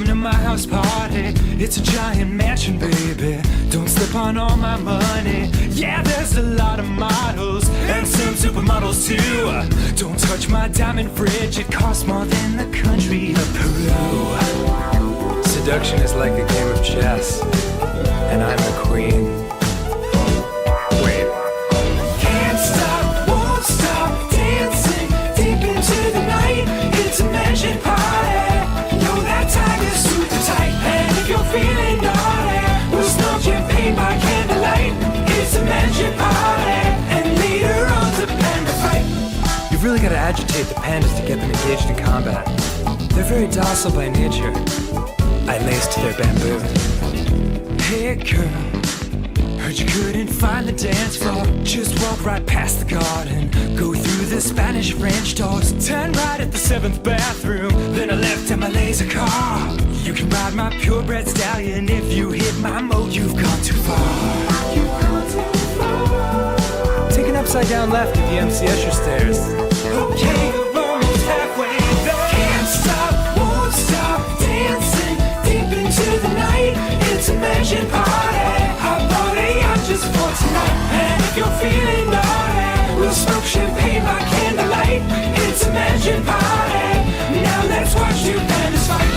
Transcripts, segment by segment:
Come to my house party. It's a giant mansion, baby. Don't slip on all my money. Yeah, there's a lot of models and some supermodels too. Don't touch my diamond fridge. It costs more than the country of Peru. Seduction is like a game of chess, and I'm the queen. Wait. Can't stop, won't stop dancing deep into the night. It's a mansion party. Feeling naughty, we'll smoke champagne by candlelight. It's a mansion party, and later on the panda fight. You've really got to agitate the pandas to get them engaged in combat. They're very docile by nature. I laced their bamboo. Hey girl, heard you couldn't find the dance floor. Just walk right past the garden, go through the Spanish French doors, turn right at the 7th bathroom, then I left in my laser car. You can ride my purebred stallion. If you hit my mode, you've gone too far. Take an upside down left at the MC Escher stairs. Okay, we're almost halfway there. Can't stop, won't stop dancing deep into the night. It's a mansion party. Our party out just for tonight. And if you're feeling naughty, we'll smoke champagne by candlelight. It's a mansion party. Now let's watch two pandas fight.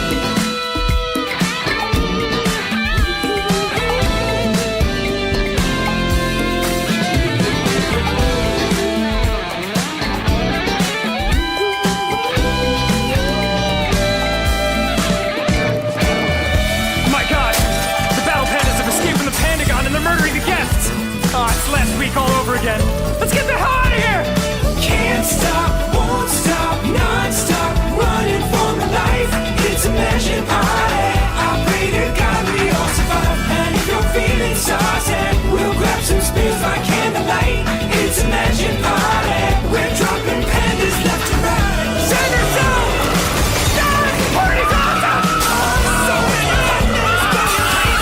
Last week all over again. Let's get the hell out of here! Can't stop, won't stop, non-stop, running for my life. It's a mansion party. I pray to God we all survive. And if you're feeling saucy, we'll grab some spears by candlelight. It's a mansion party. We're dropping pandas left and right. Send us out! Party's awesome! So many pandas going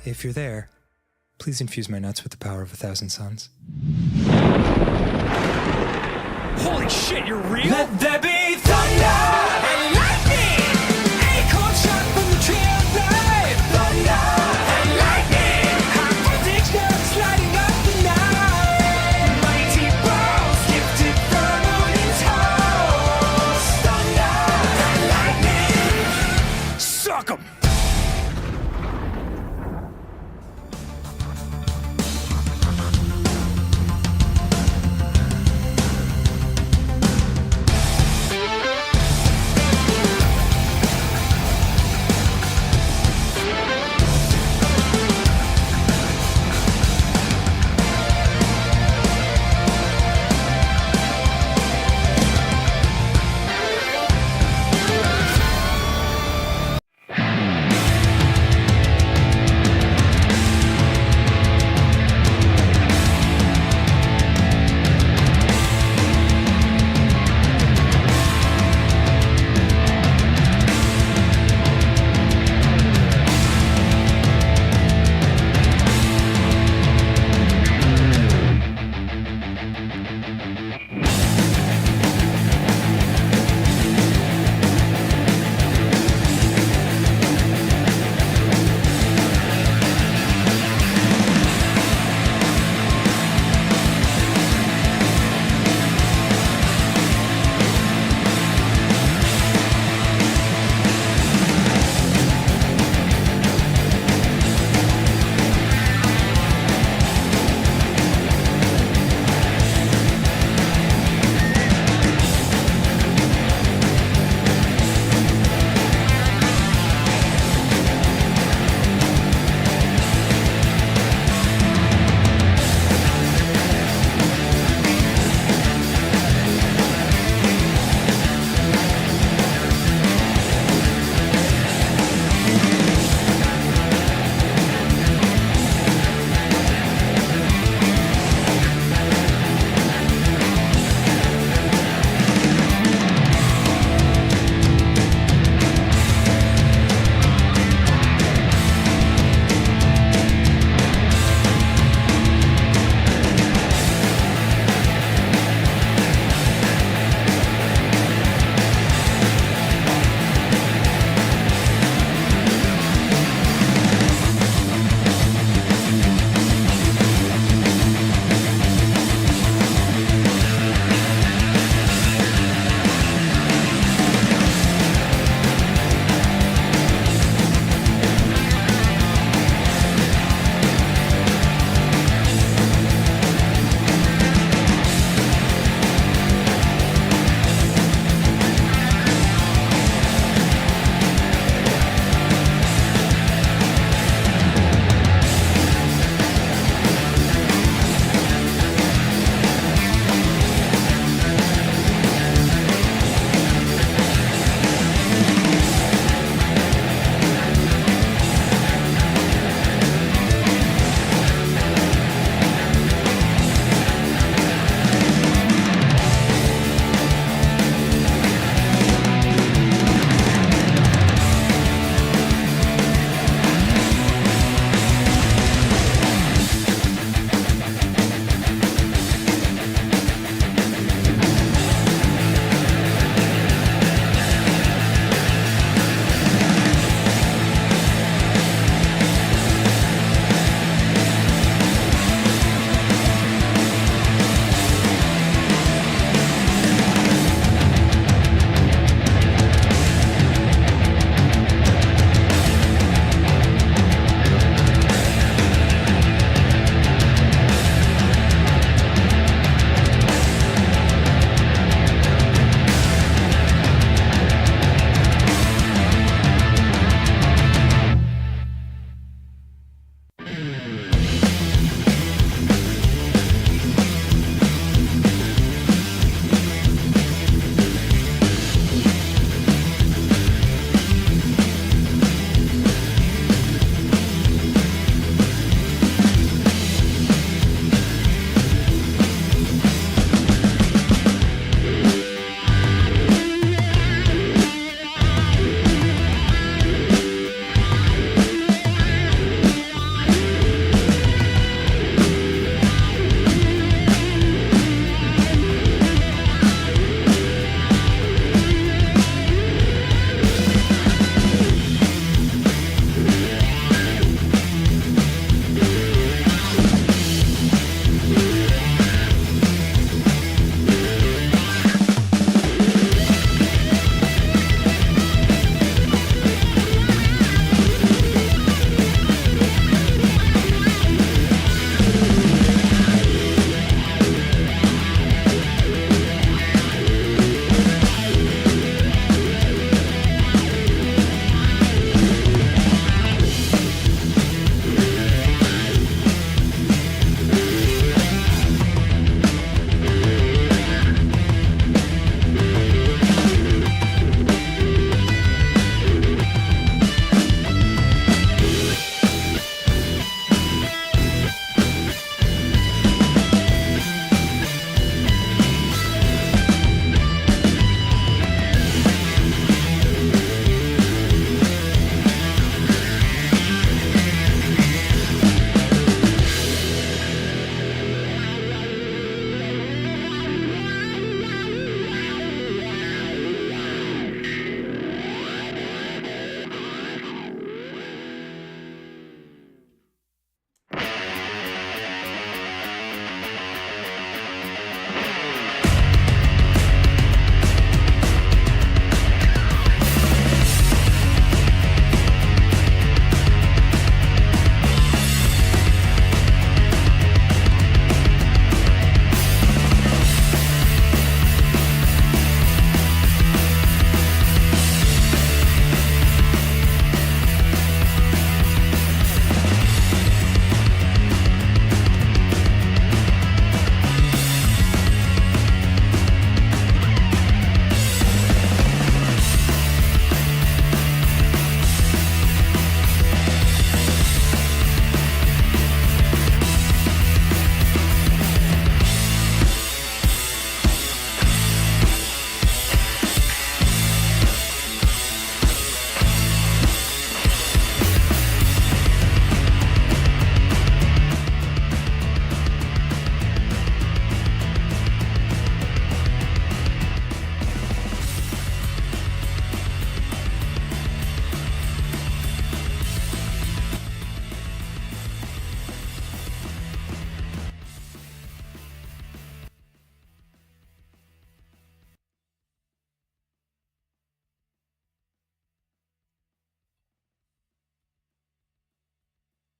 If you're there, please infuse my nuts with the power of 1,000 suns. Holy shit, you're real? Let there be thunder and lightning! Acorn shot from the tree of life! Thunder and lightning! High voltage nerves lighting up the night! My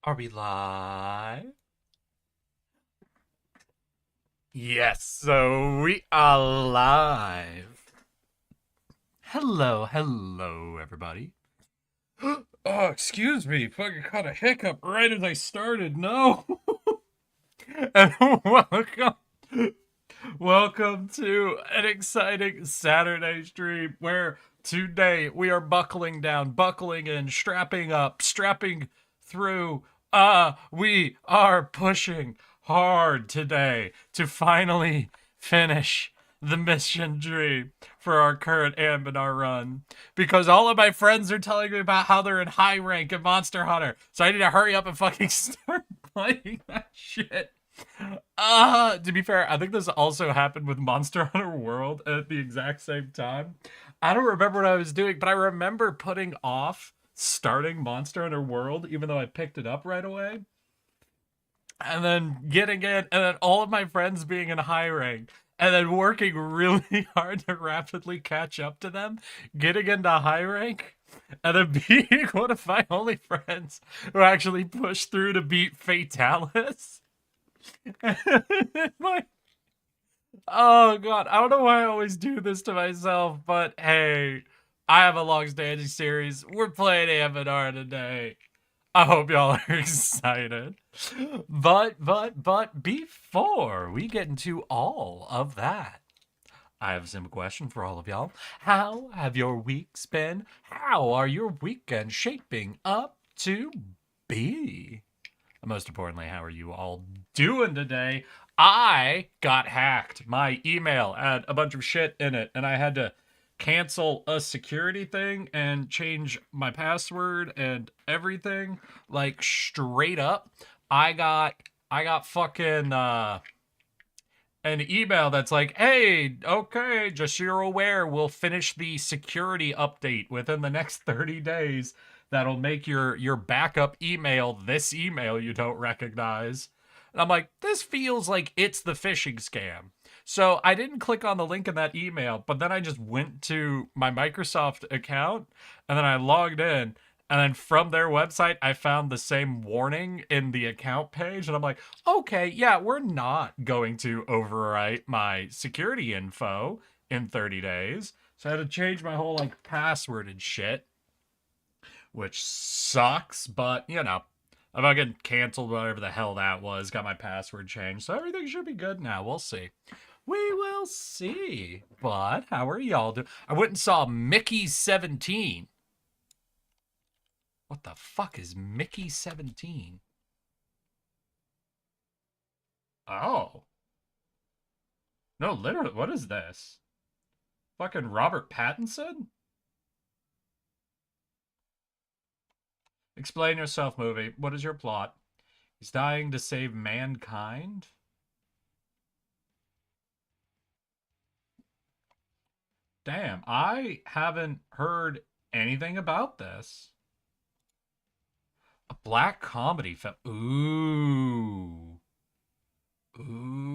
Are we live? Yes, so we are live. Hello, everybody. Oh, excuse me. Fucking caught a hiccup right as I started. No. And welcome to an exciting Saturday stream where today we are buckling down, buckling in, strapping up, strapping through. We are pushing hard today to finally finish the mission dream for our current Anbennar run. Because all of my friends are telling me about how they're in high rank in Monster Hunter. So I need to hurry up and fucking start playing that shit. To be fair, I think this also happened with Monster Hunter World at the exact same time. I don't remember what I was doing, but I remember putting off starting Monster Hunter World, even though I picked it up right away. And then getting in, and then all of my friends being in high rank, and then working really hard to rapidly catch up to them, getting into high rank, and then being one of my only friends who actually pushed through to beat Fatalis. Like, oh god, I don't know why I always do this to myself, but hey, I have a long-standing series. We're playing Anbennar today. I hope y'all are excited. But before we get into all of that, I have a simple question for all of y'all. How have your weeks been? How are your weekends shaping up to be? And most importantly, how are you all doing today? I got hacked. My email had a bunch of shit in it, and I had to cancel a security thing and change my password and everything. Like straight up. I got fucking an email that's like, hey, okay, just so you're aware, we'll finish the security update within the next 30 days. That'll make your backup email this email you don't recognize. And I'm like, this feels like it's the phishing scam. So I didn't click on the link in that email, but then I just went to my Microsoft account and then I logged in. And then from their website, I found the same warning in the account page. And I'm like, okay, yeah, we're not going to overwrite my security info in 30 days. So I had to change my whole like password and shit, which sucks, but you know, if I get canceled, whatever the hell that was, got my password changed. So everything should be good now. We'll see. We will see. But how are y'all doing? I went and saw Mickey 17. What the fuck is Mickey 17? Oh. No, literally, what is this? Fucking Robert Pattinson? Explain yourself, movie. What is your plot? He's dying to save mankind? Damn, I haven't heard anything about this. A black comedy film. Ooh. Ooh.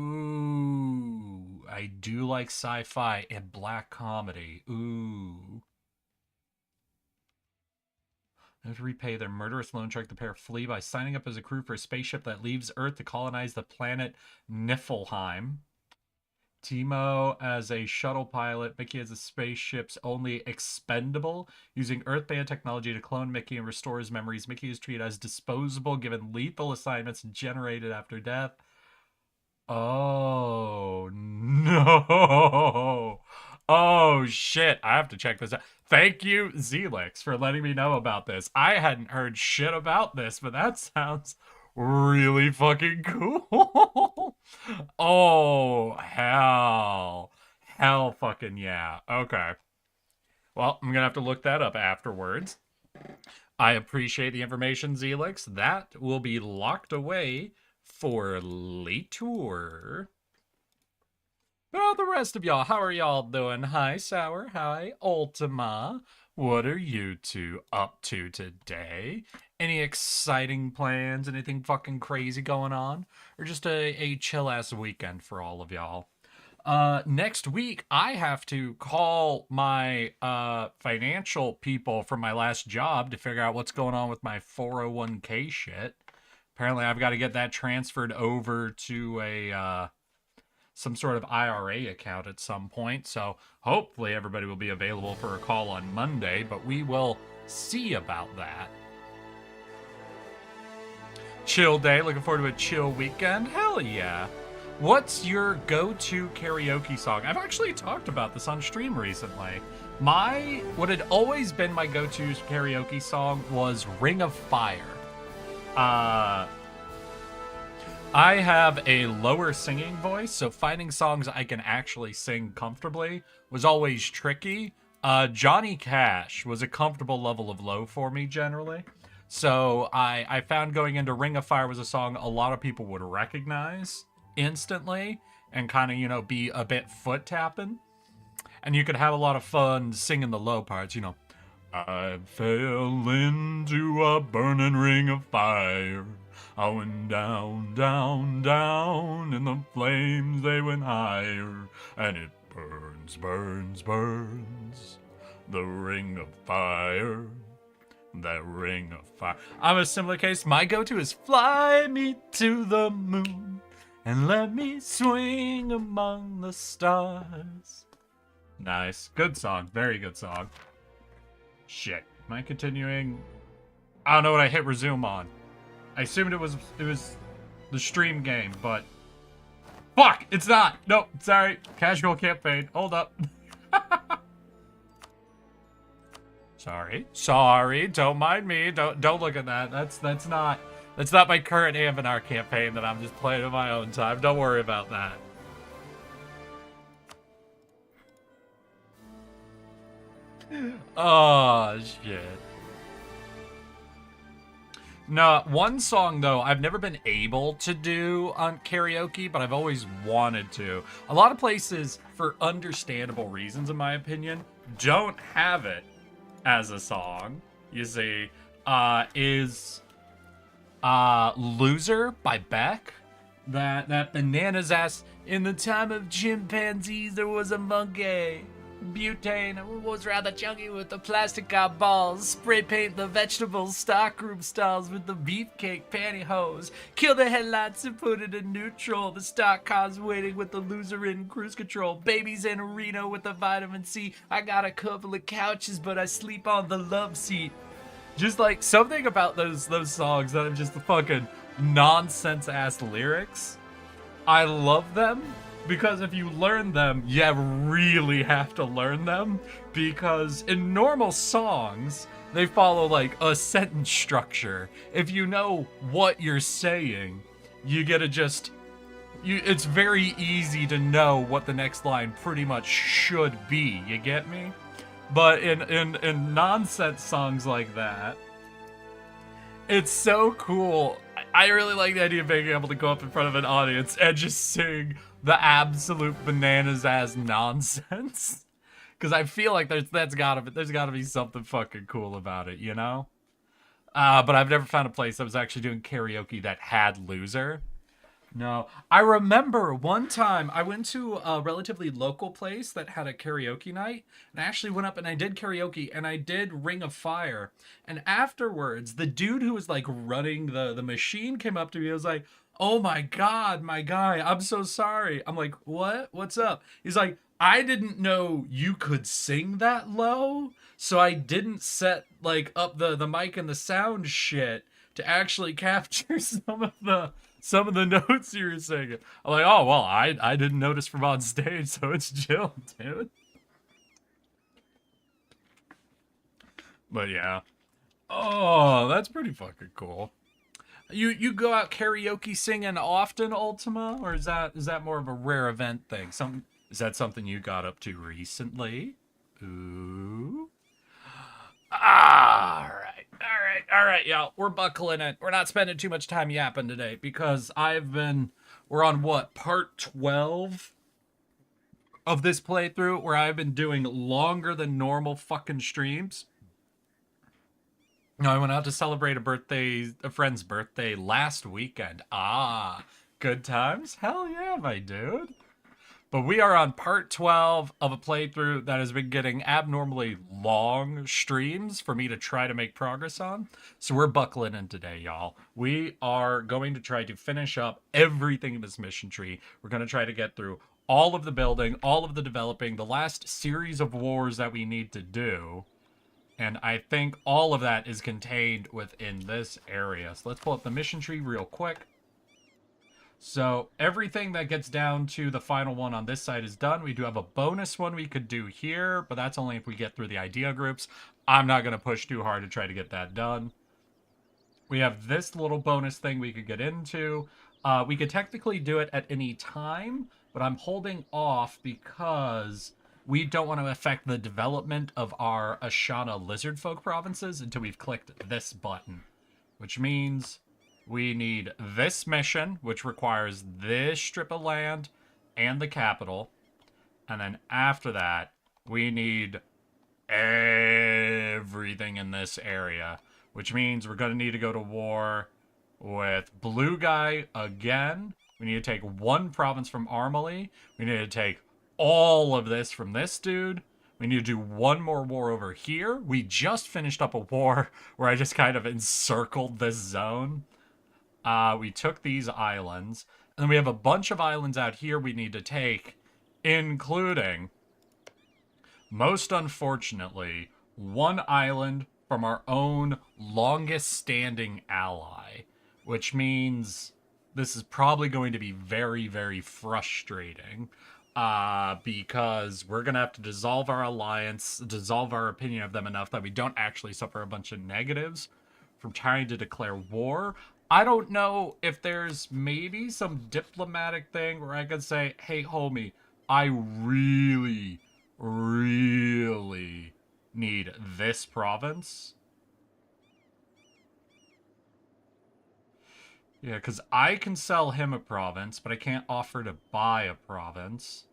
I do like sci-fi and black comedy. Ooh. To repay their murderous loan shark, the pair flee by signing up as a crew for a spaceship that leaves Earth to colonize the planet Niflheim. Timo as a shuttle pilot, Mickey as a spaceship's only expendable. Using Earth-band technology to clone Mickey and restore his memories, Mickey is treated as disposable, given lethal assignments generated after death. Oh, no. Oh, shit. I have to check this out. Thank you, Zelix, for letting me know about this. I hadn't heard shit about this, but that sounds really fucking cool. Oh, hell. Hell fucking yeah. Okay. Well, I'm gonna have to look that up afterwards. I appreciate the information, Zelix. That will be locked away for later. Well, the rest of y'all, how are y'all doing? Hi, Sour. Hi, Ultima. What are you two up to today? Any exciting plans? Anything fucking crazy going on? Or just a chill ass weekend for all of y'all? Next week, I have to call my financial people from my last job to figure out what's going on with my 401k shit. Apparently, I've got to get that transferred over to a some sort of IRA account at some point. So hopefully everybody will be available for a call on Monday, but we will see about that. Chill day. Looking forward to a chill weekend. Hell yeah. What's your go-to karaoke song? I've actually talked about this on stream recently. What had always been my go-to karaoke song was Ring of Fire. I have a lower singing voice, so finding songs I can actually sing comfortably was always tricky. Johnny Cash was a comfortable level of low for me generally. So I found going into Ring of Fire was a song a lot of people would recognize instantly and kind of, be a bit foot tapping. And you could have a lot of fun singing the low parts, I fell into a burning ring of fire. I went down, down, down, and the flames, they went higher. And it burns, burns, burns, the ring of fire. That ring of fire. I'm a similar case. My go-to is Fly Me to the Moon and Let Me Swing Among the Stars. Nice. Good song. Very good song. Shit. Am I continuing? I don't know what I hit resume on. I assumed it was the stream game, but fuck, it's not. Nope, sorry. Casual campaign. Hold up. Sorry. Don't mind me. Don't look at that. That's not my current Anbennar campaign that I'm just playing in my own time. Don't worry about that. Oh shit. No, one song though I've never been able to do on karaoke, but I've always wanted to. A lot of places, for understandable reasons in my opinion, don't have it as a song. You see, is Loser by Beck. That bananas ass. In the time of chimpanzees there was a monkey. Butane was rather chunky with the plastic balls. Spray paint the vegetables, stockroom stalls with the beefcake pantyhose. Kill the headlights and put it in neutral. The stock cars waiting with the loser in cruise control. Babies in a Reno with the vitamin C. I got a couple of couches, but I sleep on the love seat. Just like something about those songs that are just the fucking nonsense ass lyrics. I love them. Because if you learn them, you really have to learn them. Because in normal songs, they follow like a sentence structure. If you know what you're saying, you get to just... it's very easy to know what the next line pretty much should be. You get me? But in nonsense songs like that, it's so cool. I really like the idea of being able to go up in front of an audience and just sing the absolute bananas ass nonsense, because I feel like there's gotta be something fucking cool about it, you know. But I've never found a place that was actually doing karaoke that had Loser. No, I remember one time I went to a relatively local place that had a karaoke night, and I actually went up and I did karaoke and I did Ring of Fire. And afterwards, the dude who was like running the machine came up to me and was like, "Oh my God, my guy, I'm so sorry." I'm like, "What? What's up?" He's like, "I didn't know you could sing that low, so I didn't set like up the mic and the sound shit to actually capture some of the notes you were singing." I'm like, "Oh, well, I didn't notice from on stage, so it's chill, dude." But yeah. Oh, that's pretty fucking cool. You go out karaoke singing often, Ultima, or is that more of a rare event thing? Is that something you got up to recently? Ooh. All right, y'all. We're buckling it. We're not spending too much time yapping today because we're on what, part 12 of this playthrough, where I've been doing longer than normal fucking streams. No, I went out to celebrate a friend's birthday last weekend. Good times? Hell yeah, my dude. But we are on part 12 of a playthrough that has been getting abnormally long streams for me to try to make progress on. So we're buckling in today, y'all. We are going to try to finish up everything in this mission tree. We're going to try to get through all of the building, all of the developing, the last series of wars that we need to do. And I think all of that is contained within this area. So let's pull up the mission tree real quick. So everything that gets down to the final one on this side is done. We do have a bonus one we could do here, but that's only if we get through the idea groups. I'm not going to push too hard to try to get that done. We have this little bonus thing we could get into. We could technically do it at any time, but I'm holding off because we don't want to affect the development of our Ashana lizard folk provinces until we've clicked this button, which means we need this mission, which requires this strip of land and the capital. And then after that, we need everything in this area, which means we're going to need to go to war with Blue Guy again. We need to take one province from Armely. We need to take all of this from this dude. We need to do one more war over here. We just finished up a war where I just kind of encircled this zone. We took these islands, and then we have a bunch of islands out here we need to take, including, most unfortunately, one island from our own longest standing ally, which means this is probably going to be very, very frustrating, because we're going to have to dissolve our alliance, dissolve our opinion of them enough that we don't actually suffer a bunch of negatives from trying to declare war. I don't know if there's maybe some diplomatic thing where I could say, hey, homie, I really, really need this province. Yeah, because I can sell him a province, but I can't offer to buy a province.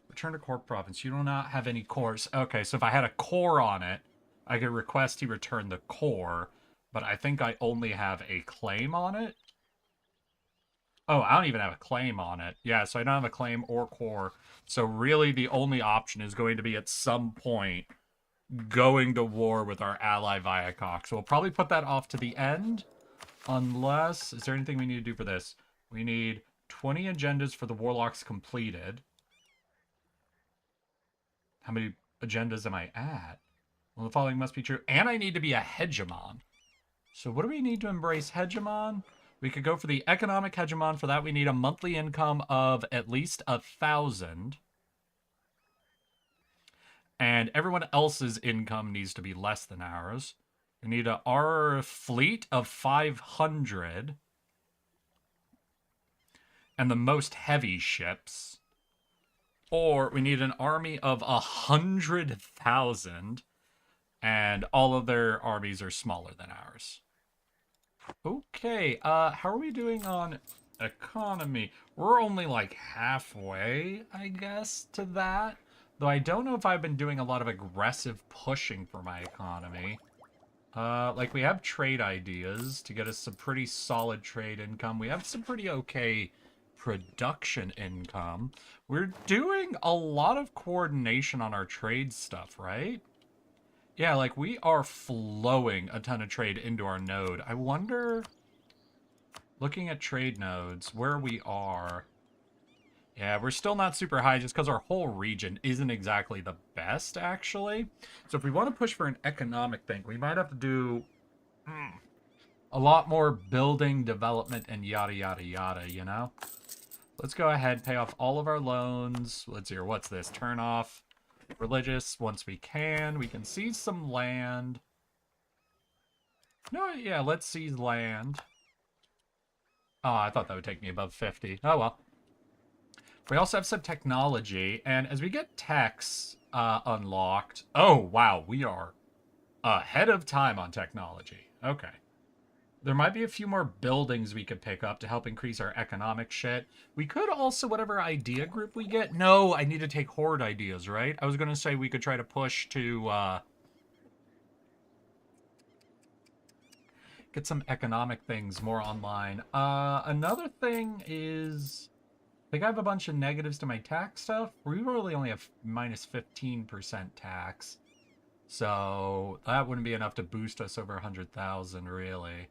Return to core province. You do not have any cores. Okay, so if I had a core on it, I could request he return the core, but I think I only have a claim on it. Oh, I don't even have a claim on it. Yeah, so I don't have a claim or core. So really the only option is going to be at some point going to war with our ally Viacok. So we'll probably put that off to the end. Unless, is there anything we need to do for this? We need 20 agendas for the warlocks completed. How many agendas am I at? Well, the following must be true. And I need to be a hegemon. So what do we need to embrace hegemon? We could go for the economic hegemon. For that, we need a monthly income of at least 1,000. And everyone else's income needs to be less than ours. We need our fleet of 500. And the most heavy ships. Or we need an army of 100,000. And all of their armies are smaller than ours. Okay, how are we doing on economy? We're only like halfway, I guess, to that. Though I don't know if I've been doing a lot of aggressive pushing for my economy. Like we have trade ideas to get us some pretty solid trade income. We have some pretty okay production income. We're doing a lot of coordination on our trade stuff, right? Yeah, like we are flowing a ton of trade into our node. I wonder, looking at trade nodes, where we are. Yeah, we're still not super high just because our whole region isn't exactly the best, actually. So if we want to push for an economic thing, we might have to do a lot more building, development, and yada, yada, yada, you know? Let's go ahead, pay off all of our loans. Let's see, what's this? Turn off religious once we can. We can seize some land. No, yeah, let's seize land. Oh, I thought that would take me above 50. Oh, well. We also have some technology, and as we get techs unlocked... Oh, wow, we are ahead of time on technology. Okay. There might be a few more buildings we could pick up to help increase our economic shit. We could also, whatever idea group we get... No, I need to take horde ideas, right? I was going to say we could try to push to... get some economic things more online. Another thing is... think I have a bunch of negatives to my tax stuff. We really only have minus 15% tax. So that wouldn't be enough to boost us over 100,000, really.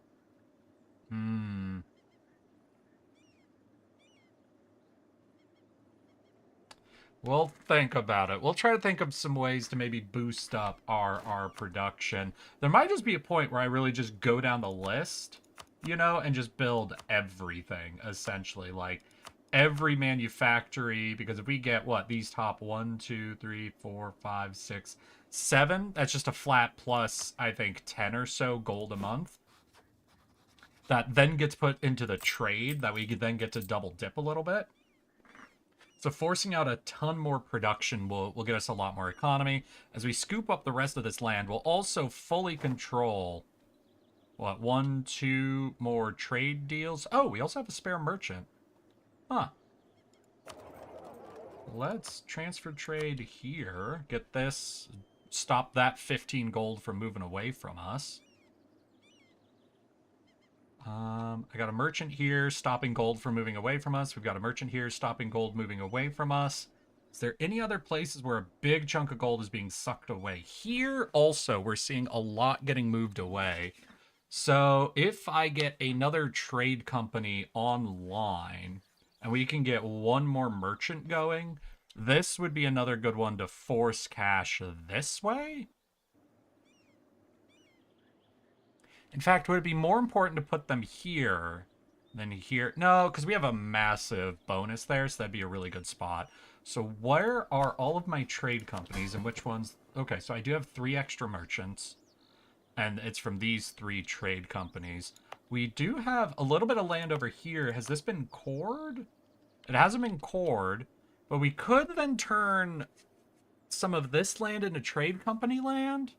We'll think about it. We'll try to think of some ways to maybe boost up our production. There might just be a point where I really just go down the list, you know, and just build everything, essentially. Like, every manufactory, because if we get, what, these top 1, 2, 3, 4, 5, 6, 7, that's just a flat plus, I think, 10 or so gold a month. That then gets put into the trade, that we could then get to double dip a little bit. So forcing out a ton more production will get us a lot more economy. As we scoop up the rest of this land, we'll also fully control, what, 1, 2 more trade deals? Oh, we also have a spare merchant. Huh. Let's transfer trade here. Get this. Stop that 15 gold from moving away from us. I got a merchant here stopping gold from moving away from us. We've got a merchant here stopping gold moving away from us. Is there any other places where a big chunk of gold is being sucked away? Here also, we're seeing a lot getting moved away. So if I get another trade company online and we can get one more merchant going, this would be another good one to force cash this way. In fact, would it be more important to put them here than here? No, because we have a massive bonus there, so that'd be a really good spot. So where are all of my trade companies and which ones? Okay, so I do have 3 extra merchants, and it's from these 3 trade companies. We do have a little bit of land over here. Has this been cored? It hasn't been cored, but we could then turn some of this land into trade company land.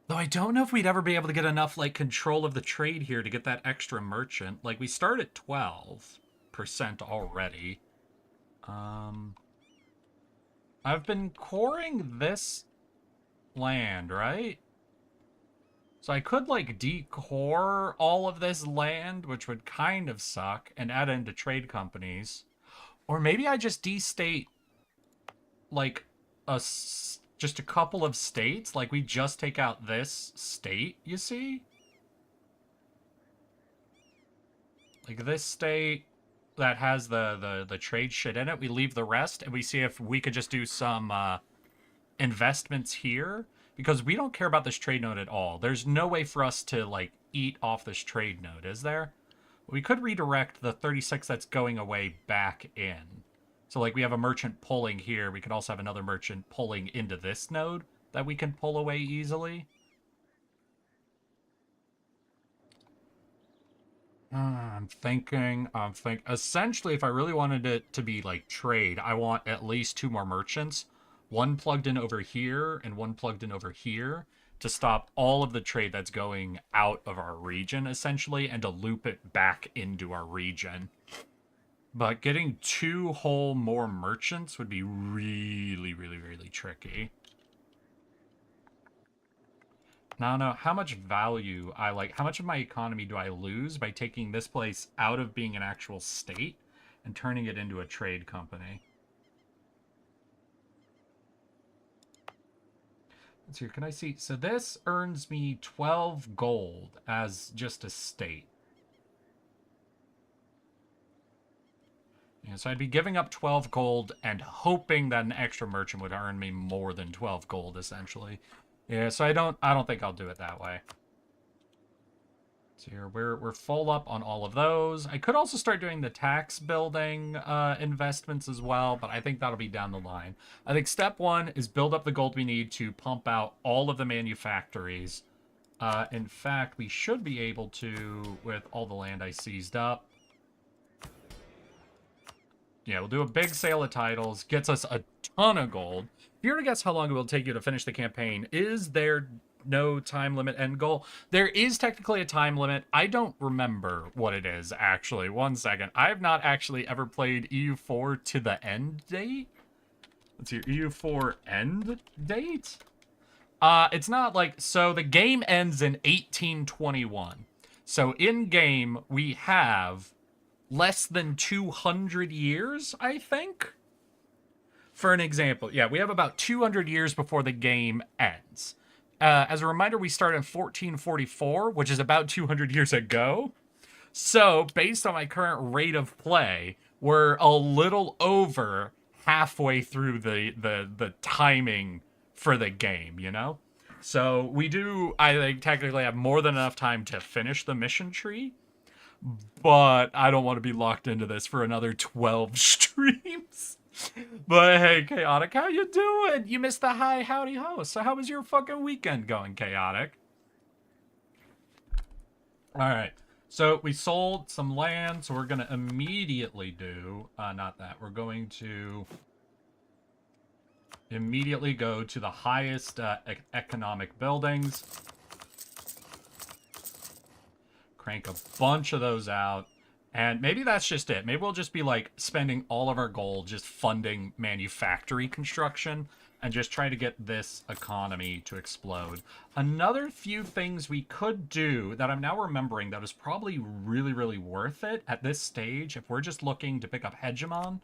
Though I don't know if we'd ever be able to get enough, like, control of the trade here to get that extra merchant. Like, we start at 12% already. I've been coring this land, right? So I could, like, decore all of this land, which would kind of suck, and add it into trade companies. Or maybe I just destate, like, just a couple of states. Like, we just take out this state, you see? Like, this state that has the trade shit in it, we leave the rest, and we see if we could just do some investments here. Because we don't care about this trade node at all. There's no way for us to, like, eat off this trade node, is there? We could redirect the 36 that's going away back in. So, like, we have a merchant pulling here. We could also have another merchant pulling into this node that we can pull away easily. I'm thinking, essentially, if I really wanted it to be, like, trade, I want at least 2 more merchants. One plugged in over here and one plugged in over here to stop all of the trade that's going out of our region, essentially, and to loop it back into our region. But getting 2 whole more merchants would be really, really, really tricky. Now, no, how much value how much of my economy do I lose by taking this place out of being an actual state and turning it into a trade company? Let's see, can I see? So this earns me 12 gold as just a state. Yeah, so I'd be giving up 12 gold and hoping that an extra merchant would earn me more than 12 gold, essentially. Yeah, so I don't think I'll do it that way. So here, we're full up on all of those. I could also start doing the tax building investments as well, but I think that'll be down the line. I think step 1 is build up the gold we need to pump out all of the manufactories. In fact, we should be able to, with all the land I seized up. Yeah, we'll do a big sale of titles. Gets us a ton of gold. If you were to guess how long it will take you to finish the campaign, is there no time limit end goal? There is technically a time limit. I don't remember what it is, actually. One second. I have not actually ever played EU4 to the end date. Let's see, EU4 end date? It's not like... So the game ends in 1821. So in-game, we have less than 200 years, I think. For an example, yeah, we have about 200 years before the game ends. As a reminder, we start in 1444, which is about 200 years ago. So, based on my current rate of play, we're a little over halfway through the timing for the game, you know? So, I think, technically have more than enough time to finish the mission tree, but I don't want to be locked into this for another 12 streams. But hey, Chaotic, how you doing? You missed the hi, howdy ho. So how was your fucking weekend going, Chaotic? All right. So we sold some land, so we're going to immediately do, not that, we're going to immediately go to the highest economic buildings. Crank a bunch of those out. And maybe that's just it. Maybe we'll just be like spending all of our gold just funding manufactory construction and just try to get this economy to explode. Another few things we could do that I'm now remembering that is probably really, really worth it at this stage, if we're just looking to pick up Hegemon,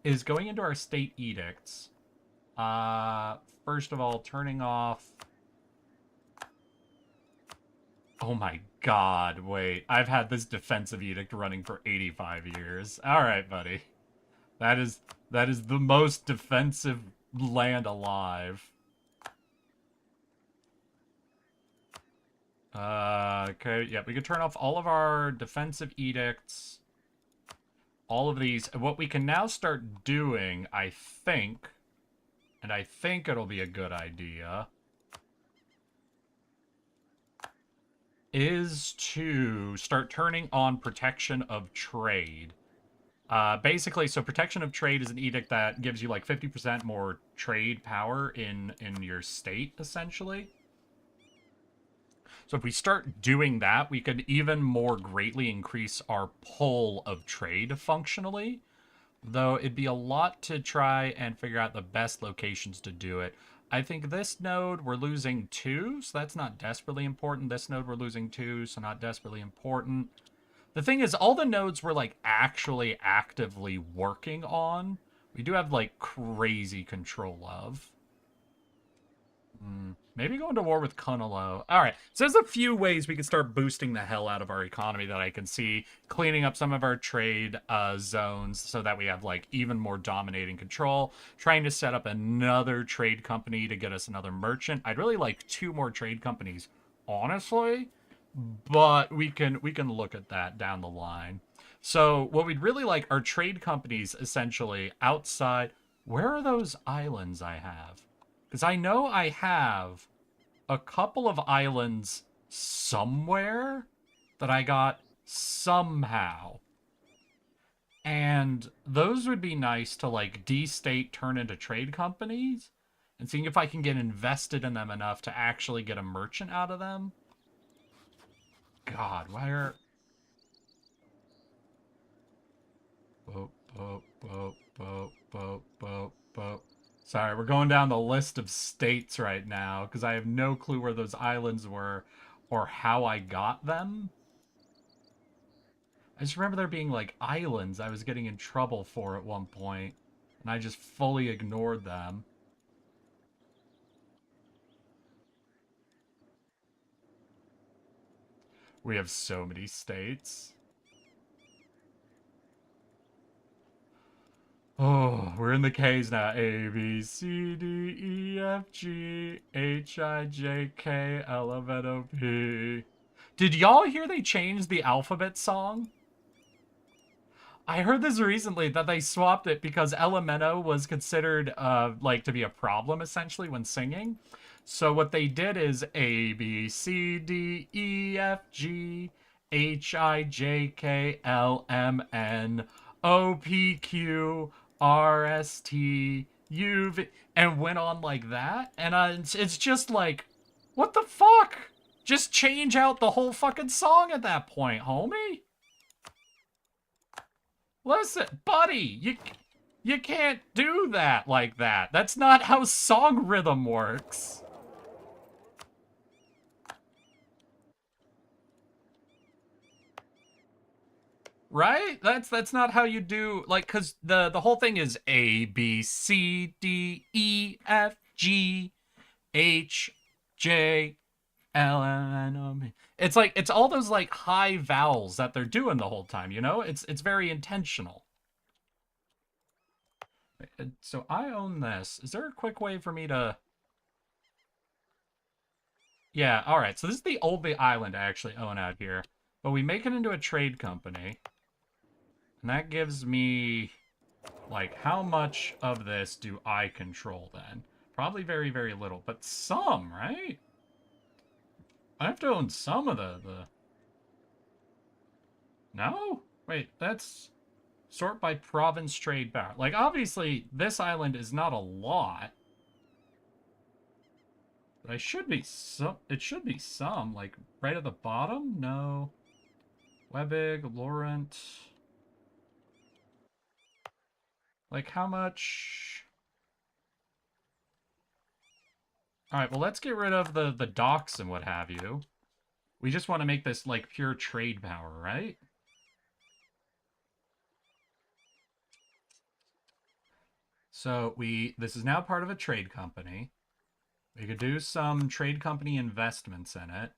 is going into our state edicts. First of all, turning off... Oh my god, wait. I've had this defensive edict running for 85 years. Alright, buddy. That is the most defensive land alive. Okay, yeah, we can turn off all of our defensive edicts. All of these. What we can now start doing, I think, and I think it'll be a good idea, is to start turning on protection of trade. Basically, so protection of trade is an edict that gives you like 50% more trade power in your state, essentially. So if we start doing that, we could even more greatly increase our pull of trade functionally. Though it'd be a lot to try and figure out the best locations to do it. I think this node we're losing 2, so that's not desperately important. This node we're losing 2, so not desperately important. The thing is, all the nodes we're like actually actively working on, we do have like crazy control of. Maybe going to war with Kunalo. Alright, so there's a few ways we can start boosting the hell out of our economy that I can see. Cleaning up some of our trade zones so that we have like even more dominating control. Trying to set up another trade company to get us another merchant. I'd really like 2 more trade companies, honestly. But we can look at that down the line. So what we'd really like are trade companies essentially outside. Where are those islands I have? Because I know I have a couple of islands somewhere that I got somehow. And those would be nice to, like, de-state, turn into trade companies. And seeing if I can get invested in them enough to actually get a merchant out of them. God, where... Boop, boop, boop, boop, boop, boop, boop. Sorry, we're going down the list of states right now, because I have no clue where those islands were, or how I got them. I just remember there being, like, islands I was getting in trouble for at one point, and I just fully ignored them. We have so many states. Oh, we're in the K's now. A, B, C, D, E, F, G, H, I, J, K, L, M, N, O, P. Did y'all hear they changed the alphabet song? I heard this recently that they swapped it because Elemento was considered like to be a problem essentially when singing. So what they did is A, B, C, D, E, F, G, H, I, J, K, L, M, N, O, P, Q, R, S, T, U, V, and went on like that. And it's just like, what the fuck? Just change out the whole fucking song at that point, homie. Listen, buddy, you can't do that like that. That's not how song rhythm works. Right? That's not how you do, like, because the whole thing is A, B, C, D, E, F, G, H, J, L, N, O, M. It's like, it's all those, like, high vowels that they're doing the whole time, you know? It's very intentional. So I own this. Is there a quick way for me to... Yeah, alright. So this is the only island I actually own out here. But we make it into a trade company. And that gives me... Like, how much of this do I control then? Probably very, very little. But some, right? I have to own some of the... No? Wait, that's... Sort by province trade power. Like, obviously, this island is not a lot. But I should be some... It should be some. Like, right at the bottom? No. Webig, Laurent... Like, how much... Alright, well, let's get rid of the docks and what have you. We just want to make this, like, pure trade power, right? So, this is now part of a trade company. We could do some trade company investments in it.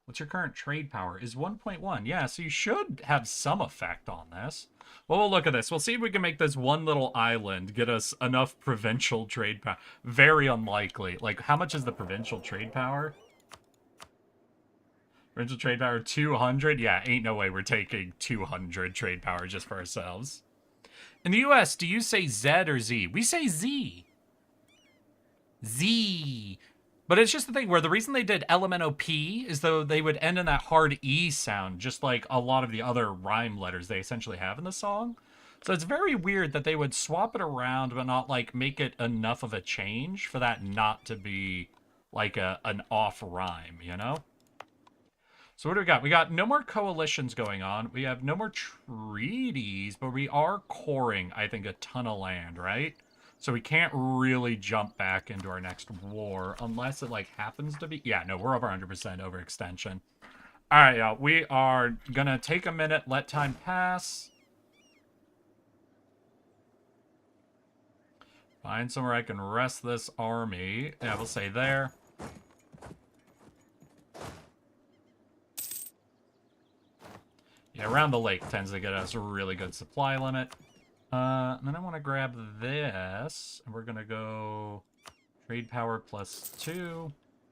What's your current trade power? Is 1.1. Yeah, so you should have some effect on this. Well, we'll look at this. We'll see if we can make this one little island get us enough provincial trade power. Very unlikely. Like, how much is the provincial trade power? Provincial trade power 200? Yeah, ain't no way we're taking 200 trade power just for ourselves. In the US, do you say Z or Z? We say Z. Z. But it's just the thing where the reason they did LMNOP is though they would end in that hard E sound, just like a lot of the other rhyme letters they essentially have in the song. So it's very weird that they would swap it around but not, like, make it enough of a change for that not to be, like, an off rhyme, you know? So what do we got? We got no more coalitions going on. We have no more treaties, but we are coring, I think, a ton of land, right? So we can't really jump back into our next war unless it, like, happens to be... Yeah, no, we're over 100% overextension. All right, y'all. We are going to take a minute, let time pass. Find somewhere I can rest this army. Yeah, we'll say there. Yeah, around the lake tends to get us a really good supply limit. And then I want to grab this, and we're going to go trade power +2.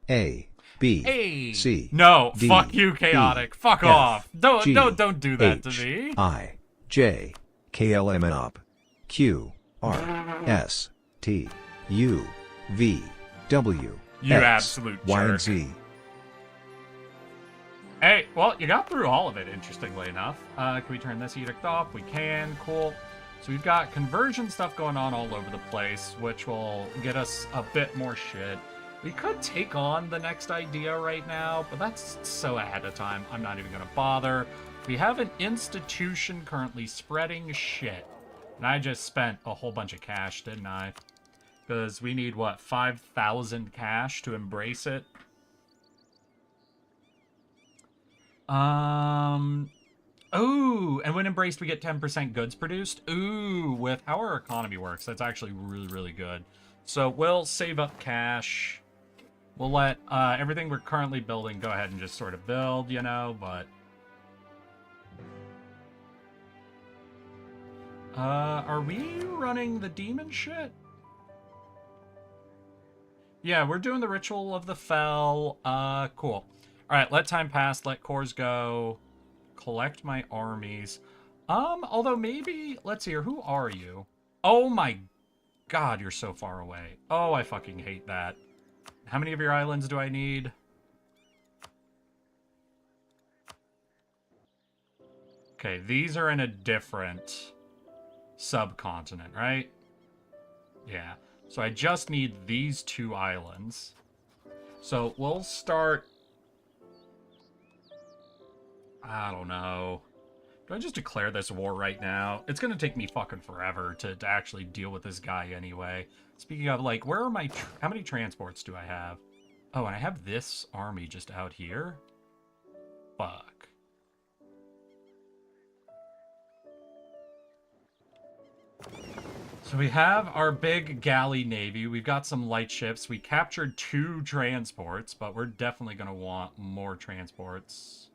A, B, C. No, D, fuck you, chaotic. E, Fuck F, off. Don't G, do that to H, me. I, J, K, L, M, N, O, P, Q, R, S, T, U, V, W, You X, absolute Y, and jerk. Z. Hey, well, you got through all of it, interestingly enough. Can we turn this edict off? We can. Cool. So we've got conversion stuff going on all over the place, which will get us a bit more shit. We could take on the next idea right now, but that's so ahead of time. I'm not even going to bother. We have an institution currently spreading shit. And I just spent a whole bunch of cash, didn't I? Because we need, what, 5,000 cash to embrace it? Oh, and when embraced, we get 10% goods produced. Ooh, with how our economy works, that's actually really, really good. So we'll save up cash. We'll let everything we're currently building go ahead and just sort of build, you know, but... are we running the demon shit? Yeah, we're doing the Ritual of the Fell. Cool. Alright, let time pass, let cores go. Collect my armies. Although maybe... Let's see here, who are you? Oh my god, you're so far away. Oh, I fucking hate that. How many of your islands do I need? Okay, these are in a different subcontinent, right? Yeah. So I just need these 2 islands. So we'll start... I don't know. Do I just declare this war right now? It's gonna take me fucking forever to actually deal with this guy anyway. Speaking of, like, where are my... How many transports do I have? Oh, and I have this army just out here? Fuck. So we have our big galley navy. We've got some light ships. We captured 2 transports, but we're definitely going to want more transports.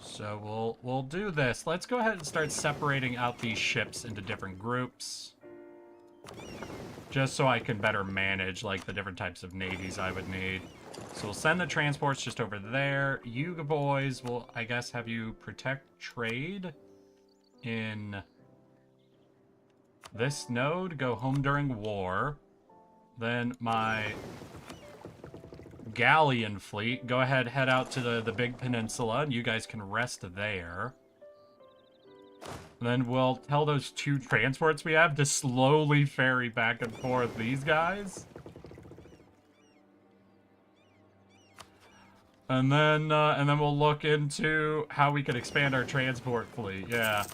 So we'll do this. Let's go ahead and start separating out these ships into different groups. Just so I can better manage like the different types of navies I would need. So we'll send the transports just over there. You boys will, I guess, have you protect trade in this node. Go home during war. Then my galleon fleet, go ahead, head out to the big peninsula, and you guys can rest there. Then we'll tell those 2 transports we have to slowly ferry back and forth these guys. And then we'll look into how we can expand our transport fleet. Yeah.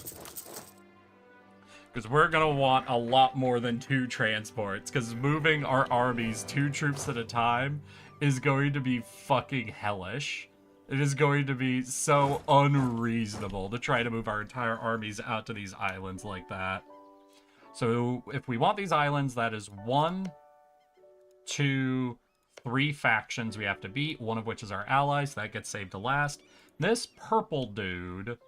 Because we're going to want a lot more than 2 transports. Because moving our armies 2 troops at a time is going to be fucking hellish. It is going to be so unreasonable to try to move our entire armies out to these islands like that. So if we want these islands, that is 1, 2, 3 factions we have to beat, one of which is our allies. So that gets saved to last. This purple dude...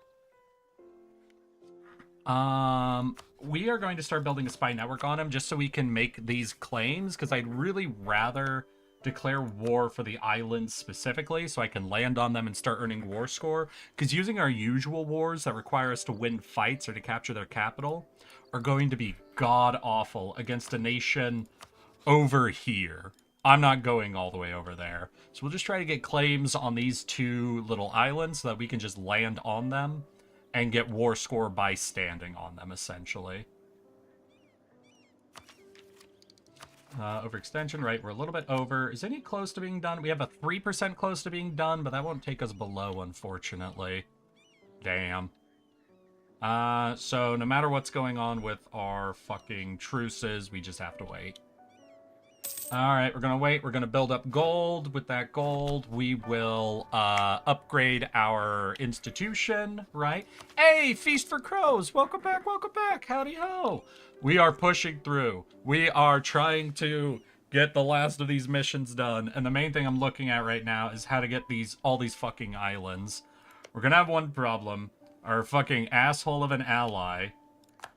we are going to start building a spy network on him just so we can make these claims, because I'd really rather declare war for the islands specifically so I can land on them and start earning war score, because using our usual wars that require us to win fights or to capture their capital are going to be god-awful against a nation over here. I'm not going all the way over there. So we'll just try to get claims on these 2 little islands so that we can just land on them and get war score by standing on them, essentially. Overextension, right, we're a little bit over. Is any close to being done? We have a 3% close to being done, but that won't take us below, unfortunately. Damn. So no matter what's going on with our fucking truces, we just have to wait. Alright, we're gonna wait. We're gonna build up gold. With that gold, we will upgrade our institution, right? Hey, Feast for Crows! Welcome back, welcome back! Howdy ho! We are pushing through. We are trying to get the last of these missions done, and the main thing I'm looking at right now is how to get all these fucking islands. We're gonna have one problem. Our fucking asshole of an ally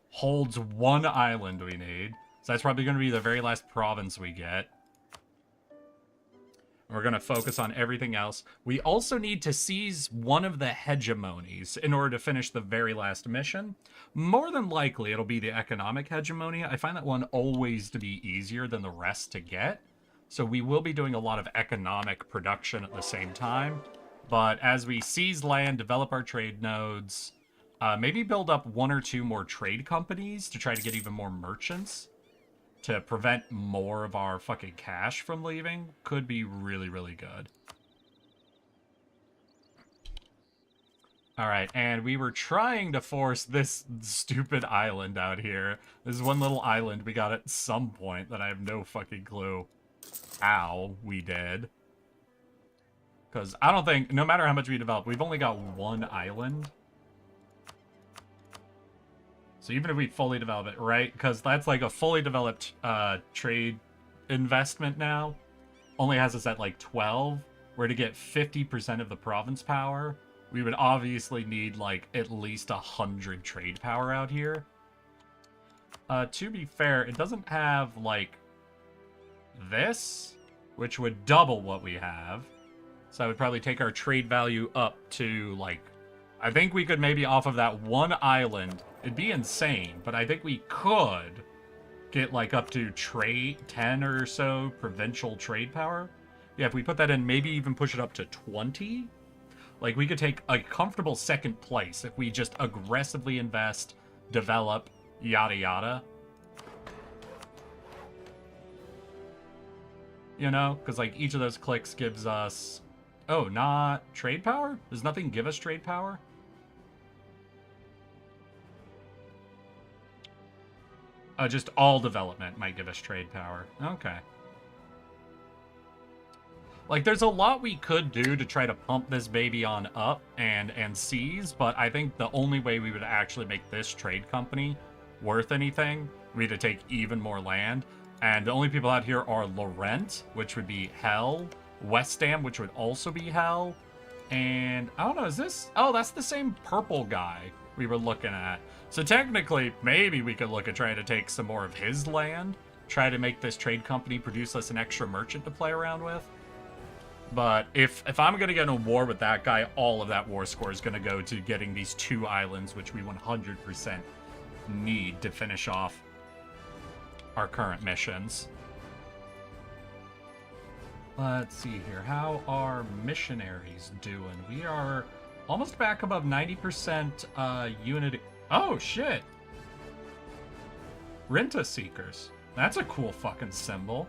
holds 1 island we need. So that's probably going to be the very last province we get. We're going to focus on everything else. We also need to seize one of the hegemonies in order to finish the very last mission. More than likely, it'll be the economic hegemony. I find that one always to be easier than the rest to get. So we will be doing a lot of economic production at the same time. But as we seize land, develop our trade nodes, maybe build up 1 or 2 more trade companies to try to get even more merchants to prevent more of our fucking cash from leaving, could be really, really good. Alright, and we were trying to force this stupid island out here. This one little island we got at some point that I have no fucking clue how we did. Because I don't think, no matter how much we develop, we've only got 1 island. So even if we fully develop it, right? Because that's like a fully developed trade investment now. Only has us at like 12. Where to get 50% of the province power, we would obviously need like at least 100 trade power out here. To be fair, it doesn't have like this, which would double what we have. So I would probably take our trade value up to like, I think we could maybe off of that 1 island. It'd be insane, but I think we could get like up to 10 or so provincial trade power. Yeah, if we put that in, maybe even push it up to 20. Like we could take a comfortable 2nd place if we just aggressively invest, develop, yada yada. You know, because like each of those clicks gives us, oh, not trade power? Does nothing give us trade power? Just all development might give us trade power. Okay. Like, there's a lot we could do to try to pump this baby on up and seize, but I think the only way we would actually make this trade company worth anything would be to take even more land. And the only people out here are Laurent, which would be hell, Westham, which would also be hell, and I don't know, is this... Oh, that's the same purple guy we were looking at. So technically, maybe we could look at trying to take some more of his land, try to make this trade company produce us an extra merchant to play around with. But if I'm going to get in a war with that guy, all of that war score is going to go to getting these 2 islands, which we 100% need to finish off our current missions. Let's see here. How are missionaries doing? We are almost back above 90% unity. Oh, shit. Renta Seekers. That's a cool fucking symbol.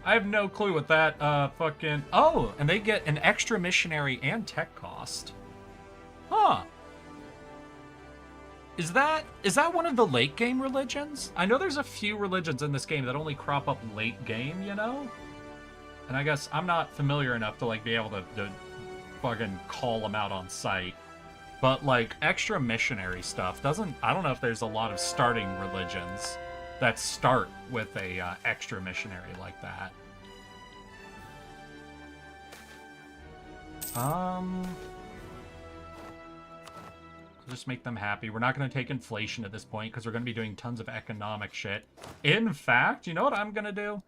I have no clue what that fucking... Oh, and they get an extra missionary and tech cost. Huh. Is that one of the late game religions? I know there's a few religions in this game that only crop up late game, you know? And I guess I'm not familiar enough to, like, be able to fucking call them out on sight. But, like, extra missionary stuff doesn't... I don't know if there's a lot of starting religions that start with a extra missionary like that. Just make them happy. We're not going to take inflation at this point because we're going to be doing tons of economic shit. In fact, you know what I'm going to do?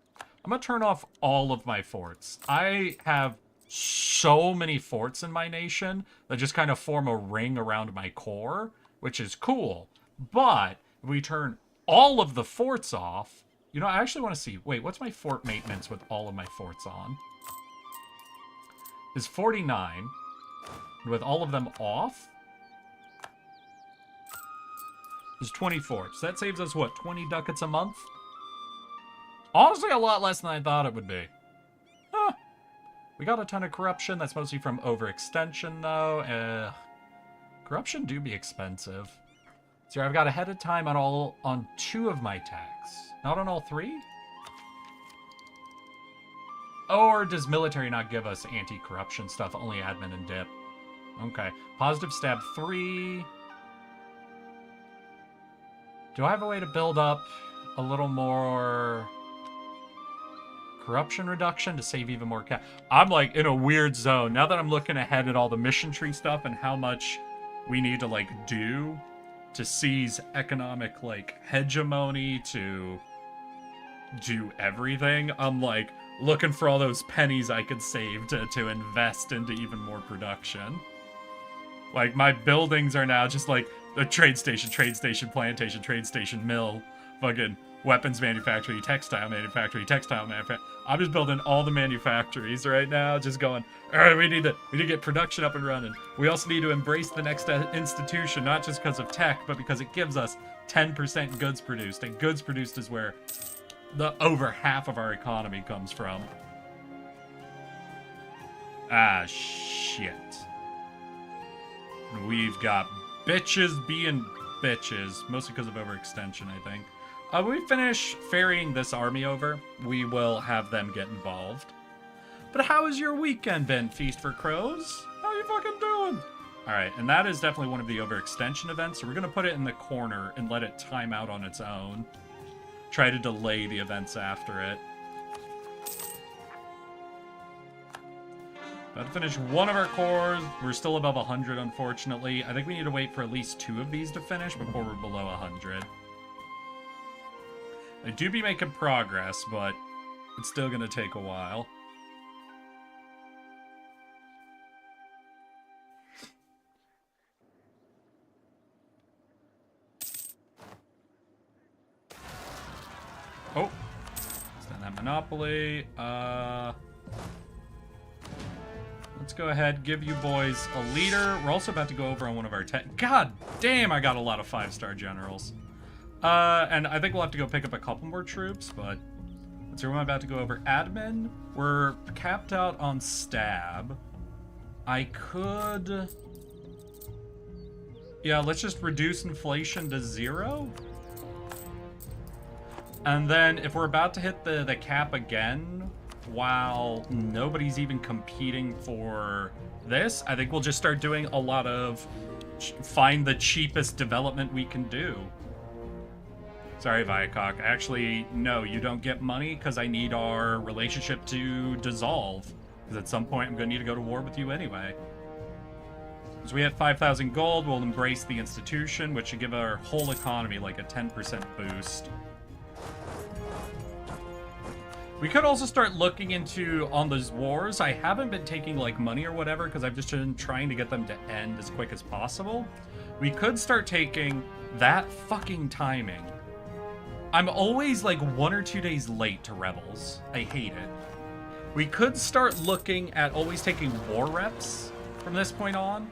I'm going to turn off all of my forts. I have so many forts in my nation that just kind of form a ring around my core, which is cool. But if we turn all of the forts off, you know, I actually want to see, wait, what's my fort maintenance with all of my forts on? Is 49 with all of them off? Is 24. So that saves us, what, 20 ducats a month? Honestly, a lot less than I thought it would be. Huh. We got a ton of corruption. That's mostly from overextension, though. Corruption do be expensive. So I've got ahead of time on 2 of my tax. Not on all 3? Or does military not give us anti-corruption stuff? Only admin and dip. Okay. Positive stab 3. Do I have a way to build up a little more corruption reduction to save even more cash? I'm like in a weird zone. Now that I'm looking ahead at all the mission tree stuff and how much we need to like do to seize economic like hegemony, to do everything, I'm like looking for all those pennies I could save to invest into even more production. Like my buildings are now just like a trade station, plantation, trade station, mill, fucking weapons manufactory, textile manufactory. I'm just building all the manufactories right now, just going, all right, we need to get production up and running. We also need to embrace the next institution, not just because of tech, but because it gives us 10% goods produced, and goods produced is where the over half of our economy comes from. Ah, shit. We've got bitches being bitches, mostly because of overextension, I think. When we finish ferrying this army over, we will have them get involved. But how has your weekend been, Feast for Crows? How are you fucking doing? Alright, and that is definitely one of the overextension events, so we're going to put it in the corner and let it time out on its own. Try to delay the events after it. About to finish one of our cores. We're still above 100, unfortunately. I think we need to wait for at least 2 of these to finish before we're below 100. I do be making progress, but it's still going to take a while. Oh, stand that monopoly. Let's go ahead, give you boys a leader. We're also about to go over on one of our tech. God damn, I got a lot of 5-star generals. And I think we'll have to go pick up a couple more troops, but let's see, we're about to go over admin. We're capped out on stab. I could... Yeah, let's just reduce inflation to 0. And then if we're about to hit the cap again, while nobody's even competing for this, I think we'll just start doing a lot of find the cheapest development we can do. Sorry, Viacok. Actually, no, you don't get money because I need our relationship to dissolve. Because at some point I'm going to need to go to war with you anyway. So we have 5,000 gold. We'll embrace the institution, which should give our whole economy like a 10% boost. We could also start looking into, on those wars, I haven't been taking like money or whatever because I've just been trying to get them to end as quick as possible. We could start taking that fucking timing. I'm always like 1 or 2 days late to Rebels. I hate it. We could start looking at always taking war reps from this point on.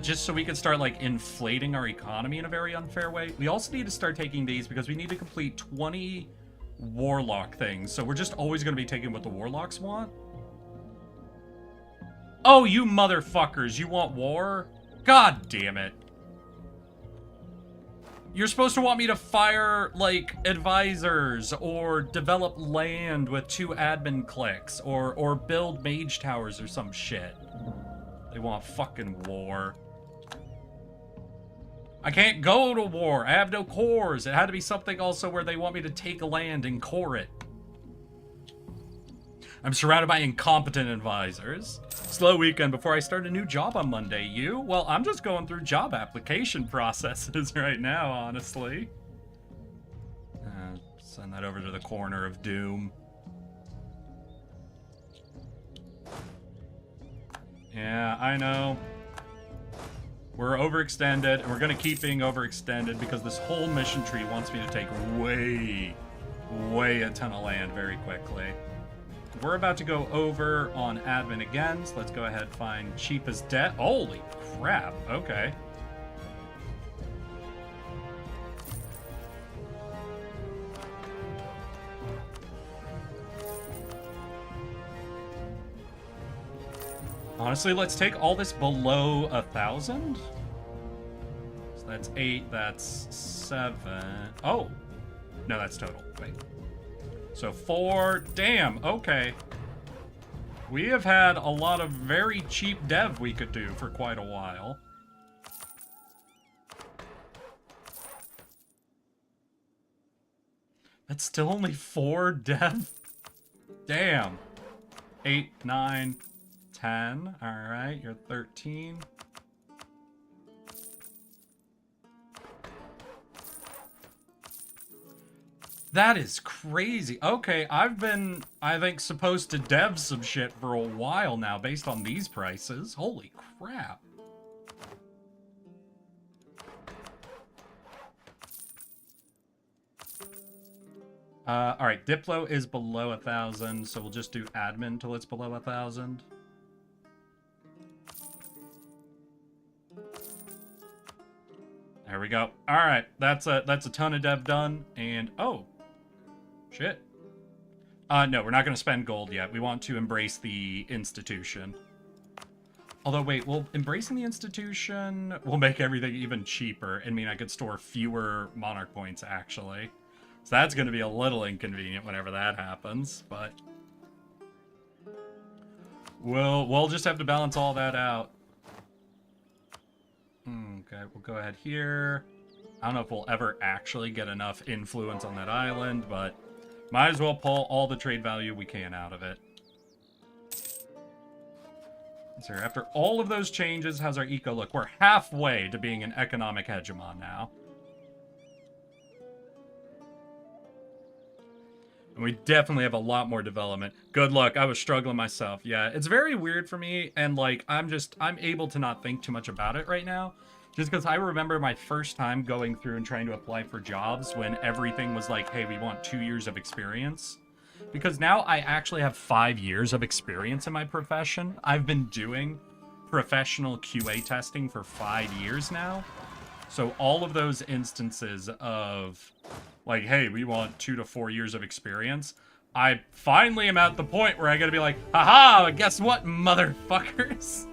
Just so we can start, like, inflating our economy in a very unfair way. We also need to start taking these because we need to complete 20 warlock things. So we're just always going to be taking what the warlocks want. Oh, you motherfuckers. You want war? God damn it. You're supposed to want me to fire, like, advisors or develop land with 2 admin clicks or build mage towers or some shit. They want fucking war. I can't go to war. I have no cores. It had to be something also where they want me to take land and core it. I'm surrounded by incompetent advisors. Slow weekend before I start a new job on Monday. You? Well, I'm just going through job application processes right now, honestly. Send that over to the corner of doom. Yeah, I know. We're overextended, and we're going to keep being overextended because this whole mission tree wants me to take way a ton of land very quickly. We're about to go over on admin again, so let's go ahead and find cheapest debt. Holy crap, okay. Honestly, let's take all this below 1,000. So that's 8, that's 7. Oh, no, that's total. Wait. So 4, damn, okay. We have had a lot of very cheap dev we could do for quite a while. That's still only 4 dev? Damn. 8, 9, 10. Alright, you're 13. That is crazy. Okay, I've been, I think, supposed to dev some shit for a while now based on these prices. Holy crap. Alright, Diplo is below 1,000, so we'll just do admin till it's below 1,000. There we go. Alright, that's a ton of dev done, and oh. Shit. No, we're not going to spend gold yet. We want to embrace the institution. Although, wait, well, embracing the institution will make everything even cheaper and mean I could store fewer monarch points, actually. So that's going to be a little inconvenient whenever that happens, but we'll just have to balance all that out. Okay, we'll go ahead here. I don't know if we'll ever actually get enough influence on that island, but might as well pull all the trade value we can out of it. So after all of those changes, how's our eco look? We're halfway to being an economic hegemon now. And we definitely have a lot more development. Good luck. I was struggling myself. Yeah, it's very weird for me, and like I'm able to not think too much about it right now. Just because I remember my first time going through and trying to apply for jobs when everything was like, hey, we want 2 years of experience. Because now I actually have 5 years of experience in my profession. I've been doing professional QA testing for 5 years now. So all of those instances of like, hey, we want 2 to 4 years of experience, I finally am at the point where I gotta be like, haha, guess what, motherfuckers?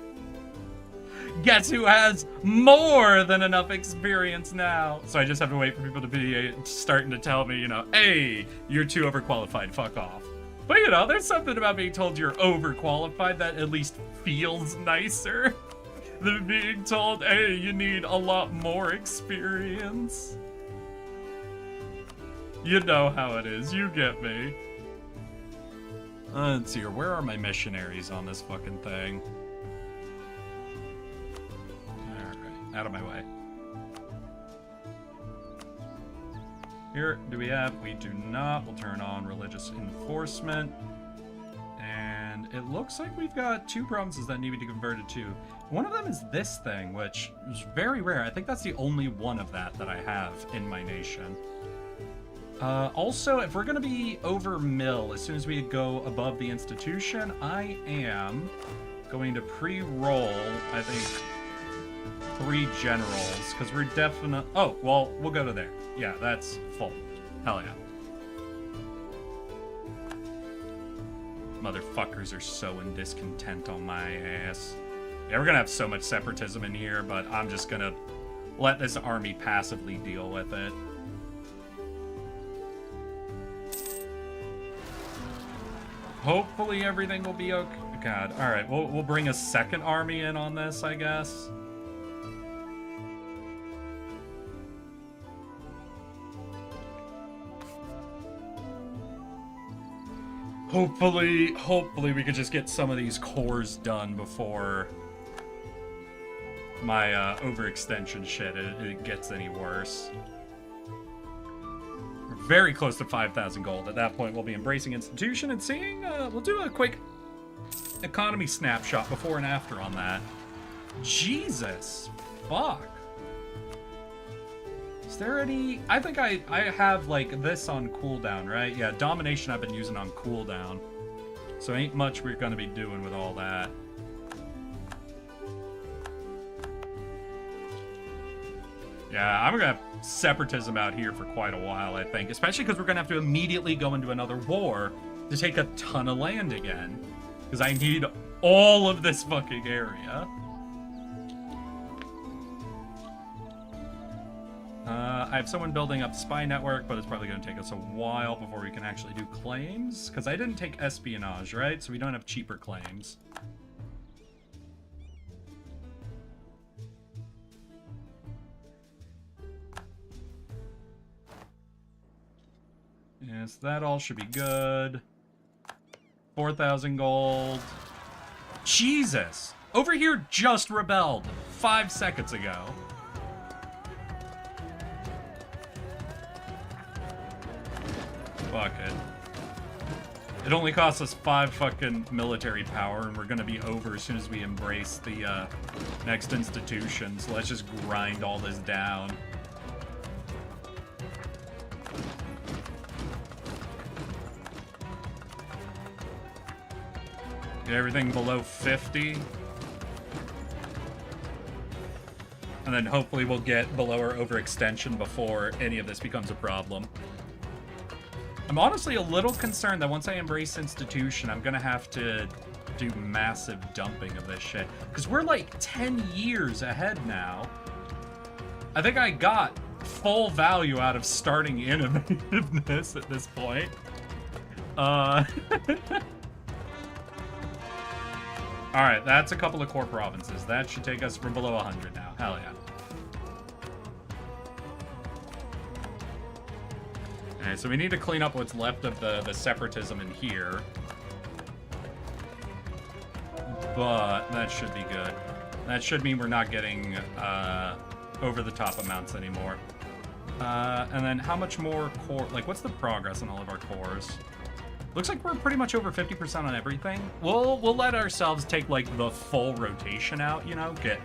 Guess who has more than enough experience now? So I just have to wait for people to be starting to tell me, you know, hey, you're too overqualified, fuck off. But you know, there's something about being told you're overqualified that at least feels nicer than being told, hey, you need a lot more experience. You know how it is, you get me. Let's see here, where are my missionaries on this fucking thing? Alright, out of my way. Here, do we have? We do not. We'll turn on religious enforcement. And it looks like we've got 2 provinces that need to be converted to. One of them is this thing, which is very rare. I think that's the only one of that I have in my nation. Also, if we're going to be over mill, as soon as we go above the institution, I am going to pre-roll, I think, 3 generals, because we're definitely... Oh, well, we'll go to there. Yeah, that's full. Hell yeah. Motherfuckers are so in discontent on my ass. Yeah, we're gonna have so much separatism in here, but I'm just gonna let this army passively deal with it. Hopefully everything will be okay. God, alright, we'll bring a second army in on this, I guess. Hopefully we could just get some of these cores done before my overextension shit it gets any worse. We're very close to 5,000 gold. At that point, we'll be embracing institution and seeing. We'll do a quick economy snapshot before and after on that. Jesus, fuck. Is there any... I think I have, like, this on cooldown, right? Yeah, domination I've been using on cooldown. So ain't much we're gonna be doing with all that. Yeah, I'm gonna have separatism out here for quite a while, I think. Especially because we're gonna have to immediately go into another war to take a ton of land again. Because I need all of this fucking area. I have someone building up spy network, but it's probably going to take us a while before we can actually do claims. Because I didn't take espionage, right? So we don't have cheaper claims. Yes, that all should be good. 4,000 gold. Jesus! Over here just rebelled 5 seconds ago. Fuck it. It only costs us 5 fucking military power, and we're gonna be over as soon as we embrace the next institution. So let's just grind all this down. Get everything below 50. And then hopefully we'll get below our overextension before any of this becomes a problem. I'm honestly a little concerned that once I embrace institution, I'm gonna have to do massive dumping of this shit. Because we're like 10 years ahead now. I think I got full value out of starting innovativeness at this point. Alright, that's a couple of core provinces. That should take us from below 100 now. Hell yeah. Alright, so we need to clean up what's left of the separatism in here. But that should be good. That should mean we're not getting over-the-top amounts anymore. And then how much more core... Like, what's the progress on all of our cores? Looks like we're pretty much over 50% on everything. We'll let ourselves take, like, the full rotation out, you know? Get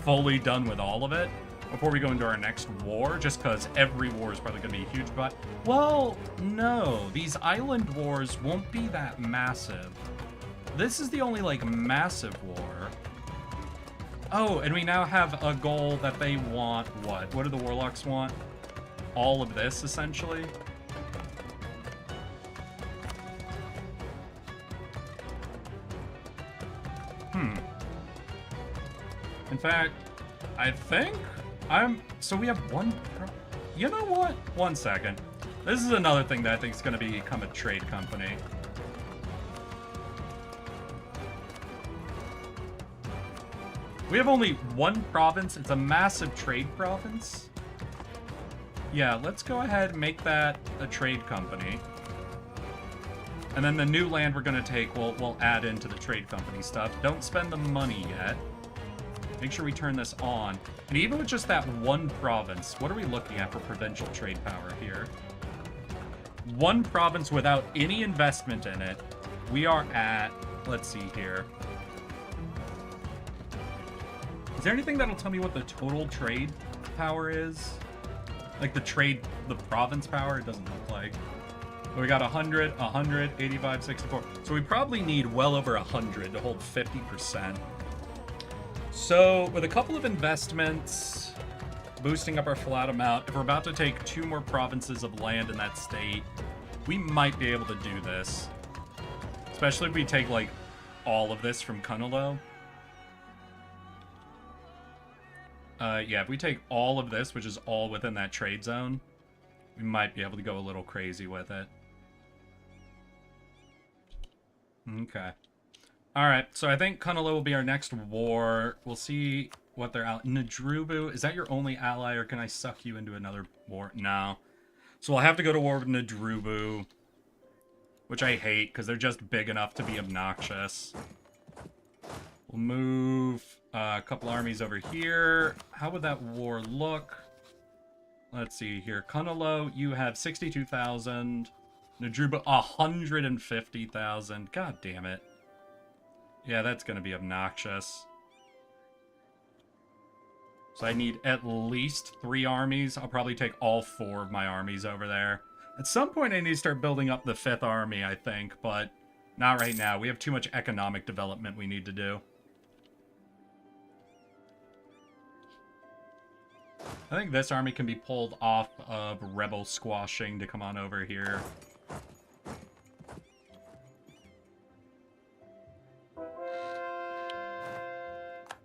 fully done with all of it before we go into our next war, just because every war is probably going to be a huge butt. Well, no. These island wars won't be that massive. This is the only, like, massive war. Oh, and we now have a goal that they want, what? What do the warlocks want? All of this, essentially? In fact, I think so we have one... You know what? One second. This is another thing that I think is going to become a trade company. We have only one province. It's a massive trade province. Yeah, let's go ahead and make that a trade company. And then the new land we're going to take, we'll add into the trade company stuff. Don't spend the money yet. Make sure we turn this on. And even with just that one province, what are we looking at for provincial trade power here? One province without any investment in it, we are at, let's see here. Is there anything that'll tell me what the total trade power is? Like the province power? It doesn't look like. But we got 100, 100, 85, 64. So we probably need well over 100 to hold 50%. So with a couple of investments, boosting up our flat amount, if we're about to take 2 more provinces of land in that state, we might be able to do this. Especially if we take, like, all of this from Kunalo. Yeah, if we take all of this, which is all within that trade zone, we might be able to go a little crazy with it. Okay. Alright, so I think Kunalo will be our next war. We'll see what they're out. Nadrubu, is that your only ally, or can I suck you into another war? No. So we'll have to go to war with Nadrubu, which I hate, because they're just big enough to be obnoxious. We'll move a couple armies over here. How would that war look? Let's see here. Kunalo, you have 62,000. Nadrubu, 150,000. God damn it. Yeah, that's going to be obnoxious. So I need at least 3 armies. I'll probably take all 4 of my armies over there. At some point, I need to start building up the 5th army, I think, but not right now. We have too much economic development we need to do. I think this army can be pulled off of rebel squashing to come on over here.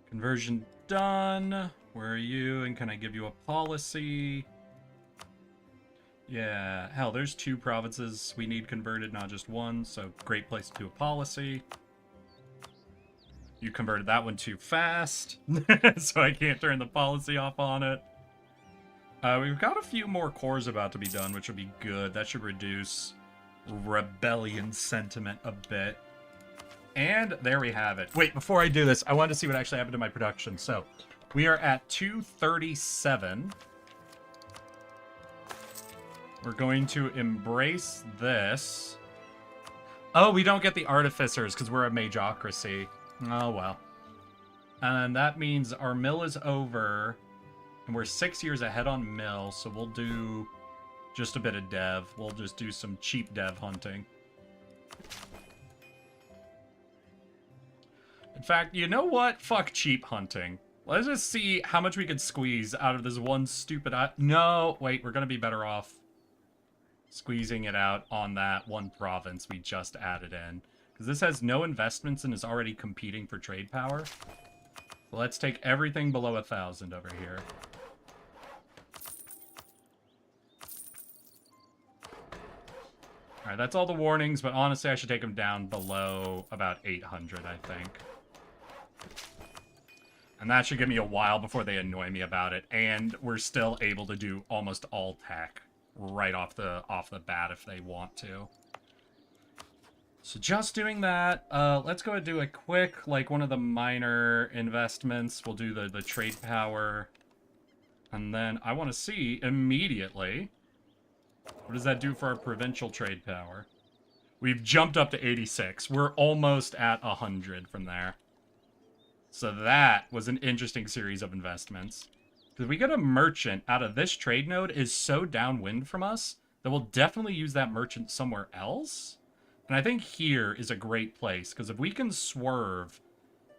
Conversion done. Where are you? And can I give you a policy? Yeah, hell, there's 2 provinces we need converted, not just one, so great place to do a policy. You converted that one too fast, so I can't turn the policy off on it. We've got a few more cores about to be done, which will be good. That should reduce rebellion sentiment a bit. And there we have it. Wait, before I do this, I wanted to see what actually happened to my production. So, we are at 237. We're going to embrace this. Oh, we don't get the artificers because we're a magocracy. Oh, well. And that means our mill is over. And we're 6 years ahead on mill, so we'll do just a bit of dev. We'll just do some cheap dev hunting. In fact, you know what? Fuck cheap hunting. Let's just see how much we could squeeze out of this one stupid... No, wait, we're going to be better off squeezing it out on that one province we just added in. Because this has no investments and is already competing for trade power. So let's take everything below 1,000 over here. Alright, that's all the warnings, but honestly I should take them down below about 800, I think. And that should give me a while before they annoy me about it. And we're still able to do almost all tech right off the bat if they want to. So just doing that, let's go and do a quick, like, one of the minor investments. We'll do the trade power. And then I want to see immediately, what does that do for our provincial trade power? We've jumped up to 86. We're almost at 100 from there. So that was an interesting series of investments. Because we get a merchant out of this trade node is so downwind from us that we'll definitely use that merchant somewhere else. And I think here is a great place, because if we can swerve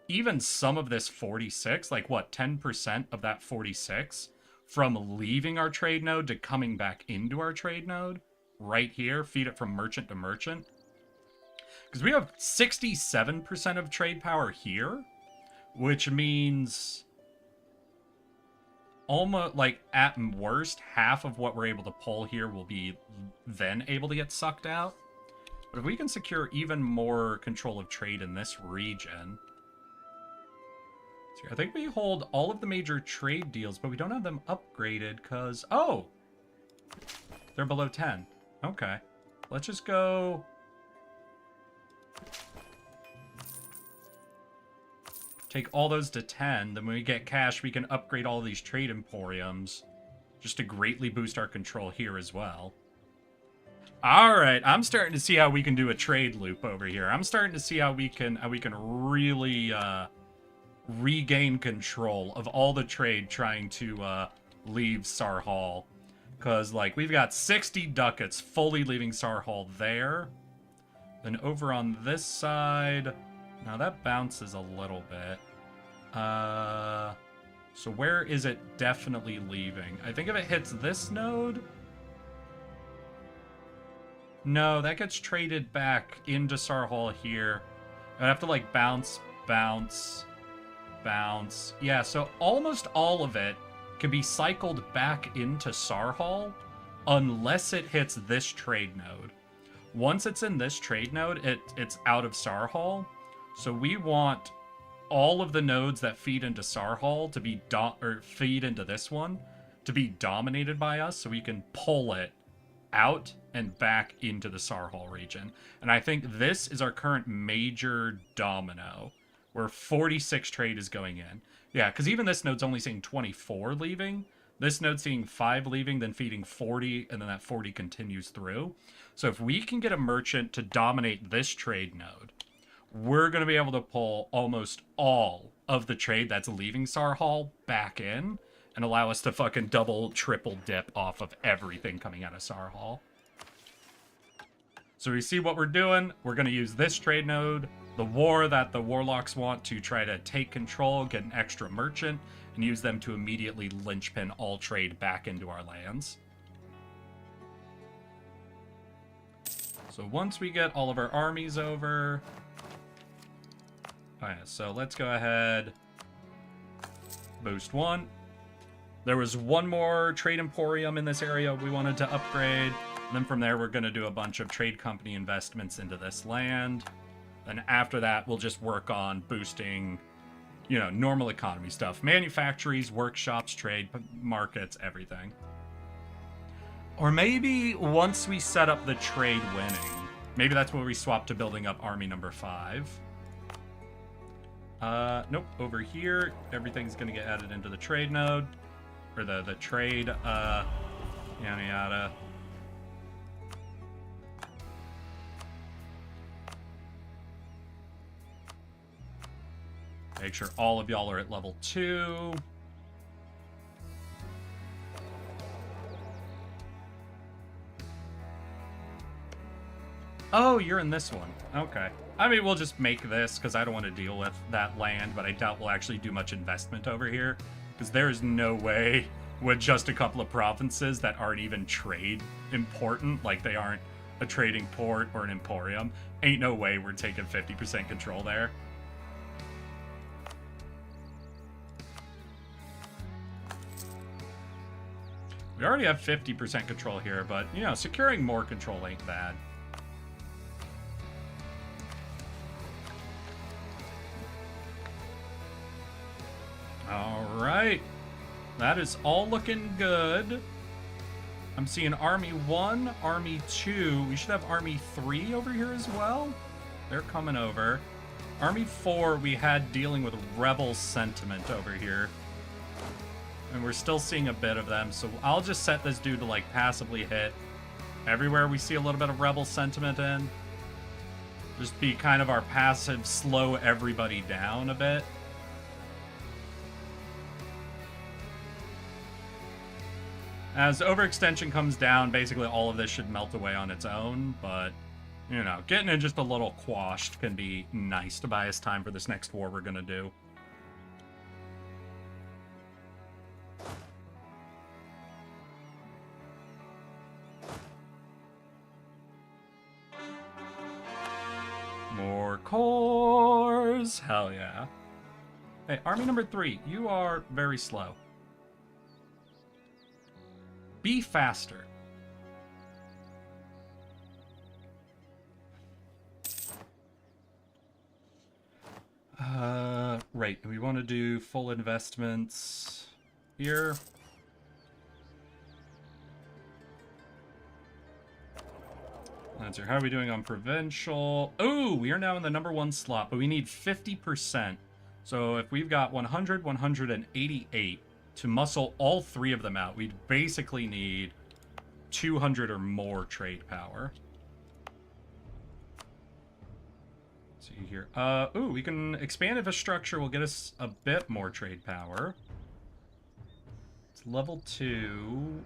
even some of this 46, like what, 10% of that 46, from leaving our trade node to coming back into our trade node, right here, feed it from merchant to merchant. Because we have 67% of trade power here, which means almost, like, at worst, half of what we're able to pull here will be then able to get sucked out. But if we can secure even more control of trade in this region... So I think we hold all of the major trade deals, but we don't have them upgraded because... Oh! They're below 10. Okay. Let's just go... Take all those to 10. Then when we get cash, we can upgrade all these trade emporiums just to greatly boost our control here as well. Alright, I'm starting to see how we can do a trade loop over here. I'm starting to see how we can really regain control of all the trade trying to leave Sarhal. Because, like, we've got 60 ducats fully leaving Sarhal there. Then over on this side... Now, that bounces a little bit. So where is it definitely leaving? I think if it hits this node... No, that gets traded back into Sarhal here. I'd have to, like, bounce, bounce, bounce. Yeah, so almost all of it can be cycled back into Sarhal unless it hits this trade node. Once it's in this trade node, it's out of Sarhal. So we want all of the nodes that feed into Sarhal to be feed into this one to be dominated by us, so we can pull it out and back into the Sarhal region. And I think this is our current major domino, where 46 trade is going in. Yeah, because even this node's only seeing 24 leaving. This node's seeing 5 leaving, then feeding 40, and then that 40 continues through. So if we can get a merchant to dominate this trade node, we're going to be able to pull almost all of the trade that's leaving Sarhal back in and allow us to fucking double, triple dip off of everything coming out of Sarhal. So we see what we're doing. We're going to use this trade node, the war that the warlocks want to try to take control, get an extra merchant, and use them to immediately linchpin all trade back into our lands. So once we get all of our armies over... Oh yeah, so let's go ahead, boost 1. There was one more trade emporium in this area we wanted to upgrade. And then from there, we're going to do a bunch of trade company investments into this land. Then after that, we'll just work on boosting, you know, normal economy stuff. Manufactories, workshops, trade markets, everything. Or maybe once we set up the trade winning, maybe that's where we swap to building up army number 5. Nope, over here, everything's gonna get added into the trade node, or the trade, yada yada. Make sure all of y'all are at level 2. Oh, you're in this one. Okay. I mean, we'll just make this, because I don't want to deal with that land, but I doubt we'll actually do much investment over here, because there is no way with just a couple of provinces that aren't even trade important, like they aren't a trading port or an emporium, ain't no way we're taking 50% control there. We already have 50% control here, but, you know, securing more control ain't bad. Alright. That is all looking good. I'm seeing Army 1, Army 2. We should have Army 3 over here as well. They're coming over. Army 4, we had dealing with rebel sentiment over here. And we're still seeing a bit of them, so I'll just set this dude to, like, passively hit everywhere we see a little bit of rebel sentiment in. Just be kind of our passive, slow everybody down a bit. As overextension comes down, basically all of this should melt away on its own, but, you know, getting it just a little quashed can be nice to buy us time for this next war we're gonna do. More cores! Hell yeah. Hey, army number 3, you are very slow. Be faster. Right. We want to do full investments here. Let's see. How are we doing on provincial? Oh, we are now in the #1 slot, but we need 50%. So if we've got 100, 188 to muscle all three of them out, we'd basically need 200 or more trade power. Let's see here. Ooh, we can expand infrastructure. Will get us a bit more trade power. It's level 2.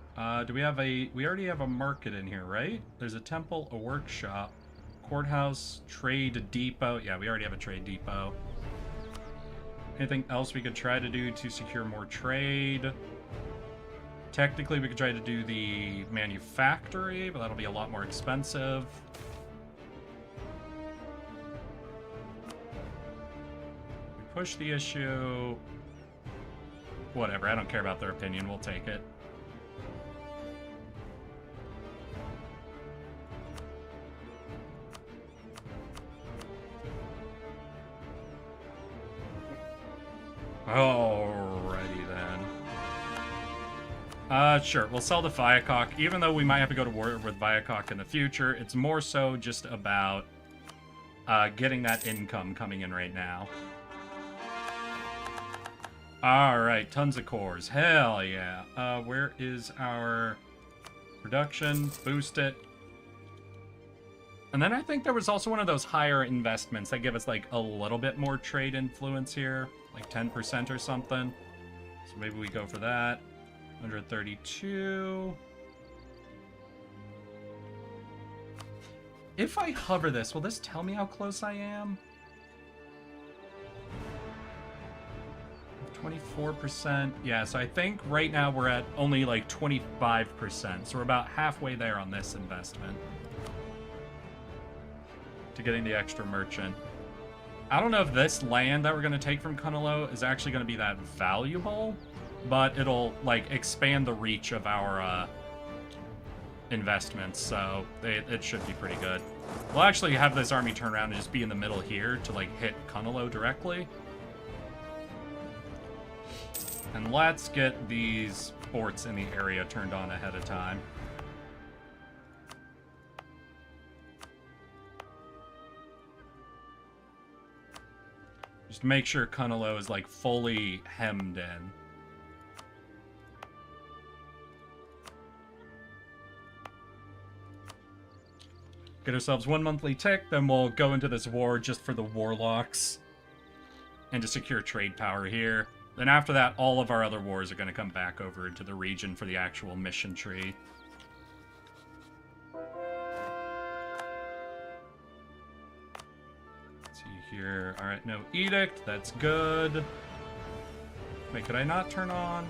Do we have a... We already have a market in here, right? There's a temple, a workshop, courthouse, trade depot. Yeah, we already have a trade depot. Anything else we could try to do to secure more trade? Technically, we could try to do the manufactory, but that'll be a lot more expensive. We push the issue. Whatever, I don't care about their opinion. We'll take it. Alrighty then. Sure, we'll sell the Viacok. Even though we might have to go to war with Viacok in the future, it's more so just about getting that income coming in right now. Alright, tons of cores. Hell yeah. Where is our production? Boost it. And then I think there was also one of those higher investments that give us like a little bit more trade influence here. Like 10% or something. So maybe we go for that. 132. If I hover this, will this tell me how close I am? 24%. Yeah, so I think right now we're at only like 25%. So we're about halfway there on this investment. To getting the extra merchant. I don't know if this land that we're going to take from Kunalo is actually going to be that valuable, but it'll like expand the reach of our investments, so it should be pretty good. We'll actually have this army turn around and just be in the middle here to like hit Kunalo directly. And let's get these forts in the area turned on ahead of time. Just make sure Kunalo is like fully hemmed in. Get ourselves one monthly tick, then we'll go into this war just for the warlocks. And to secure trade power here. Then after that, all of our other wars are going to come back over into the region for the actual mission tree. Here. Alright, no edict. That's good. Wait, could I not turn on?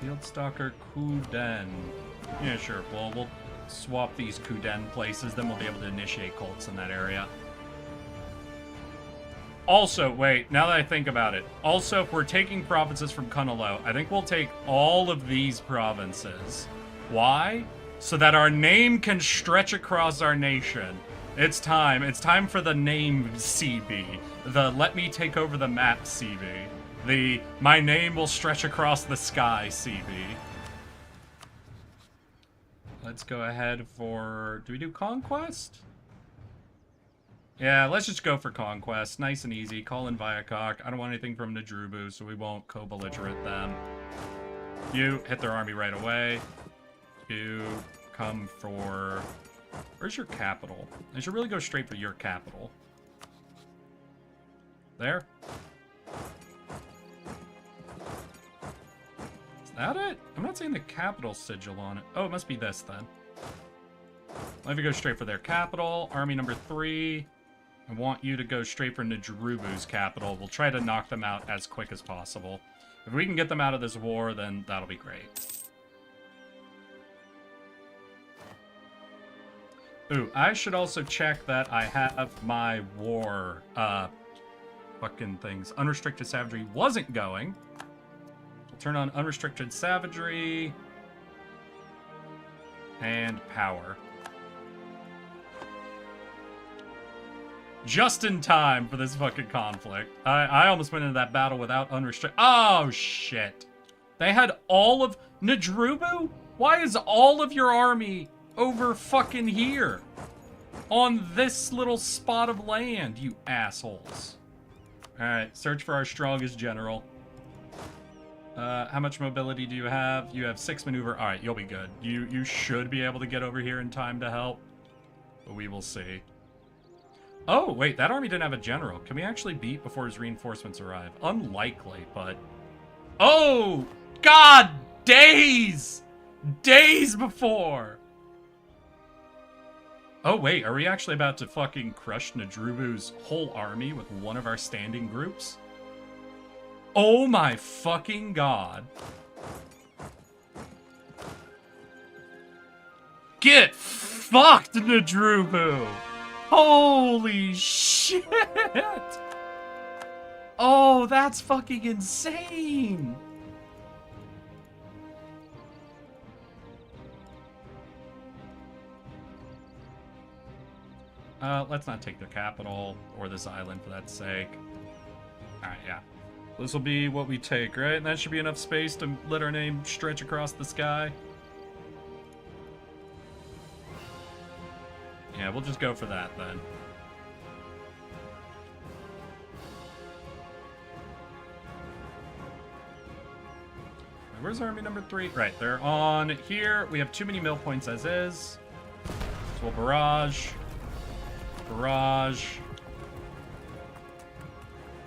Field Stalker Kuden. Yeah, sure. Well, we'll swap these Kuden places, then we'll be able to initiate cults in that area. Also, wait, now that I think about it. Also, if we're taking provinces from Kunalo, I think we'll take all of these provinces. Why? So that our name can stretch across our nation. It's time. It's time for the name CB. The let me take over the map CB. The my name will stretch across the sky CB. Let's go ahead for... Do we do Conquest? Yeah, let's just go for Conquest. Nice and easy. Call in Viacok. I don't want anything from Nadrubu, so we won't co-belligerate them. You hit their army right away. You come for... Where's your capital? I should really go straight for your capital. There. Is that it? I'm not seeing the capital sigil on it. Oh, it must be this then. Let me go straight for their capital. Army number 3. I want you to go straight for Nadrubu's capital. We'll try to knock them out as quick as possible. If we can get them out of this war, then that'll be great. Ooh, I should also check that I have my war, fucking things. Unrestricted savagery wasn't going. We'll turn on unrestricted savagery and power. Just in time for this fucking conflict. I almost went into that battle without unrestricted. Oh, shit. They had all of... Nadrubu? Why is all of your army over fucking here? On this little spot of land, you assholes. Alright, search for our strongest general. How much mobility do you have? You have 6 maneuver. Alright, you'll be good. You should be able to get over here in time to help. But we will see. Oh, wait, that army didn't have a general. Can we actually beat before his reinforcements arrive? Unlikely, but... Oh! God! Days! Days before! Oh, wait, are we actually about to fucking crush Nadrubu's whole army with one of our standing groups? Oh my fucking god. Get fucked, Nadrubu! Holy shit! Oh, that's fucking insane! Let's not take the capital or this island for that sake. Alright, yeah. This will be what we take, right? And that should be enough space to let our name stretch across the sky. Yeah, we'll just go for that then. Where's army number 3? Right, they're on here. We have too many mill points as is. So we'll barrage. Barrage.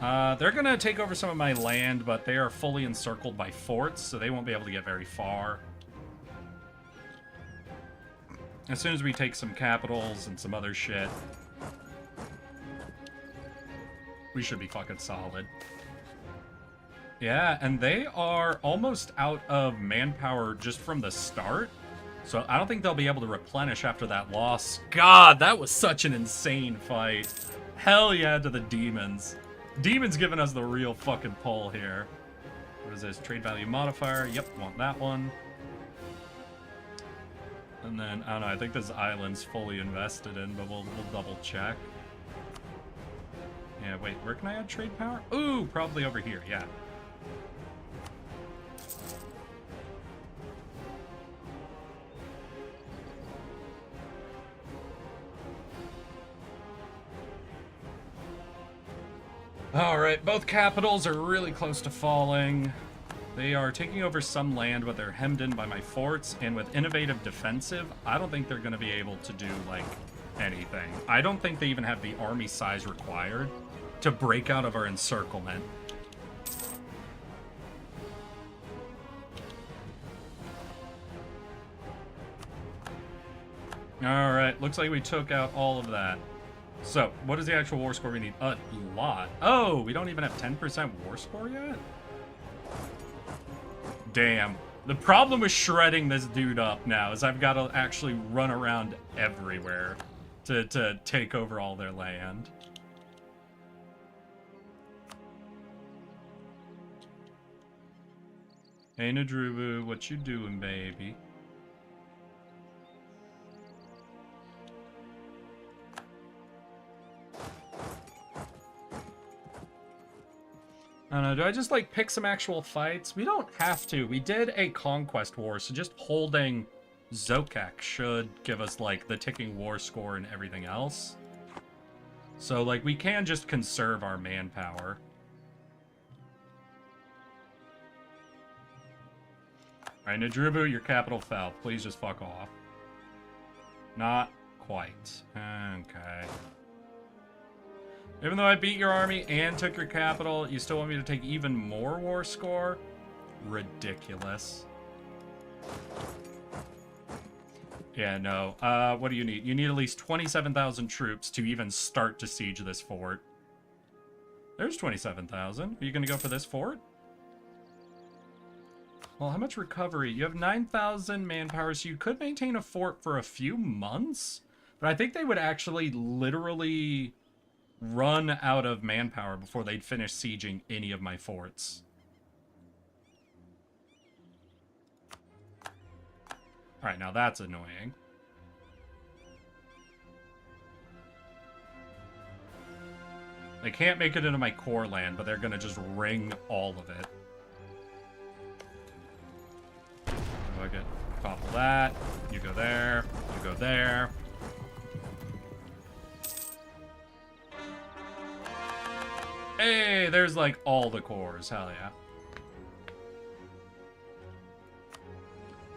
They're gonna take over some of my land, but they are fully encircled by forts, so they won't be able to get very far. As soon as we take some capitals and some other shit, we should be fucking solid. Yeah, and they are almost out of manpower just from the start. So I don't think they'll be able to replenish after that loss. God, that was such an insane fight. Hell yeah to the demons. Demons giving us the real fucking pull here. What is this? Trade value modifier. Yep, want that one. And then, I don't know, I think this island's fully invested in, but we'll double check. Yeah, wait, where can I add trade power? Ooh, probably over here, yeah. Alright, both capitals are really close to falling. They are taking over some land, but they're hemmed in by my forts, and with innovative defensive, I don't think they're going to be able to do, like, anything. I don't think they even have the army size required to break out of our encirclement. Alright, looks like we took out all of that. So, what is the actual war score we need? A lot. Oh, we don't even have 10% war score yet? Damn. The problem with shredding this dude up now is I've got to actually run around everywhere to take over all their land. Hey, Nadrubu, what you doing, baby? I don't know, do I just, like, pick some actual fights? We don't have to. We did a conquest war, so just holding Zokek should give us, like, the ticking war score and everything else. So, like, we can just conserve our manpower. Alright, Nadrubu, your capital fell. Please just fuck off. Not quite. Okay. Even though I beat your army and took your capital, you still want me to take even more war score? Ridiculous. Yeah, no. What do you need? You need at least 27,000 troops to even start to siege this fort. There's 27,000. Are you going to go for this fort? Well, how much recovery? You have 9,000 manpower, so you could maintain a fort for a few months. But I think they would actually literally run out of manpower before they'd finish sieging any of my forts. Alright, now that's annoying. They can't make it into my core land, but they're gonna just ring all of it. So I get topple that. You go there. You go there. Hey, there's like all the cores. Hell yeah.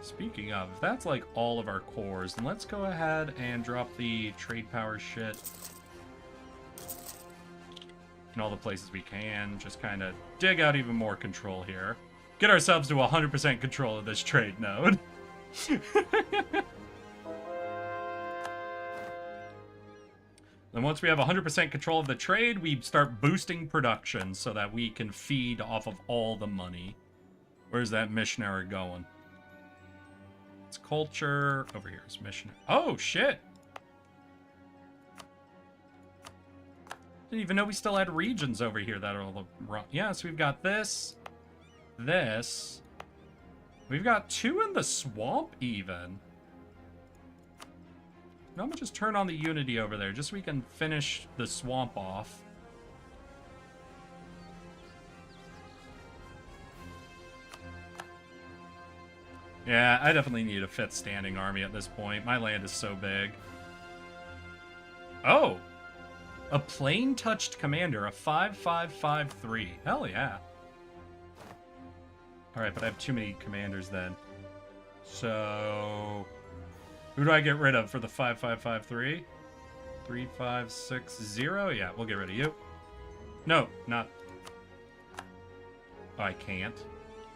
Speaking of, if that's like all of our cores, then let's go ahead and drop the trade power shit in all the places we can. Just kind of dig out even more control here. Get ourselves to 100% control of this trade node. Then once we have 100% control of the trade, we start boosting production so that we can feed off of all the money. Where's that missionary going? It's culture. Over here is missionary. Oh, shit! Didn't even know we still had regions over here that are all the... Yeah, so we've got this. This. We've got 2 in the swamp, even. Now I'm gonna just turn on the Unity over there, just so we can finish the swamp off. Yeah, I definitely need a 5th standing army at this point. My land is so big. Oh! A plane-touched commander, a 5-5-5-3. Hell yeah. Alright, but I have too many commanders then. So... who do I get rid of for the 5-5-5-3? 3-5-6-0? Yeah, we'll get rid of you. No, not... oh, I can't.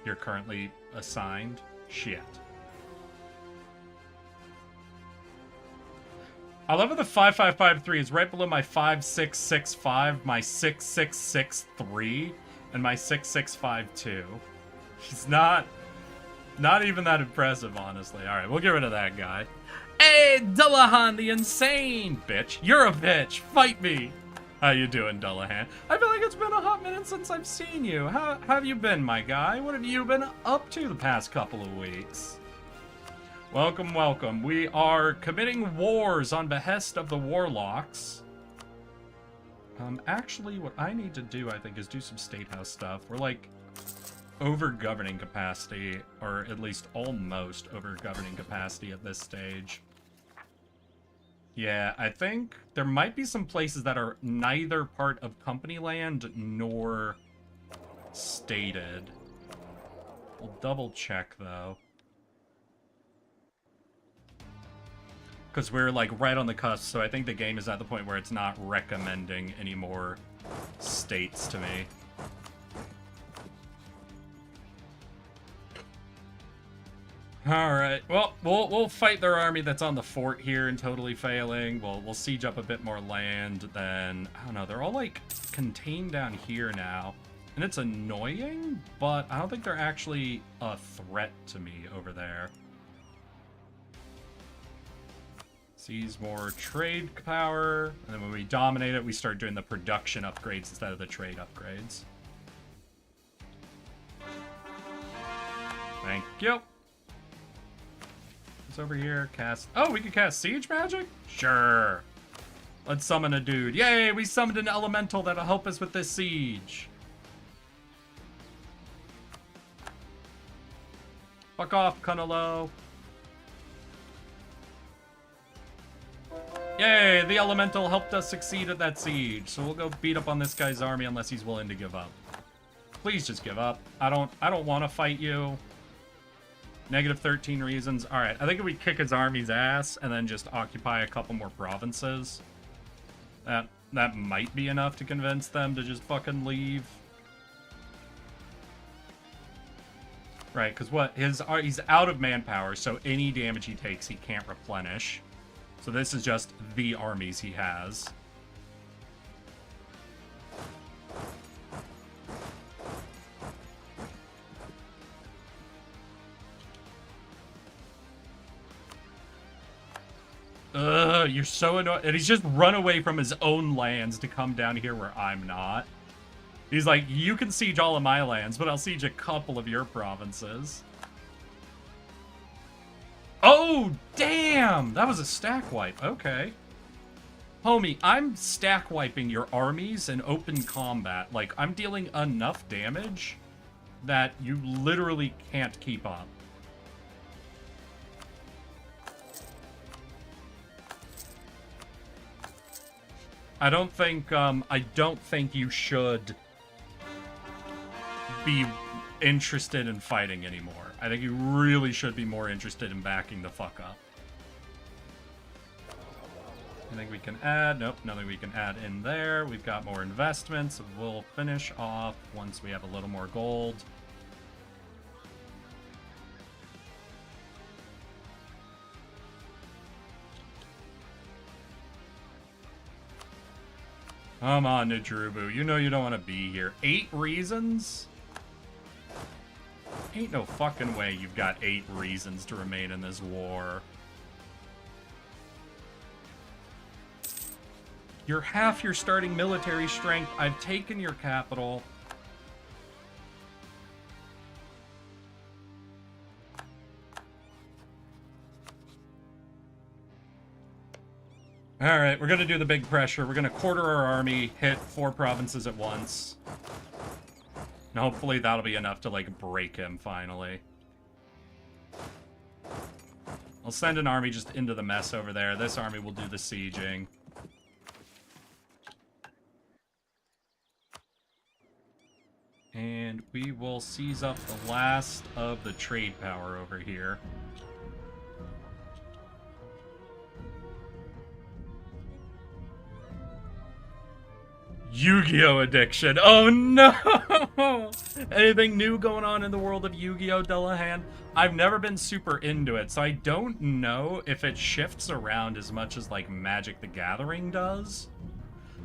You're currently assigned. Shit. I love how the 5-5-5-3 is right below my 5-6-6-5, my 6-6-6-3, and my 6-6-5-2. He's not even that impressive, honestly. Alright, we'll get rid of that guy. Hey, Dullahan, the insane bitch. You're a bitch. Fight me. How you doing, Dullahan? I feel like it's been a hot minute since I've seen you. How have you been, my guy? What have you been up to the past couple of weeks? Welcome, welcome. We are committing wars on behest of the warlocks. Actually, what I need to do, I think, is do some state house stuff. We're like over governing capacity, or at least almost over governing capacity at this stage. Yeah, I think there might be some places that are neither part of company land nor stated. We'll double check though. Because we're like right on the cusp, so I think the game is at the point where it's not recommending any more states to me. Alright, well, we'll fight their army that's on the fort here and totally failing. We'll siege up a bit more land, then, I don't know, they're all, like, contained down here now. And it's annoying, but I don't think they're actually a threat to me over there. Seize more trade power, and then when we dominate it, we start doing the production upgrades instead of the trade upgrades. Thank you. Over here, cast... oh, we can cast siege magic? Sure. Let's summon a dude. Yay, we summoned an elemental that'll help us with this siege. Fuck off, Kunalo. Yay, the elemental helped us succeed at that siege. So we'll go beat up on this guy's army unless he's willing to give up. Please just give up. I don't want to fight you. Negative 13 reasons. Alright, I think if we kick his army's ass and then just occupy a couple more provinces, that might be enough to convince them to just fucking leave. Right, because what? He's out of manpower, so any damage he takes, he can't replenish. So this is just the armies he has. Ugh, you're so annoying. And he's just run away from his own lands to come down here where I'm not. He's like, you can siege all of my lands, but I'll siege a couple of your provinces. Oh, Oh, damn! That was a stack wipe. Okay. Homie, I'm stack wiping your armies in open combat. Like, I'm dealing enough damage that you literally can't keep up. I don't think you should be interested in fighting anymore. I think you really should be more interested in backing the fuck up. I think we can add, nope, nothing we can add in there. We've got more investments. We'll finish off once we have a little more gold. Come on, Nadrubu. You know you don't want to be here. 8 reasons? Ain't no fucking way you've got 8 reasons to remain in this war. You're half your starting military strength. I've taken your capital. Alright, we're gonna do the big pressure. We're gonna quarter our army, hit 4 provinces at once. And hopefully that'll be enough to, like, break him, finally. I'll send an army just into the mess over there. This army will do the sieging. And we will seize up the last of the trade power over here. Yu-Gi-Oh! Addiction. Oh no! Anything new going on in the world of Yu-Gi-Oh! Dullahan? I've never been super into it, so I don't know if it shifts around as much as, like, Magic the Gathering does.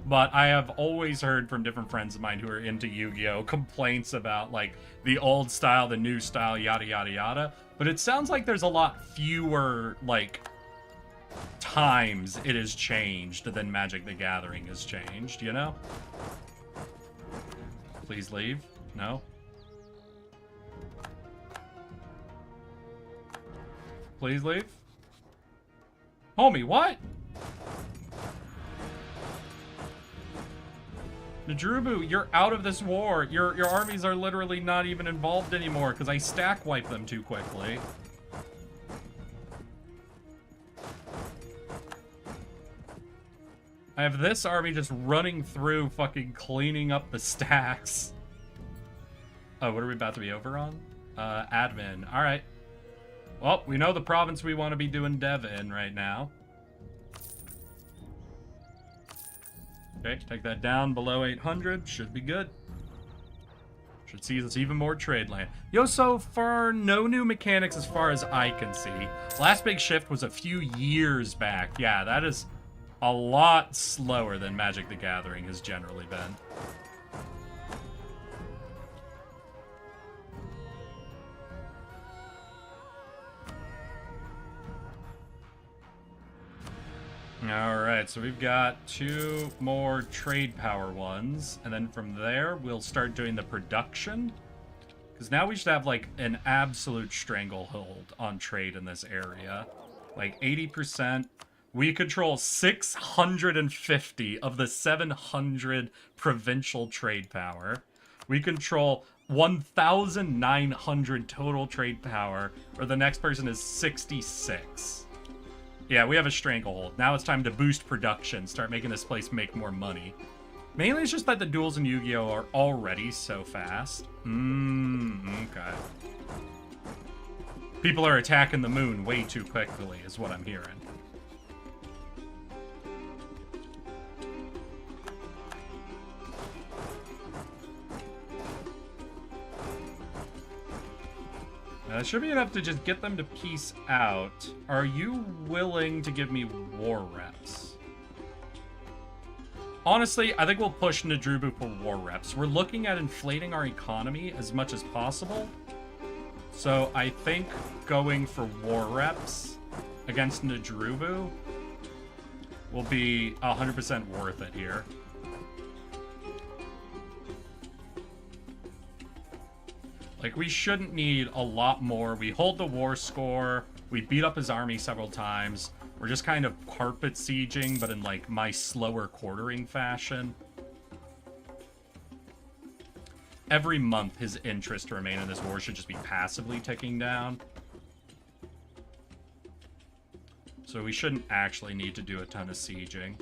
But I have always heard from different friends of mine who are into Yu-Gi-Oh! Complaints about, like, the old style, the new style, yada yada yada. But it sounds like there's a lot fewer, like, times it has changed than Magic the Gathering has changed, you know? Please leave. No? Please leave? Homie, what? Nadrubu, you're out of this war. Your armies are literally not even involved anymore because I stack wipe them too quickly. I have this army just running through, fucking cleaning up the stacks. Oh, what are we about to be over on? Admin. Alright. Well, we know the province we want to be doing dev in right now. Okay, take that down below 800. Should be good. Should see us even more trade land. Yo, so far, no new mechanics as far as I can see. Last big shift was a few years back. Yeah, that is a lot slower than Magic the Gathering has generally been. Alright, so we've got 2 more trade power ones, and then from there, we'll start doing the production. Because now we should have, like, an absolute stranglehold on trade in this area. Like, 80%. We control 650 of the 700 provincial trade power. We control 1,900 total trade power, or the next person is 66. Yeah, we have a stranglehold. Now it's time to boost production, start making this place make more money. Mainly it's just that the duels in Yu-Gi-Oh! Are already so fast. Okay. People are attacking the moon way too quickly, is what I'm hearing. That should be enough to just get them to peace out. Are you willing to give me war reps? Honestly, I think we'll push Nadrubu for war reps. We're looking at inflating our economy as much as possible. So I think going for war reps against Nadrubu will be 100% worth it here. Like, we shouldn't need a lot more. We hold the war score. We beat up his army several times. We're just kind of carpet sieging, but in like my slower quartering fashion. Every month, his interest to remain in this war should just be passively ticking down. So we shouldn't actually need to do a ton of sieging.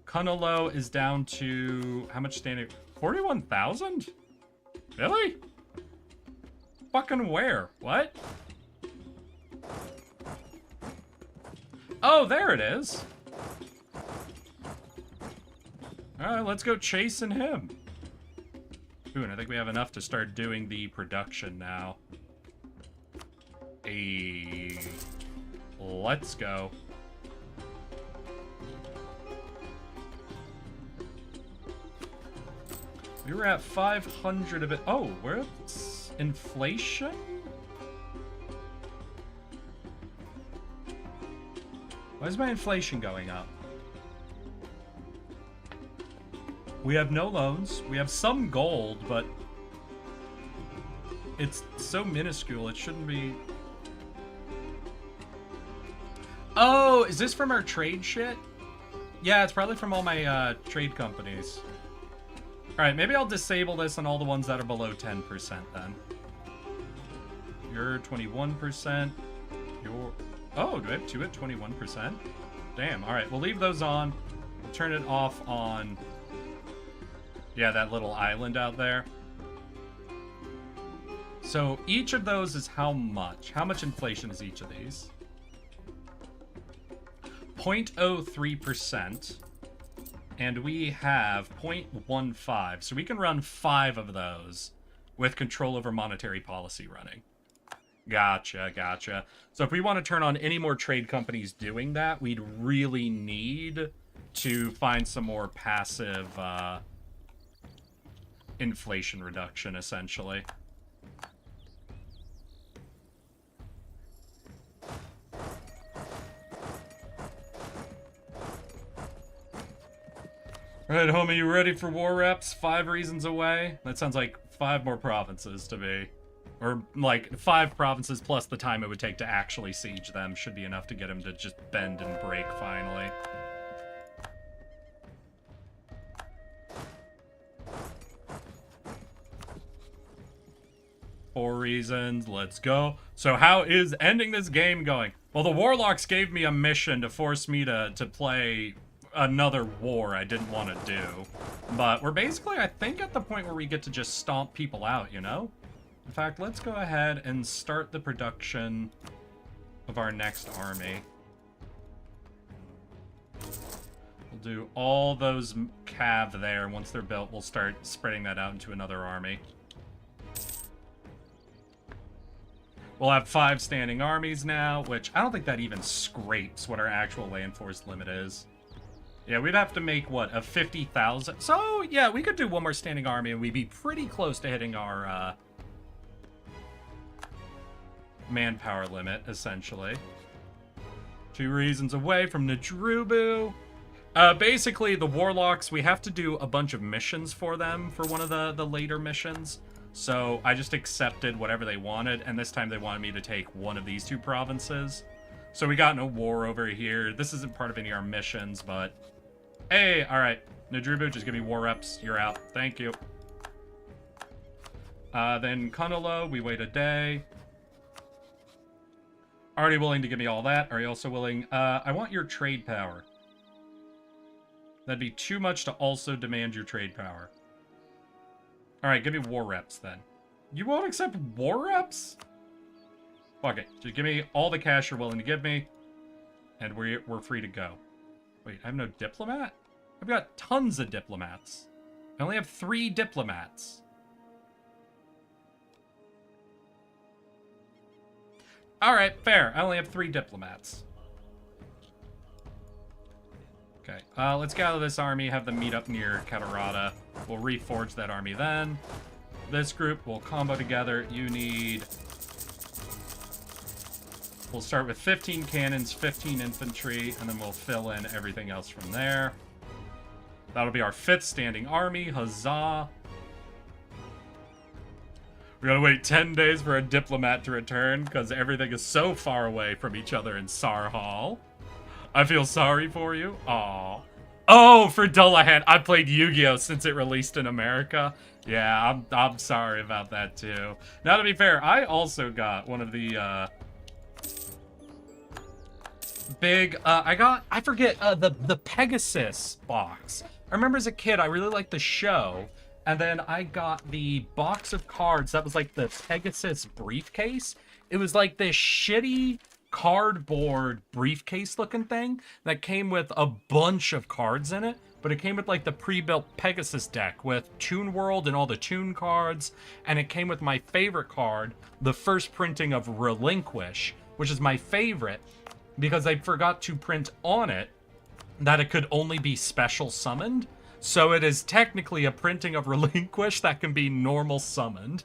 Cunalo is down to... how much standing? 41,000? Really? Fucking where? What? Oh, there it is. Alright, let's go chasing him. Ooh, and I think we have enough to start doing the production now. Let's go. We were at 500 of it. Oh, where's inflation? Why is my inflation going up? We have no loans. We have some gold, but it's so minuscule, it shouldn't be... Oh, is this from our trade shit? Yeah, it's probably from all my trade companies. Alright, maybe I'll disable this on all the ones that are below 10% then. You're 21%. You're... Oh, do I have two at 21%? Damn, alright, we'll leave those on. We'll turn it off on... Yeah, that little island out there. So each of those is how much? How much inflation is each of these? 0.03%. And we have 0.15. So we can run 5 of those with control over monetary policy running. Gotcha, gotcha. So if we want to turn on any more trade companies doing that, we'd really need to find some more passive inflation reduction, essentially. Alright, homie, you ready for war reps? 5 reasons away? That sounds like 5 more provinces to me. Or, like, 5 provinces plus the time it would take to actually siege them should be enough to get him to just bend and break, finally. Four reasons, let's go. So how is ending this game going? Well, the Warlocks gave me a mission to force me to play another war I didn't want to do. But we're basically, I think, at the point where we get to just stomp people out, you know? In fact, let's go ahead and start the production of our next army. We'll do all those cav there. Once they're built, we'll start spreading that out into another army. We'll have 5 standing armies now, which I don't think that even scrapes what our actual land force limit is. Yeah, we'd have to make, what, a 50,000? So, yeah, we could do one more standing army and we'd be pretty close to hitting our manpower limit, essentially. 2 reasons away from Nadrubu. Basically, the Warlocks, we have to do a bunch of missions for them for one of the later missions. So I just accepted whatever they wanted, and this time they wanted me to take one of these 2 provinces. So we got in a war over here. This isn't part of any of our missions, but... Hey, alright. Nadrubu, just give me war reps. You're out. Thank you. Then Cunalo, we wait a day. Already willing to give me all that. Are you also willing? I want your trade power. That'd be too much to also demand your trade power. Alright, give me war reps then. You won't accept war reps? Fuck it. Just give me all the cash you're willing to give me. And we're free to go. Wait, I have no diplomat? I've got tons of diplomats. I only have 3 diplomats. Alright, fair. I only have 3 diplomats. Okay, let's gather this army, have them meet up near Catarata. We'll reforge that army then. This group will combo together. You need... We'll start with 15 cannons, 15 infantry, and then we'll fill in everything else from there. That'll be our 5th standing army. Huzzah! We gotta wait 10 days for a diplomat to return because everything is so far away from each other in Sarhal. I feel sorry for you. Aw. Oh, for Dullahan. I played Yu-Gi-Oh! Since it released in America. Yeah, I'm sorry about that too. Now, to be fair, I also got one of the I forget the Pegasus box. I remember as a kid I really liked the show, and then I got the box of cards that was like the Pegasus briefcase. It was like this shitty cardboard briefcase looking thing that came with a bunch of cards in it, but it came with like the pre-built Pegasus deck with Toon World and all the Toon cards, and it came with my favorite card, the first printing of Relinquish, which is my favorite because I forgot to print on it that it could only be special summoned. So it is technically a printing of Relinquish that can be normal summoned,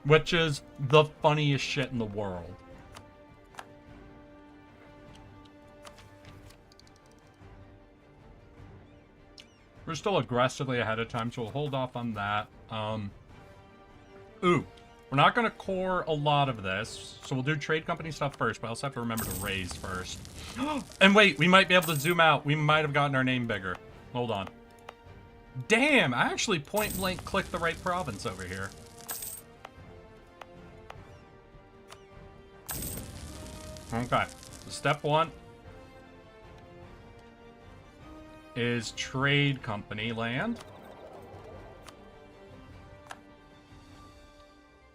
which is the funniest shit in the world. We're still aggressively ahead of time, so we'll hold off on that. We're not going to core a lot of this, so we'll do trade company stuff first, but I also have to remember to raise first. And wait, we might be able to zoom out. We might have gotten our name bigger. Hold on. Damn, I actually point blank clicked the right province over here. Okay, so step one is trade company land.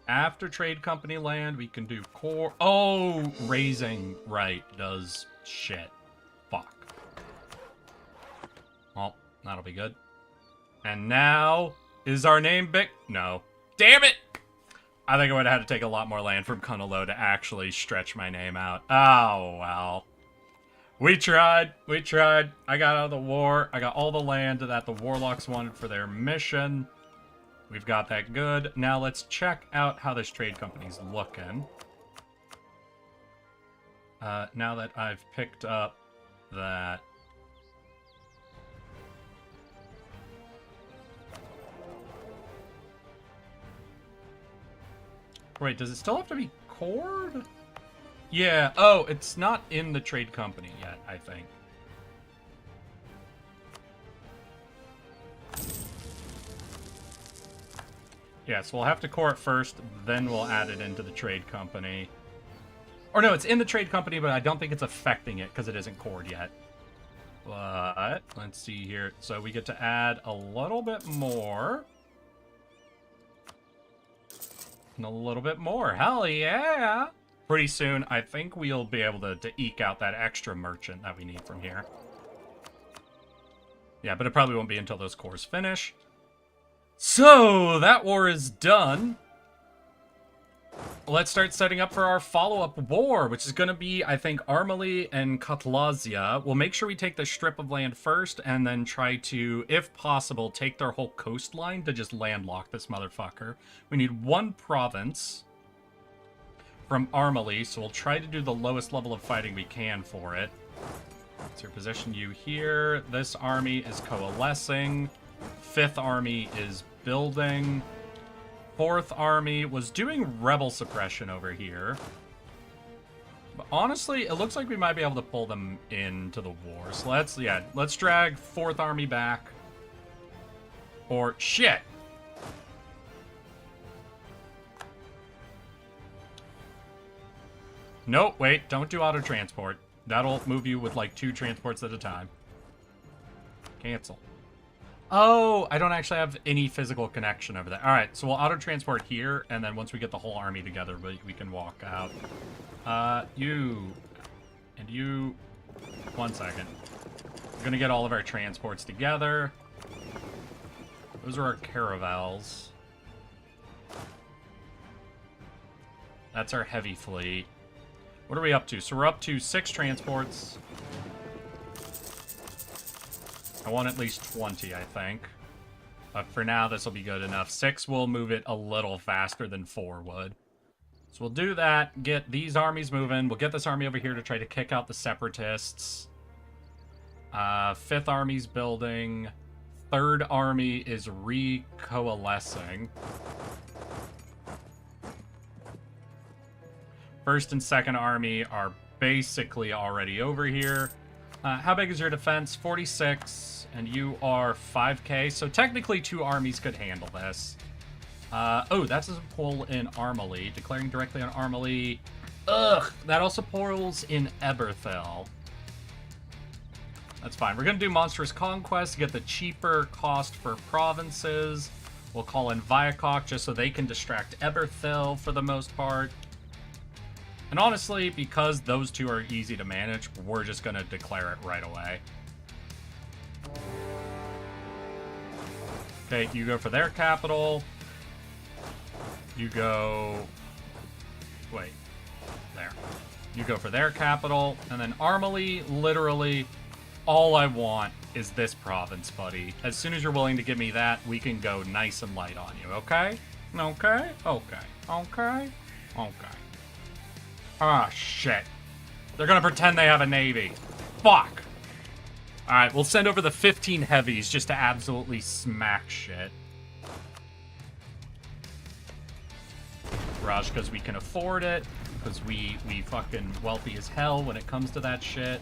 After trade company land, we can do core. Oh, raising right does shit. Fuck. Well, that'll be good. And now, is our name big? No. Damn it! I think I would have had to take a lot more land from Kunalo to actually stretch my name out. Oh, well. We tried. We tried. I got out of the war. I got all the land that the Warlocks wanted for their mission. We've got that good. Now let's check out how this trade company's looking. Now that I've picked up that... Wait, does it still have to be cored? Yeah. Oh, it's not in the trade company yet, I think. Yeah, so we'll have to core it first, then we'll add it into the trade company. Or no, it's in the trade company, but I don't think it's affecting it because it isn't cored yet. But, let's see here. So we get to add a little bit more. And a little bit more. Hell yeah! Pretty soon, I think we'll be able to eke out that extra merchant that we need from here. Yeah, but it probably won't be until those cores finish. So, that war is done. Let's start setting up for our follow-up war, which is going to be, I think, Armali and Katlazia. We'll make sure we take the strip of land first, and then try to, if possible, take their whole coastline to just landlock this motherfucker. We need one province from Armali, so we'll try to do the lowest level of fighting we can for it. So position you here. This army is coalescing. 5th Army is building. 4th Army was doing rebel suppression over here. But honestly, it looks like we might be able to pull them into the war. So let's drag 4th Army back. Or, shit! Nope, wait, don't do auto-transport. That'll move you with like 2 transports at a time. Cancel. Oh, I don't actually have any physical connection over there. All right, so we'll auto-transport here, and then once we get the whole army together, we can walk out. You, and you, 1 second. We're gonna get all of our transports together. Those are our caravels. That's our heavy fleet. What are we up to? So we're up to 6 transports. I want at least 20, I think. But for now, this will be good enough. 6 will move it a little faster than 4 would. So we'll do that, get these armies moving. We'll get this army over here to try to kick out the separatists. 5th Army's building. 3rd Army is recoalescing. First and second army are basically already over here. How big is your defense? 46, and you are 5k, so technically 2 armies could handle this. Oh, that's a pull in Armely. Declaring directly on Armely. Ugh, that also pulls in Eberthil. That's fine. We're going to do Monstrous Conquest to get the cheaper cost for provinces. We'll call in Viacok just so they can distract Eberthil for the most part. And honestly, because those 2 are easy to manage, we're just going to declare it right away. Okay, you go for their capital. You go... Wait. There. You go for their capital. And then Armely, literally, all I want is this province, buddy. As soon as you're willing to give me that, we can go nice and light on you, okay? Okay? Okay. Okay? Okay. Ah, shit. They're gonna pretend they have a navy. Fuck! Alright, we'll send over the 15 heavies just to absolutely smack shit. Rush, because we can afford it. Because we fucking wealthy as hell when it comes to that shit.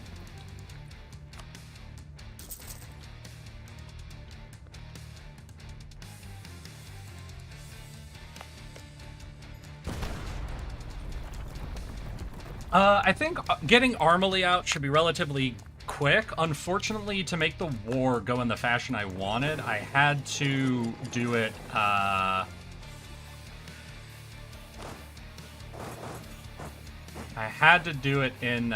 I think getting Armely out should be relatively quick. Unfortunately, to make the war go in the fashion I wanted, I had to do it, I had to do it in,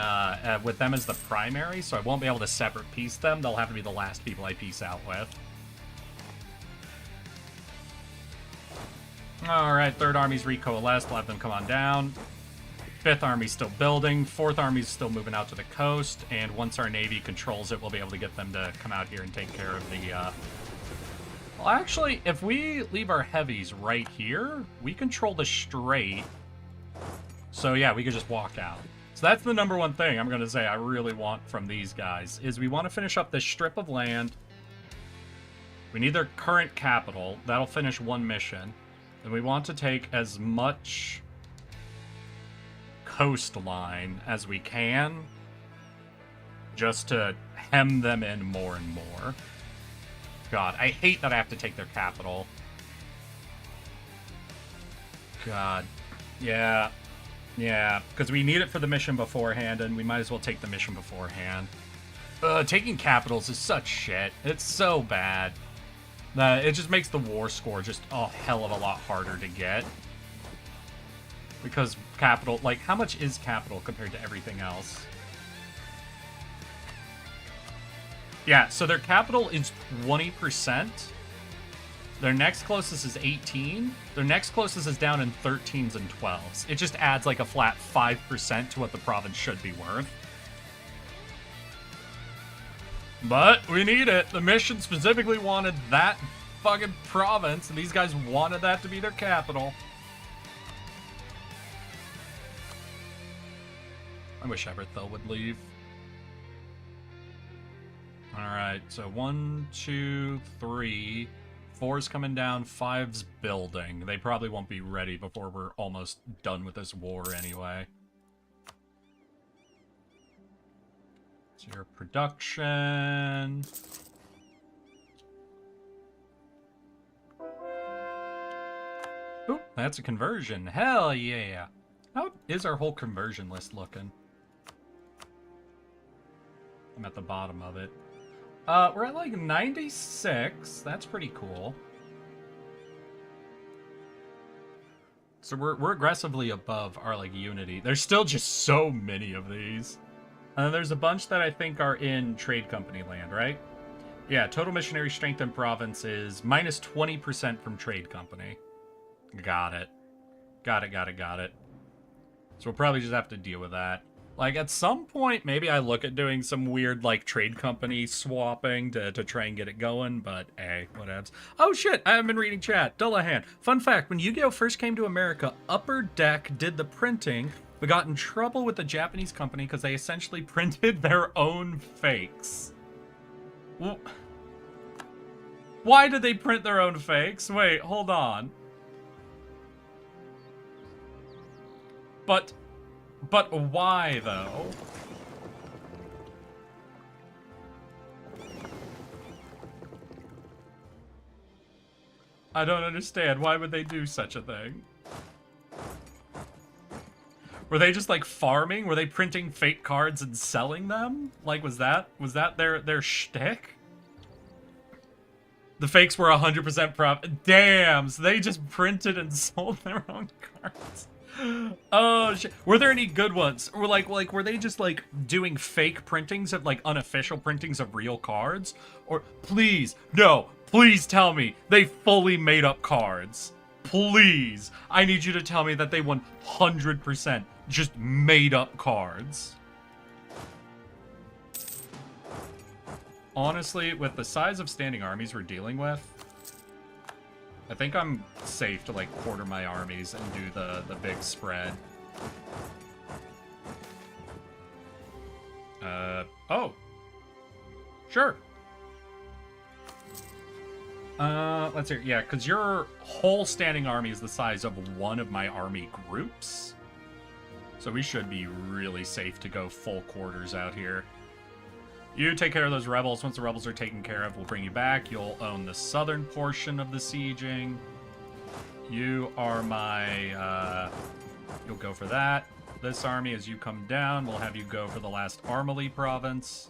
with them as the primary, so I won't be able to separate piece them. They'll have to be the last people I piece out with. Alright, Third Army's recoalesced. We'll have them come on down. Fifth Army's still building. Fourth Army's still moving out to the coast. And once our Navy controls it, we'll be able to get them to come out here and take care of the, Well, actually, if we leave our heavies right here, we control the strait. So, yeah, we could just walk out. So that's the number one thing I'm going to say I really want from these guys, is we want to finish up this strip of land. We need their current capital. That'll finish one mission. And we want to take as much coastline as we can, just to hem them in more and more. God, I hate that I have to take their capital. God. Yeah, because we need it for the mission beforehand, and we might as well take the mission beforehand. Taking capitals is such shit. It's so bad. It just makes the war score just a hell of a lot harder to get. Because capital, like, how much is capital compared to everything else? Yeah, so their capital is 20%. Their next closest is 18. Their next closest is down in 13s and 12s. It just adds like a flat 5% to what the province should be worth. But we need it. The mission specifically wanted that fucking province, and these guys wanted that to be their capital. I wish Eberthil would leave. Alright, so 1, 2, 3. 4's coming down, 5's building. They probably won't be ready before we're almost done with this war anyway. So your production. Ooh, that's a conversion. Hell yeah. How is our whole conversion list looking? I'm at the bottom of it. We're at like 96. That's pretty cool. So we're aggressively above our like unity. There's still just so many of these. And then there's a bunch that I think are in trade company land, right? Yeah, total missionary strength in province is minus 20% from trade company. Got it. Got it. So we'll probably just have to deal with that. Like, at some point, maybe I look at doing some weird, like, trade company swapping to try and get it going, but hey, whatevs. Oh shit, I haven't been reading chat. Dullahan. Fun fact, when Yu-Gi-Oh! First came to America, Upper Deck did the printing, but got in trouble with the Japanese company because they essentially printed their own fakes. Well, why did they print their own fakes? Wait, hold on. But But why, though? I don't understand. Why would they do such a thing? Were they just, like, farming? Were they printing fake cards and selling them? Like, was that their shtick? The fakes were 100% profit. Damn, so they just printed and sold their own cards. Oh shit! Were there any good ones? Or like were they just like doing fake printings of like unofficial printings of real cards? Or please, no, please tell me they fully made up cards. Please, I need you to tell me that they 100% just made up cards. Honestly, with the size of standing armies we're dealing with, I think I'm safe to, like, quarter my armies and do the big spread. Oh. Sure. Let's hear. Yeah, because your whole standing army is the size of one of my army groups. So we should be really safe to go full quarters out here. You take care of those rebels. Once the rebels are taken care of, we'll bring you back. You'll own the southern portion of the sieging. You are my, you'll go for that. This army, as you come down, we'll have you go for the last Armely province.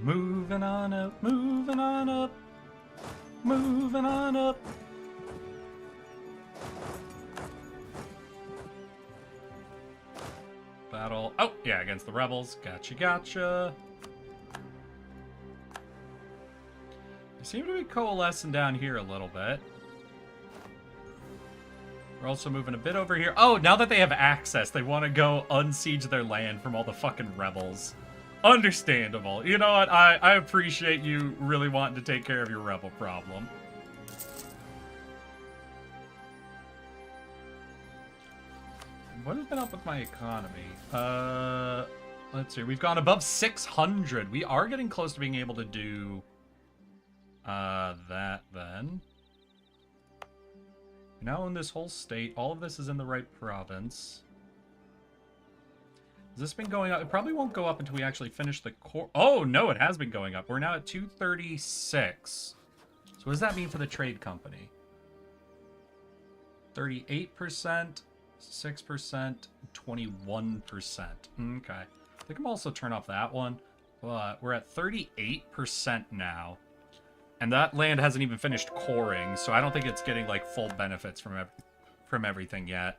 Moving on up, moving on up, moving on up. Battle. Oh, yeah, against the rebels. Gotcha, gotcha. They seem to be coalescing down here a little bit. We're also moving a bit over here. Oh, now that they have access, they want to go unsiege their land from all the fucking rebels. Understandable. You know what? I appreciate you really wanting to take care of your rebel problem. What has been up with my economy? Let's see. We've gone above 600. We are getting close to being able to do that then. We now own this whole state. All of this is in the right province. Has this been going up? It probably won't go up until we actually finish the core. Oh, no, it has been going up. We're now at 236. So what does that mean for the trade company? 38%, 6%, 21%. Okay. I think I'm also turn off that one. But we're at 38% now. And that land hasn't even finished coring, so I don't think it's getting, like, full benefits from everything yet.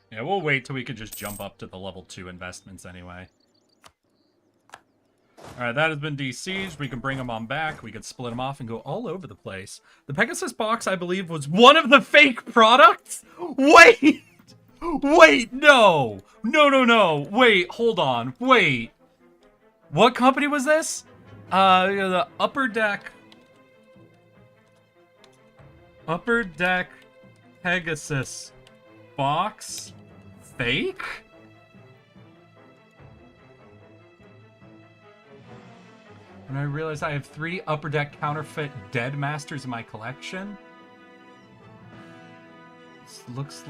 Yeah, we'll wait till we can just jump up to the level 2 investments anyway. Alright, that has been de-sieged. We can bring them on back. We could split them off and go all over the place. The Pegasus box, I believe, was one of the fake products? Wait! Wait, no! No, no, no! Wait, hold on. Wait. What company was this? The Upper Deck... Upper Deck Pegasus box? Fake? And I realize I have 3 Upper Deck counterfeit Dead Masters in my collection. This looks...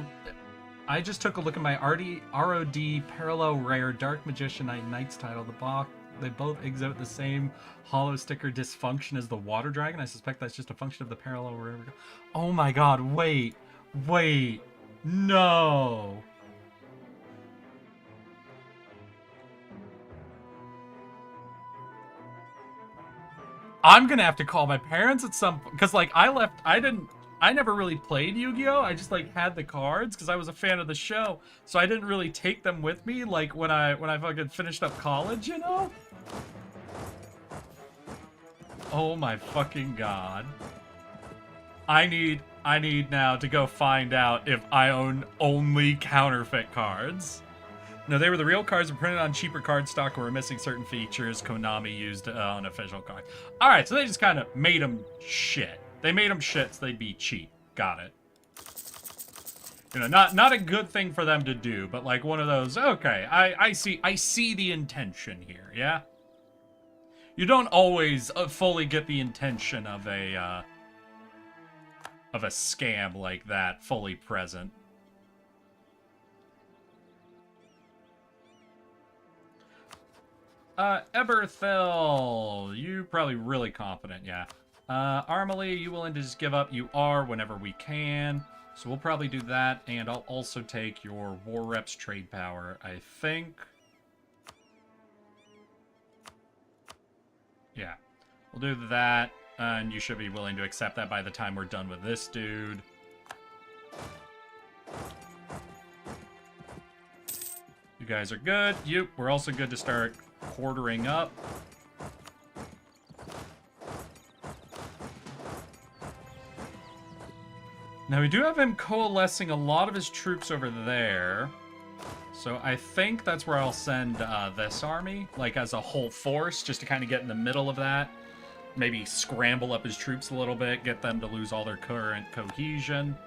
I just took a look at my ROD Parallel Rare Dark Magician Knights title. The box, they both exhibit the same hollow sticker dysfunction as the Water Dragon. I suspect that's just a function of the Parallel Rare. Oh my god, wait. Wait. No. I'm gonna have to call my parents at some point, because like I never really played Yu-Gi-Oh! I just like had the cards because I was a fan of the show, so I didn't really take them with me like when I fucking finished up college, you know? Oh my fucking god. I need now to go find out if I own only counterfeit cards. No, they were the real cards were printed on cheaper cardstock and were missing certain features Konami used on official cards. All right, so they just kind of made them shit. They made them shit so they'd be cheap. Got it. You know, not a good thing for them to do, but like one of those. Okay, I see the intention here. Yeah. You don't always fully get the intention of a scam like that fully present. Eberthil, you probably really confident, yeah. Armely, you willing to just give up? You are whenever we can. So we'll probably do that, and I'll also take your War Reps trade power, I think. Yeah, we'll do that, and you should be willing to accept that by the time we're done with this dude. You guys are good. We're also good to start quartering up. Now, we do have him coalescing a lot of his troops over there. So I think that's where I'll send this army, like as a whole force, just to kind of get in the middle of that. Maybe scramble up his troops a little bit, get them to lose all their current cohesion.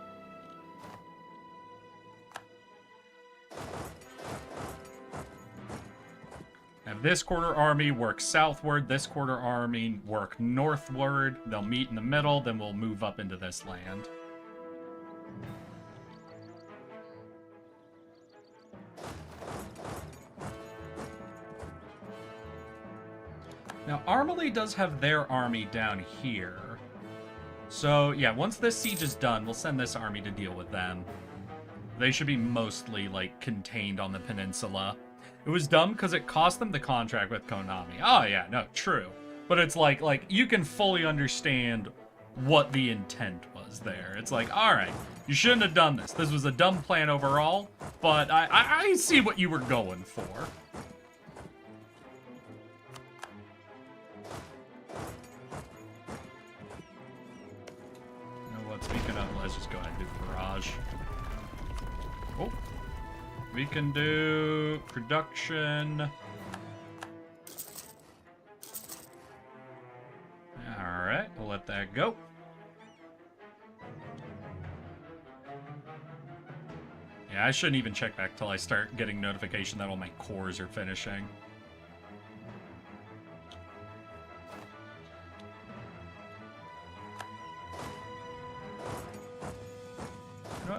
Have this quarter army work southward, this quarter army work northward. They'll meet in the middle, then we'll move up into this land. Now, Armely does have their army down here. So, yeah, once this siege is done, we'll send this army to deal with them. They should be mostly, like, contained on the peninsula. It was dumb because it cost them the contract with Konami. Oh, yeah, no, true. But it's like, you can fully understand what the intent was there. It's like, all right, you shouldn't have done this. This was a dumb plan overall, but I see what you were going for. Speaking of, let's just go ahead and do the barrage. Oh, we can do production. Alright, we'll let that go. Yeah, I shouldn't even check back till I start getting notification that all my cores are finishing.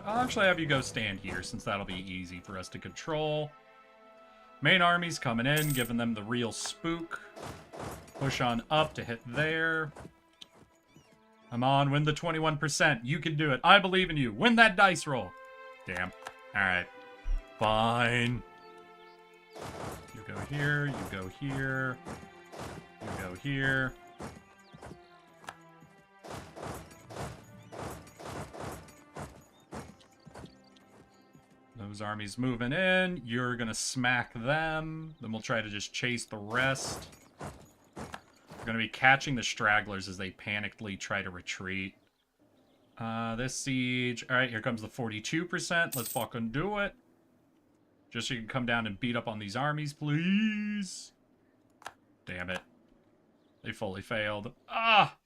I'll actually have you go stand here, since that'll be easy for us to control. Main army's coming in, giving them the real spook. Push on up to hit there. Come on, win the 21%. You can do it. I believe in you. Win that dice roll. Damn. Alright. Fine. You go here, you go here. You go here. Those armies moving in. You're gonna smack them. Then we'll try to just chase the rest. We're gonna be catching the stragglers as they panickedly try to retreat. This siege. Alright, here comes the 42%. Let's fucking do it. Just so you can come down and beat up on these armies, please. Damn it. They fully failed. Ah!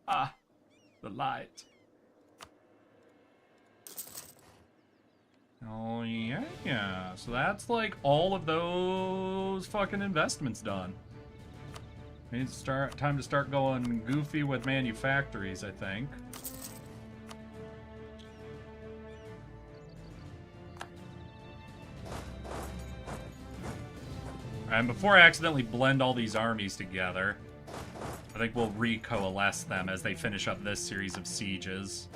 Ah! The light. Oh, yeah. So that's like all of those fucking investments done. Means time to start going goofy with manufactories, I think. And before I accidentally blend all these armies together, I think we'll recoalesce them as they finish up this series of sieges.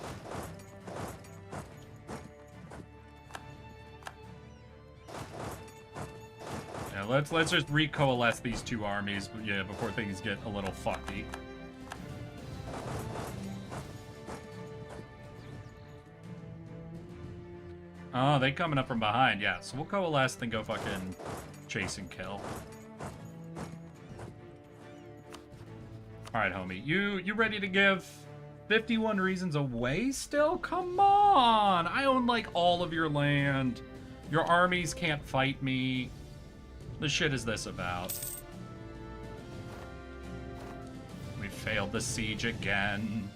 Yeah, let's just recoalesce these two armies, yeah, before things get a little fucky. Oh, they coming up from behind, yeah. So we'll coalesce, then go fucking chase and kill. Alright, homie. You ready to give 51 reasons away still? Come on! I own, like, all of your land. Your armies can't fight me. The shit is this about? We failed the siege again.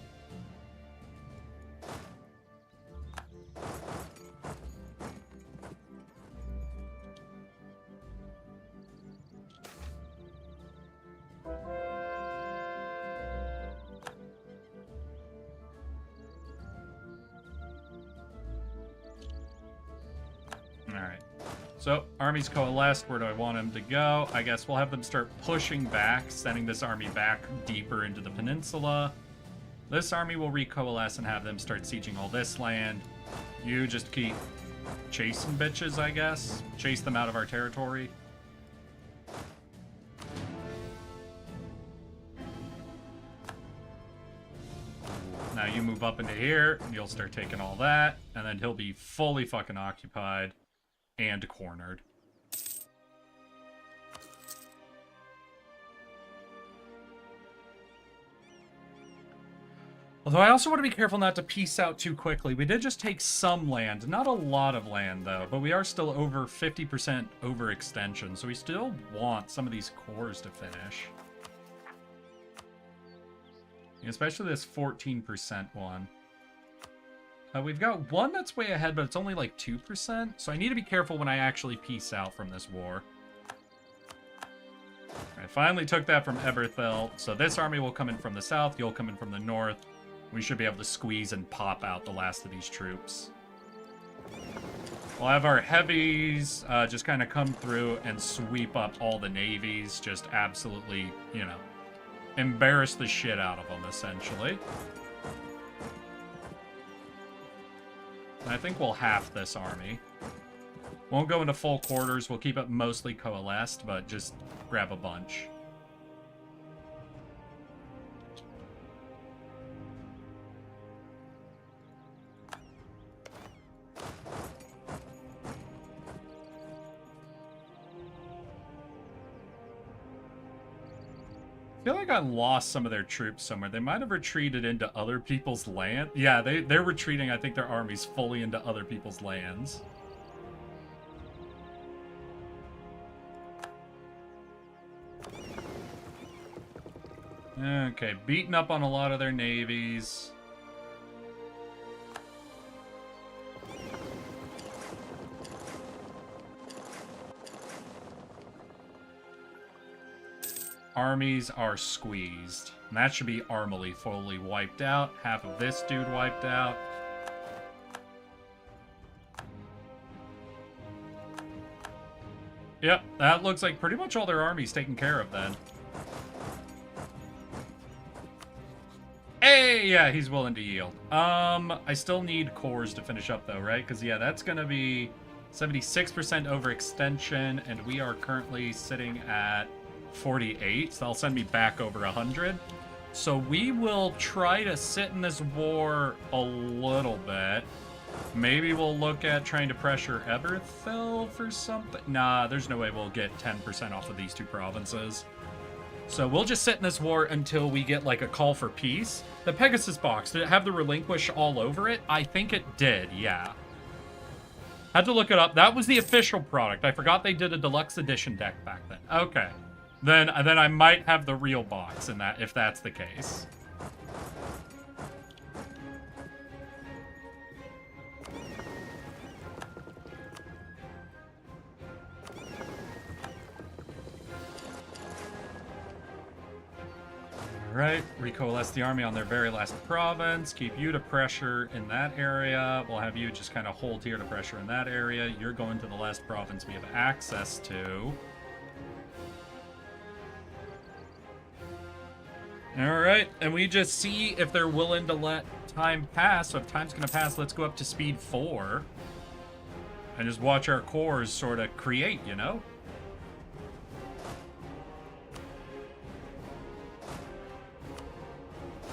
Alright. So, armies coalesced. Where do I want them to go? I guess we'll have them start pushing back, sending this army back deeper into the peninsula. This army will recoalesce and have them start sieging all this land. You just keep chasing bitches, I guess. Chase them out of our territory. Now you move up into here, and you'll start taking all that, and then he'll be fully fucking occupied and cornered. Although I also want to be careful not to peace out too quickly. We did just take some land. Not a lot of land, though. But we are still over 50% overextension. So we still want some of these cores to finish. Especially this 14% one. We've got one that's way ahead, but it's only like 2%. So I need to be careful when I actually peace out from this war. I finally took that from Eberthel. So this army will come in from the south. You'll come in from the north. We should be able to squeeze and pop out the last of these troops. We'll have our heavies just kind of come through and sweep up all the navies. Just absolutely, you know, embarrass the shit out of them, essentially. And I think we'll half this army. Won't go into full quarters. We'll keep it mostly coalesced, but just grab a bunch. I feel like I lost some of their troops somewhere. They might have retreated into other people's land. Yeah, they're retreating, I think, their armies fully into other people's lands. Okay, beating up on a lot of their navies. Armies are squeezed. And that should be Armily fully wiped out. Half of this dude wiped out. Yep, that looks like pretty much all their armies taken care of then. Hey, yeah, he's willing to yield. I still need cores to finish up though, right? Because yeah, that's gonna be 76% overextension, and we are currently sitting at 48, so that'll send me back over 100. So we will try to sit in this war a little bit. Maybe we'll look at trying to pressure Eberthel for something. Nah, there's no way we'll get 10% off of these two provinces. So we'll just sit in this war until we get like a call for peace. The Pegasus box, did it have the relinquish all over it? I think it did, yeah. Had to look it up. That was the official product. I forgot they did a deluxe edition deck back then. Okay. Then I might have the real box in that, if that's the case. Alright, recoalesce the army on their very last province. Keep you to pressure in that area. We'll have you just kind of hold here to pressure in that area. You're going to the last province we have access to. Alright, and we just see if they're willing to let time pass. So if time's going to pass, let's go up to speed 4. And just watch our cores sort of create, you know?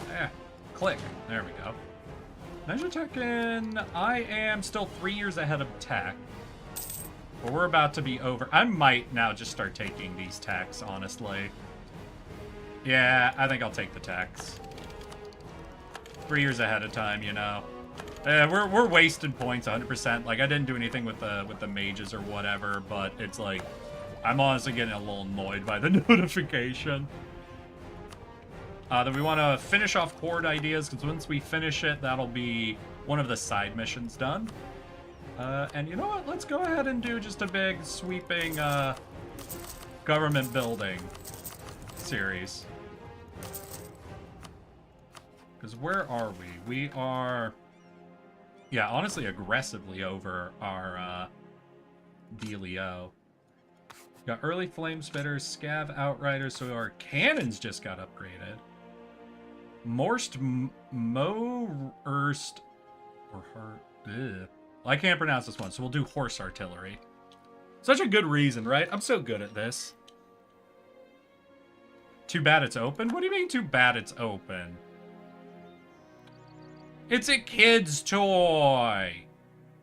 Yeah, click. There we go. Measure Tekken, I am still 3 years ahead of tech. But we're about to be over. I might now just start taking these techs, honestly. Yeah, I think I'll take the techs. 3 years ahead of time, you know. We're wasting points 100%. Like, I didn't do anything with the mages or whatever, but it's like, I'm honestly getting a little annoyed by the notification. Then we want to finish off Horde ideas, because once we finish it, that'll be one of the side missions done. And you know what? Let's go ahead and do just a big, sweeping, government building series. Because where are we? We are... Yeah, honestly, aggressively over our, dealio. Got early flame spitters, scav outriders, so our cannons just got upgraded. Morst Moerst or her. Well, I can't pronounce this one, so we'll do horse artillery. Such a good reason, right? I'm so good at this. Too bad it's open? What do you mean too bad it's open? It's a kid's toy.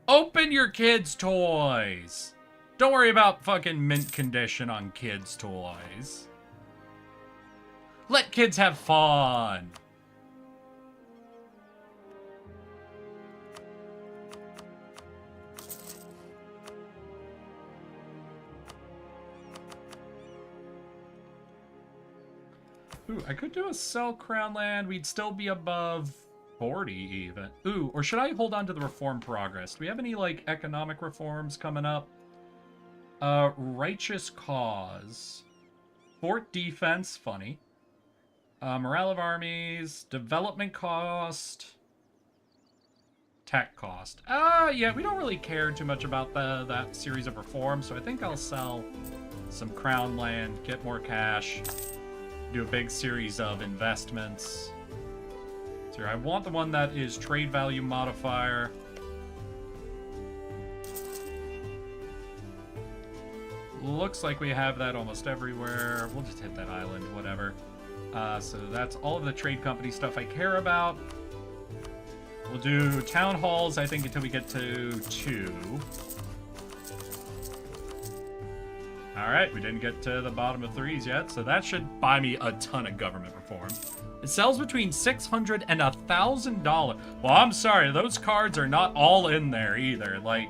Open your kids' toys. Don't worry about fucking mint condition on kids' toys. Let kids have fun. Ooh, I could do a sell crown land. We'd still be above 40 even. Ooh, or should I hold on to the reform progress? Do we have any, like, economic reforms coming up? Righteous cause. Fort defense, funny. Morale of armies. Development cost. Tech cost. Yeah, we don't really care too much about that series of reforms, so I think I'll sell some crown land, get more cash. Do a big series of investments. So I want the one that is trade value modifier. Looks like we have that almost everywhere. We'll just hit that island, whatever. So that's all of the trade company stuff I care about. We'll do town halls, I think, until we get to 2. Alright, we didn't get to the bottom of 3s yet, so that should buy me a ton of government reform. It sells between $600 and $1,000. Well, I'm sorry, those cards are not all in there either. Like,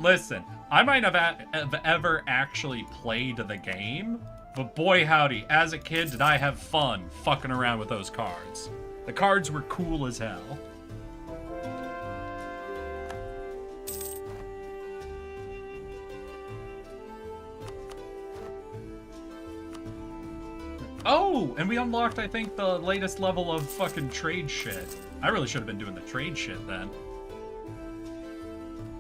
listen, I might have ever actually played the game, but boy howdy, as a kid did I have fun fucking around with those cards. The cards were cool as hell. Oh, and we unlocked, I think, the latest level of fucking trade shit. I really should have been doing the trade shit then.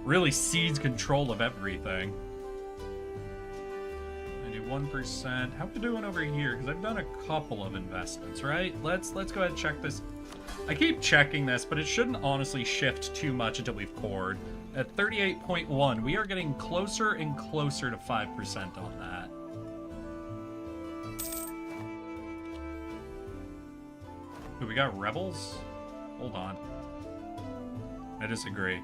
Really seize control of everything. 91%. How are we doing over here? Because I've done a couple of investments, right? Let's go ahead and check this. I keep checking this, but it shouldn't honestly shift too much until we've cored. At 38.1, we are getting closer and closer to 5% on that. Ooh, we got rebels? Hold on. I disagree.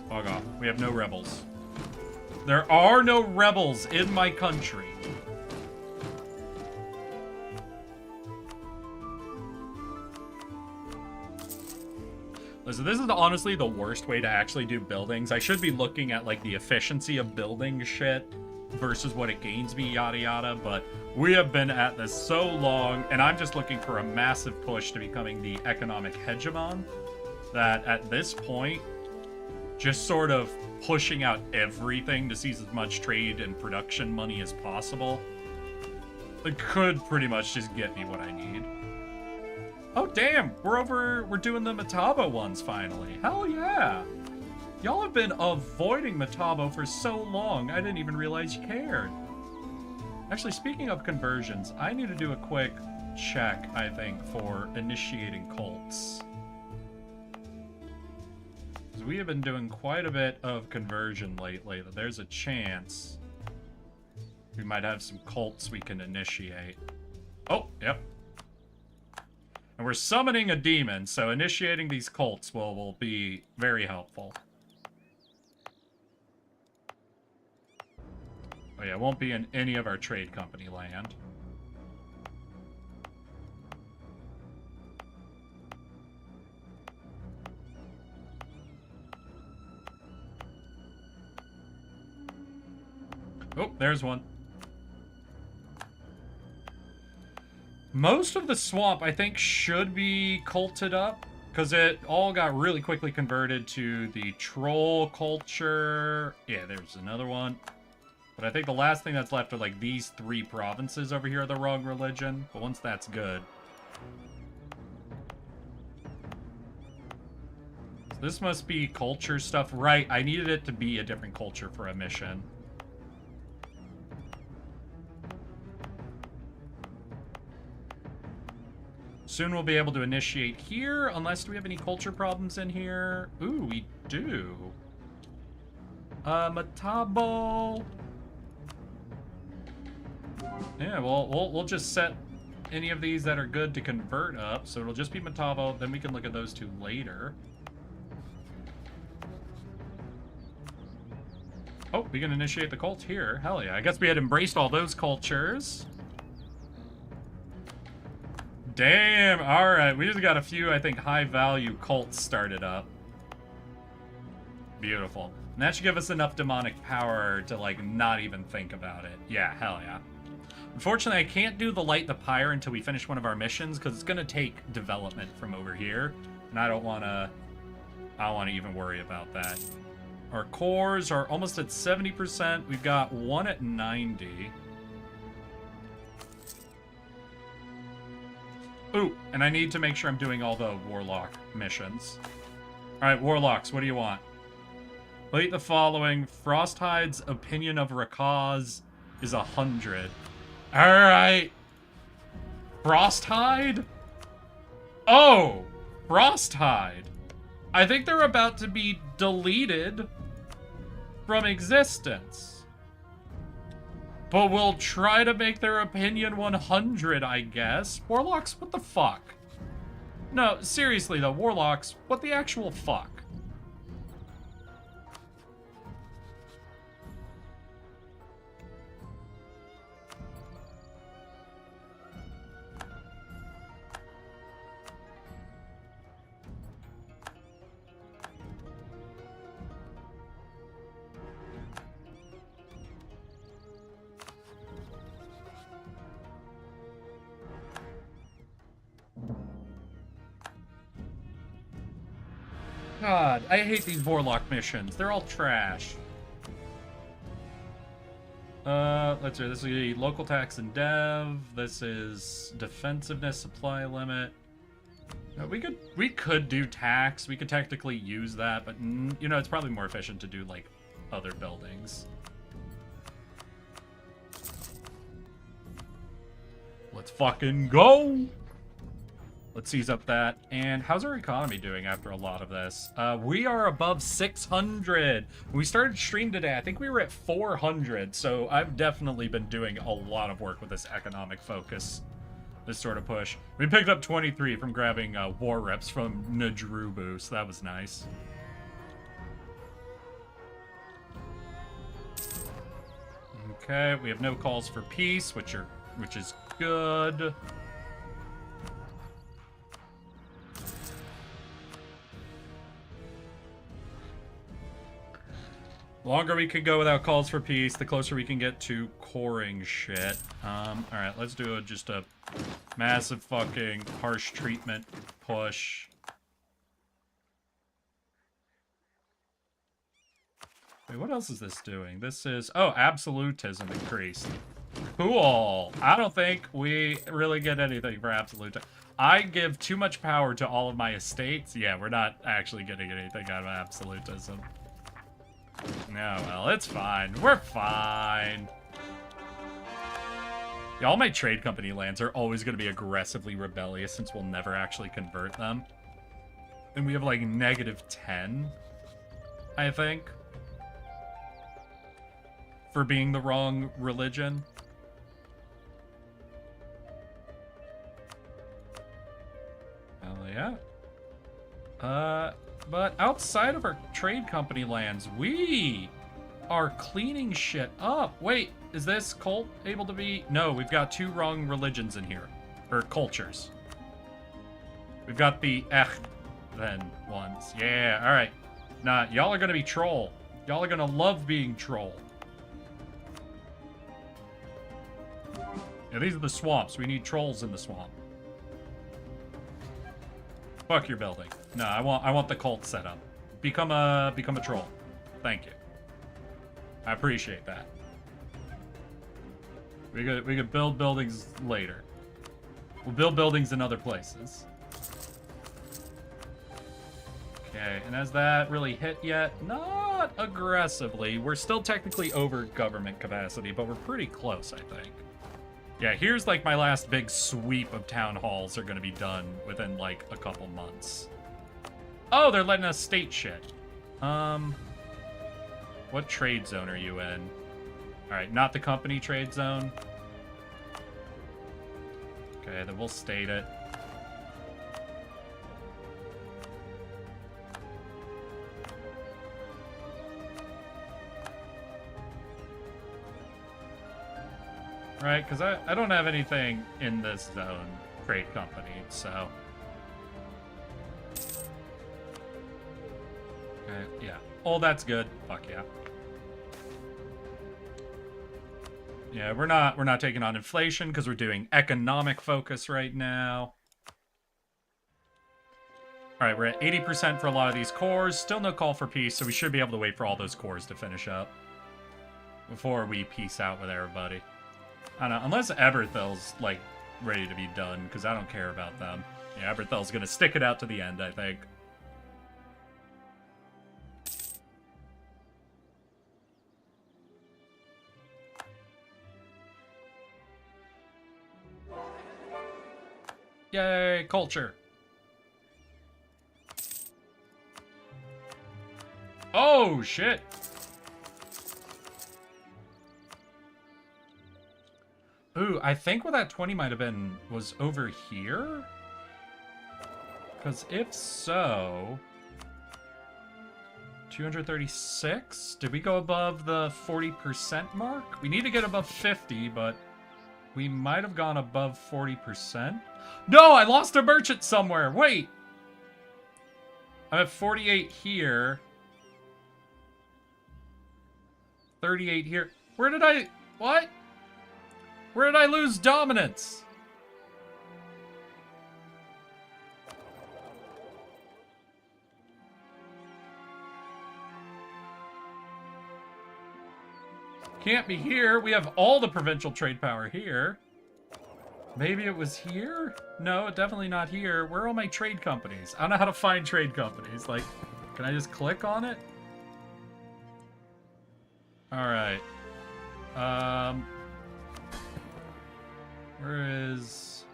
Fog off. We have no rebels. There are no rebels in my country. Listen, this is honestly the worst way to actually do buildings. I should be looking at, like, the efficiency of building shit versus what it gains me, yada yada, but we have been at this so long, and I'm just looking for a massive push to becoming the economic hegemon, that at this point, just sort of pushing out everything to seize as much trade and production money as possible, it could pretty much just get me what I need. Oh damn, we're doing the Metabo ones finally. Hell yeah. Y'all have been avoiding Metabo for so long, I didn't even realize you cared. Actually, speaking of conversions, I need to do a quick check, I think, for initiating cults. Because we have been doing quite a bit of conversion lately, that there's a chance we might have some cults we can initiate. Oh, yep. And we're summoning a demon, so initiating these cults will be very helpful. Oh yeah, it won't be in any of our trade company land. Oh, there's one. Most of the swamp, I think, should be culted up, because it all got really quickly converted to the troll culture. Yeah, there's another one. But I think the last thing that's left are, like, these 3 provinces over here are the wrong religion. But once that's good... So this must be culture stuff. Right, I needed it to be a different culture for a mission. Soon we'll be able to initiate here, unless do we have any culture problems in here? Ooh, we do. Matabo. Yeah, well, we'll just set any of these that are good to convert up, so it'll just be Matabo, then we can look at those 2 later. Oh, we can initiate the cult here. Hell yeah, I guess we had embraced all those cultures. Damn, alright. We just got a few, I think, high-value cults started up. Beautiful. And that should give us enough demonic power to, like, not even think about it. Yeah, hell yeah. Unfortunately, I can't do the Light the Pyre until we finish one of our missions, because it's going to take development from over here. And I don't want to even worry about that. Our cores are almost at 70%. We've got one at 90. Ooh, and I need to make sure I'm doing all the Warlock missions. Alright, Warlocks, what do you want? Plate the following. Frosthide's opinion of Rakkaz is 100. Alright. Frosthide? Oh! Frosthide. I think they're about to be deleted from existence. But we'll try to make their opinion 100, I guess. Warlocks, what the fuck? No, seriously though, Warlocks, what the actual fuck? God, I hate these Warlock missions. They're all trash. Let's see. This is local tax and dev. This is defensiveness supply limit. No, we could do tax. We could technically use that, but you know, it's probably more efficient to do like other buildings. Let's fucking go. Let's seize up that. And how's our economy doing after a lot of this? We are above 600. When we started stream today, I think we were at 400. So I've definitely been doing a lot of work with this economic focus. This sort of push. We picked up 23 from grabbing war reps from Nadrubu, so that was nice. Okay, we have no calls for peace, which is good. The longer we can go without calls for peace, the closer we can get to coring shit. Alright, let's do just a massive fucking harsh treatment push. Wait, what else is this doing? This is... Oh, absolutism increased. Cool. I don't think we really get anything for absolutism. I give too much power to all of my estates. Yeah, we're not actually getting anything out of absolutism. No, well, it's fine. We're fine. Yeah, all my trade company lands are always going to be aggressively rebellious since we'll never actually convert them. And we have like -10, I think, for being the wrong religion. Hell yeah. But outside of our trade company lands, we are cleaning shit up. Wait, is this cult able to be... No, we've got 2 wrong religions in here. Or cultures. We've got the then ones. Yeah, alright. Nah, y'all are gonna be troll. Y'all are gonna love being troll. Yeah, these are the swamps. We need trolls in the swamp. Fuck your building. No, I want the cult set up. Become a troll. Thank you. I appreciate that. We could build buildings later. We'll build buildings in other places. Okay, and has that really hit yet? Not aggressively. We're still technically over government capacity, but we're pretty close, I think. Yeah, here's like my last big sweep of town halls are gonna be done within like a couple months. Oh, they're letting us state shit. What trade zone are you in? Alright, not the company trade zone. Okay, then we'll state it. Right, because I don't have anything in this zone trade company, so... Okay, yeah. Oh, that's good. Fuck yeah. Yeah, we're not taking on inflation because we're doing economic focus right now. Alright, we're at 80% for a lot of these cores. Still no call for peace, so we should be able to wait for all those cores to finish up before we peace out with everybody. I don't know, unless Eberthel's, like, ready to be done, because I don't care about them. Yeah, Eberthel's gonna stick it out to the end, I think. Yay, culture! Oh, shit! Ooh, I think what that 20 might have been was over here? Because if so... 236? Did we go above the 40% mark? We need to get above 50, but we might have gone above 40%. No, I lost a merchant somewhere! Wait! I'm at 48 here. 38 here. Where did I... What? Where did I lose dominance? Can't be here. We have all the provincial trade power here. Maybe it was here? No, definitely not here. Where are all my trade companies? I don't know how to find trade companies. Like, can I just click on it? Alright. Where is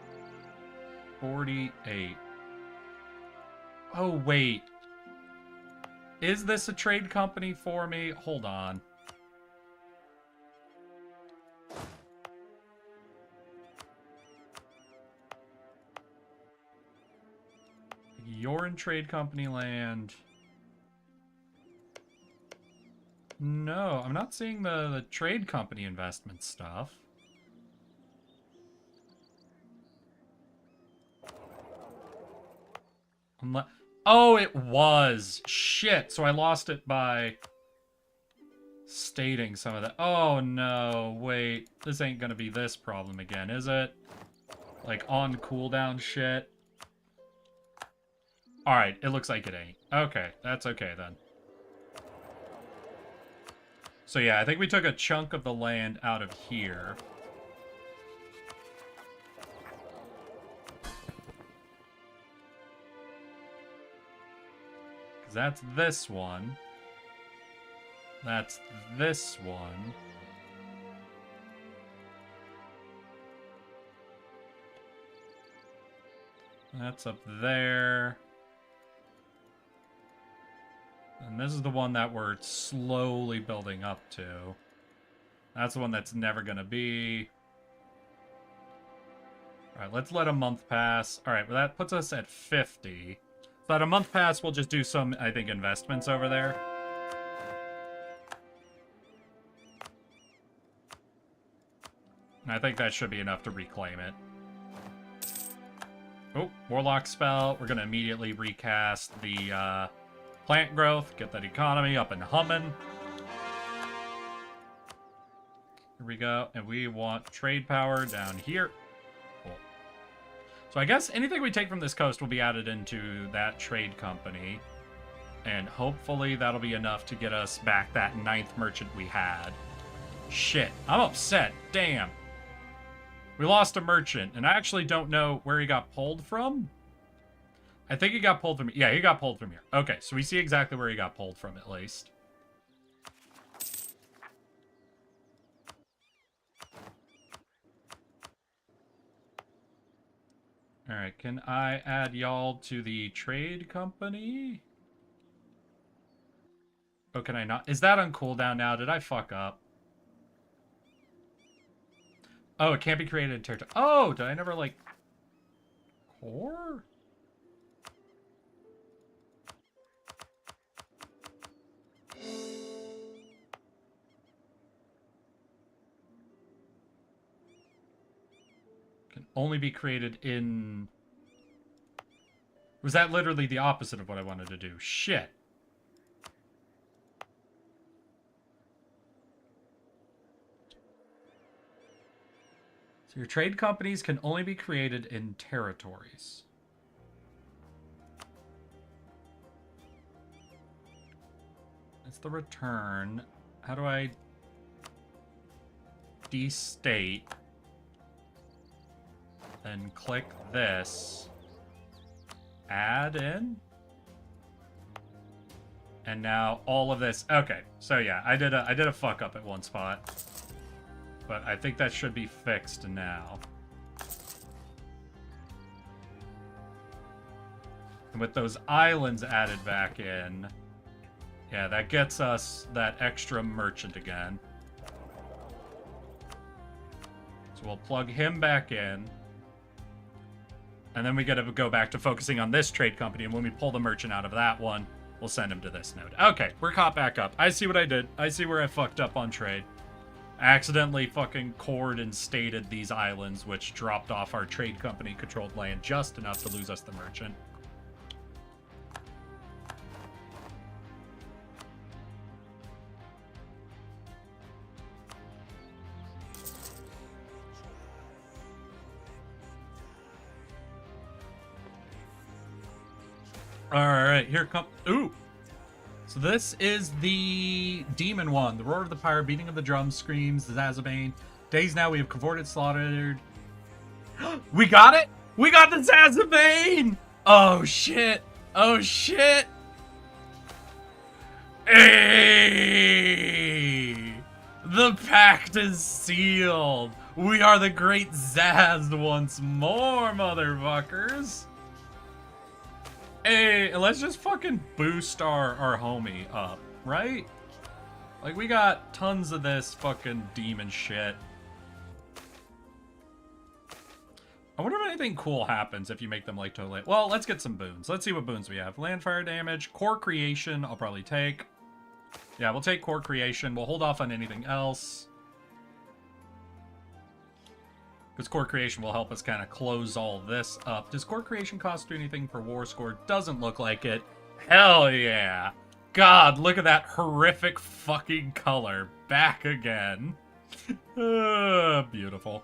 48? Oh, wait. Is this a trade company for me? Hold on. You're in trade company land. No, I'm not seeing the trade company investment stuff. Oh, it was. Shit. So I lost it by stating some of that. Oh, no. Wait. This ain't gonna be this problem again, is it? Like, on cooldown shit? Alright, it looks like it ain't. Okay, that's okay then. So yeah, I think we took a chunk of the land out of here. That's this one. That's this one. That's up there. And this is the one that we're slowly building up to. That's the one that's never gonna be. Alright, let's let a month pass. Alright, well that puts us at 50. So at a month pass, we'll just do some, I think, investments over there. And I think that should be enough to reclaim it. Oh, Warlock spell. We're gonna immediately recast the plant growth, get that economy up and humming. Here we go. And we want trade power down here. Cool. So I guess anything we take from this coast will be added into that trade company. And hopefully that'll be enough to get us back that 9th merchant we had. Shit. I'm upset. Damn. We lost a merchant. And I actually don't know where he got pulled from. I think he got pulled from... Yeah, he got pulled from here. Okay, so we see exactly where he got pulled from, at least. Alright, can I add y'all to the trade company? Oh, can I not? Is that on cooldown now? Did I fuck up? Oh, it can't be created in territory. Oh, did I never, like... Core? Can only be created in... Was that literally the opposite of what I wanted to do? Shit. So your trade companies can only be created in territories. That's the return. How do I destate? Then click this. Add in. And now all of this. Okay, so yeah, I did a fuck up at one spot. But I think that should be fixed now. And with those islands added back in, yeah, that gets us that extra merchant again. So we'll plug him back in. And then we gotta go back to focusing on this trade company, and when we pull the merchant out of that one, we'll send him to this node. Okay, we're caught back up. I see what I did. I see where I fucked up on trade. I accidentally fucking cored and stated these islands, which dropped off our trade company controlled land just enough to lose us the merchant. Alright, here comes... Ooh! So this is the demon one. The roar of the pyre, beating of the drums, screams, the Zazabane. Days now we have cavorted, slaughtered. We got it! We got the Zazabane! Oh shit! Oh shit! Hey! The pact is sealed! We are the great Zaz once more, motherfuckers! Hey, let's just fucking boost our homie up, right? Like, we got tons of this fucking demon shit. I wonder if anything cool happens if you make them like totally... Well, let's get some boons. Let's see what boons we have. Landfire damage, core creation, I'll probably take. Yeah, we'll take core creation. We'll hold off on anything else. Because core creation will help us kind of close all this up. Does core creation cost you anything for war score? Doesn't look like it. Hell yeah. God, look at that horrific fucking color. Back again. Beautiful.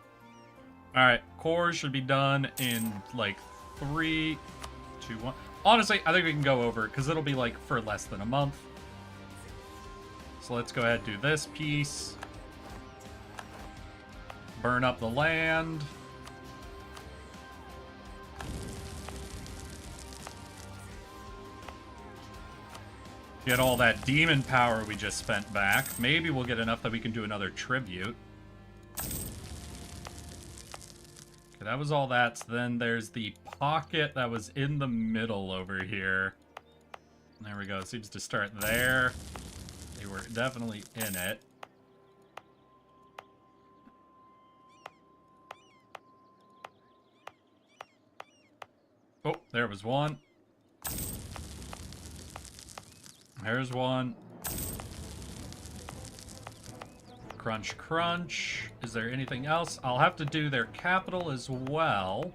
Alright, cores should be done in like 3, 2, 1. Honestly, I think we can go over it because it'll be like for less than a month. So let's go ahead and do this piece. Burn up the land. Get all that demon power we just spent back. Maybe we'll get enough that we can do another tribute. Okay, that was all that. So then there's the pocket that was in the middle over here. There we go. It seems to start there. They were definitely in it. Oh, there was one. There's one. Crunch, crunch. Is there anything else? I'll have to do their capital as well.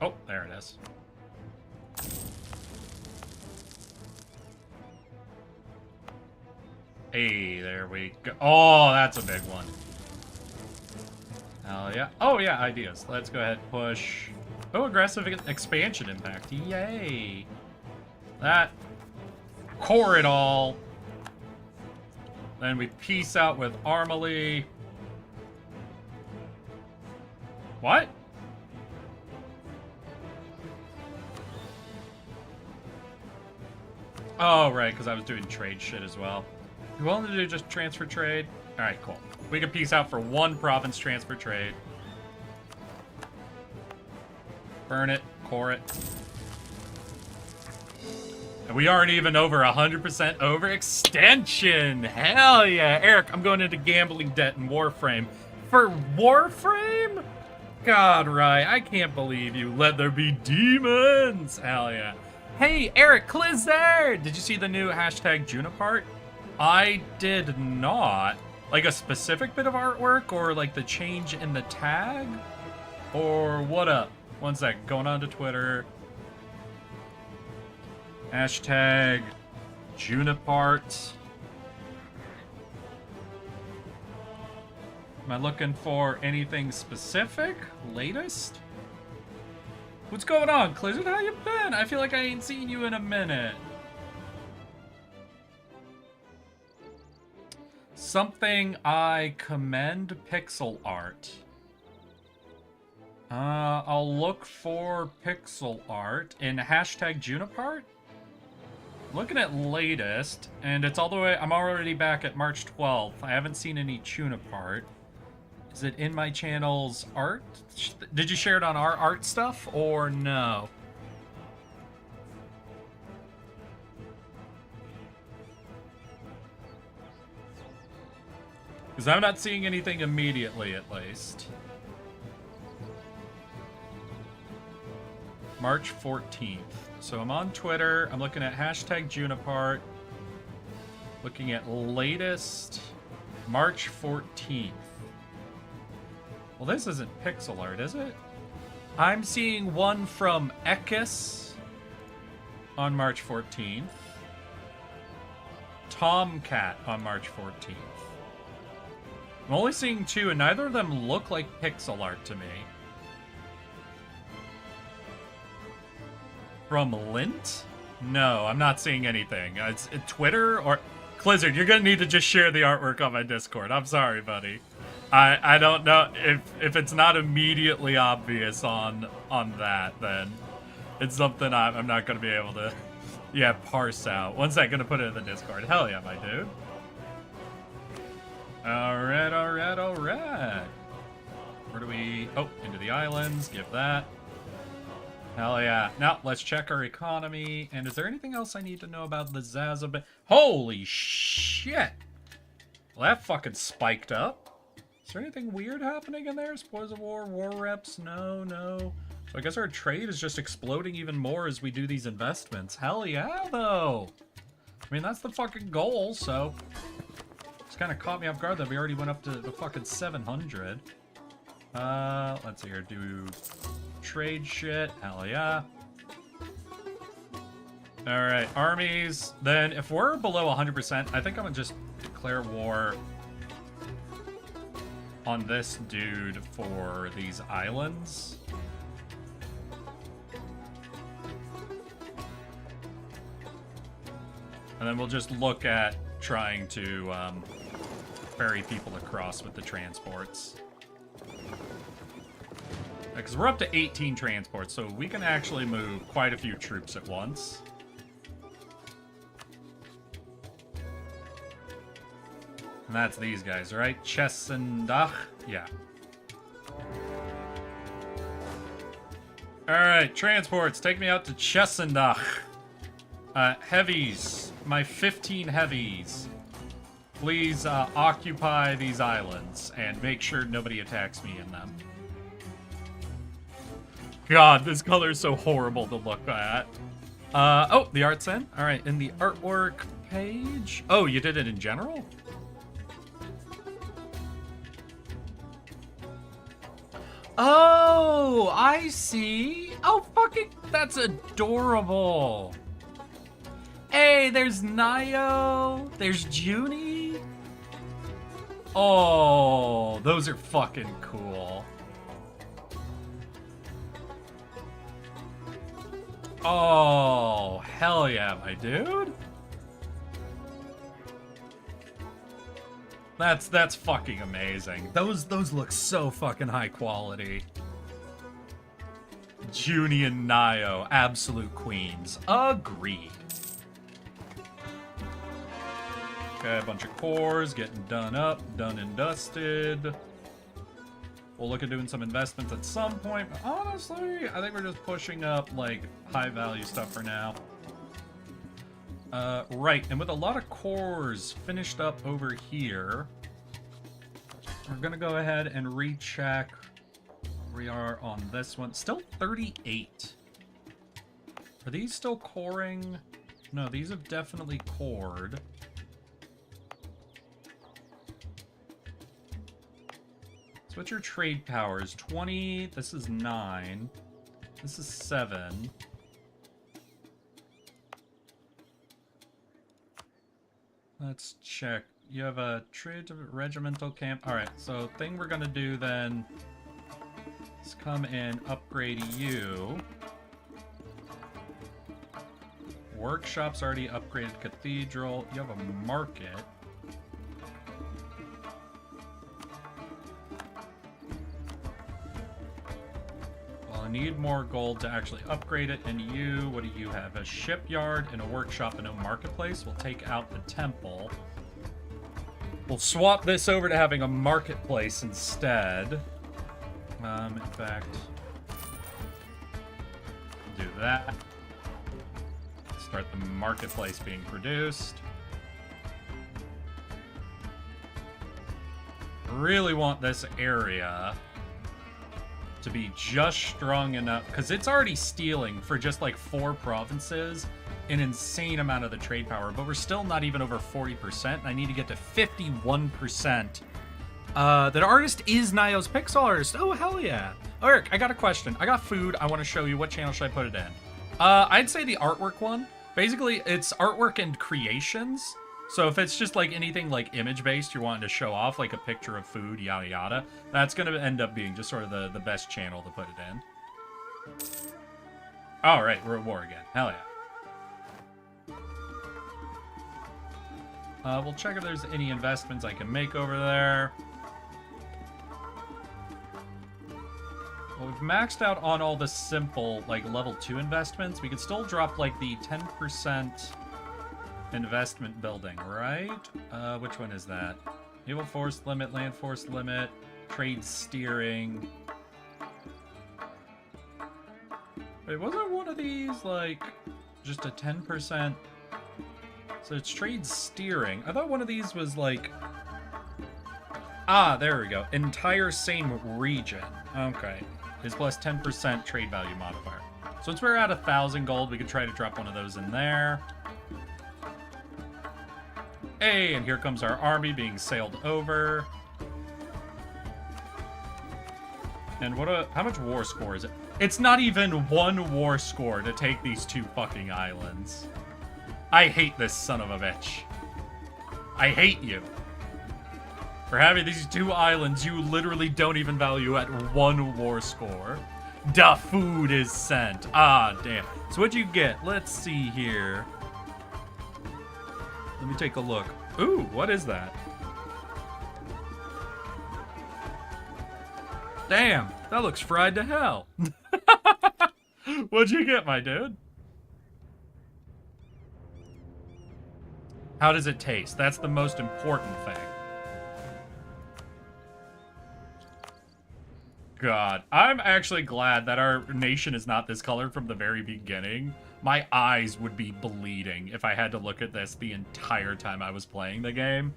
Oh, there it is. Hey, there we go. Oh, that's a big one. Hell yeah. Oh yeah, ideas. Let's go ahead and push. Oh, aggressive expansion impact. Yay. That. Core it all. Then we peace out with Armely. What? Oh, right, because I was doing trade shit as well. You willing to do just transfer trade? Alright, cool. We can peace out for one province transfer trade. Burn it, core it. And we aren't even over 100% overextension. Hell yeah. Eric, I'm going into gambling debt in Warframe. For Warframe? God, right. I can't believe you. Let there be demons. Hell yeah. Hey, Eric Clizzard! Did you see the new hashtag Junipart? I did not. Like a specific bit of artwork or like the change in the tag? Or what up? One sec. Going on to Twitter. Hashtag Junipart. Am I looking for anything specific? Latest? What's going on, Clizzard? How you been? I feel like I ain't seen you in a minute. Something I commend pixel art. I'll look for pixel art in hashtag Junipart. Looking at latest, and it's all the way. I'm already back at March 12th. I haven't seen any Junipart. Is it in my channel's art? Did you share it on our art stuff or no? Because I'm not seeing anything immediately, at least. March 14th. So I'm on Twitter. I'm looking at hashtag Junipart. Looking at latest March 14th. Well, this isn't pixel art, is it? I'm seeing one from Ekis on March 14th. Tomcat on March 14th. I'm only seeing two, and neither of them look like pixel art to me. From Lint? No, I'm not seeing anything. It's Twitter or... Clizzard, you're gonna need to just share the artwork on my Discord. I'm sorry, buddy. I don't know if it's not immediately obvious on that, then it's something I'm not gonna be able to parse out. One sec, gonna put it in the Discord. Hell yeah, my dude. Alright. Where do we... Oh, into the islands. Give that. Hell yeah. Now, let's check our economy. And is there anything else I need to know about the Zazabin? Holy shit! Well, that fucking spiked up. Is there anything weird happening in there? Spoils of war, war reps? No. So I guess our trade is just exploding even more as we do these investments. Hell yeah, though! I mean, that's the fucking goal, so... It's kind of caught me off guard that we already went up to the fucking 700. Let's see here. Do trade shit. Hell yeah. Alright, armies. Then, if we're below 100%, I think I'm gonna just declare war on this dude for these islands. And then we'll just look at trying to ferry people across with the transports. Because we're up to 18 transports, so we can actually move quite a few troops at once. And that's these guys, right? Chessendach? Yeah. Alright, transports. Take me out to Chessendach. Heavies. My 15 heavies. Please occupy these islands and make sure nobody attacks me in them. God, this color is so horrible to look at. Oh, the art's in? Alright, in the artwork page. Oh, you did it in general? Oh, I see. Oh, fucking, that's adorable. Hey, there's Nio. There's Junie. Oh, those are fucking cool. Oh, hell yeah, my dude. That's fucking amazing. Those look so fucking high quality. Junie and Nio, absolute queens. Agreed. Okay, a bunch of cores getting done up, done and dusted. We'll look at doing some investments at some point, but honestly, I think we're just pushing up, like, high-value stuff for now. Right, and with a lot of cores finished up over here, we're gonna go ahead and recheck where we are on this one. Still 38. Are these still coring? No, these have definitely cored. So what's your trade powers? 20, this is 9. This is 7. Let's check. You have a trade regimental camp. Alright, so thing we're gonna do then is come and upgrade you. Workshop's already upgraded cathedral. You have a market. Need more gold to actually upgrade it. And you, what do you have? A shipyard and a workshop and a marketplace. We'll take out the temple. We'll swap this over to having a marketplace instead. In fact, do that. Start the marketplace being produced. Really want this area to be just strong enough, because it's already stealing for just like 4 provinces an insane amount of the trade power, but we're still not even over 40%, and I need to get to 51%. The artist is Nio's pixel artist. Oh, hell yeah. Eric, I got a question. I got food. I want to show you. What channel should I put it in? I'd say the artwork one. Basically, it's artwork and creations. So if it's just like anything like image-based you're wanting to show off, like a picture of food, yada yada, that's going to end up being just sort of the best channel to put it in. All right, we're at war again. Hell yeah. We'll check if there's any investments I can make over there. Well, we've maxed out on all the simple, like, level 2 investments. We could still drop, like, the 10% investment building, right? Which one is that? Naval force limit, land force limit, trade steering. Wait, wasn't one of these, like, just a 10%? So it's trade steering. I thought one of these was, like... Ah, there we go. Entire same region. Okay. Is plus 10% trade value modifier. So since we're at 1,000 gold, we could try to drop one of those in there. Hey, and here comes our army being sailed over. And how much war score is it? It's not even 1 war score to take these 2 fucking islands. I hate this son of a bitch. I hate you. For having these 2 islands you literally don't even value at 1 war score. Da food is sent. Ah, damn. So what'd you get? Let's see here. Let me take a look. Ooh, what is that? Damn, that looks fried to hell. What'd you get, my dude? How does it taste? That's the most important thing. God, I'm actually glad that our nation is not this color from the very beginning. My eyes would be bleeding if I had to look at this the entire time I was playing the game.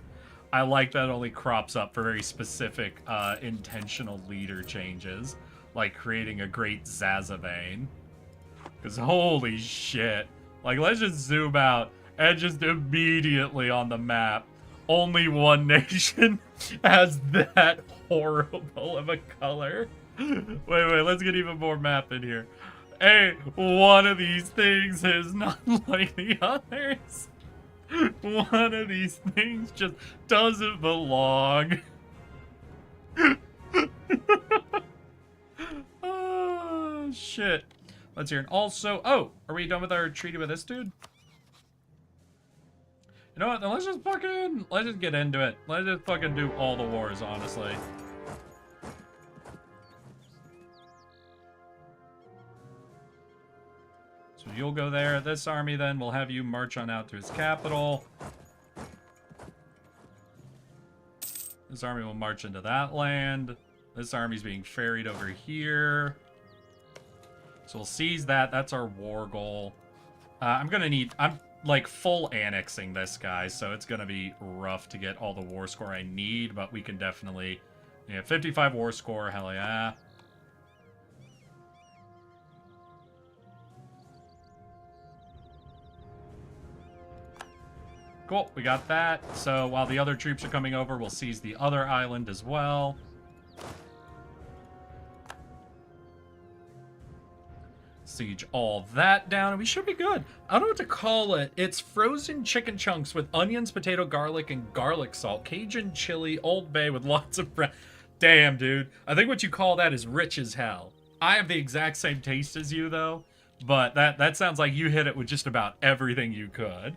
I like that it only crops up for very specific, intentional leader changes, like creating a great Zazavane. Because holy shit. Like, let's just zoom out, and just immediately on the map, only one nation has that horrible of a color. Wait, let's get even more map in here. Hey, one of these things is not like the others. One of these things just doesn't belong. Oh, shit. Let's hear it. Also, oh, are we done with our treaty with this dude? You know what? Then let's just get into it. Let's just fucking do all the wars, honestly. So you'll go there. This army then will have you march on out to his capital. This army will march into that land. This army's being ferried over here. So we'll seize that. That's our war goal. I'm like full annexing this guy, so it's gonna be rough to get all the war score I need, but we can definitely, yeah, 55 war score, hell yeah. Cool, we got that. So while the other troops are coming over, we'll seize the other island as well. Siege all that down, and we should be good. I don't know what to call it. It's frozen chicken chunks with onions, potato, garlic, and garlic salt. Cajun chili, Old Bay with lots of Damn, dude. I think what you call that is rich as hell. I have the exact same taste as you, though. But that sounds like you hit it with just about everything you could.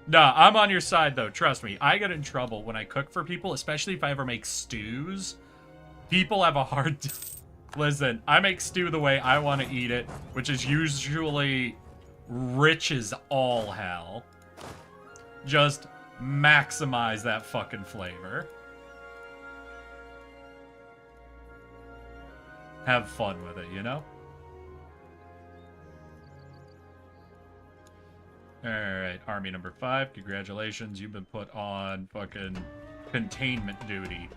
Nah, I'm on your side, though. Trust me. I get in trouble when I cook for people, especially if I ever make stews. People have a hard time. Listen, I make stew the way I want to eat it, which is usually rich as all hell. Just maximize that fucking flavor. Have fun with it, you know? Alright, army number 5, congratulations, you've been put on fucking containment duty.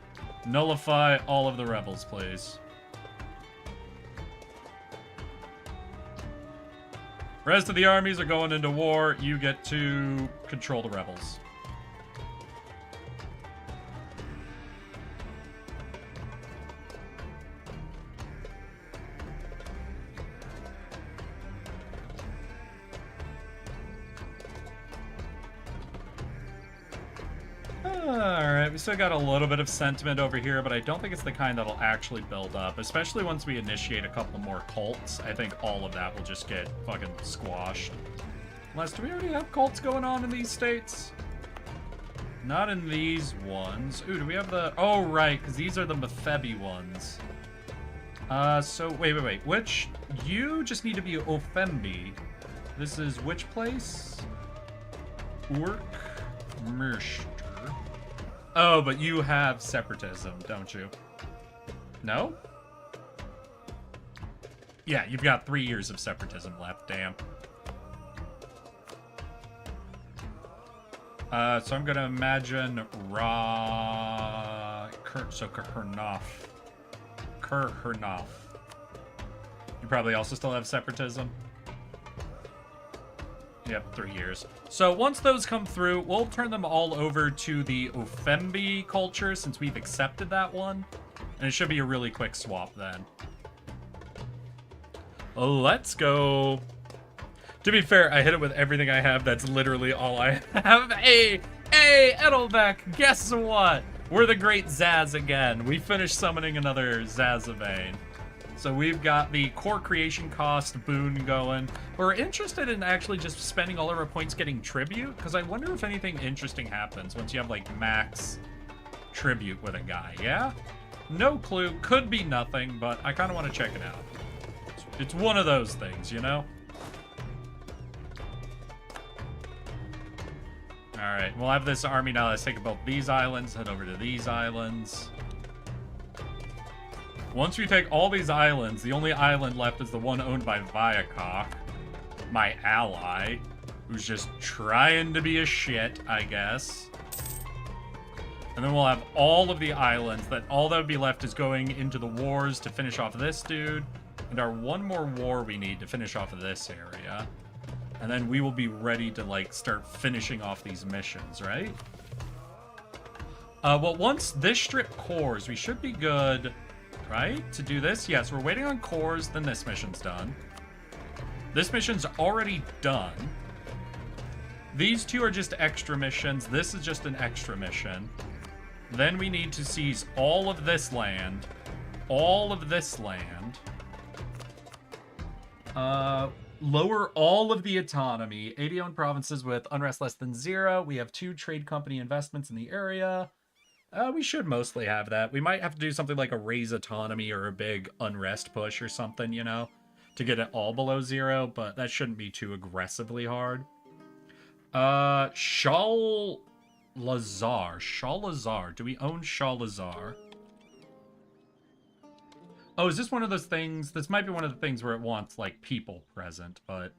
Nullify all of the rebels, please. Rest of the armies are going into war. You get to control the rebels. Alright, we still got a little bit of sentiment over here, but I don't think it's the kind that'll actually build up, especially once we initiate a couple more cults. I think all of that will just get fucking squashed. Unless, do we already have cults going on in these states? Not in these ones. Ooh, do we have the... Oh, right, because these are the Mephebi ones. So, wait. Which... You just need to be Ofembi. This is which place? Urk Mersh. Oh, but you have separatism, don't you? No? Yeah, you've got 3 years of separatism left, damn. So I'm gonna imagine Kurhanoff. You probably also still have separatism? Yep, 3 years. So once those come through, we'll turn them all over to the Ofembi culture since we've accepted that one. And it should be a really quick swap then. Let's go. To be fair, I hit it with everything I have. That's literally all I have. Hey, Edelbeck, guess what? We're the Great Zaz again. We finished summoning another Zazavane. So we've got the core creation cost boon going. We're interested in actually just spending all of our points getting tribute, because I wonder if anything interesting happens once you have like max tribute with a guy, yeah? No clue, could be nothing, but I kind of want to check it out. It's one of those things, you know? Alright, we'll have this army now. Let's take both these islands, head over to these islands. Once we take all these islands, the only island left is the one owned by Viacok, my ally, who's just trying to be a shit, I guess. And then we'll have all of the islands. All that would be left is going into the wars to finish off this dude, and our one more war we need to finish off of this area. And then we will be ready to, like, start finishing off these missions, right? Well, once this strip cores, we should be good... Right? To do this? Yes, we're waiting on cores, then this mission's done. This mission's already done. These two are just extra missions. This is just an extra mission. Then we need to seize all of this land. All of this land. Lower all of the autonomy. 80 owned provinces with unrest less than 0. We have 2 trade company investments in the area. We should mostly have that. We might have to do something like a raise autonomy or a big unrest push or something, you know, to get it all below 0, but that shouldn't be too aggressively hard. Shalazar. Shalazar. Do we own Shalazar? Oh, is this one of those things? This might be one of the things where it wants, like, people present, but...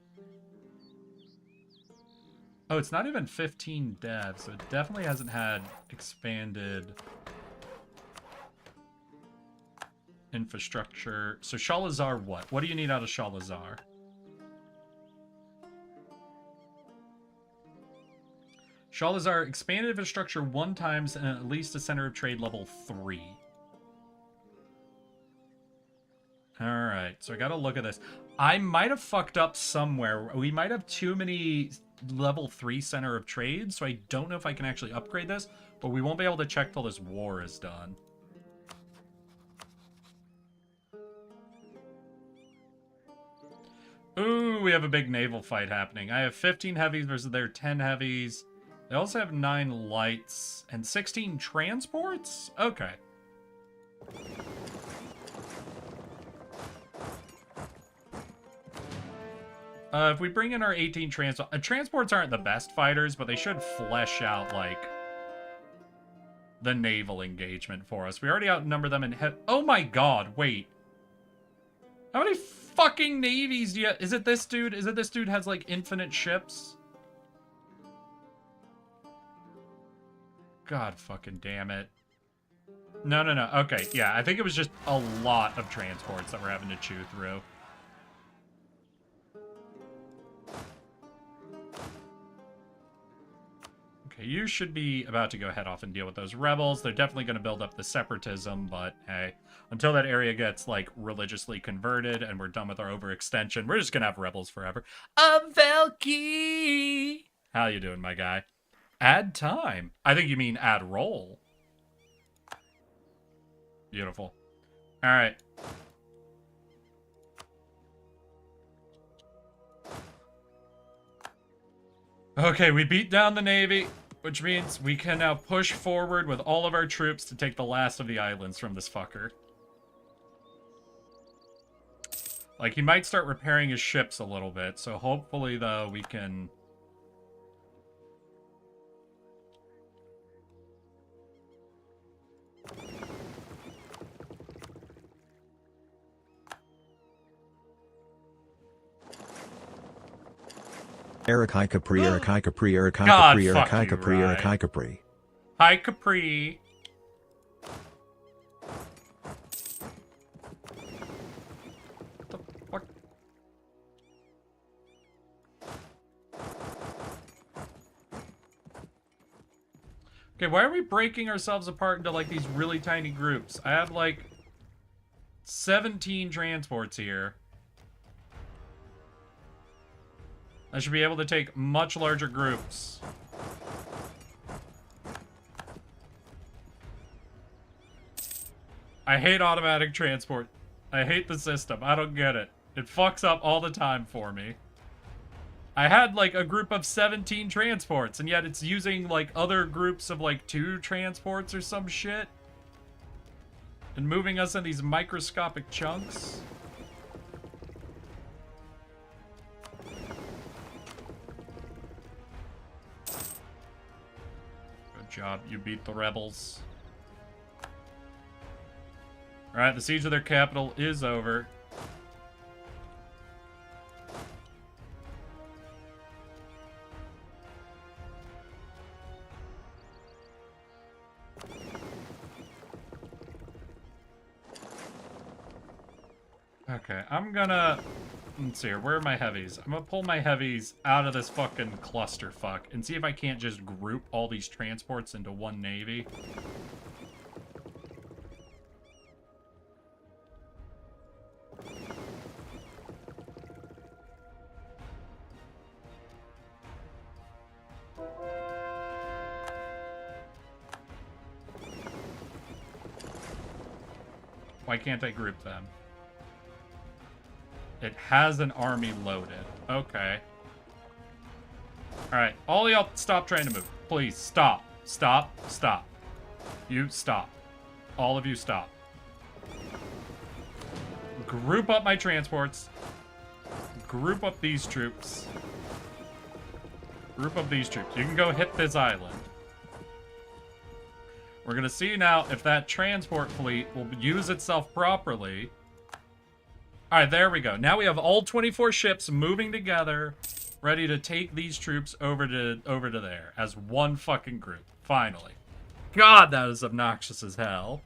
Oh, it's not even 15 devs, so it definitely hasn't had expanded infrastructure. So Shalazar what? What do you need out of Shalazar? Shalazar expanded infrastructure 1 times and at least a center of trade level 3. Alright, so I gotta look at this. I might have fucked up somewhere. We might have too many level 3 center of trade, so I don't know if I can actually upgrade this, but we won't be able to check till this war is done. Ooh, we have a big naval fight happening. I have 15 heavies versus their 10 heavies. They also have 9 lights and 16 transports? Okay. If we bring in our 18 transports aren't the best fighters, but they should flesh out, like, the naval engagement for us. We already outnumber them in oh my god, wait. How many fucking navies do you... Is it this dude? Is it this dude has, like, infinite ships? God fucking damn it. No. Okay, yeah, I think it was just a lot of transports that we're having to chew through. Okay, you should be about to go head off and deal with those rebels. They're definitely going to build up the separatism, but hey, until that area gets, like, religiously converted and we're done with our overextension, we're just going to have rebels forever. Velky! How you doing, my guy? Add time. I think you mean add roll. Beautiful. All right. Okay, we beat down the Navy, which means we can now push forward with all of our troops to take the last of the islands from this fucker. Like, he might start repairing his ships a little bit, so hopefully, though, we can... Erikai Capri, Erikai Capri, Erikai God, Capri, fuck Erikai you, Capri, Rye. Erikai Capri. Hi, Capri. What the fuck? Okay, why are we breaking ourselves apart into, like, these really tiny groups? I have, like, 17 transports here. I should be able to take much larger groups. I hate automatic transport. I hate the system. I don't get it. It fucks up all the time for me. I had, like, a group of 17 transports, and yet it's using, like, other groups of, like, 2 transports or some shit. And moving us in these microscopic chunks. Good job. You beat the rebels. Alright, the siege of their capital is over. Okay, I'm gonna... Let's see here, where are my heavies? I'm gonna pull my heavies out of this fucking clusterfuck and see if I can't just group all these transports into one navy. Why can't I group them? It has an army loaded. Okay. Alright, all y'all stop trying to move. Please, stop. Stop. Stop. You stop. All of you stop. Group up my transports. Group up these troops. Group up these troops. You can go hit this island. We're gonna see now if that transport fleet will use itself properly. Alright, there we go. Now we have all 24 ships moving together, ready to take these troops over to there as one fucking group. Finally. God, that is obnoxious as hell.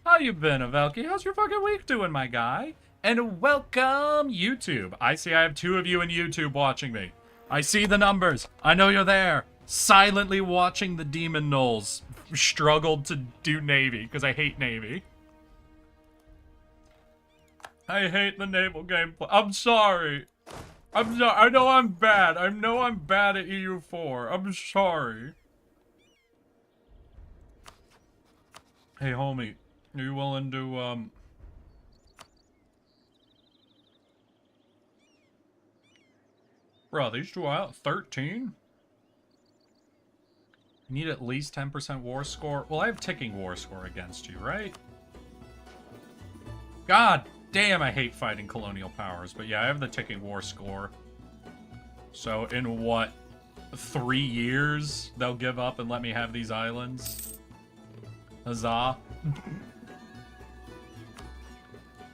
How you been, Avelki? How's your fucking week doing, my guy? And welcome, YouTube. I see I have 2 of you in YouTube watching me. I see the numbers. I know you're there. Silently watching the Demon Gnolls struggled to do Navy, because I hate Navy. I hate the naval gameplay. I'm sorry. I'm sorry. I know I'm bad. I know I'm bad at EU4. I'm sorry. Hey, homie. Are you willing to, Bro, these two out 13? You need at least 10% war score. Well, I have ticking war score against you, right? God damn, I hate fighting colonial powers. But yeah, I have the ticking war score. So in what, 3 years, they'll give up and let me have these islands? Huzzah.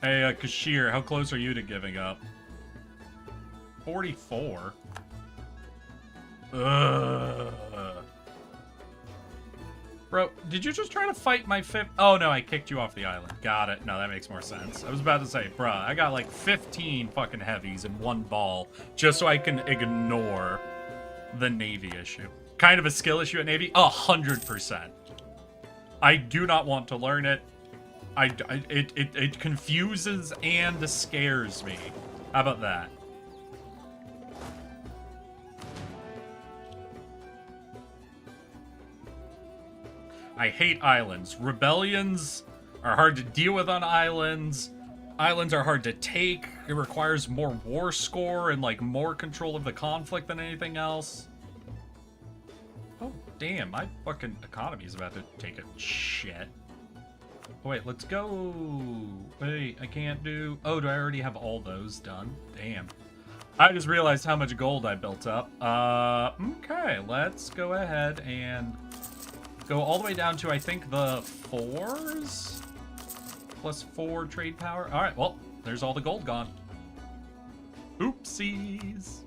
Hey, Kashir, how close are you to giving up? 44? Ugh. Bro, did you just try to fight my fifth? Oh, no, I kicked you off the island. Got it. No, that makes more sense. I was about to say, bruh, I got like 15 fucking heavies in one ball just so I can ignore the Navy issue. Kind of a skill issue at Navy? 100%. I do not want to learn it. It confuses and scares me. How about that? I hate islands. Rebellions are hard to deal with on islands. Islands are hard to take. It requires more war score and, like, more control of the conflict than anything else. Oh, damn. My fucking economy is about to take a shit. Oh, wait, let's go. Wait, I can't do... Oh, do I already have all those done? Damn. I just realized how much gold I built up. Okay, let's go ahead and... go all the way down to, I think, the 4s? +4 trade power. Alright, well, there's all the gold gone. Oopsies.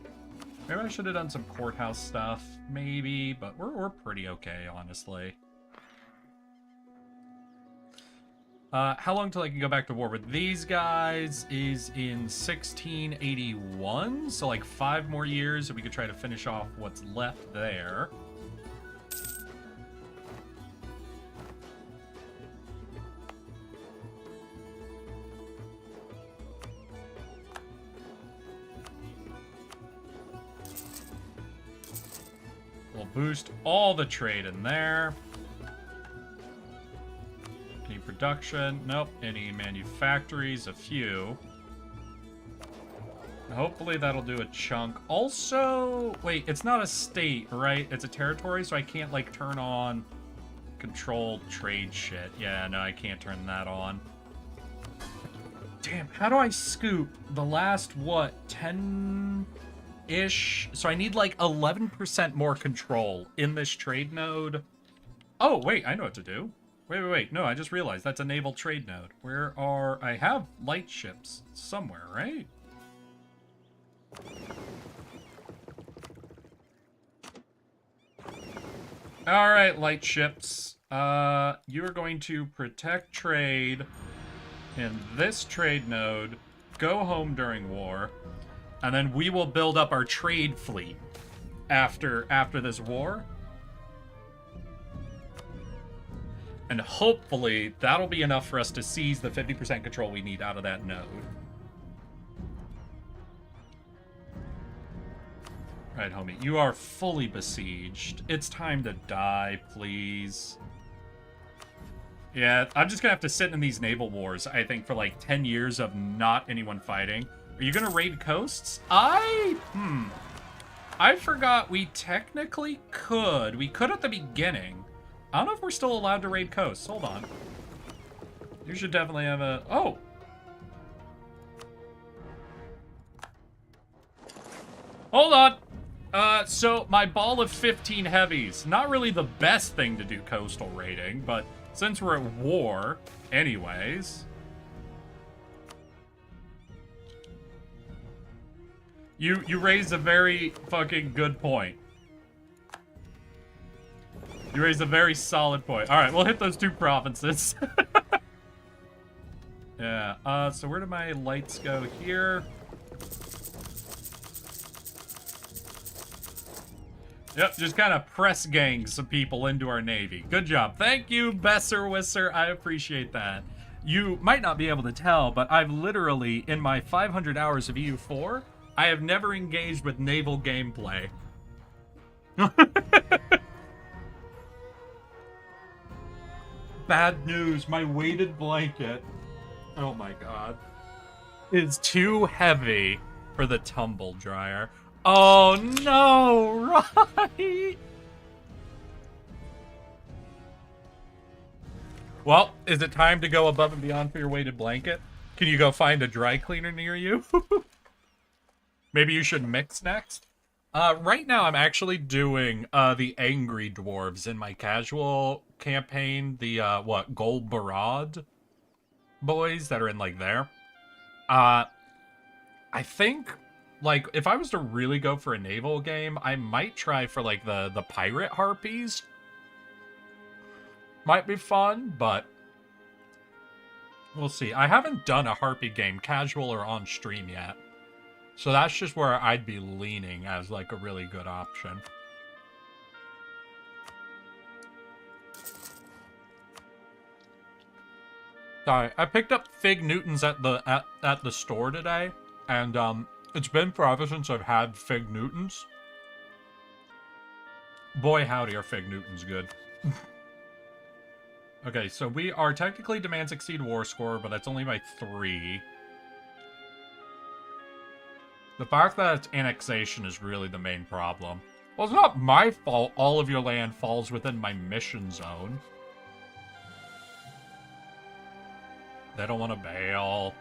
Maybe I should have done some courthouse stuff. Maybe, but we're pretty okay, honestly. How long till I can go back to war with these guys is in 1681. So, like, 5 more years, and we could try to finish off what's left there. We'll boost all the trade in there. Any production? Nope. Any manufactories? A few. Hopefully that'll do a chunk. Also, wait, it's not a state, right? It's a territory, so I can't, like, turn on controlled trade shit. Yeah, no, I can't turn that on. Damn, how do I scoop the last, what, 10-ish? So I need, like, 11% more control in this trade node. Oh, wait, I know what to do. Wait. No, I just realized that's a naval trade node. Where are... I have light ships somewhere, right? Alright, light ships. You are going to protect trade in this trade node, go home during war, and then we will build up our trade fleet after this war. And hopefully that'll be enough for us to seize the 50% control we need out of that node. Right, homie, you are fully besieged. It's time to die, please. Yeah, I'm just gonna have to sit in these naval wars, I think, for like 10 years of not anyone fighting. Are you gonna raid coasts? I forgot we technically could. We could at the beginning. I don't know if we're still allowed to raid coasts. Hold on. You should definitely have a... Oh! Hold on! So my ball of 15 heavies. Not really the best thing to do coastal raiding, but since we're at war, anyways... You raised a very fucking good point. You raised a very solid point. Alright, we'll hit those 2 provinces. Yeah, so where do my lights go here? Yep, just kind of press gang some people into our navy. Good job. Thank you, Besser Wisser. I appreciate that. You might not be able to tell, but I've literally, in my 500 hours of EU4, I have never engaged with naval gameplay. Bad news, my weighted blanket, oh my god, is too heavy for the tumble dryer. Oh no, right? Well, is it time to go above and beyond for your weighted blanket? Can you go find a dry cleaner near you? Maybe you should mix next? Right now I'm actually doing, the Angry Dwarves in my casual campaign. The, Gold Barad boys that are in, like, there. I think, like, if I was to really go for a naval game, I might try for, like, the Pirate Harpies. Might be fun, but... we'll see. I haven't done a Harpy game, casual or on stream yet. So that's just where I'd be leaning as, like, a really good option. Sorry, I picked up Fig Newtons at the store today, and it's been forever since I've had Fig Newtons. Boy, howdy, are Fig Newtons good. Okay, so we are technically demands exceed war score, but that's only by 3. The fact that it's annexation is really the main problem. Well, it's not my fault all of your land falls within my mission zone. They don't want to bail.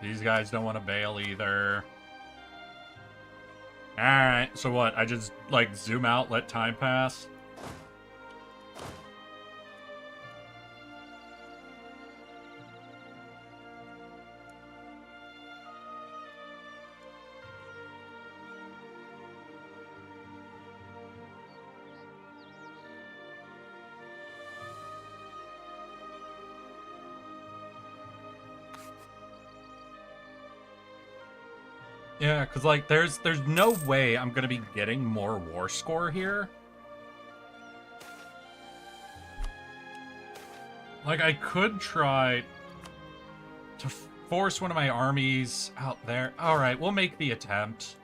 These guys don't want to bail either. Alright, so what? I just, like, zoom out, let time pass? Yeah, because, like, there's no way I'm going to be getting more war score here. Like, I could try to force one of my armies out there. Alright, we'll make the attempt.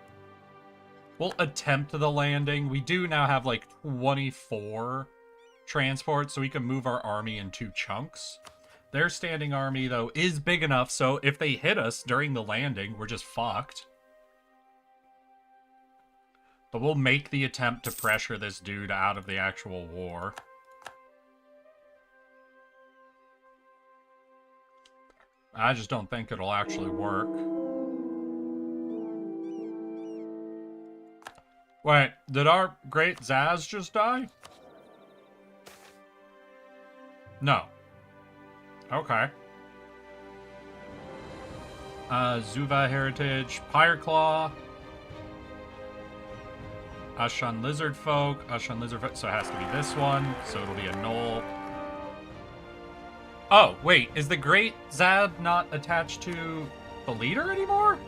We'll attempt the landing. We do now have, like, 24 transports, so we can move our army in 2 chunks. Their standing army, though, is big enough, so if they hit us during the landing, we're just fucked. But we'll make the attempt to pressure this dude out of the actual war. I just don't think it'll actually work. Wait, did our great Zaz just die? No. Okay. Zuva Heritage, Pyreclaw. Ashan Lizard Folk, so it has to be this one, so it'll be a null. Oh, wait, is the Great Zad not attached to the leader anymore?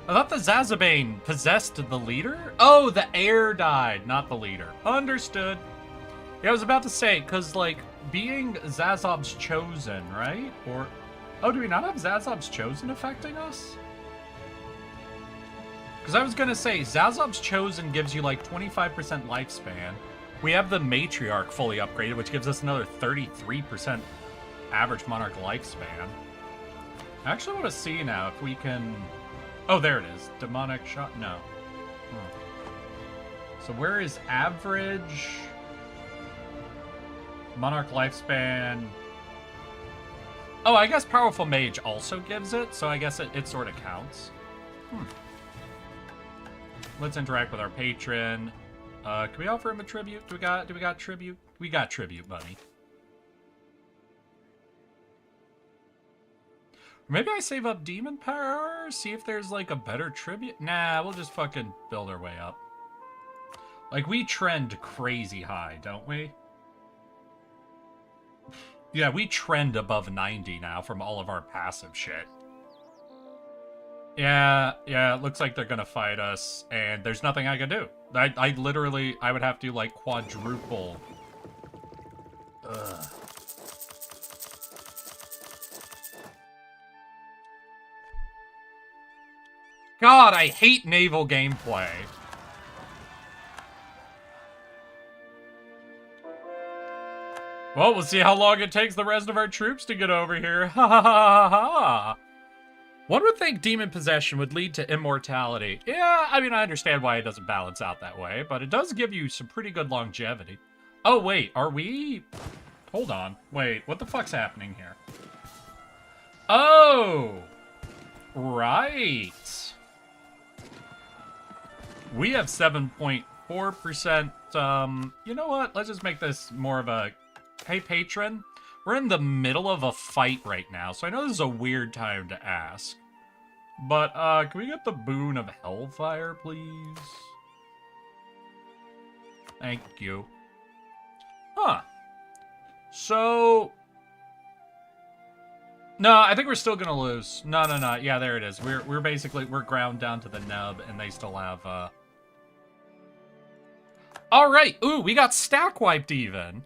I thought the Zazabane possessed the leader? Oh, the heir died, not the leader. Understood. Yeah, I was about to say, because, like, being Zazob's Chosen, right? Or, oh, do we not have Zazob's Chosen affecting us? Because I was going to say, Zazob's Chosen gives you, like, 25% lifespan. We have the Matriarch fully upgraded, which gives us another 33% average monarch lifespan. I actually want to see now if we can... Oh, there it is. Demonic shot? No. So where is average monarch lifespan? Oh, I guess Powerful Mage also gives it, so I guess it sort of counts. Let's interact with our patron. Can we offer him a tribute? Do we got tribute? We got tribute, buddy. Maybe I save up demon power, see if there's like a better tribute. Nah, we'll just fucking build our way up. Like, we trend crazy high, don't we? Yeah, we trend above 90 now from all of our passive shit. Yeah, it looks like they're gonna fight us, and there's nothing I can do. I literally, I would have to, like, quadruple. Ugh. God, I hate naval gameplay. Well, we'll see how long it takes the rest of our troops to get over here. Ha ha ha ha ha. One would think demon possession would lead to immortality. Yeah, I mean, I understand why it doesn't balance out that way, but it does give you some pretty good longevity. Oh, wait, are we... Hold on. Wait, what the fuck's happening here? Oh! Right. We have 7.4%. You know what? Let's just make this more of a... Hey, patron. We're in the middle of a fight right now, so I know this is a weird time to ask. But, can we get the boon of Hellfire, please? Thank you. Huh. So... No, I think we're still gonna lose. No. Yeah, there it is. We're basically, we're ground down to the nub, and they still have, Alright! Ooh, we got stack wiped even!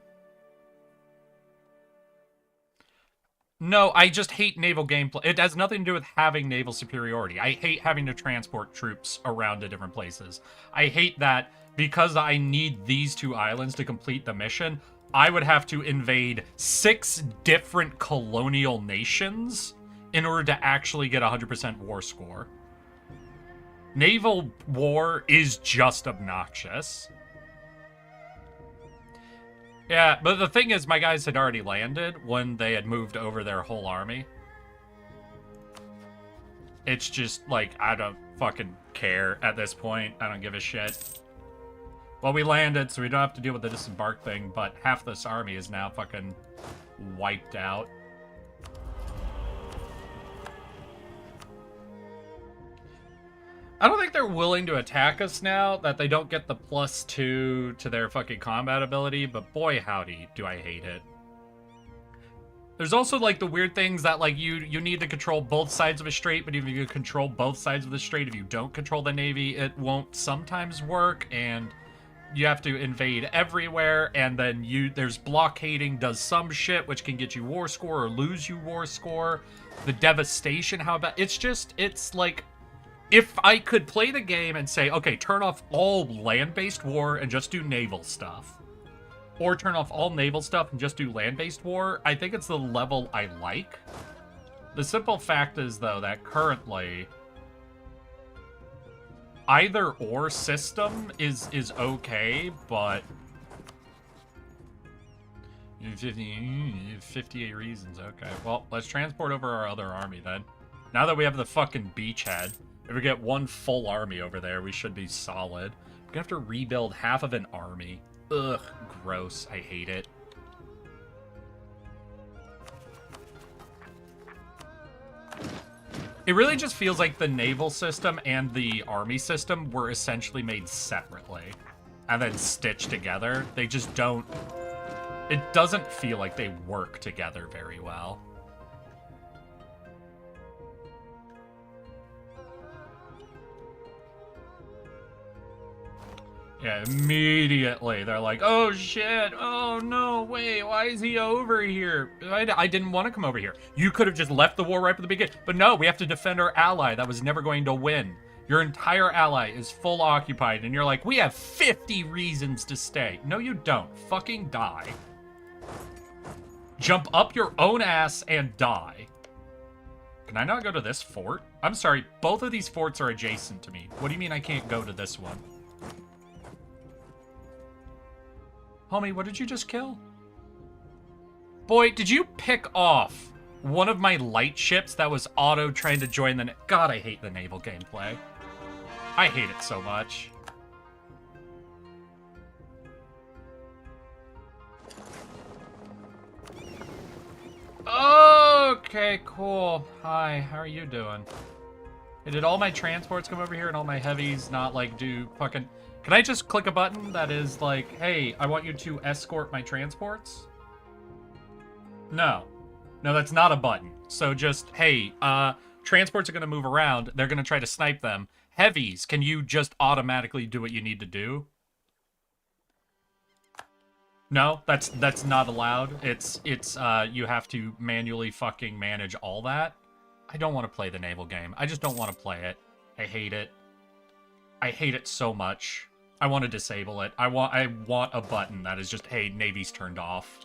No, I just hate naval gameplay. It has nothing to do with having naval superiority. I hate having to transport troops around to different places. I hate that because I need these 2 islands to complete the mission, I would have to invade 6 different colonial nations in order to actually get a 100% war score. Naval war is just obnoxious. Yeah, but the thing is, my guys had already landed when they had moved over their whole army. It's just, like, I don't fucking care at this point. I don't give a shit. Well, we landed, so we don't have to deal with the disembark thing, but half this army is now fucking wiped out. I don't think they're willing to attack us now that they don't get the +2 to their fucking combat ability, but boy howdy, do I hate it. There's also, like, the weird things that, like, you need to control both sides of a strait, but if you control both sides of the strait, if you don't control the navy, it won't sometimes work, and you have to invade everywhere, and then there's blockading does some shit, which can get you war score or lose you war score. The devastation, how about... It's like... If I could play the game and say, okay, turn off all land-based war and just do naval stuff, or turn off all naval stuff and just do land-based war, I think it's the level I like. The simple fact is, though, that currently either or system is okay, but 58 reasons. Okay, well, let's transport over our other army then. Now that we have the fucking beachhead. If we get 1 full army over there, we should be solid. We're gonna have to rebuild half of an army. Ugh, gross. I hate it. It really just feels like the naval system and the army system were essentially made separately and then stitched together. They just don't... It doesn't feel like they work together very well. Yeah, immediately they're like, oh shit, oh no, wait, why is he over here? I didn't want to come over here. You could have just left the war right from the beginning. But no, we have to defend our ally that was never going to win. Your entire ally is full occupied, and you're like, we have 50 reasons to stay. No, you don't. Fucking die. Jump up your own ass and die. Can I not go to this fort? I'm sorry, both of these forts are adjacent to me. What do you mean I can't go to this one? Homie, what did you just kill? Boy, did you pick off one of my light ships that was auto trying to join the... God, I hate the naval gameplay. I hate it so much. Okay, cool. Hi, how are you doing? Hey, did all my transports come over here and all my heavies not, like, do fucking... Can I just click a button that is like, hey, I want you to escort my transports? No. No, that's not a button. So just, hey, transports are going to move around. They're going to try to snipe them. Heavies, can you just automatically do what you need to do? No, that's not allowed. It's you have to manually fucking manage all that. I don't want to play the naval game. I just don't want to play it. I hate it. I hate it so much. I want to disable it. I want a button that is just, hey, Navy's turned off.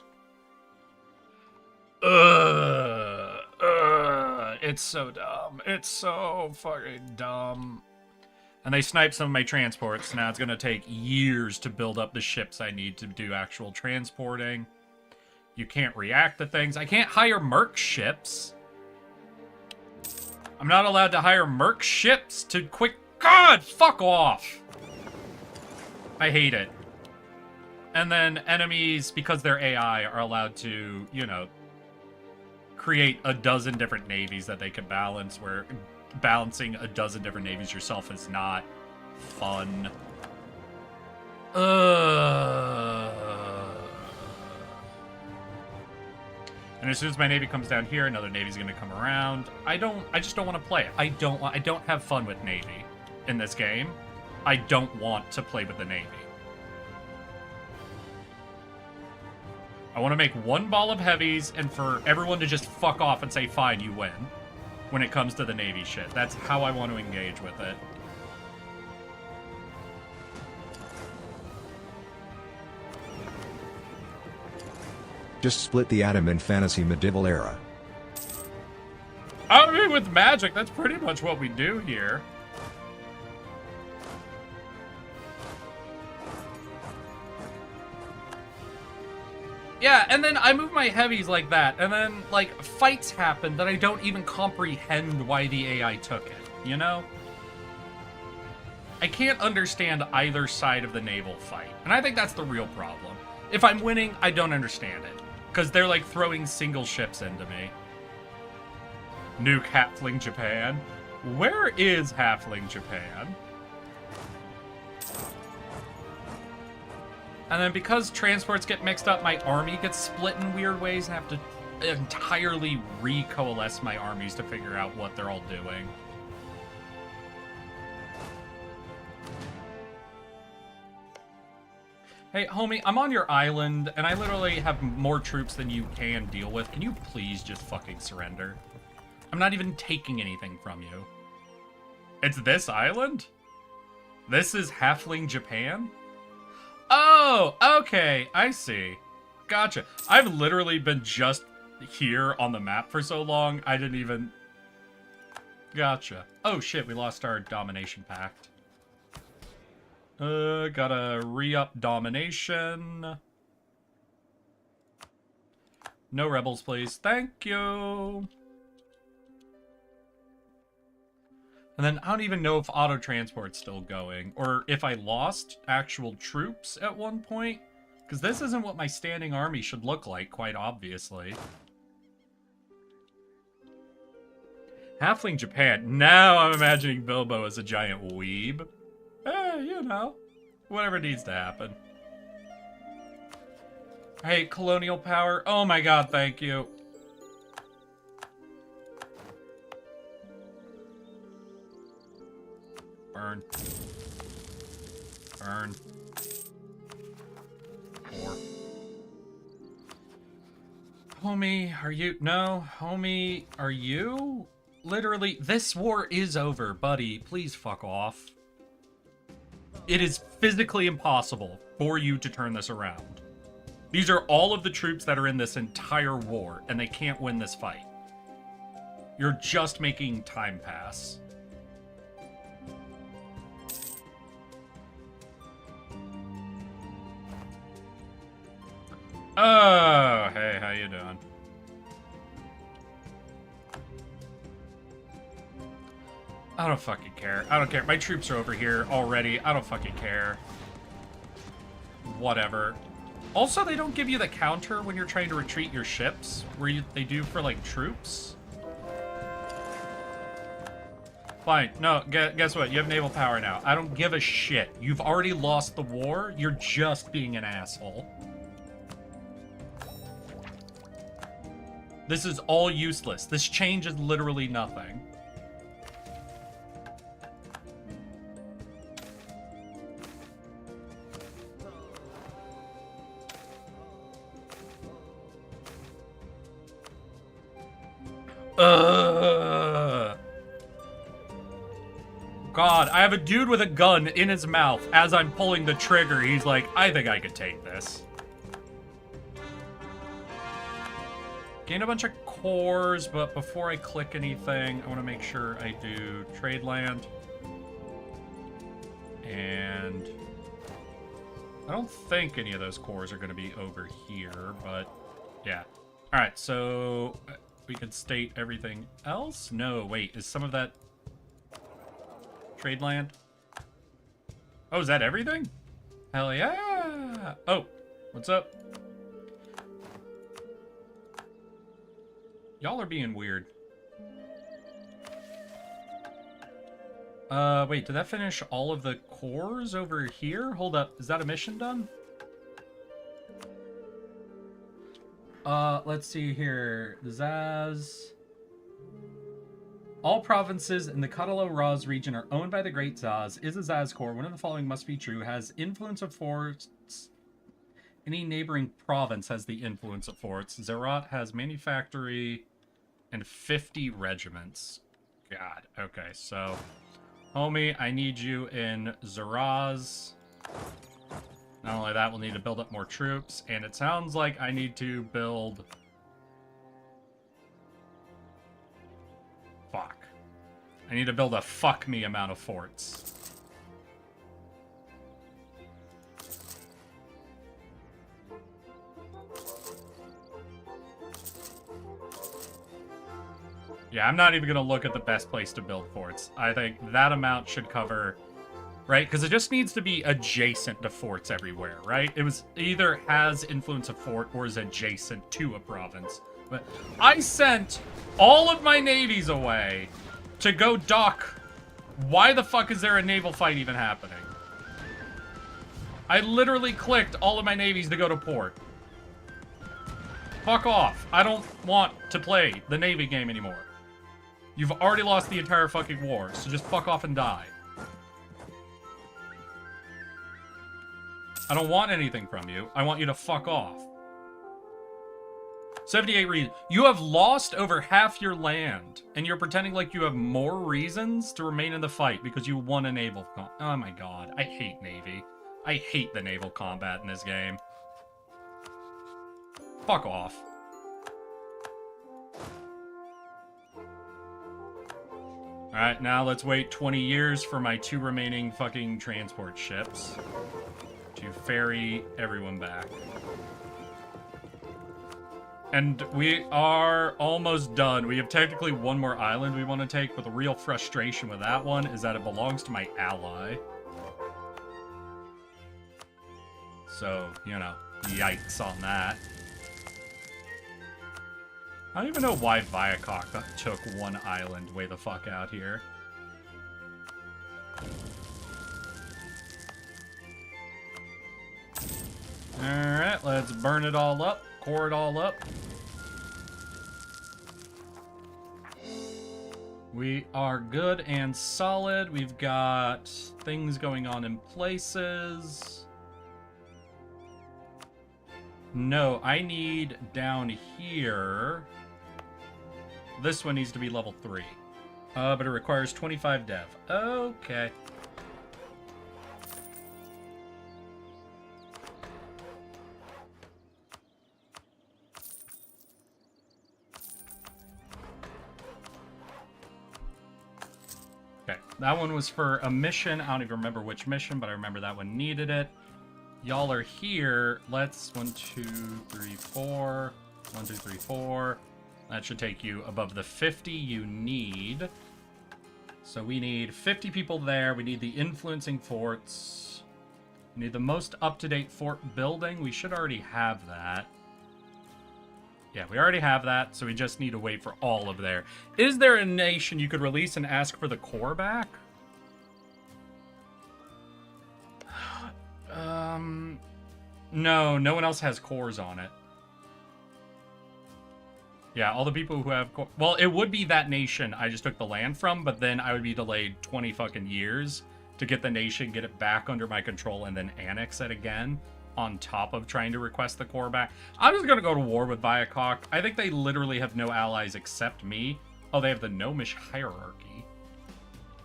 It's so dumb. It's so fucking dumb. And they sniped some of my transports. Now it's going to take years to build up the ships I need to do actual transporting. You can't react to things. I can't hire merc ships. I'm not allowed to hire merc ships to quick... God, fuck off! I hate it. And then enemies, because they're AI, are allowed to, you know, create a dozen different navies that they can balance, where balancing a dozen different navies yourself is not fun. And as soon as my navy comes down here, another navy's gonna come around. I just don't want to play it. I don't have fun with navy in this game. I don't want to play with the navy. I want to make one ball of heavies and for everyone to just fuck off and say, fine, you win. When it comes to the navy shit. That's how I want to engage with it. Just split the atom in fantasy medieval era. I mean, with magic, that's pretty much what we do here. Yeah, and then I move my heavies like that, and then, like, fights happen that I don't even comprehend why the AI took it, you know? I can't understand either side of the naval fight, and I think that's the real problem. If I'm winning, I don't understand it, because they're, like, throwing single ships into me. Nuke Halfling Japan? Where is Halfling Japan? And then because transports get mixed up, my army gets split in weird ways and I have to entirely recoalesce my armies to figure out what they're all doing. Hey, homie, I'm on your island, and I literally have more troops than you can deal with. Can you please just fucking surrender? I'm not even taking anything from you. It's this island? This is Halfling Japan? Oh, okay, I see. Gotcha. I've literally been just here on the map for so long, I didn't even... Gotcha. Oh shit, we lost our domination pact. Gotta re-up domination. No rebels, please. Thank you. And then I don't even know if auto transport's still going, or if I lost actual troops at one point, because this isn't what my standing army should look like, quite obviously. Halfling Japan. Now I'm imagining Bilbo as a giant weeb. You know, whatever needs to happen. Hey, colonial power. Oh my god, thank you. Burn. Burn. 4. Homie, are you... No, homie, are you... literally, this war is over, buddy. Please fuck off. It is physically impossible for you to turn this around. These are all of the troops that are in this entire war, and they can't win this fight. You're just making time pass. Oh, hey, how you doing? I don't fucking care. I don't care. My troops are over here already. I don't fucking care. Whatever. Also, they don't give you the counter when you're trying to retreat your ships, where they do for, like, troops. Fine. No, guess what? You have naval power now. I don't give a shit. You've already lost the war. You're just being an asshole. This is all useless. This changes literally nothing. God, I have a dude with a gun in his mouth. As I'm pulling the trigger, he's like, I think I could take this. Gain a bunch of cores, but before I click anything, I want to make sure I do trade land. And I don't think any of those cores are going to be over here, but yeah. All right, so we could state everything else. No, wait, is some of that trade land? Oh, is that everything? Hell yeah! Oh, what's up? Y'all are being weird. Wait, did that finish all of the cores over here? Hold up, is that a mission done? Let's see here. Zaz. All provinces in the Katalo Raz region are owned by the Great Zaz. Is a Zaz core. One of the following must be true. Has influence of forts. Any neighboring province has the influence of forts. Zerat has manufactory and 50 regiments. God. Okay, so homie, I need you in Zeraz. Not only that, we'll need to build up more troops, and it sounds like I need to build... Fuck. I need to build a fuck me amount of forts. Yeah, I'm not even going to look at the best place to build forts. I think that amount should cover... Right? Because it just needs to be adjacent to forts everywhere, right? It was either has influence of fort or is adjacent to a province. But I sent all of my navies away to go dock. Why the fuck is there a naval fight even happening? I literally clicked all of my navies to go to port. Fuck off. I don't want to play the Navy game anymore. You've already lost the entire fucking war, so just fuck off and die. I don't want anything from you. I want you to fuck off. 78 reasons. You have lost over half your land, and you're pretending like you have more reasons to remain in the fight because you won a naval... Oh my god. I hate Navy. I hate the naval combat in this game. Fuck off. Alright, now let's wait 20 years for my 2 remaining fucking transport ships to ferry everyone back. And we are almost done. We have technically one more island we want to take, but the real frustration with that one is that it belongs to my ally. So, you know, yikes on that. I don't even know why Viacok took one island way the fuck out here. Alright, let's burn it all up, core it all up. We are good and solid. We've got things going on in places. No, I need down here. This one needs to be level 3. But it requires 25 dev. Okay. Okay, that one was for a mission. I don't even remember which mission, but I remember that one needed it. Y'all are here. Let's 1, 2, 3, 4. 1, 2, 3, 4. That should take you above the 50 you need. So we need 50 people there. We need the influencing forts. We need the most up-to-date fort building. We should already have that. Yeah, we already have that, so we just need to wait for all of there. Is there a nation you could release and ask for the core back? No, no one else has cores on it. Yeah, all the people who have well, it would be that nation I just took the land from, but then I would be delayed 20 fucking years to get the nation, get it back under my control, and then annex it again, on top of trying to request the core back. I'm just gonna go to war with Viacok. I think they literally have no allies except me. Oh, they have the gnomish hierarchy.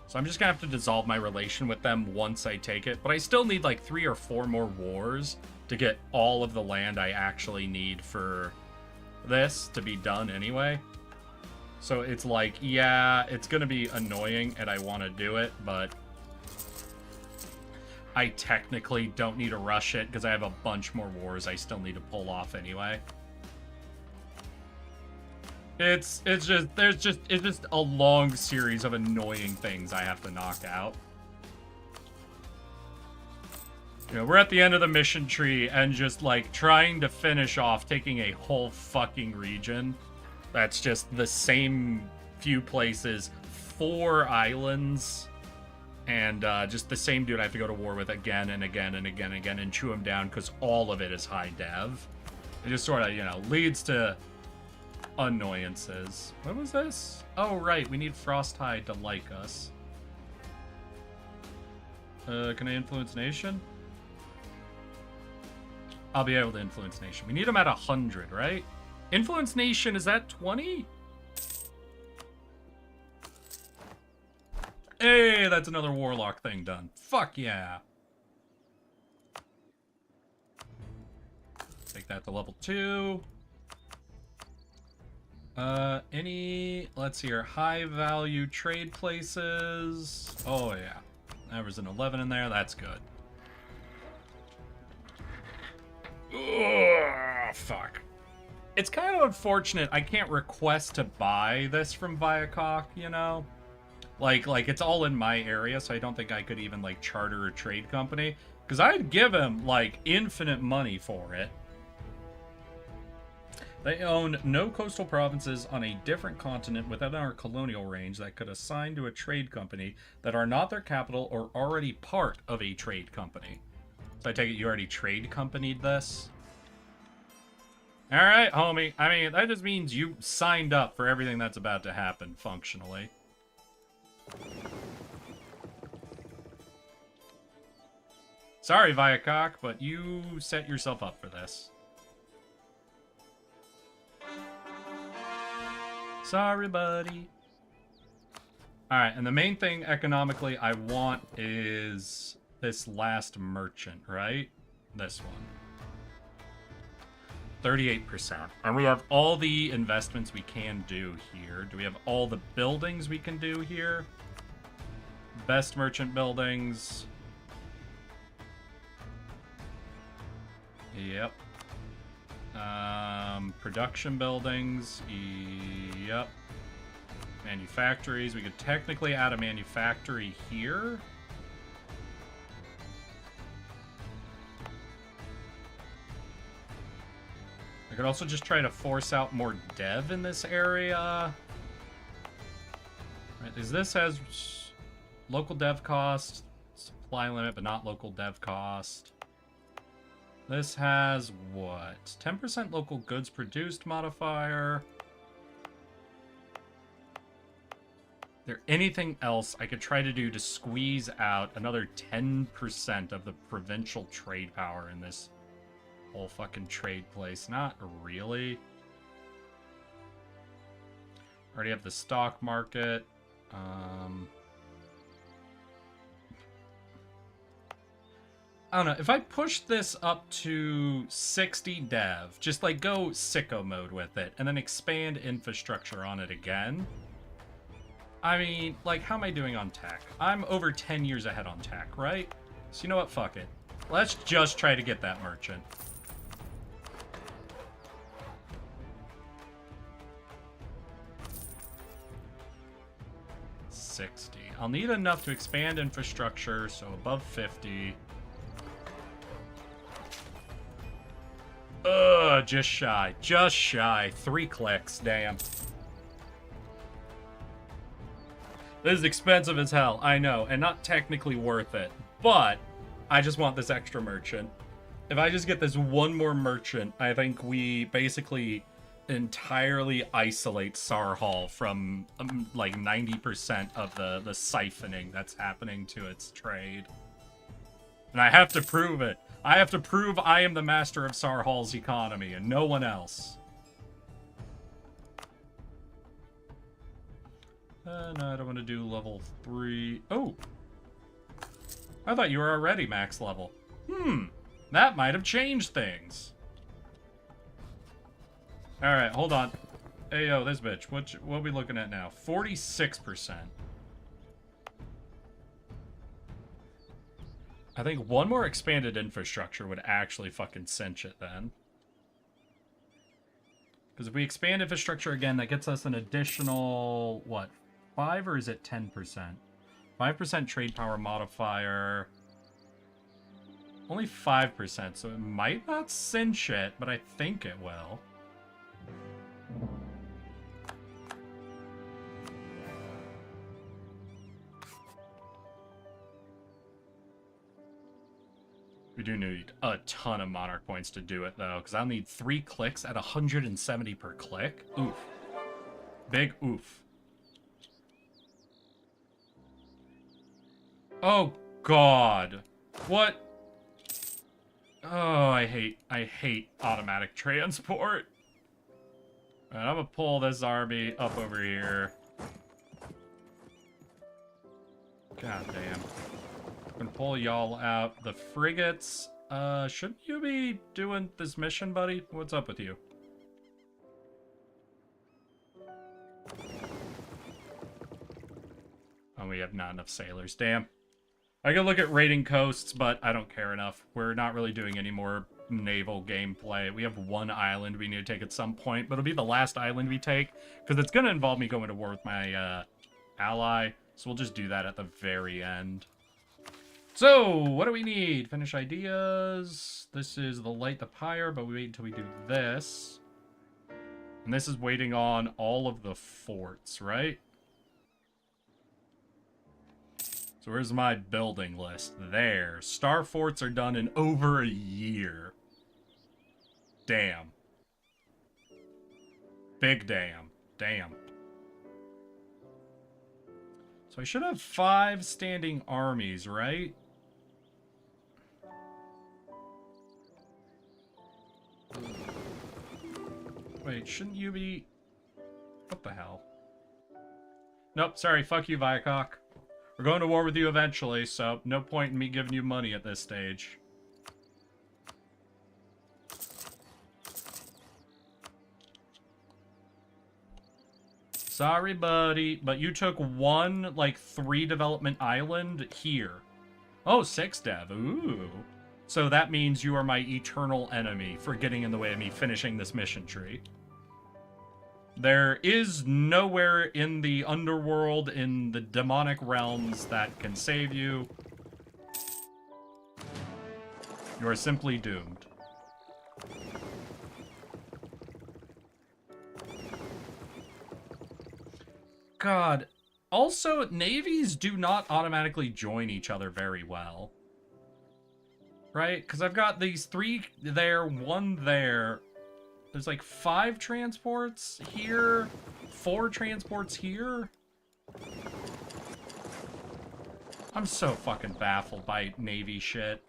So I'm just gonna have to dissolve my relation with them once I take it, but I still need like 3 or 4 more wars to get all of the land I actually need for this to be done anyway. So it's like, yeah, it's gonna be annoying and I want to do it, but I technically don't need to rush it because I have a bunch more wars I still need to pull off anyway. It's just a long series of annoying things I have to knock out. You know, we're at the end of the mission tree and just like trying to finish off taking a whole fucking region. That's just the same few places, 4 islands, and just the same dude I have to go to war with again and again and again and again and chew him down because all of it is high dev. It just sort of, you know, leads to annoyances. What was this? Oh, right, we need Frosthide to like us. Can I influence nation? I'll be able to influence nation. We need them at 100, right? Influence nation, is that 20? Hey, that's another warlock thing done. Fuck yeah. Take that to level 2. Let's see here, high value trade places. Oh yeah, there was an 11 in there, that's good. Ugh, fuck. It's kind of unfortunate I can't request to buy this from Viacok, you know? Like it's all in my area, so I don't think I could even, like, charter a trade company. Because I'd give him, like, infinite money for it. They own no coastal provinces on a different continent within our colonial range that could assign to a trade company that are not their capital or already part of a trade company. So I take it you already trade companied this? Alright, homie. I mean, that just means you signed up for everything that's about to happen, functionally. Sorry, Viacok, but you set yourself up for this. Sorry, buddy. Alright, and the main thing economically I want is this last merchant, right? This one. 38%. And we have all the investments we can do here. Do we have all the buildings we can do here? Best merchant buildings. Yep. Production buildings. Yep. Manufactories. We could technically add a manufactory here. I could also just try to force out more dev in this area. Right, because this has local dev cost, supply limit, but not local dev cost. This has what? 10% local goods produced modifier. Is there anything else I could try to do to squeeze out another 10% of the provincial trade power in this whole fucking trade place? Not really. Already have the stock market. I don't know. If I push this up to 60 dev, just like go sicko mode with it, and then expand infrastructure on it again. I mean, like, how am I doing on tech? I'm over 10 years ahead on tech, right? So you know what? Fuck it. Let's just try to get that merchant. $60. I'll need enough to expand infrastructure, so above 50. Ugh, just shy. Just shy. 3 clicks, damn. This is expensive as hell, I know, and not technically worth it. But, I just want this extra merchant. If I just get this one more merchant, I think we basically entirely isolate Sarhal from, like, 90% of the siphoning that's happening to its trade. And I have to prove it. I have to prove I am the master of Sarhal's economy and no one else. No, I don't want to do level 3. Oh! I thought you were already max level. That might have changed things. Alright, hold on. Hey, yo, this bitch. What are we looking at now? 46%. I think one more expanded infrastructure would actually fucking cinch it then. Because if we expand infrastructure again, that gets us an additional, what, 5 or is it 10%? 5% trade power modifier. Only 5%, so it might not cinch it, but I think it will. We do need a ton of Monarch points to do it, though, because I'll need 3 clicks at 170 per click. Oof. Big oof. Oh, God. What? Oh, I hate automatic transport. Alright, I'm gonna pull this army up over here. God damn. I'm gonna pull y'all out. The frigates, shouldn't you be doing this mission, buddy? What's up with you? Oh, we have not enough sailors. Damn. I can look at raiding coasts, but I don't care enough. We're not really doing any more naval gameplay. We have one island we need to take at some point, but it'll be the last island we take, because it's going to involve me going to war with my ally, so we'll just do that at the very end. So, what do we need? Finish ideas. This is the light the pyre, but we wait until we do this. And this is waiting on all of the forts, right? So where's my building list? There. Star forts are done in over a year. Damn. Big damn. Damn. So I should have 5 standing armies, right? Wait, shouldn't you be... What the hell? Nope, sorry, fuck you, Viacok. We're going to war with you eventually, so no point in me giving you money at this stage. Sorry, buddy, but you took one, like, 3 development island here. Oh, 6 dev, ooh. So that means you are my eternal enemy for getting in the way of me finishing this mission tree. There is nowhere in the underworld, in the demonic realms, that can save you. You are simply doomed. God. Also, navies do not automatically join each other very well. Right? Because I've got these 3 there, 1 there. There's like 5 transports here, 4 transports here. I'm so fucking baffled by Navy shit.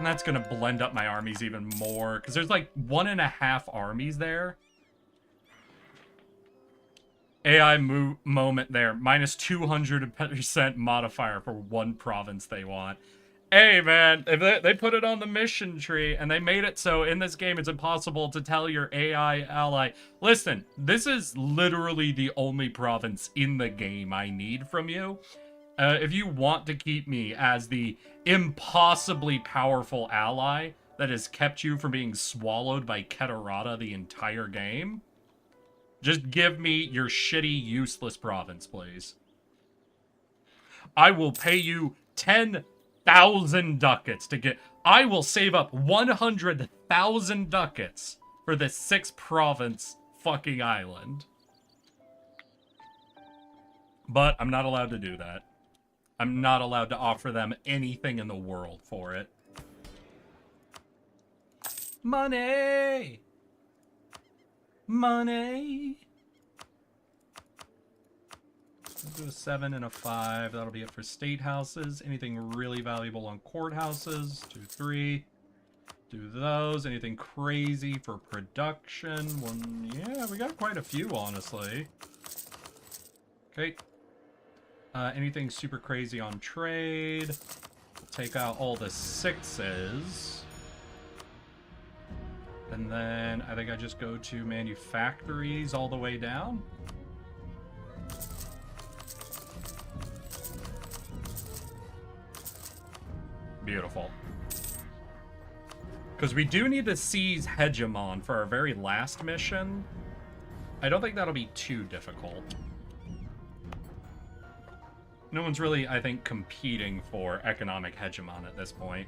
And that's gonna blend up my armies even more, because there's like 1.5 armies there. AI moment there, minus 200% modifier for one province they want. Hey man, if they put it on the mission tree and they made it so in this game it's impossible to tell your AI ally, listen, this is literally the only province in the game I need from you. If you want to keep me as the impossibly powerful ally that has kept you from being swallowed by Keterata the entire game, just give me your shitty, useless province, please. I will pay you 10,000 ducats to get... I will save up 100,000 ducats for this 6-province fucking island. But I'm not allowed to do that. I'm not allowed to offer them anything in the world for it. Money! Money! We'll do a 7 and a 5. That'll be it for state houses. Anything really valuable on courthouses. 2, 3. Do those. Anything crazy for production. 1. Yeah, we got quite a few, honestly. Okay. Anything super crazy on trade. Take out all the 6s. And then I think I just go to manufactories all the way down. Beautiful. Because we do need to seize Hegemon for our very last mission. I don't think that'll be too difficult. No one's really, I think, competing for economic hegemon at this point.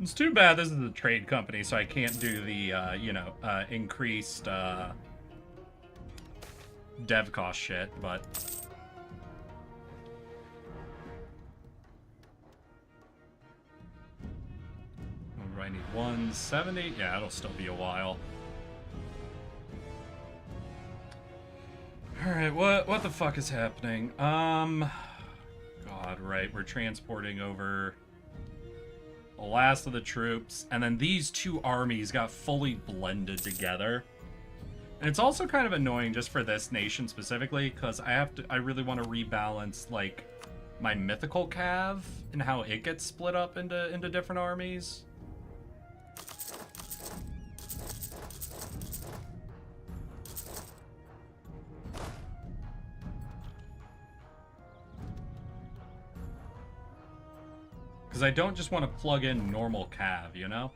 It's too bad this is a trade company, so I can't do the, increased, dev cost shit, but... What do I need? 170? Yeah, it'll still be a while. Alright, what the fuck is happening? God, right, we're transporting over the last of the troops, and then these two armies got fully blended together. And it's also kind of annoying just for this nation specifically, because I really want to rebalance, like, my mythical cav and how it gets split up into different armies. Because I don't just want to plug in normal cav, you know?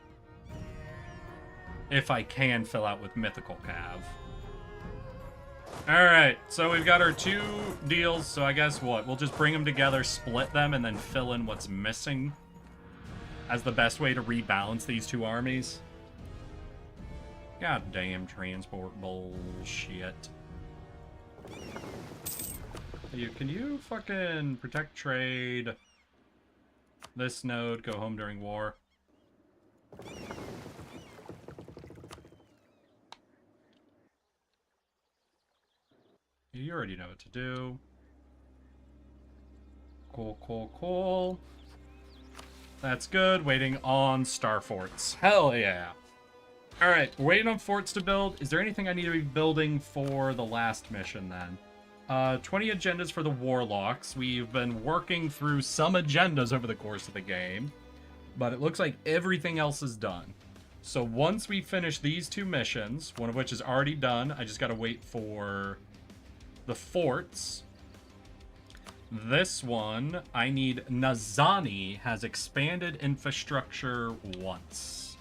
If I can fill out with mythical cav. Alright, so we've got our 2 deals, so I guess what? We'll just bring them together, split them, and then fill in what's missing as the best way to rebalance these 2 armies. Goddamn transport bullshit. Can you fucking protect trade? This node, go home during war. You already know what to do. Cool, cool, cool. That's good. Waiting on star forts. Hell yeah. Alright, we're waiting on forts to build. Is there anything I need to be building for the last mission then? 20 agendas for the warlocks. We've been working through some agendas over the course of the game, but it looks like everything else is done. So once we finish these 2 missions, one of which is already done, I just gotta wait for the forts. This one, I need Nazani has expanded infrastructure once.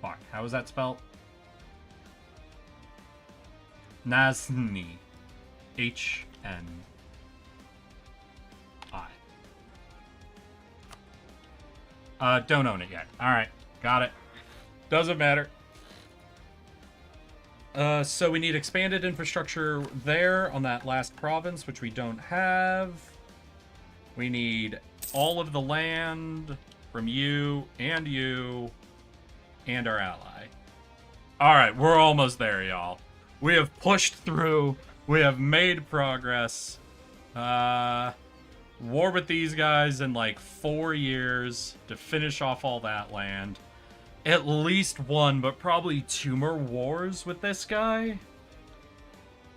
Fuck, how is that spelled? Nazni. H-N-I. Don't own it yet. Alright, got it. Doesn't matter. So we need expanded infrastructure there on that last province, which we don't have. We need all of the land from you and you. and our ally. All right, we're almost there, y'all. We have pushed through. We have made progress. War with these guys in like 4 years to finish off all that land. At least one, but probably 2 more wars with this guy.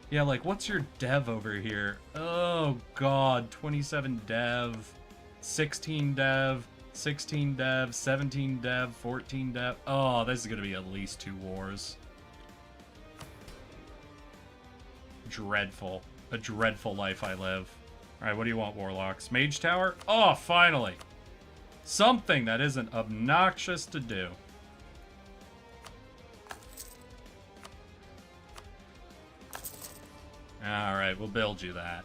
Yeah, like, what's your dev over here? Oh, God. 27 dev, 16 dev, 16 dev, 17 dev, 14 dev. Oh, this is going to be at least 2 wars. Dreadful. A dreadful life I live. All right, what do you want, Warlocks? Mage Tower? Oh, finally. Something that isn't obnoxious to do. Alright, we'll build you that.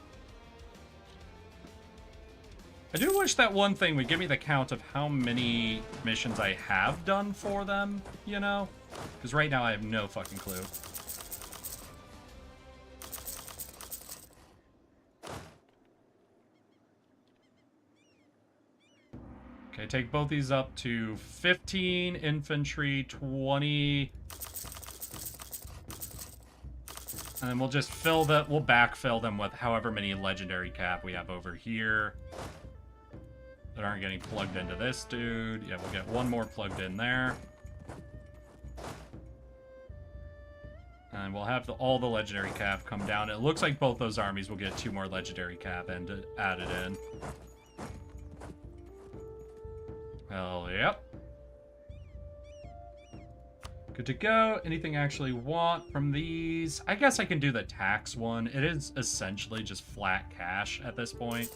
I do wish that one thing would give me the count of how many missions I have done for them, you know? Because right now I have no fucking clue. Okay, take both these up to 15 infantry, 20... And then we'll just fill that, we'll backfill them with however many legendary cap we have over here that aren't getting plugged into this dude. Yeah, we'll get 1 more plugged in there. And we'll have all the legendary cap come down. It looks like both those armies will get 2 more legendary cap added in. Hell yep. Good to go. Anything I actually want from these? I guess I can do the tax one. It is essentially just flat cash at this point.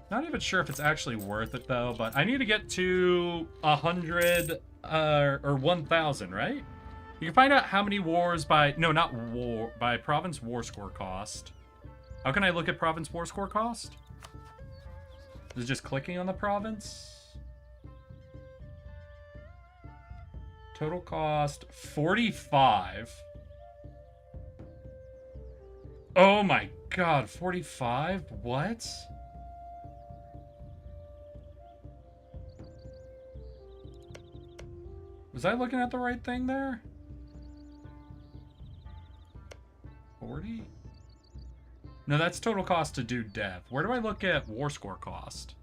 Not even sure if it's actually worth it though, but I need to get to 100 or 1,000, right? You can find out how many wars by, no, not war, by province war score cost. How can I look at province war score cost? Is it just clicking on the province? Total cost 45. Oh my god, 45? What? Was I looking at the right thing there? 40? No, that's total cost to do dev. Where do I look at war score cost?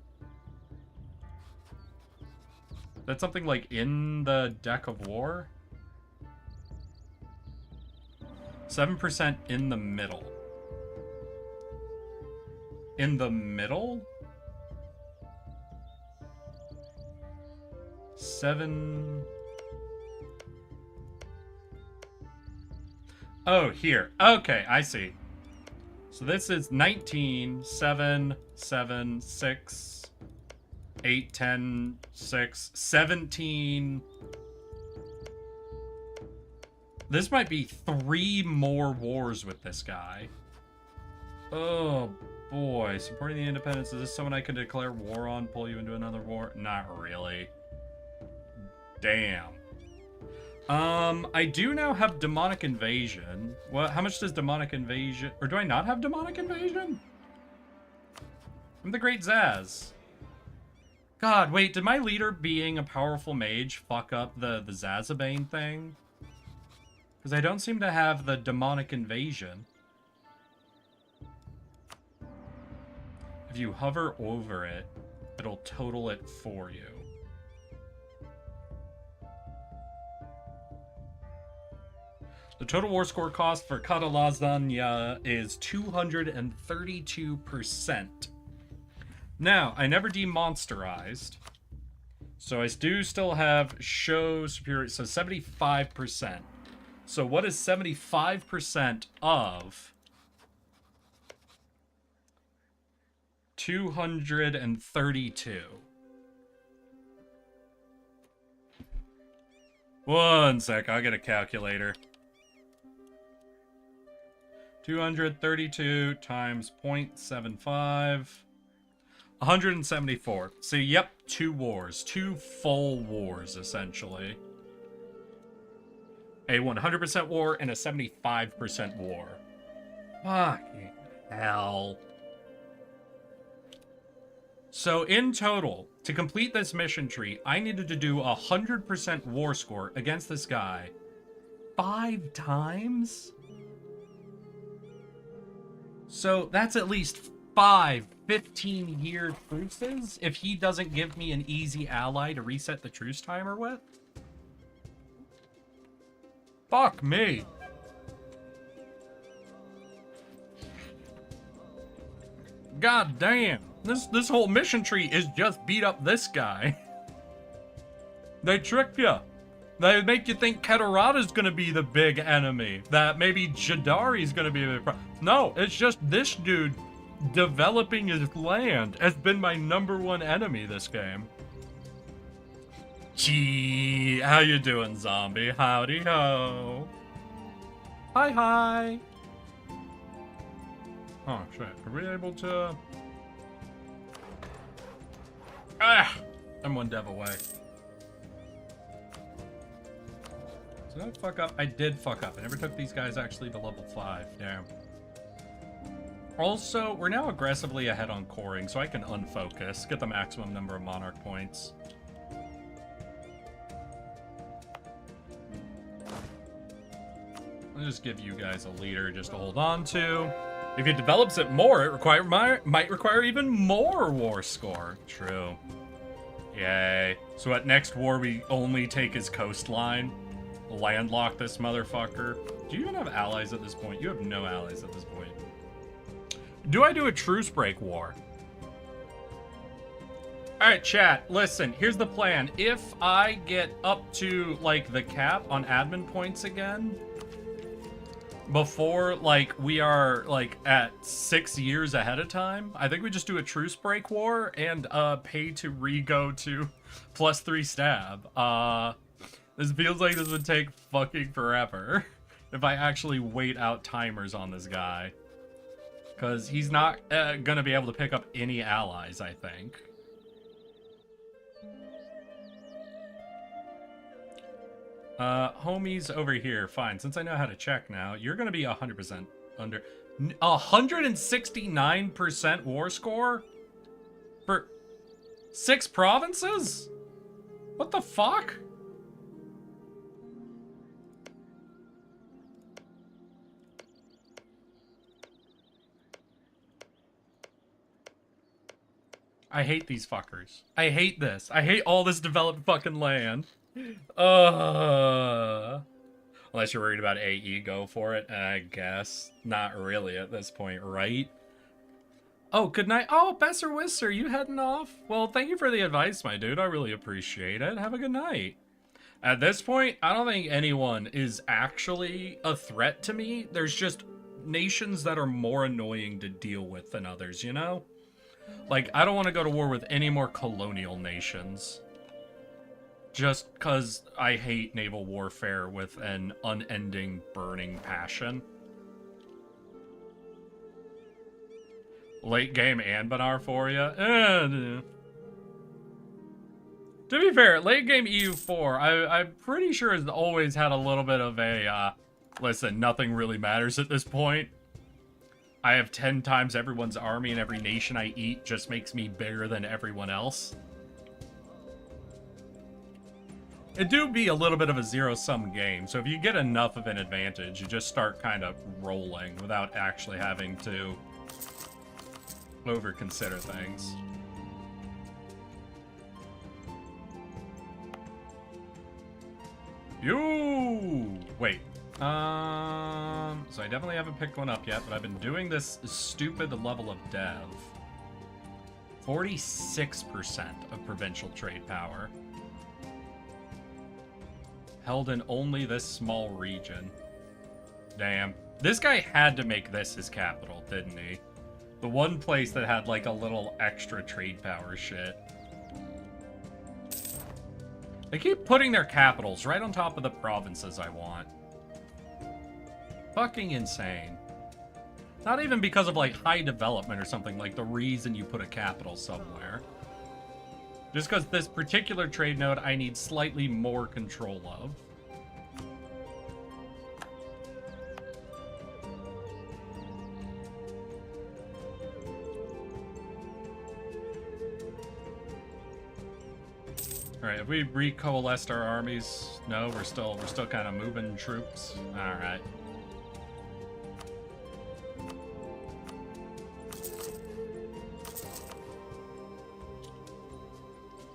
That's something like in the deck of war? 7% in the middle. In the middle? 7... Oh, here. Okay, I see. So this is 19, 7, 7, 6, 8, 10, 6, 17. This might be 3 more wars with this guy. Oh, boy. Supporting the independence. Is this someone I can declare war on? Pull you into another war? Not really. Damn. I do now have demonic invasion. What? How much does demonic invasion... Or do I not have demonic invasion? I'm the Great Zaz. God, wait, did my leader being a powerful mage fuck up the Zazabane thing? Because I don't seem to have the demonic invasion. If you hover over it, it'll total it for you. The total war score cost for Catalazania is 232%. Now, I never demonsterized, so I do still have show superior, so 75%. So what is 75% of 232? One sec, I'll get a calculator. 232 times 0.75. 174. So, yep, 2 wars. 2 full wars, essentially. A 100% war and a 75% war. Fucking hell. So in total, to complete this mission tree, I needed to do 100% war score against this guy 5 times? So that's at least 5 15-year truces if he doesn't give me an easy ally to reset the truce timer with? Fuck me. God damn. This whole mission tree is just beat up this guy. They trick you. They make you think Kedarada's gonna be the big enemy. That maybe Jadari's gonna be the big problem. No, it's just this dude developing his land has been my #1 enemy this game. Gee, how you doing, zombie? Howdy ho. Hi, hi. Oh, shit. Are we able to... Ah! I'm 1 dev away. Did I fuck up? I did fuck up. I never took these guys actually to level 5. Damn. Also, we're now aggressively ahead on coring, so I can unfocus, get the maximum number of monarch points. I'll just give you guys a leader just to hold on to. If it develops it more, it might require even more war score. True. Yay. So at next war, we only take his coastline. Landlock this motherfucker. Do you even have allies at this point? You have no allies at this point. Do I do a truce break war? Alright, chat, listen, here's the plan. If I get up to, like, the cap on admin points again, before, like, we are, like, at 6 years ahead of time, I think we just do a truce break war and, pay to re-go to +3 stab. This feels like this would take fucking forever if I actually wait out timers on this guy. Because he's not gonna be able to pick up any allies, I think. Homies over here. Fine, since I know how to check now, you're gonna be 100% under... 169% war score? For 6 provinces? What the fuck? I hate these fuckers. I hate this. I hate all this developed fucking land. Unless you're worried about AE, go for it. I guess. Not really at this point, right? Oh, good night. Oh, Besser Wisser, you heading off? Well, thank you for the advice, my dude. I really appreciate it. Have a good night. At this point, I don't think anyone is actually a threat to me. There's just nations that are more annoying to deal with than others, you know? Like, I don't want to go to war with any more colonial nations. Just because I hate naval warfare with an unending, burning passion. Late game Anbennar for you? To be fair, late game EU4, I'm pretty sure has always had a little bit of a, listen, nothing really matters at this point. I have 10 times everyone's army, and every nation I eat just makes me bigger than everyone else. It do be a little bit of a zero-sum game, so if you get enough of an advantage, you just start kind of rolling without actually having to over-consider things. Wait. So I definitely haven't picked one up yet, but I've been doing this stupid level of dev. 46% of provincial trade power. Held in only this small region. Damn. This guy had to make this his capital, didn't he? The one place that had like a little extra trade power shit. They keep putting their capitals right on top of the provinces I want. Fucking insane. Not even because of like high development or something, like the reason you put a capital somewhere. Just because this particular trade node I need slightly more control of. Alright, have we recoalesced our armies? No, we're still kind of moving troops. Alright.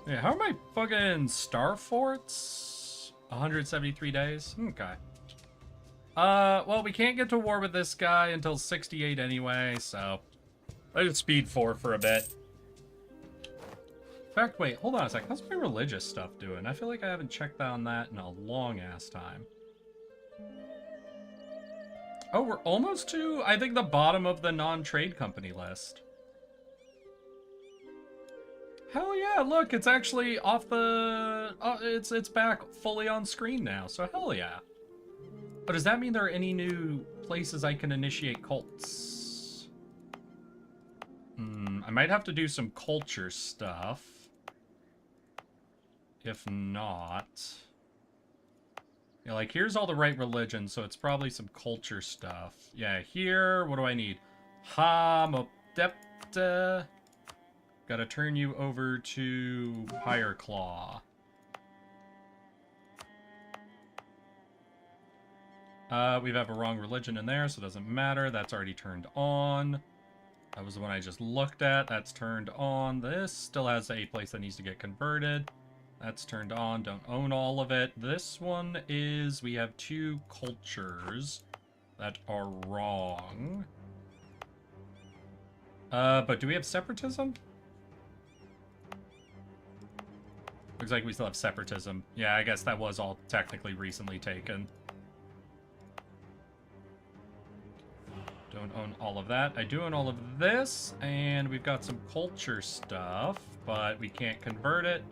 Yeah, how are my fucking star forts? 173 days? Okay. Well, we can't get to war with this guy until 68 anyway, so let's just speed 4 for a bit. In fact, wait, hold on a sec. How's my religious stuff doing? I feel like I haven't checked on that in a long-ass time. Oh, we're almost to, I think, the bottom of the non-trade company list. Hell yeah, look, it's actually off the... it's back fully on screen now, so hell yeah. But does that mean there are any new places I can initiate cults? I might have to do some culture stuff. If not... Yeah, like, here's all the right religion, so it's probably some culture stuff. Yeah, here, what do I need? Hamopdepta. Gotta turn you over to Higher Claw. We have a wrong religion in there, so it doesn't matter. That's already turned on. That was the one I just looked at. That's turned on. This still has a place that needs to get converted. That's turned on. Don't own all of it. This one is... We have 2 cultures that are wrong. But do we have separatism? Looks like we still have separatism. Yeah, I guess that was all technically recently taken. Don't own all of that. I do own all of this, and we've got some culture stuff, but we can't convert it.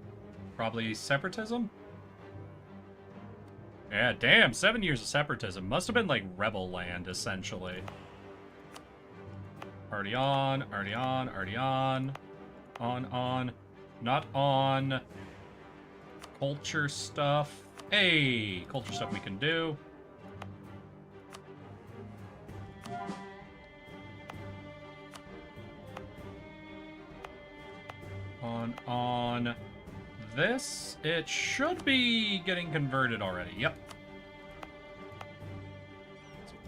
Probably separatism? Yeah, damn, 7 years of separatism. Must have been like rebel land, essentially. Already on, already on, already on. On, not on. Culture stuff. Hey, culture stuff we can do. On this, it should be getting converted already. Yep.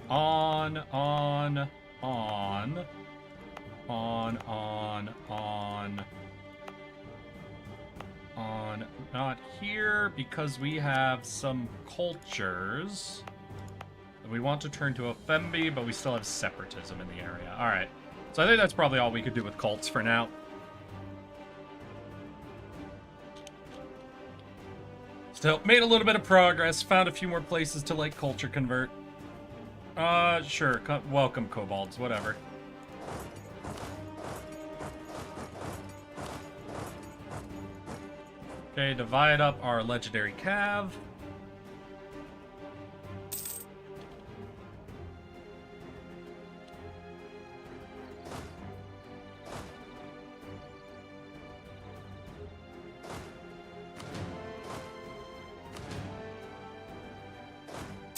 On, not here, because we have some cultures that we want to turn to a Fembi, but we still have separatism in the area. Alright, so I think that's probably all we could do with cults for now. Still, made a little bit of progress, found a few more places to, like, culture convert. Sure, welcome, kobolds, whatever. Okay, divide up our legendary cav.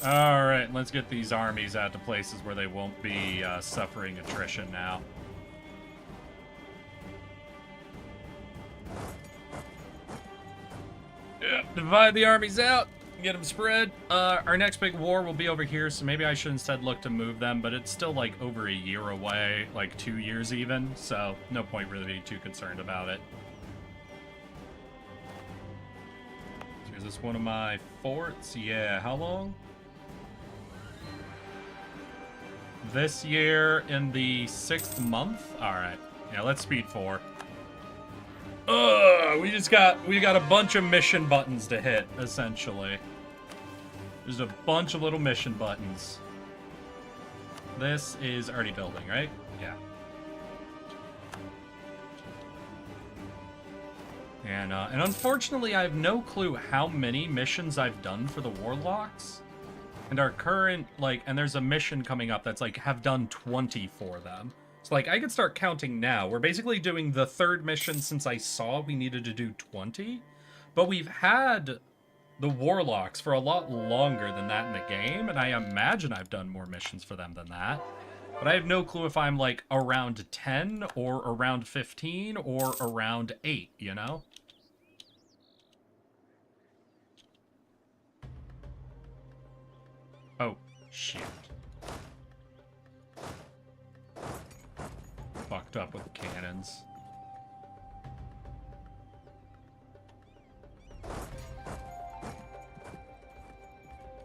Alright, let's get these armies out to places where they won't be suffering attrition now. Divide the armies out, get them spread. Our next big war will be over here, so maybe I should instead look to move them, but it's still like over a year away, like 2 years even, so no point really being too concerned about it. So is this one of my forts? Yeah, how long? This year in the 6th month? Alright, yeah, let's speed 4. We got a bunch of mission buttons to hit, essentially. There's a bunch of little mission buttons. This is already building, right? Yeah. And unfortunately, I have no clue how many missions I've done for the Warlocks. And our current, like, and there's a mission coming up that's, like, have done 20 for them. So, like, I could start counting now. We're basically doing the 3rd mission since I saw we needed to do 20. But we've had the Warlocks for a lot longer than that in the game, and I imagine I've done more missions for them than that. But I have no clue if I'm, like, around 10, or around 15, or around 8, you know? Shoot. Fucked up with cannons.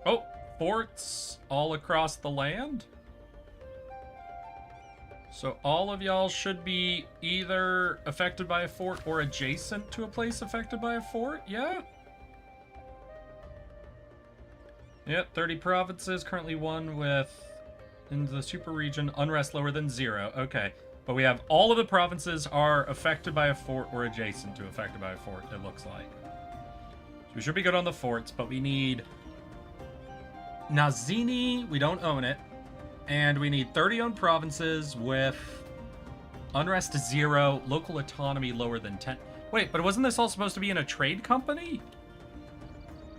Oh, forts all across the land. So all of y'all should be either affected by a fort or adjacent to a place affected by a fort, yeah? Yep, 30 provinces, currently one with, in the super region, unrest lower than 0. Okay, but we have all of the provinces are affected by a fort or adjacent to affected by a fort, it looks like. So we should be good on the forts, but we need Nazini, we don't own it. And we need 30 owned provinces with unrest to 0, local autonomy lower than 10. Wait, but wasn't this all supposed to be in a trade company?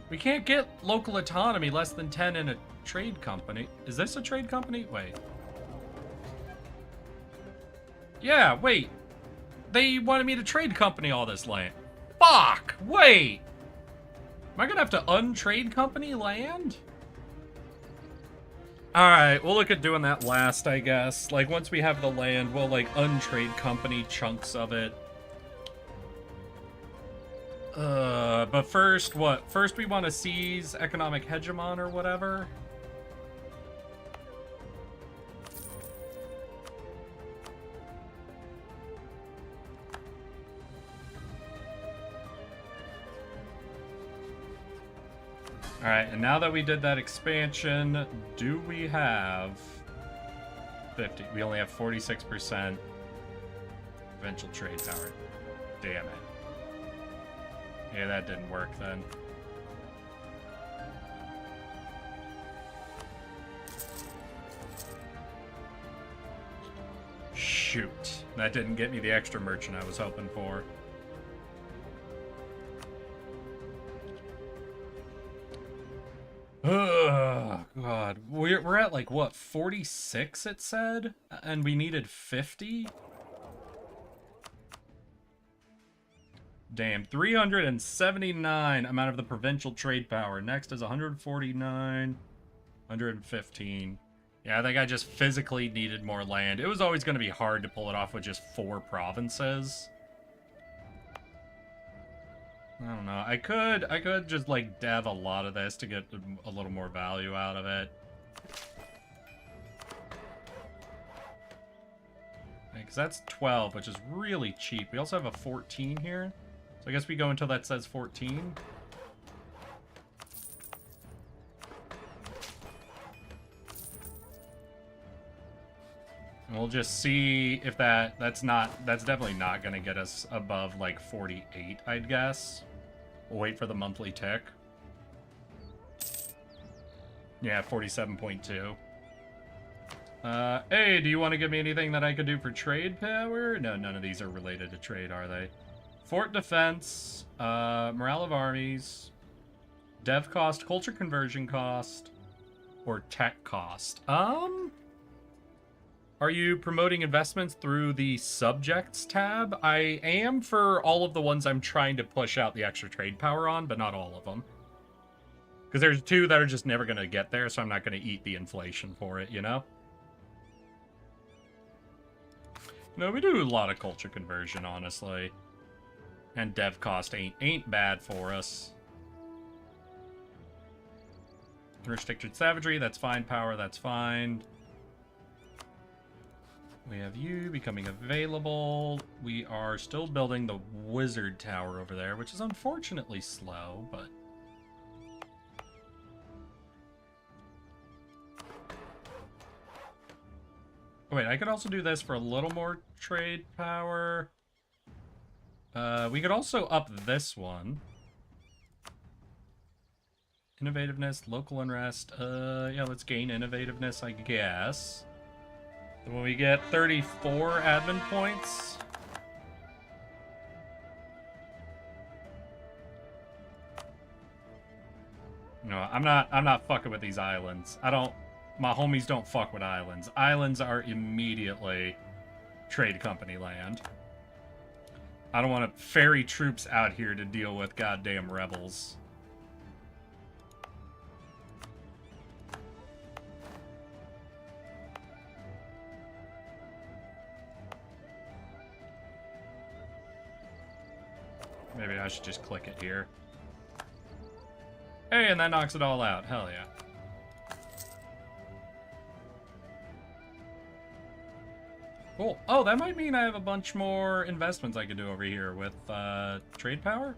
We can't get local autonomy less than 10 in a trade company. Is this a trade company? Wait. Yeah, wait. They wanted me to trade company all this land. Fuck! Wait! Am I gonna have to untrade company land? Alright, we'll look at doing that last, I guess. Like, once we have the land, we'll, like, untrade company chunks of it. But first, what? First we want to seize economic hegemon or whatever? Alright, and now that we did that expansion, do we have 50? We only have 46% provincial trade power. Damn it. Yeah, that didn't work then. Shoot. That didn't get me the extra merchant I was hoping for. Oh, God. We're at, like, what, 46, it said? And we needed 50? Damn, 379 amount of the provincial trade power. Next is 149, 115. Yeah, I think I just physically needed more land. It was always going to be hard to pull it off with just 4 provinces. I don't know. I could just, like, dev a lot of this to get a little more value out of it. Because that's 12, which is really cheap. We also have a 14 here. So I guess we go until that says 14. And we'll just see if that's definitely not going to get us above like 48, I'd guess. We'll wait for the monthly tick. Yeah, 47.2. Hey, do you want to give me anything that I could do for trade power? No, none of these are related to trade, are they? Fort defense, morale of armies, dev cost, culture conversion cost, or tech cost. Are you promoting investments through the subjects tab? I am for all of the ones I'm trying to push out the extra trade power on, but not all of them. Because there's 2 that are just never going to get there, so I'm not going to eat the inflation for it, you know? No, we do a lot of culture conversion, honestly. And dev cost ain't bad for us. Restricted savagery, that's fine. Power, that's fine. We have you becoming available. We are still building the wizard tower over there, which is unfortunately slow, but... Oh, wait, I could also do this for a little more trade power. We could also up this one. Innovativeness, local unrest. Yeah, let's gain innovativeness, I guess. Then when we get 34 admin points. No, I'm not fucking with these islands. My homies don't fuck with islands. Islands are immediately trade company land. I don't want to ferry troops out here to deal with goddamn rebels. Maybe I should just click it here. Hey, and that knocks it all out. Hell yeah. Cool. Oh, that might mean I have a bunch more investments I could do over here with trade power?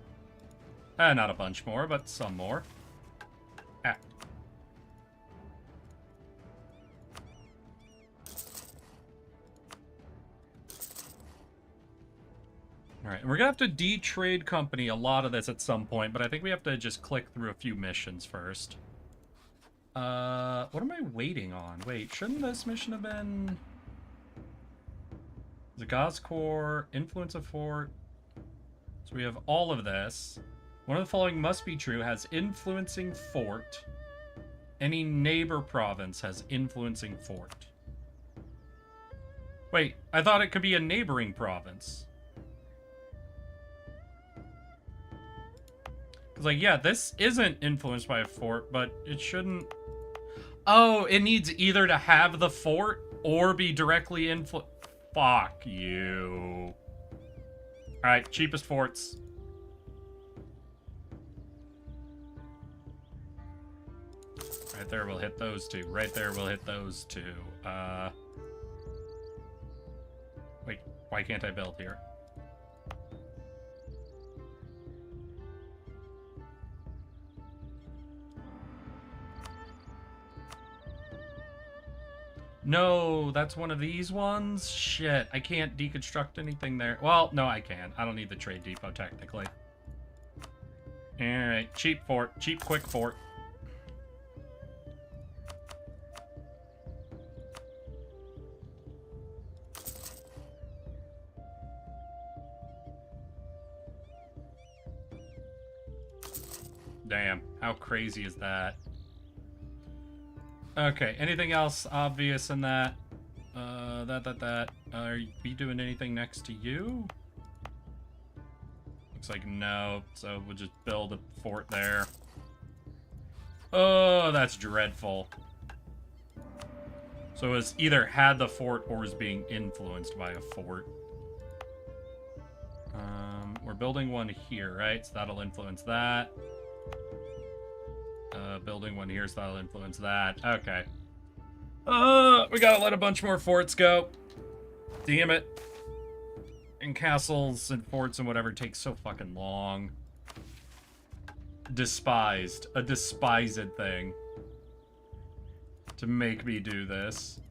Not a bunch more, but some more. Ah. Alright, we're gonna have to de-trade company a lot of this at some point, but I think we have to just click through a few missions first. What am I waiting on? Wait, shouldn't this mission have been... Rakkaz core, influence of fort. So we have all of this. One of the following must be true. Has influencing fort. Any neighbor province has influencing fort. Wait, I thought it could be a neighboring province. Because, like, yeah, this isn't influenced by a fort, but it shouldn't... Oh, it needs either to have the fort or be directly influenced. Fuck you. Alright, cheapest forts. Right there, we'll hit those two. Right there, we'll hit those two. Wait, why can't I build here? No, that's one of these ones? Shit, I can't deconstruct anything there. Well, no, I can. I don't need the trade depot, technically. Alright, cheap fort. Cheap, quick fort. Damn, how crazy is that? Okay, anything else obvious in that? That. Are we doing anything next to you? Looks like no, so we'll just build a fort there. Oh, that's dreadful. So it's either had the fort or is being influenced by a fort. We're building one here, right? So that'll influence that. Building one here, so that'll influence that. Okay. We gotta let a bunch more forts go. Damn it. And castles and forts and whatever take so fucking long. Despised. A despised thing. To make me do this.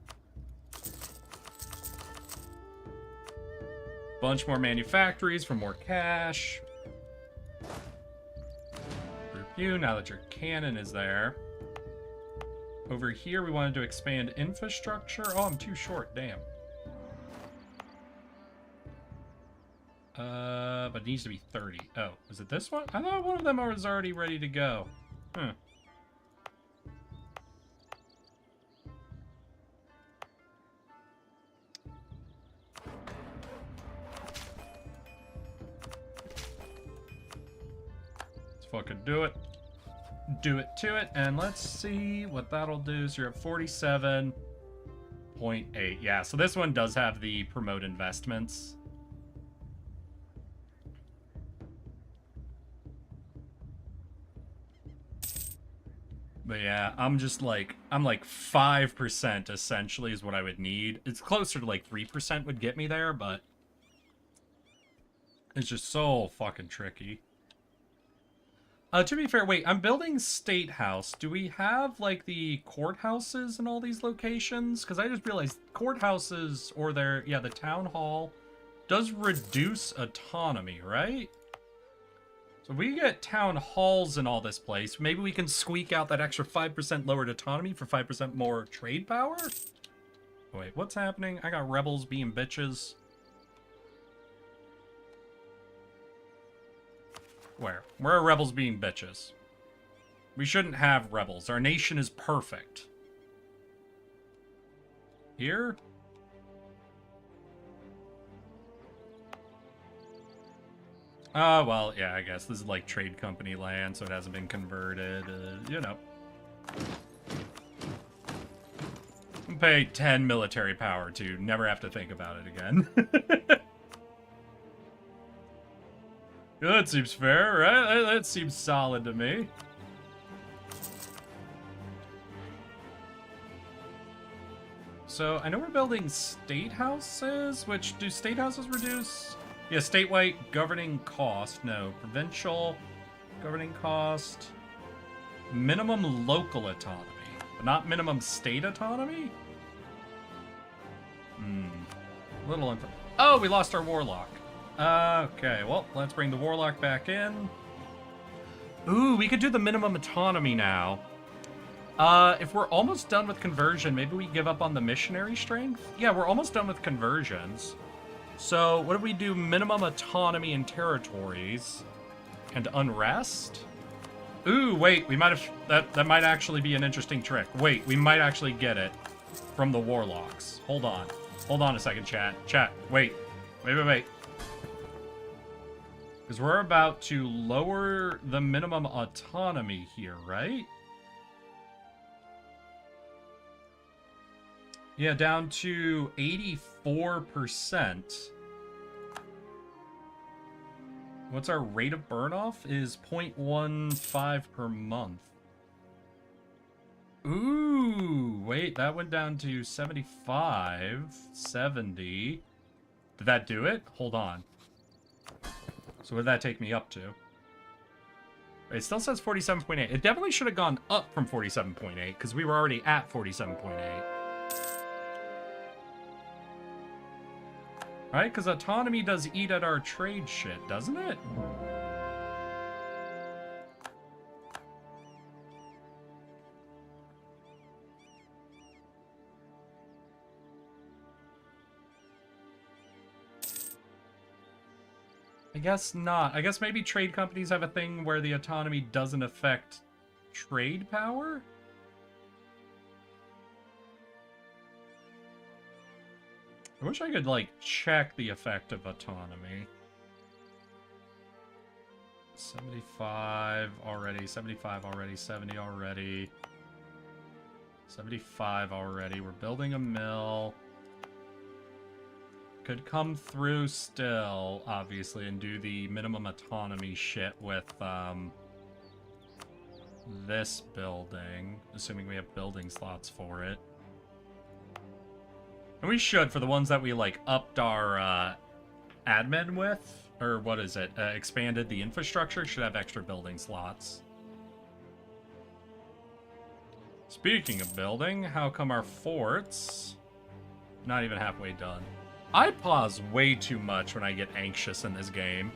Bunch more manufactories for more cash. You, now that your cannon is there. Over here, we wanted to expand infrastructure. Oh, I'm too short, damn. But it needs to be 30. Oh, is it this one? I thought one of them was already ready to go. Huh. Let's fucking do it. Do it to it, and let's see what that'll do. So you're at 47.8. Yeah, so this one does have the promote investments. But yeah, I'm like 5% essentially is what I would need. It's closer to like 3% would get me there, but it's just so fucking tricky. To be fair, wait, I'm building State House. Do we have, like, the courthouses in all these locations? Because I just realized courthouses, or the town hall, does reduce autonomy, right? So if we get town halls in all this place, maybe we can squeak out that extra 5% lowered autonomy for 5% more trade power? Wait, what's happening? I got rebels being bitches. Where are rebels being bitches? We shouldn't have rebels. Our nation is perfect. Here? Well, yeah, I guess this is like trade company land, so it hasn't been converted, you know. Pay 10 military power to never have to think about it again. That seems fair, right? That seems solid to me. So, I know we're building state houses, which, do state houses reduce? Yeah, statewide governing cost. No, provincial governing cost. Minimum local autonomy, but not minimum state autonomy? Little oh, we lost our warlock. Okay, well, let's bring the warlock back in. Ooh, we could do the minimum autonomy now. If we're almost done with conversion, maybe we give up on the missionary strength? Yeah, we're almost done with conversions. So, what if we do minimum autonomy in territories and unrest? Ooh, wait, we might have... That might actually be an interesting trick. Wait, we might actually get it from the warlocks. Hold on. Hold on a second, chat. Chat, wait. Wait. Because we're about to lower the minimum autonomy here, right? Yeah, down to 84%. What's our rate of burn-off? Is 0.15 per month. Ooh, wait, that went down to 75, 70. Did that do it? Hold on. So what did that take me up to? It still says 47.8. It definitely should have gone up from 47.8, because we were already at 47.8. Right? Because autonomy does eat at our trade shit, doesn't it? I guess not. I guess maybe trade companies have a thing where the autonomy doesn't affect trade power? I wish I could, like, check the effect of autonomy. 75 already, 75 already, 70 already. 75 already. We're building a mill. Could come through still, obviously, and do the minimum autonomy shit with, this building. Assuming we have building slots for it. And we should, for the ones that we, like, upped our, admin with. Or what is it? Expanded the infrastructure. Should have extra building slots. Speaking of building, how come our forts... Not even halfway done. I pause way too much when I get anxious in this game.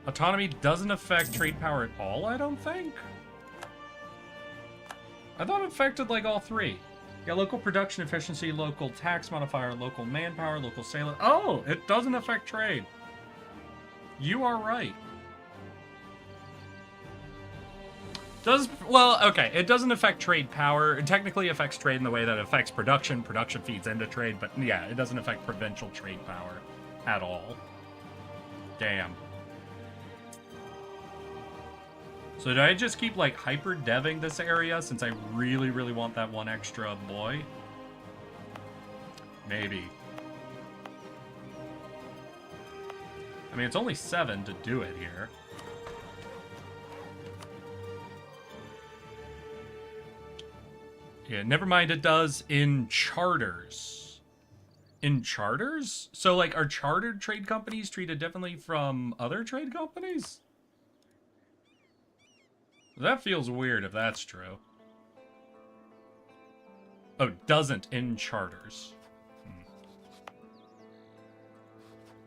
Autonomy doesn't affect trade power at all, I don't think? I thought it affected, like, all three. Yeah, local production efficiency, local tax modifier, local manpower, local sailor. Oh, it doesn't affect trade. You are right. Well, okay, it doesn't affect trade power. It technically affects trade in the way that it affects production. Production feeds into trade, but yeah, it doesn't affect provincial trade power at all. Damn. So did I just keep, like, hyper-deving this area since I really, really want that one extra boy? Maybe. I mean, it's only 7 to do it here. Yeah, never mind, it does in charters. In charters? So, like, are chartered trade companies treated differently from other trade companies? That feels weird if that's true. Oh, doesn't in charters.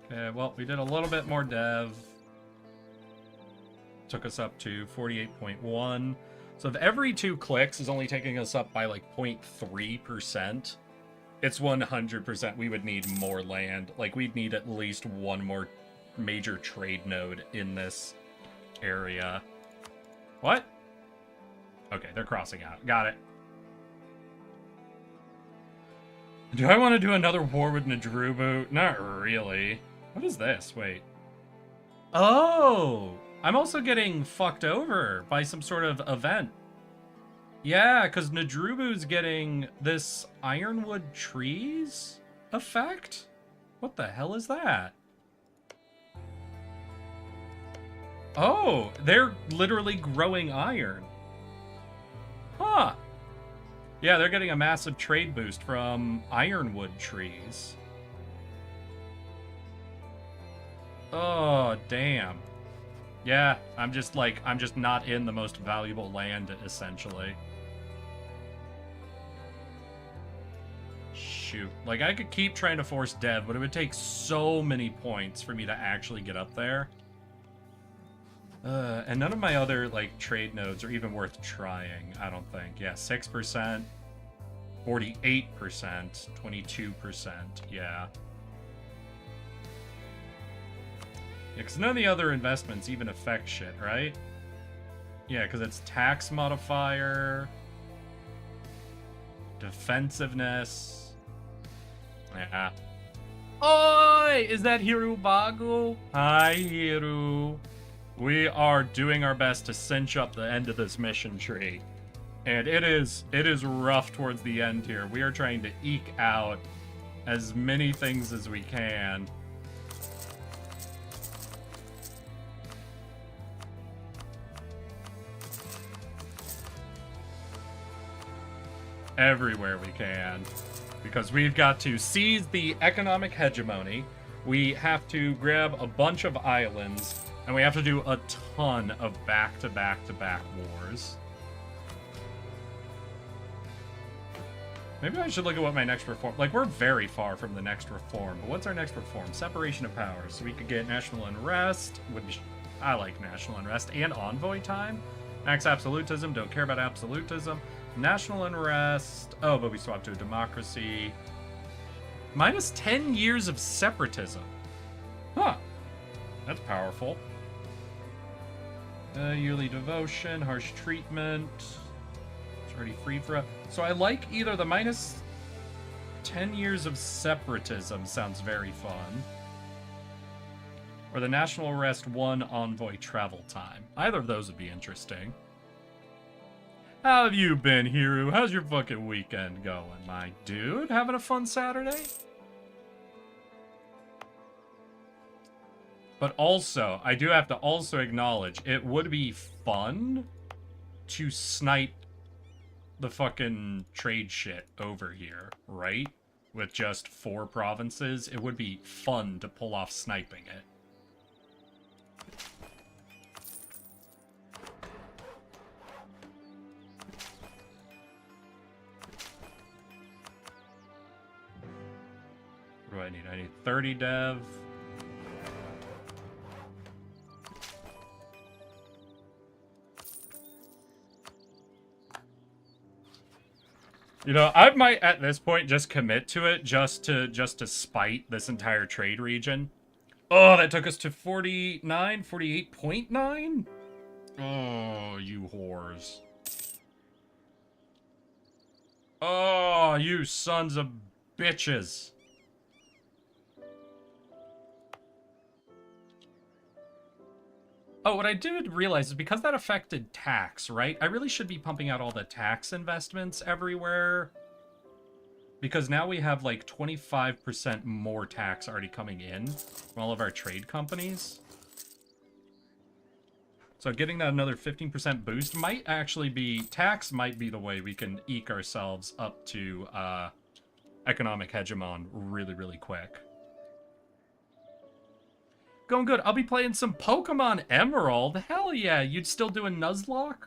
Okay, well, we did a little bit more dev. Took us up to 48.1. So if every 2 clicks is only taking us up by like 0.3%, it's 100% we would need more land. Like, we'd need at least one more major trade node in this area. What? Okay, they're crossing out. Got it. Do I want to do another war with Nadrubu? Not really. What is this? Wait. Oh! I'm also getting fucked over by some sort of event. Yeah, because Nadrubu's getting this Ironwood Trees effect? What the hell is that? Oh, they're literally growing iron. Huh. Yeah, they're getting a massive trade boost from ironwood trees. Oh, damn. Yeah, I'm just not in the most valuable land, essentially. Shoot. Like, I could keep trying to force dev, but it would take so many points for me to actually get up there. And none of my other, like, trade nodes are even worth trying, I don't think. Yeah, 6%, 48%, 22%, yeah. Yeah, because none of the other investments even affect shit, right? Yeah, because it's tax modifier, defensiveness. Yeah. Oi! Is that Hiru Bagu? Hi, Hiru. We are doing our best to cinch up the end of this mission tree. And it is rough towards the end here. We are trying to eke out as many things as we can. Everywhere we can. Because we've got to seize the economic hegemony. We have to grab a bunch of islands. And we have to do a ton of back-to-back-to-back wars. Maybe I should look at what my next reform... Like, we're very far from the next reform. But what's our next reform? Separation of powers. So we could get national unrest. I like national unrest. And envoy time. Max absolutism. Don't care about absolutism. National unrest. Oh, but we swapped to a democracy. Minus 10 years of separatism. Huh. That's powerful. Yearly devotion, harsh treatment. It's already free for us. So I like either the minus 10 years of separatism sounds very fun. Or the national arrest 1 envoy travel time. Either of those would be interesting. How have you been, Hiru? How's your fucking weekend going, my dude? Having a fun Saturday? But also, I do have to also acknowledge, it would be fun to snipe the fucking trade shit over here, right? With just 4 provinces, it would be fun to pull off sniping it. What do I need? I need 30 dev. You know, I might at this point just commit to it just to spite this entire trade region. Oh, that took us to 49, 48.9? Oh, you whores. Oh, you sons of bitches. Oh, what I did realize is because that affected tax, right? I really should be pumping out all the tax investments everywhere. Because now we have like 25% more tax already coming in from all of our trade companies. So getting that another 15% boost might actually be... Tax might be the way we can eke ourselves up to economic hegemon really, really quick. Going good. I'll be playing some Pokemon Emerald. Hell yeah. You'd still doing Nuzlocke?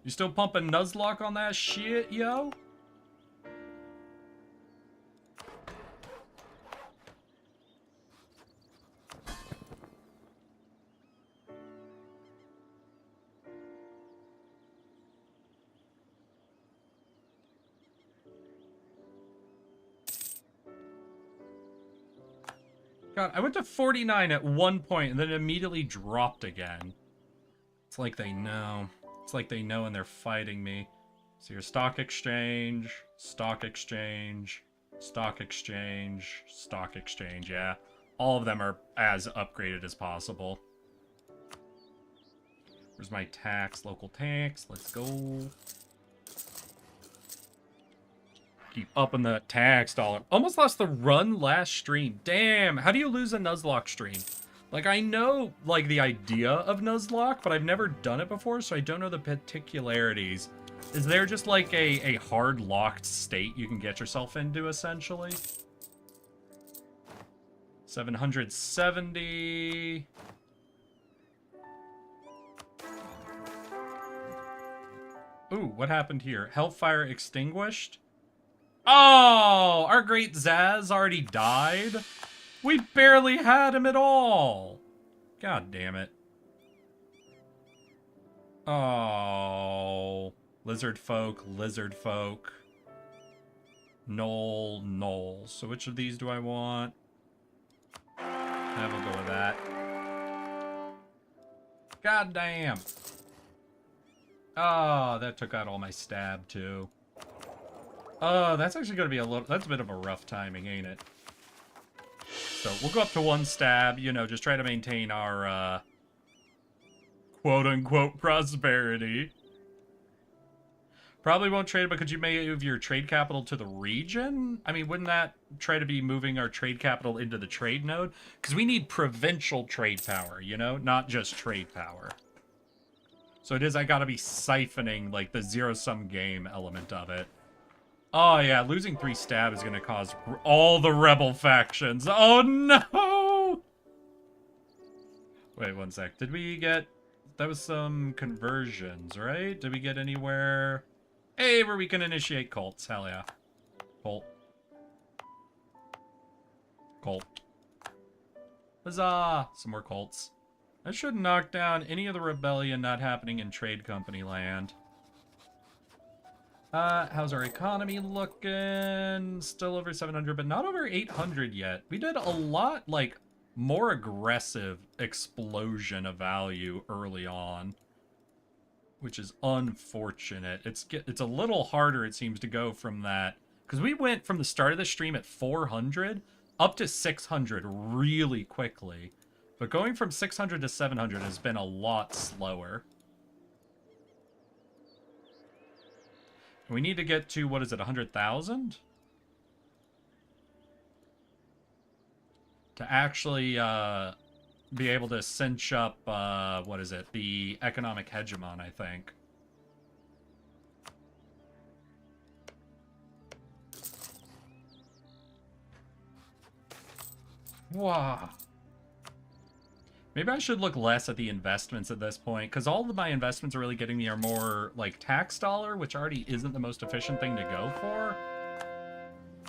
You still pumping Nuzlocke on that shit, yo? God, I went to 49 at one point and then immediately dropped again. It's like they know. It's like they know and they're fighting me. So your stock exchange, stock exchange, stock exchange, stock exchange, yeah. All of them are as upgraded as possible. Where's my tax? Local tax. Let's go. Keep upping the tax dollar. Almost lost the run last stream. Damn. How do you lose a Nuzlocke stream? Like, I know, like, the idea of Nuzlocke, but I've never done it before, so I don't know the particularities. Is there just, like, a hard locked state you can get yourself into, essentially? 770... Ooh, what happened here? Hellfire extinguished? Oh, our great Zaz already died? We barely had him at all. God damn it. Oh. Lizard folk, lizard folk. Knoll, knoll. So which of these do I want? We'll go with that. God damn. Oh, that took out all my stab, too. Oh, that's actually going to be a little... That's a bit of a rough timing, ain't it? So, we'll go up to 1 stab, you know, just try to maintain our, quote-unquote prosperity. Probably won't trade, but could you move your trade capital to the region? I mean, wouldn't that try to be moving our trade capital into the trade node? Because we need provincial trade power, you know? Not just trade power. So it is, I gotta be siphoning, like, the zero-sum game element of it. Oh, yeah, losing 3 stab is gonna cause all the rebel factions. Oh, no! Wait, 1 sec. Did we get... That was some conversions, right? Did we get anywhere... Hey, where we can initiate cults. Hell yeah. Cult. Cult. Huzzah! Some more cults. That should knock down any of the rebellion not happening in trade company land. How's our economy looking? Still over 700, but not over 800 yet. We did a lot, like, more aggressive explosion of value early on, which is unfortunate. It's a little harder, it seems, to go from that, because we went from the start of the stream at 400 up to 600 really quickly, but going from 600 to 700 has been a lot slower. We need to get to, what is it, 100,000? To actually be able to cinch up, what is it, the economic hegemon, I think. Wow. Maybe I should look less at the investments at this point, because all of my investments are really getting me are more, like, tax dollar, which already isn't the most efficient thing to go for.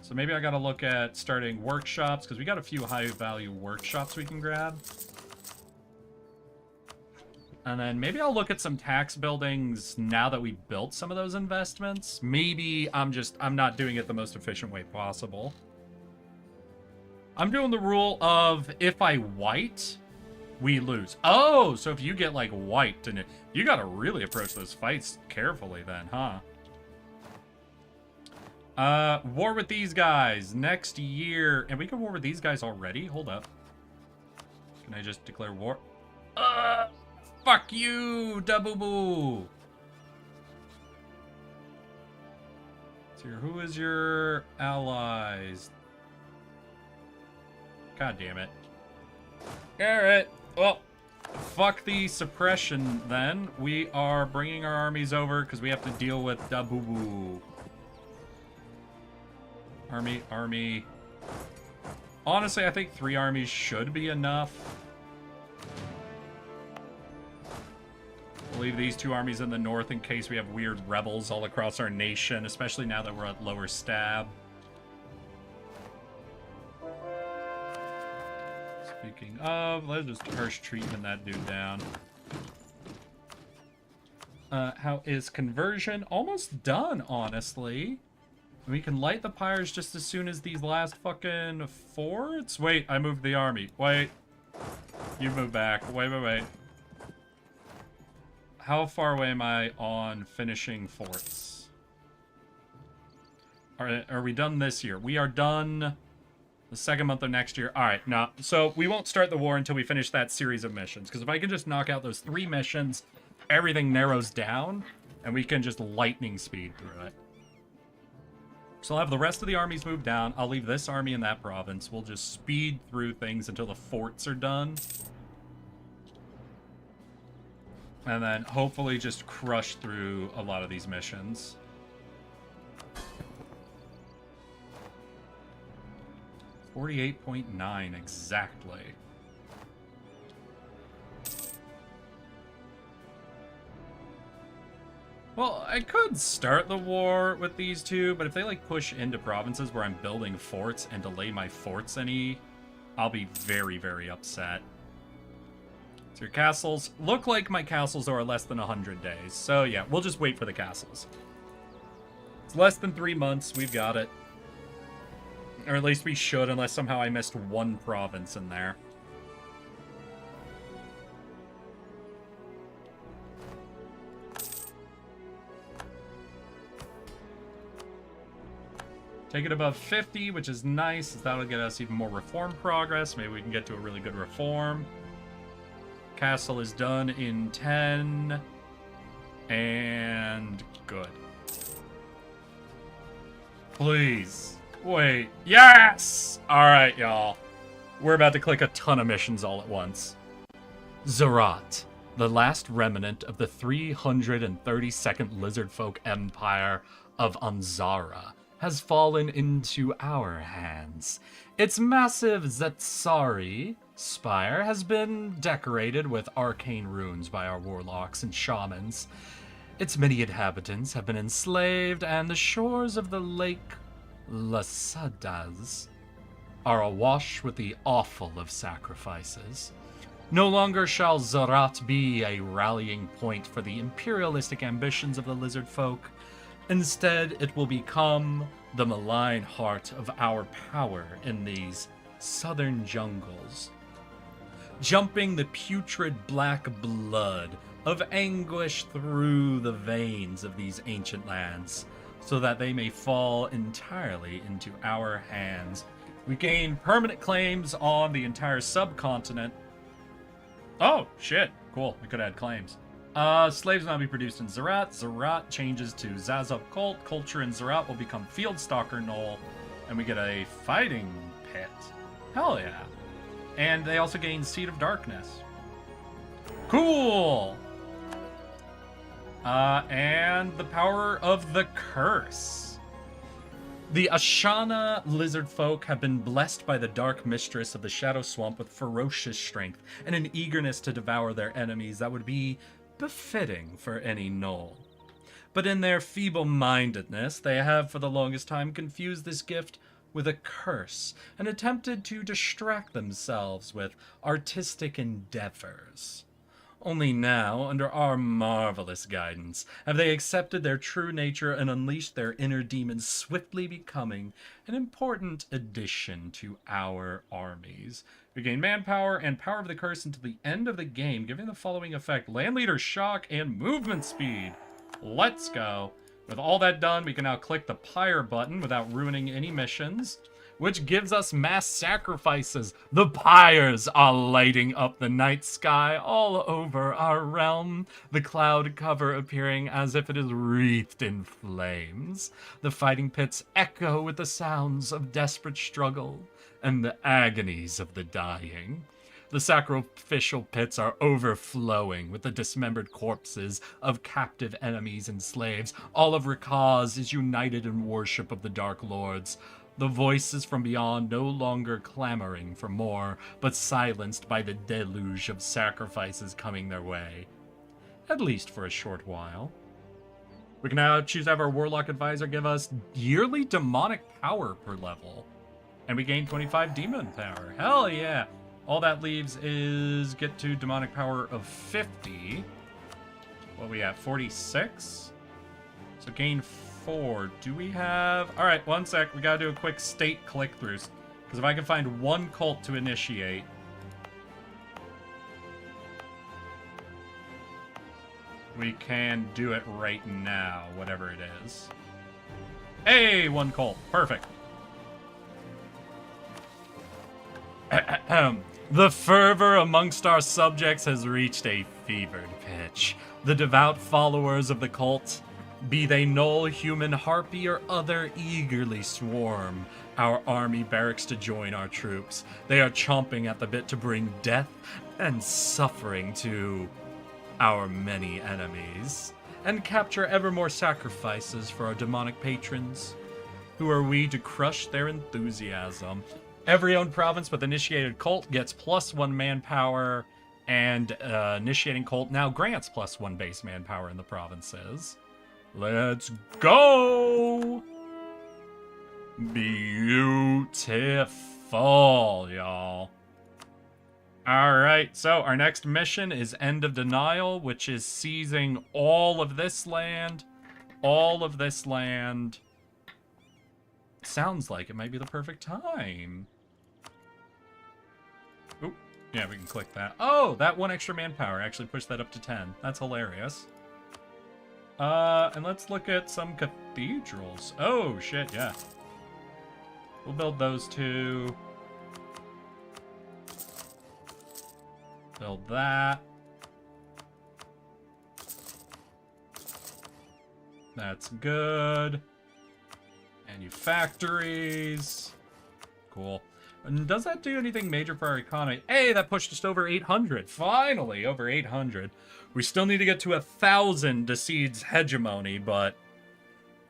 So maybe I gotta look at starting workshops, because we got a few high-value workshops we can grab. And then maybe I'll look at some tax buildings now that we built some of those investments. Maybe I'm not doing it the most efficient way possible. I'm doing the rule of, if I white... we lose. Oh, so if you get, like, wiped, and you gotta really approach those fights carefully then, huh? War with these guys next year. And we can war with these guys already? Hold up. Can I just declare war? Fuck you, Daboo-boo. So who is your allies? God damn it. Alright. Well, fuck the suppression, then. We are bringing our armies over because we have to deal with Daboo-boo. Army. Honestly, I think 3 armies should be enough. We'll leave these 2 armies in the north in case we have weird rebels all across our nation, especially now that we're at lower stab. Speaking of, let's just harsh treatment that dude down. How is conversion? Almost done, honestly. We can light the pyres just as soon as these last fucking forts. Wait, I moved the army. Wait. You move back. Wait. How far away am I on finishing forts? Are we done this year? We are done... the 2nd month of next year. Alright, no. So, we won't start the war until we finish that series of missions. Because if I can just knock out those 3 missions, everything narrows down, and we can just lightning speed through it. So I'll have the rest of the armies move down. I'll leave this army in that province. We'll just speed through things until the forts are done. And then hopefully just crush through a lot of these missions. $48.9 exactly. Well, I could start the war with these two, but if they like push into provinces where I'm building forts and delay my forts any, I'll be very, very upset. So your castles look like my castles are less than 100 days. So yeah, we'll just wait for the castles. It's less than 3 months. We've got it. Or at least we should, unless somehow I missed one province in there. Take it above 50, which is nice. That'll get us even more reform progress. Maybe we can get to a really good reform. Castle is done in 10. And good. Please. Wait. Yes! Alright, y'all. We're about to click a ton of missions all at once. Zerat, the last remnant of the 332nd Lizardfolk Empire of Anzara, has fallen into our hands. Its massive Zetsari spire has been decorated with arcane runes by our warlocks and shamans. Its many inhabitants have been enslaved, and the shores of the lake Lasadas are awash with the offal of sacrifices. No longer shall Zerat be a rallying point for the imperialistic ambitions of the lizard folk. Instead, it will become the malign heart of our power in these southern jungles, jumping the putrid black blood of anguish through the veins of these ancient lands, so that they may fall entirely into our hands. We gain permanent claims on the entire subcontinent. Oh, shit. Cool. We could add claims. Slaves will now be produced in Zerat. Zerat changes to Zazov Cult. Culture in Zerat will become Field Stalker Knoll. And we get a fighting pit. Hell yeah. And they also gain Seed of Darkness. Cool! And the power of the curse. The Ashana lizard folk have been blessed by the dark mistress of the Shadow Swamp with ferocious strength and an eagerness to devour their enemies that would be befitting for any gnoll. But in their feeble-mindedness, they have for the longest time confused this gift with a curse and attempted to distract themselves with artistic endeavors. Only now, under our marvelous guidance, have they accepted their true nature and unleashed their inner demons, swiftly becoming an important addition to our armies. We gain manpower and power of the curse until the end of the game, giving the following effect: Land Leader Shock and Movement Speed. Let's go. With all that done, we can now click the Pyre button without ruining any missions, which gives us mass sacrifices. The pyres are lighting up the night sky all over our realm, the cloud cover appearing as if it is wreathed in flames. The fighting pits echo with the sounds of desperate struggle and the agonies of the dying. The sacrificial pits are overflowing with the dismembered corpses of captive enemies and slaves. All of Rakkaz is united in worship of the Dark Lords. The voices from beyond no longer clamoring for more, but silenced by the deluge of sacrifices coming their way. At least for a short while. We can now choose to have our Warlock Advisor give us yearly demonic power per level. And we gain 25 demon power. Hell yeah! All that leaves is get to demonic power of 50. What we have? 46? So gain 4. Do we have... Alright, one sec. We gotta do a quick state click-throughs. Because if I can find one cult to initiate... we can do it right now, whatever it is. Hey, one cult. Perfect. The fervor amongst our subjects has reached a fevered pitch. The devout followers of the cult Be they null, human, harpy, or other, eagerly swarm our army barracks to join our troops. They are chomping at the bit to bring death and suffering to our many enemies, and capture ever more sacrifices for our demonic patrons. Who are we to crush their enthusiasm? Every owned province with initiated cult gets +1 manpower, and initiating cult now grants +1 base manpower in the provinces. Let's go! Beautiful, y'all. Alright, so our next mission is End of Denial, which is seizing all of this land. All of this land. Sounds like it might be the perfect time. Oop. Yeah, we can click that. Oh, that 1 extra manpower actually pushed that up to 10. That's hilarious. And let's look at some cathedrals. Oh, shit, yeah. We'll build those 2. Build that. That's good. Manufactories. Cool. And does that do anything major for our economy? Hey, that pushed us over 800. Finally, over 800. We still need to get to 1,000 to Seed's hegemony, but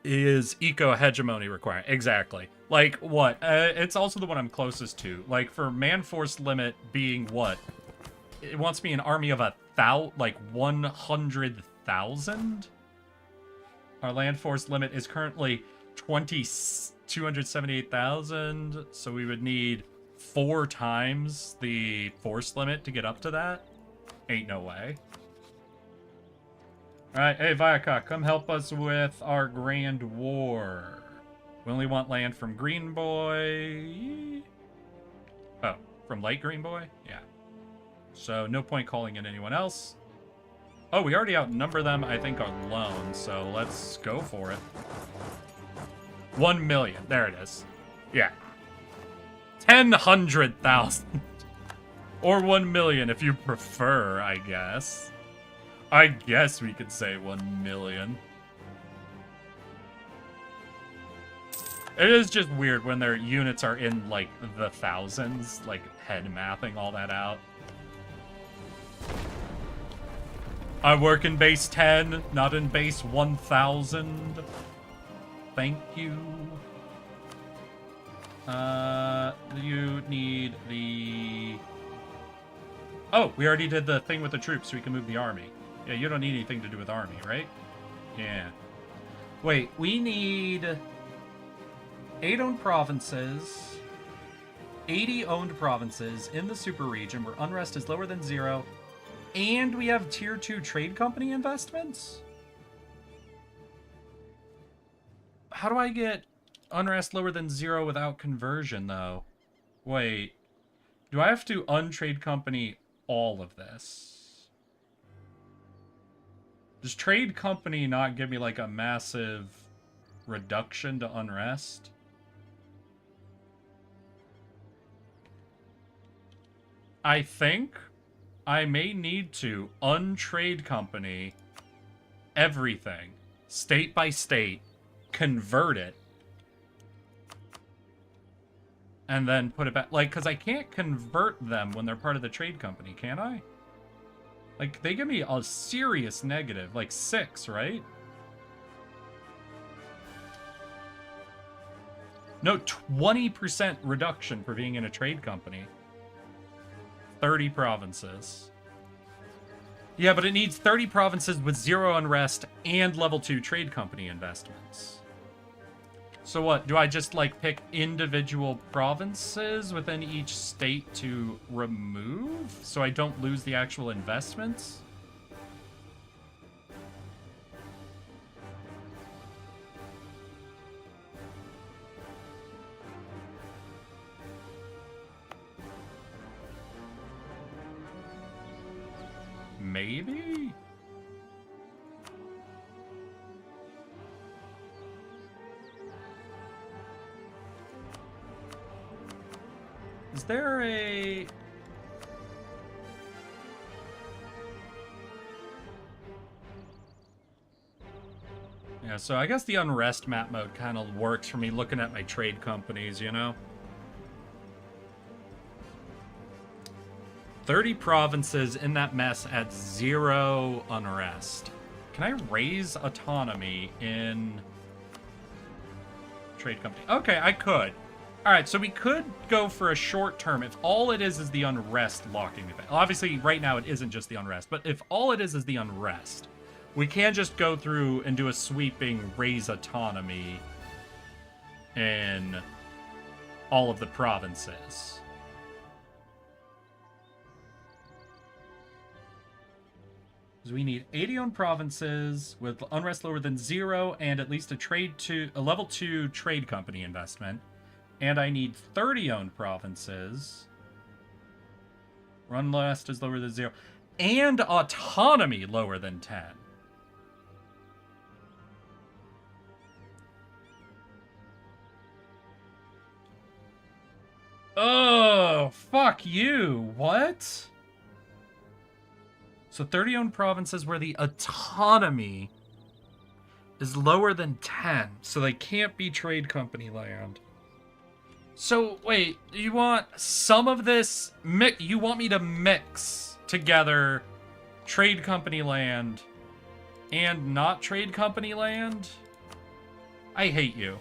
is eco-hegemony required? Exactly. Like, what? It's also the one I'm closest to. Like, for man-force limit being what? It wants me an army of 100,000? Our land force limit is currently 278,000, so we would need 4 times the force limit to get up to that. Ain't no way. Alright, hey Viacok, come help us with our Grand War. We only want land from Green Boy. Oh, from Light Green Boy? Yeah. So no point calling in anyone else. Oh, we already outnumber them, I think, alone, so let's go for it. 1 million. There it is. Yeah. 100,000. Or 1 million if you prefer, I guess. I guess we could say 1 million. It is just weird when their units are in, like, the thousands, like, head mapping all that out. I work in base 10, not in base 1,000. Thank you. You need the... Oh, we already did the thing with the troops, so we can move the army. Yeah, you don't need anything to do with army, right? Yeah. Wait, we need 8 owned provinces, 80 owned provinces in the super region where unrest is lower than 0, and we have tier 2 trade company investments? How do I get unrest lower than 0 without conversion, though? Wait. Do I have to untrade company all of this? Does trade company not give me, like, a massive reduction to unrest? I think I may need to untrade company everything, state by state, convert it, and then put it back. Like, because I can't convert them when they're part of the trade company, can I? Like, they give me a serious negative, like 6, right? No, 20% reduction for being in a trade company. 30 provinces. Yeah, but it needs 30 provinces with 0 unrest and level 2 trade company investments. So what, do I just, like, pick individual provinces within each state to remove so I don't lose the actual investments? Maybe? Is there a... Yeah, Yeah, so I guess the unrest map mode kind of works for me looking at my trade companies, you know? 30 provinces in that mess at 0 unrest. Can I raise autonomy in trade company? Okay, I could. All right, so we could go for a short term if all it is the unrest locking me back. Obviously, right now it isn't just the unrest, but if all it is the unrest, we can just go through and do a sweeping raise autonomy in all of the provinces. Because we need 80 owned provinces with unrest lower than 0 and at least a level 2 trade company investment. And I need 30 owned provinces. Unrest is lower than 0. And autonomy lower than 10. Oh, fuck you. What? So 30 owned provinces where the autonomy is lower than 10. So they can't be trade company land. So, wait, you want some of this... You want me to mix together trade company land and not trade company land? I hate you.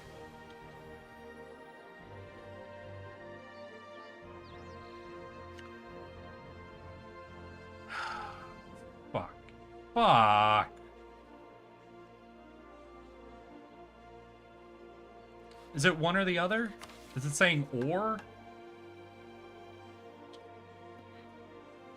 Fuck. Is it one or the other? Is it saying or?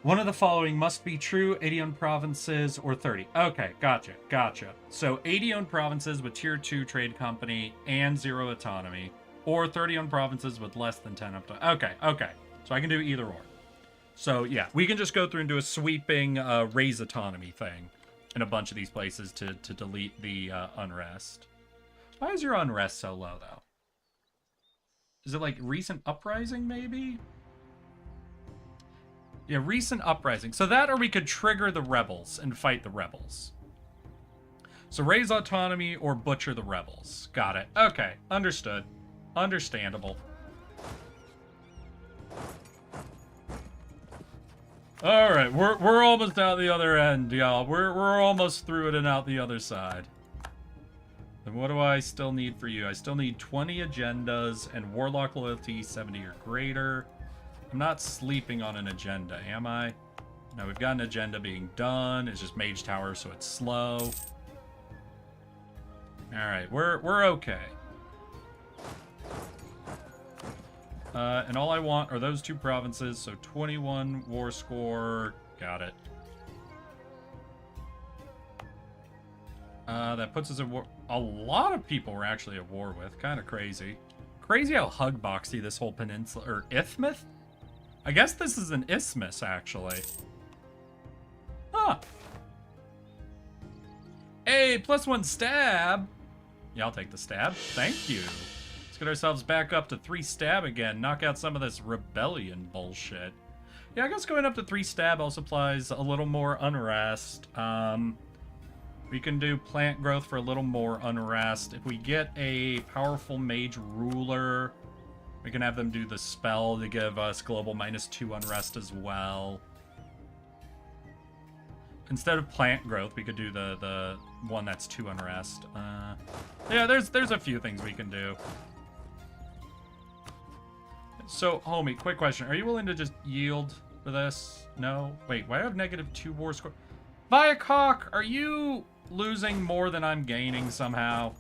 One of the following must be true, 80 owned provinces or 30. Okay, gotcha. So 80 owned provinces with tier 2 trade company and 0 autonomy, or 30 owned provinces with less than 10 autonomy. Okay. So I can do either or. So yeah, we can just go through and do a sweeping raise autonomy thing in a bunch of these places to delete the unrest. Why is your unrest so low, though? Is it like recent uprising, maybe? Yeah, recent uprising. So that, or we could trigger the rebels and fight the rebels. So raise autonomy or butcher the rebels. Got it. Okay, understood. Understandable. All right, we're almost out the other end, y'all. We're almost through it and out the other side. Then what do I still need for you? I still need 20 agendas and warlock loyalty 70 or greater. I'm not sleeping on an agenda, am I? No, we've got an agenda being done. It's just mage tower, so it's slow. All right, we're okay. And all I want are those 2 provinces, so 21 war score. Got it. That puts us at war. A lot of people we're actually at war with. Kind of crazy. Crazy how hugboxy this whole peninsula, or isthmus? I guess this is an isthmus, actually. Huh. Hey, +1 stab. Yeah, I'll take the stab. Thank you. Let's get ourselves back up to 3 stab again. Knock out some of this rebellion bullshit. Yeah, I guess going up to 3 stab also applies a little more unrest. We can do plant growth for a little more unrest. If we get a powerful mage ruler, we can have them do the spell to give us global -2 unrest as well. Instead of plant growth, we could do the one that's 2 unrest. Yeah, there's a few things we can do. So, homie, quick question. Are you willing to just yield for this? No? Wait, why do I have -2 war score? Viacock, are you losing more than I'm gaining somehow?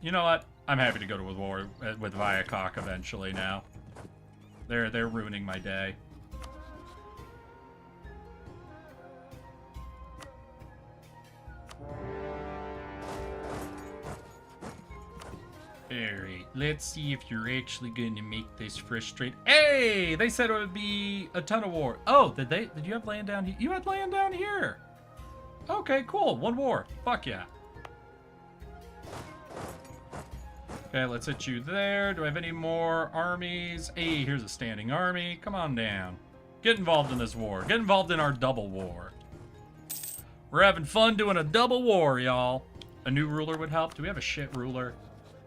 You know what? I'm happy to go to war with Viacock eventually now. They're ruining my day. Alright, let's see if you're actually going to make this frustrate. Hey! They said it would be a ton of war. Oh, did you have land down here? You had land down here! Okay, cool. 1 war. Fuck yeah. Okay, let's hit you there. Do I have any more armies? Hey, here's a standing army. Come on down. Get involved in this war. Get involved in our double war. We're having fun doing a double war, y'all. A new ruler would help. Do we have a shit ruler?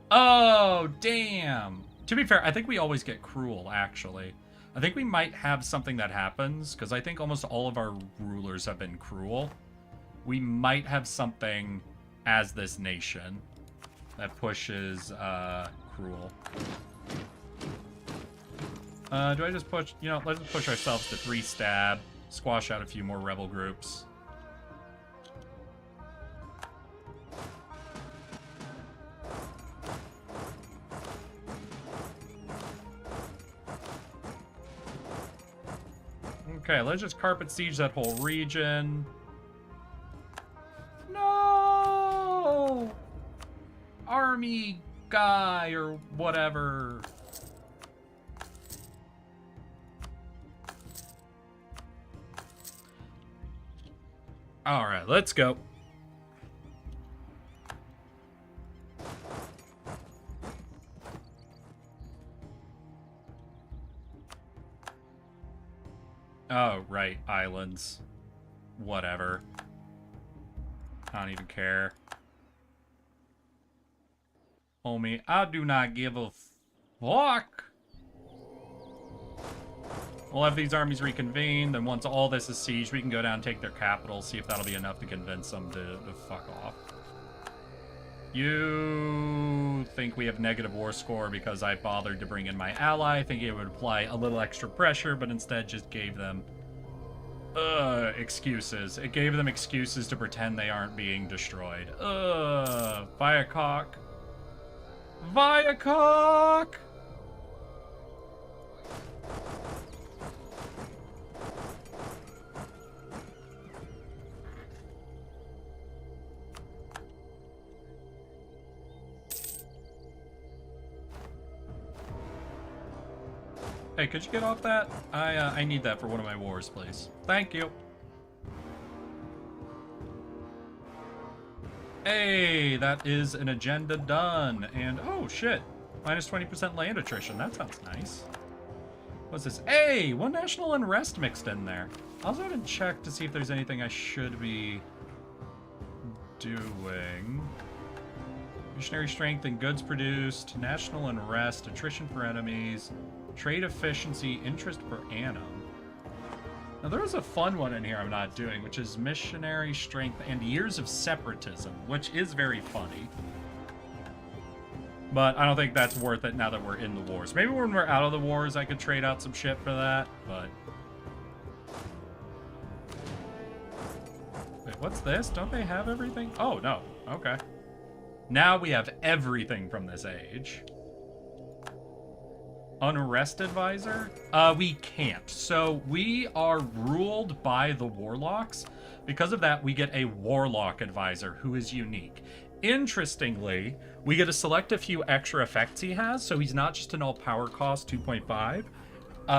Oh, damn. To be fair, I think we always get cruel, actually. I think we might have something that happens, because I think almost all of our rulers have been cruel. We might have something as this nation that pushes cruel. Do I just push, you know, let's just push ourselves to 3 stab, squash out a few more rebel groups. Okay, let's just carpet siege that whole region. No! Army guy or whatever. All right, let's go. Oh, right, islands. Whatever. I don't even care. Homie, I do not give a fuck. We'll have these armies reconvene, then once all this is sieged, we can go down and take their capital, see if that'll be enough to convince them to fuck off. You think we have negative war score because I bothered to bring in my ally, thinking it would apply a little extra pressure, but instead just gave them excuses. It gave them excuses to pretend they aren't being destroyed. Viacock. Viacock! Hey, could you get off that? I need that for one of my wars, please. Thank you. Hey, that is an agenda done. And, oh, shit. Minus 20% land attrition. That sounds nice. What's this? Hey, one national unrest mixed in there. I also haven't checked to see if there's anything I should be doing. Missionary strength and goods produced. National unrest. Attrition for enemies. Trade efficiency, interest per annum. Now there is a fun one in here I'm not doing, which is missionary strength and years of separatism, which is very funny. But I don't think that's worth it now that we're in the wars. Maybe when we're out of the wars, I could trade out some shit for that, but... Wait, what's this? Don't they have everything? Oh, no. Okay. Now we have everything from this age. Unrest advisor? We can't. So we are ruled by the warlocks. Because of that, we get a warlock advisor who is unique. Interestingly, we get to select a few extra effects he has, so he's not just an all power cost 2.5.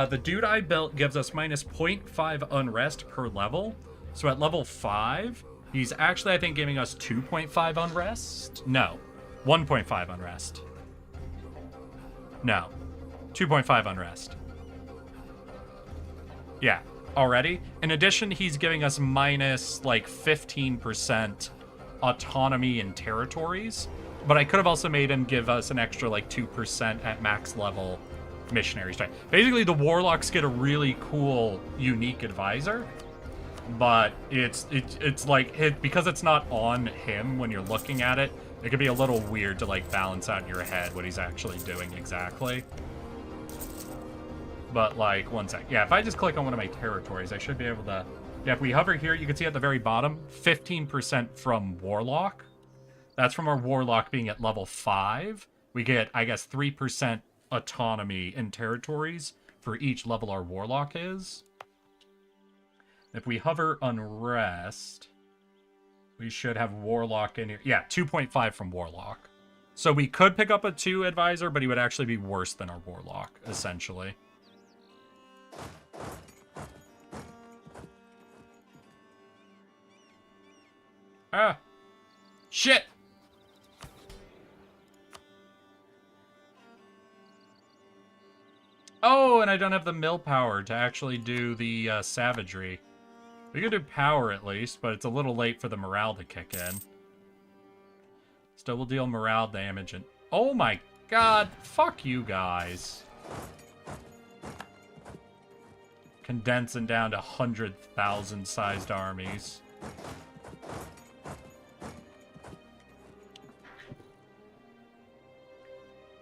The dude I built gives us minus 0.5 unrest per level. So at level 5, he's actually, I think, giving us 2.5 unrest. No, 1.5 unrest. No. 2.5 unrest. Yeah, already. In addition, he's giving us minus like 15% autonomy in territories. But I could have also made him give us an extra like 2% at max level missionary strength. Basically, the warlocks get a really cool, unique advisor. But it's like, because it's not on him when you're looking at it, it could be a little weird to like balance out in your head what he's actually doing exactly. But, like, one sec. Yeah, if I just click on one of my territories, I should be able to... Yeah, if we hover here, you can see at the very bottom, 15% from Warlock. That's from our Warlock being at level 5. We get, I guess, 3% autonomy in territories for each level our Warlock is. If we hover Unrest, we should have Warlock in here. Yeah, 2.5 from Warlock. So we could pick up a 2 advisor, but he would actually be worse than our Warlock, essentially. Ah! Shit! Oh, and I don't have the mill power to actually do the savagery. We could do power at least, but it's a little late for the morale to kick in. Still will deal morale damage and... Oh my god! Fuck you guys. Condensing down to 100,000 sized armies.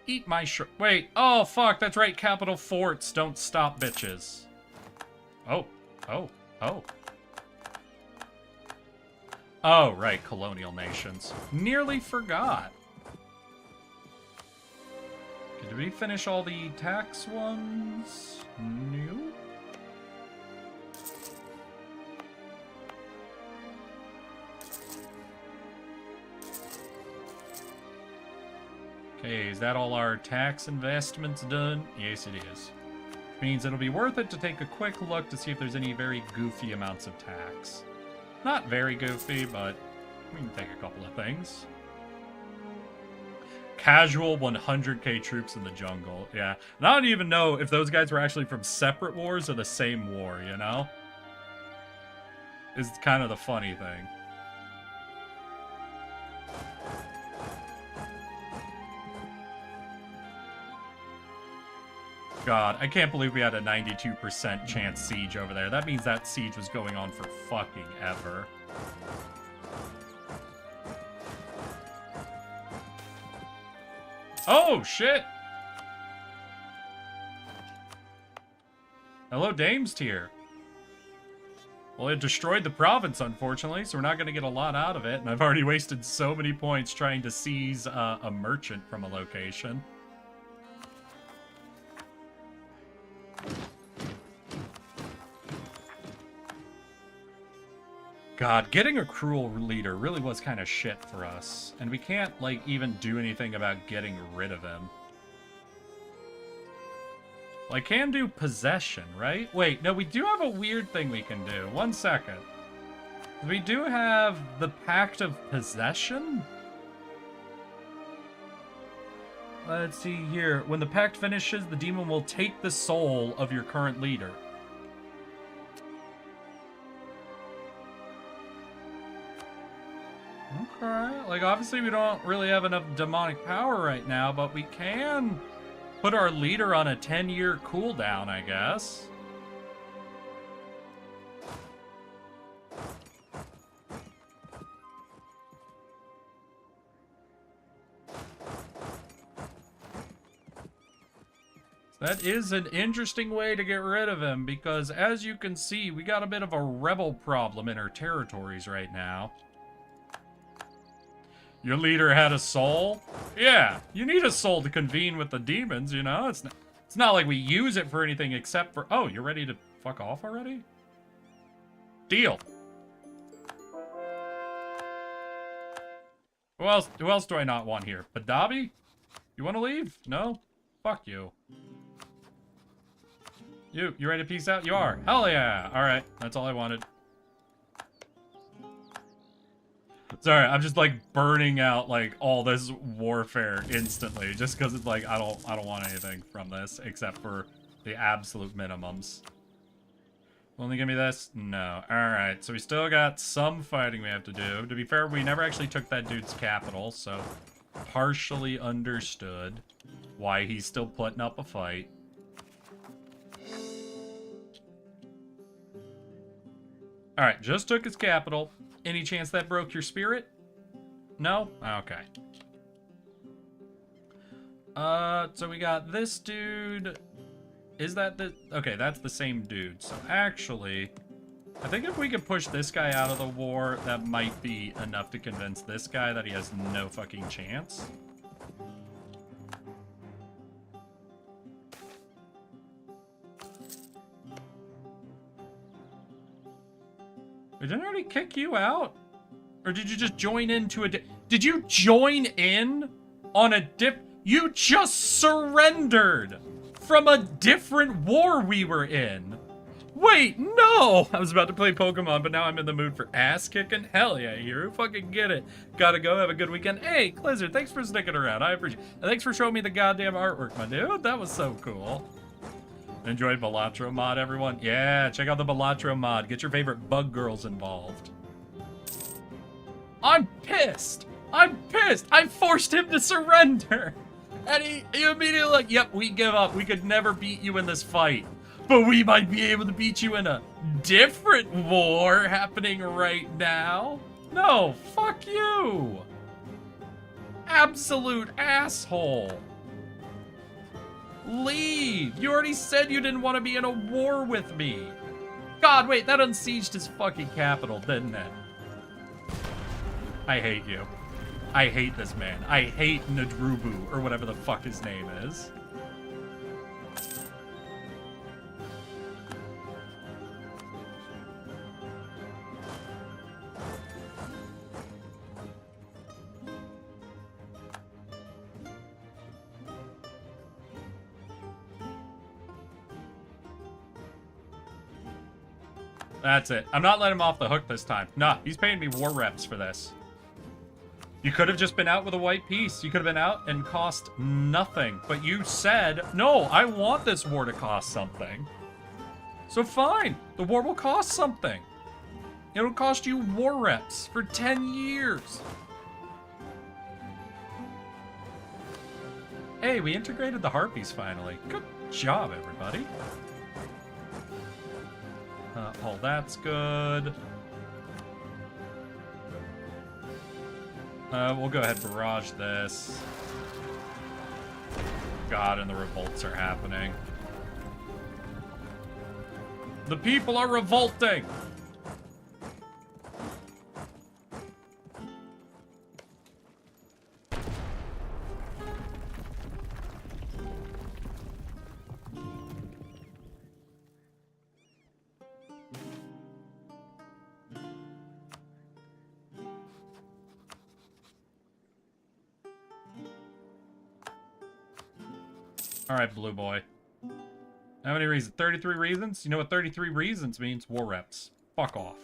Eat my wait, oh fuck, that's right, capital forts don't stop bitches. Oh. Oh, right, colonial nations. Nearly forgot. Okay, did we finish all the tax ones? No. Okay, is that all our tax investments done? Yes, it is. Which means it'll be worth it to take a quick look to see if there's any very goofy amounts of tax. Not very goofy, but we can take a couple of things. Casual 100k troops in the jungle. Yeah. And I don't even know if those guys were actually from separate wars or the same war, you know? Is kind of the funny thing. God, I can't believe we had a 92% chance siege over there. That means that siege was going on for fucking ever. Oh, shit! Hello, Dame's tier. Well, it destroyed the province, unfortunately, so we're not going to get a lot out of it. And I've already wasted so many points trying to seize a merchant from a location. God, getting a cruel leader really was kind of shit for us. And we can't, like, even do anything about getting rid of him. Well, I can do possession, right? Wait, no, we do have a weird thing we can do. 1 second. We do have the Pact of Possession? Let's see here. When the pact finishes, the demon will take the soul of your current leader. Okay, like obviously we don't really have enough demonic power right now, but we can put our leader on a 10-year cooldown, I guess. That is an interesting way to get rid of him, because as you can see, we got a bit of a rebel problem in our territories right now. Your leader had a soul? Yeah, you need a soul to convene with the demons, you know? It's not like we use it for anything except for... Oh, you're ready to fuck off already? Deal. Who else do I not want here? Badabi? You want to leave? No? Fuck you. You ready to peace out? You are. Hell yeah. All right. That's all I wanted. Sorry, I'm just like burning out like all this warfare instantly just because it's like I don't want anything from this except for the absolute minimums. Only give me this? No. All right. So we still got some fighting we have to do. To be fair, we never actually took that dude's capital, so partially understood why he's still putting up a fight. Alright, just took his capital. Any chance that broke your spirit? No? Okay. So we got this dude. Is that the... Okay, that's the same dude. So actually, I think if we could push this guy out of the war, that might be enough to convince this guy that he has no fucking chance. Didn't I already kick you out? Or did you just join into a... Did you join in on a You just surrendered from a different war we were in. Wait, no! I was about to play Pokemon, but now I'm in the mood for ass kicking. Hell yeah, Hero. Fucking get it. Gotta go. Have a good weekend. Hey, Blizzard, thanks for sticking around. I appreciate it. And thanks for showing me the goddamn artwork, my dude. That was so cool. Enjoyed Balatro mod, everyone? Yeah, check out the Balatro mod. Get your favorite bug girls involved. I'm pissed! I'm pissed! I forced him to surrender! And he immediately like, yep, we give up. We could never beat you in this fight. But we might be able to beat you in a different war happening right now. No, fuck you! Absolute asshole. Leave! You already said you didn't want to be in a war with me. God, wait, that unsieged his fucking capital, didn't it? I hate you. I hate this man. I hate Nadrubu, or whatever the fuck his name is. That's it. I'm not letting him off the hook this time. Nah, he's paying me war reps for this. You could have just been out with a white piece. You could have been out and cost nothing. But you said, no, I want this war to cost something. So fine. The war will cost something. It'll cost you war reps for 10 years. Hey, we integrated the harpies finally. Good job, everybody. Oh, that's good. We'll go ahead and barrage this. God, and the revolts are happening. The people are revolting! Alright, blue boy. How many reasons? 33 reasons? You know what 33 reasons means? War reps. Fuck off.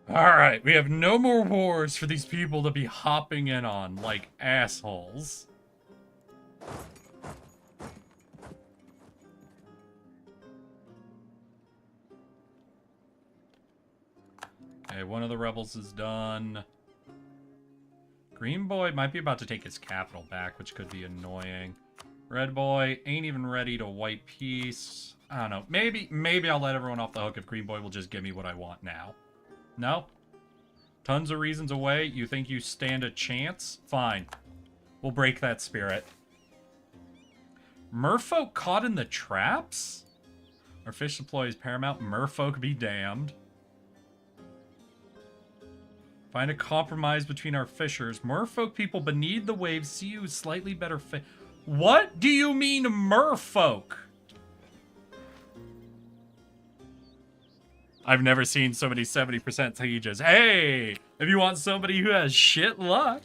Alright, we have no more wars for these people to be hopping in on like assholes. Okay, one of the rebels is done. Green boy might be about to take his capital back, which could be annoying. Red boy ain't even ready to white peace. I don't know. Maybe I'll let everyone off the hook if green boy will just give me what I want now. No? Tons of reasons away. You think you stand a chance? Fine. We'll break that spirit. Merfolk caught in the traps? Our fish supply is paramount. Merfolk be damned. Find a compromise between our fishers. Merfolk people beneath the waves see you slightly better fit. What do you mean, merfolk? I've never seen so many 70% sieges. Hey, if you want somebody who has shit luck.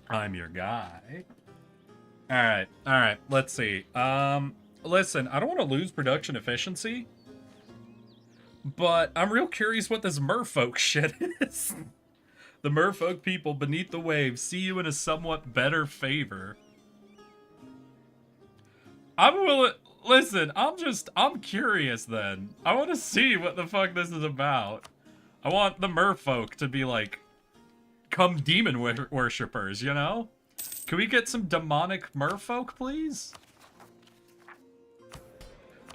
I'm your guy. Alright, let's see. Listen, I don't want to lose production efficiency. But I'm real curious what this merfolk shit is. The merfolk people beneath the waves see you in a somewhat better favor. Listen, I'm curious then. I want to see what the fuck this is about. I want the merfolk to be like, come demon worshippers, you know? Can we get some demonic merfolk, please?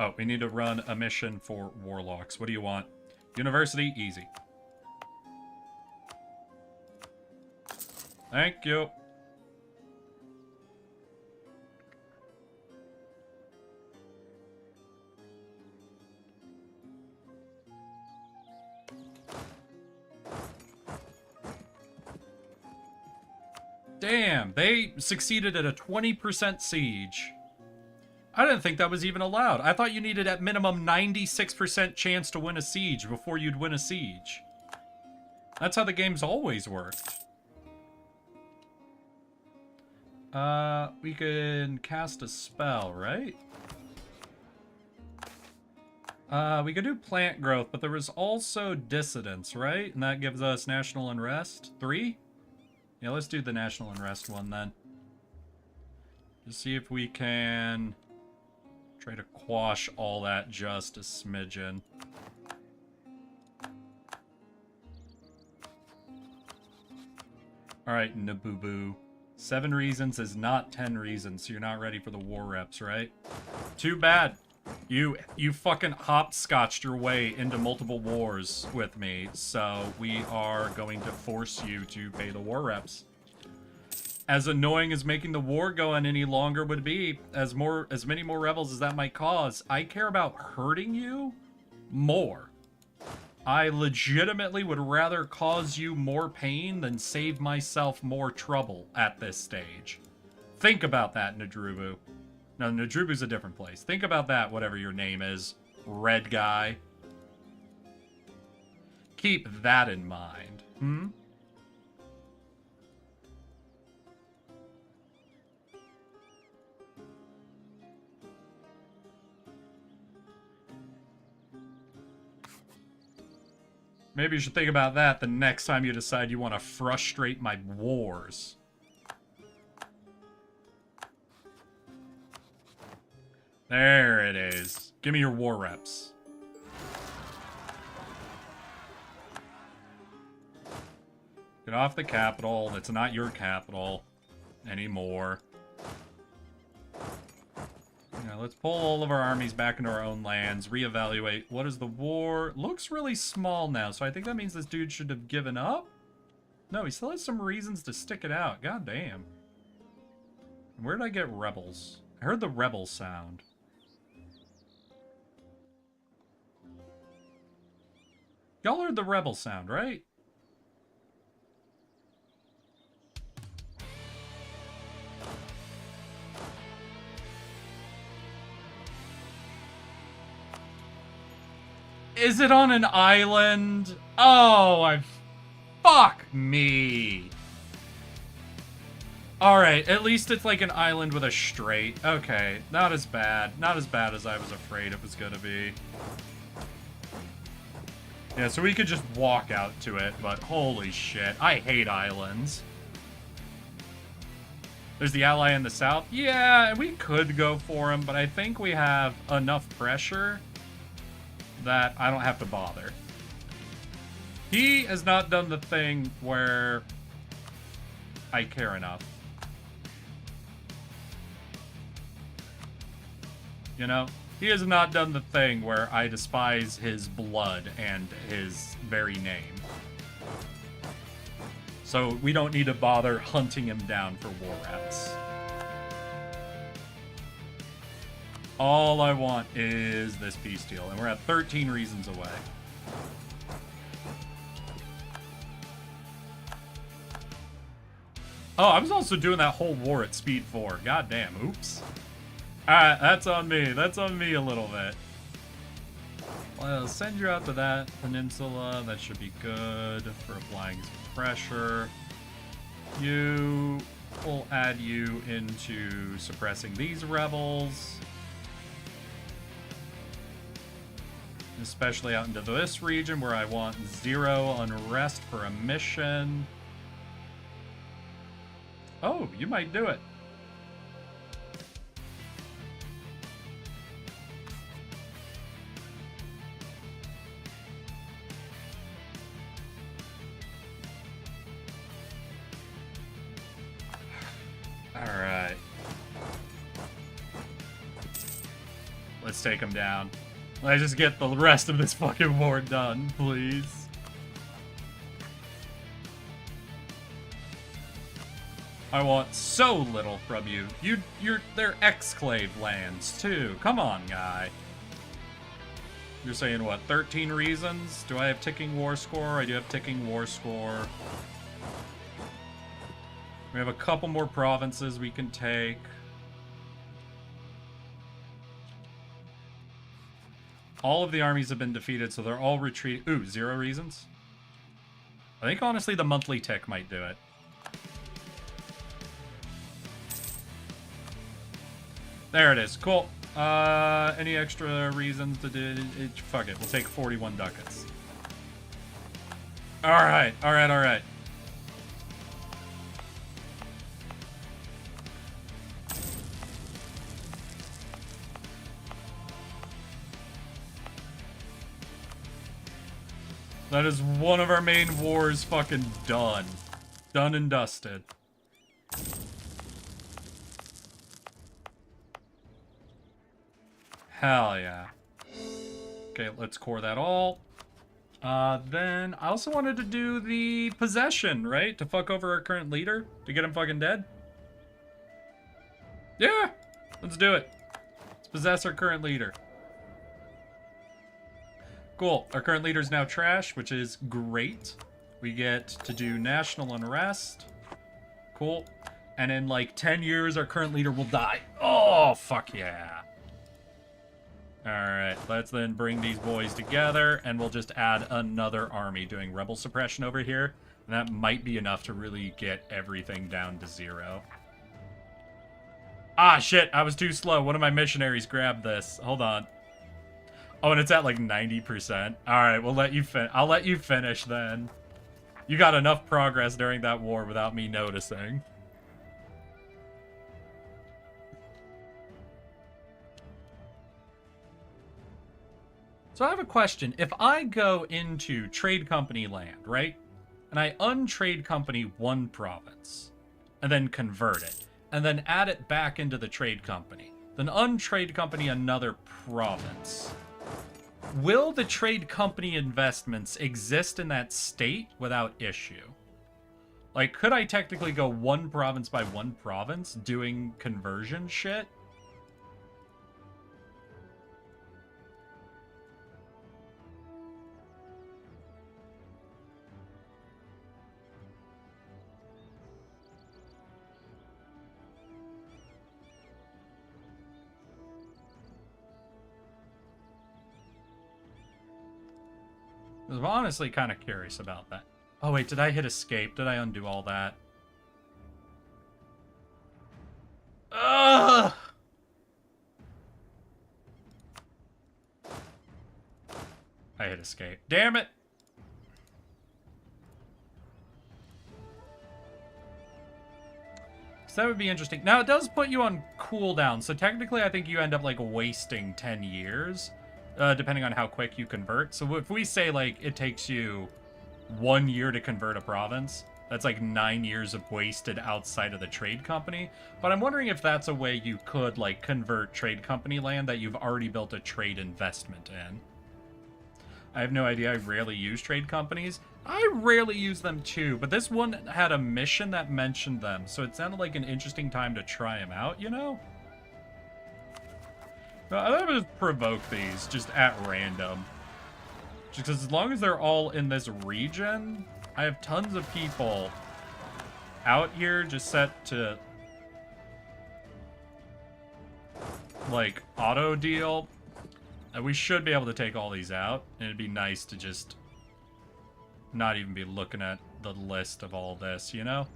Oh, we need to run a mission for warlocks. What do you want? University, easy. Thank you. Damn, they succeeded at a 20% siege. I didn't think that was even allowed. I thought you needed at minimum 96% chance to win a siege before you'd win a siege. That's how the game's always worked. We can cast a spell, right? We could do plant growth, but there was also dissidence, right? And that gives us national unrest. 3? Yeah, let's do the national unrest one then. Just see if we can try to quash all that just a smidgen. Alright, Naboo. 7 reasons is not 10 reasons, so you're not ready for the war reps, right? Too bad. You fucking hopscotched your way into multiple wars with me, so we are going to force you to pay the war reps. As annoying as making the war go on any longer would be, as many more rebels as that might cause, I care about hurting you more. I legitimately would rather cause you more pain than save myself more trouble at this stage. Think about that, Nadrubu. No, Nadrubu's a different place. Think about that, whatever your name is. Red guy. Keep that in mind. Hmm? Maybe you should think about that the next time you decide you want to frustrate my wars. There it is. Give me your war reps. Get off the capital. It's not your capital anymore. Yeah, let's pull all of our armies back into our own lands, reevaluate. What is the war? Looks really small now, so I think that means this dude should have given up? No, he still has some reasons to stick it out. God damn. Where did I get rebels? I heard the rebel sound. Y'all heard the rebel sound, right? Is it on an island? Oh, fuck me. Alright, at least it's like an island with a strait. Okay, not as bad. Not as bad as I was afraid it was gonna be. Yeah, so we could just walk out to it, but holy shit. I hate islands. There's the ally in the south. Yeah, we could go for him, but I think we have enough pressure that I don't have to bother. He has not done the thing where I care enough. You know? He has not done the thing where I despise his blood and his very name. So we don't need to bother hunting him down for war reps. All I want is this peace deal, and we're at 13 reasons away. Oh, I was also doing that whole war at speed 4. God damn, oops. Alright, that's on me. That's on me a little bit. Well, I'll send you out to that peninsula. That should be good for applying some pressure. We'll add you into suppressing these rebels. Especially out into this region where I want 0 unrest for a mission. Oh, you might do it. Alright. Let's take him down. Let's just get the rest of this fucking war done, please. I want so little from you. They're exclave lands, too. Come on, guy. You're saying, what, 13 reasons? Do I have ticking war score? I do have ticking war score. We have a couple more provinces we can take. All of the armies have been defeated, so they're all retreating. Ooh, 0 reasons? I think, honestly, the monthly tick might do it. There it is. Cool. Any extra reasons to do it? Fuck it. We'll take 41 ducats. Alright, alright, alright. That is one of our main wars fucking done. Done and dusted. Hell yeah. Okay, let's core that all. Then I also wanted to do the possession, right? To fuck over our current leader? To get him fucking dead? Yeah! Let's do it. Let's possess our current leader. Cool. Our current leader is now trash, which is great. We get to do national unrest. Cool. And in like 10 years, our current leader will die. Oh, fuck yeah. Alright, let's then bring these boys together, and we'll just add another army doing rebel suppression over here. And that might be enough to really get everything down to 0. Ah, shit, I was too slow. One of my missionaries grabbed this. Hold on. Oh, and it's at like 90%. Alright, we'll let you I'll let you finish then. You got enough progress during that war without me noticing. So I have a question. If I go into trade company land, right? And I untrade company one province, and then convert it, and then add it back into the trade company, then untrade company another province. Will the trade company investments exist in that state without issue? Like, could I technically go one province by one province doing conversion shit? I'm honestly kind of curious about that. Oh wait, did I hit escape? Did I undo all that? Ugh! I hit escape. Damn it! So that would be interesting. Now, it does put you on cooldown, so technically I think you end up, like, wasting 10 years. Depending on how quick you convert. So if we say, like, it takes you 1 year to convert a province, that's like 9 years of wasted outside of the trade company. But I'm wondering if that's a way you could, like, convert trade company land that you've already built a trade investment in. I have no idea. I rarely use trade companies. I rarely use them too, but this one had a mission that mentioned them, so it sounded like an interesting time to try them out, you know? I thought I would just provoke these, just at random. Just because as long as they're all in this region, I have tons of people out here just set to, like, auto deal. And we should be able to take all these out, and it'd be nice to just not even be looking at the list of all this, you know?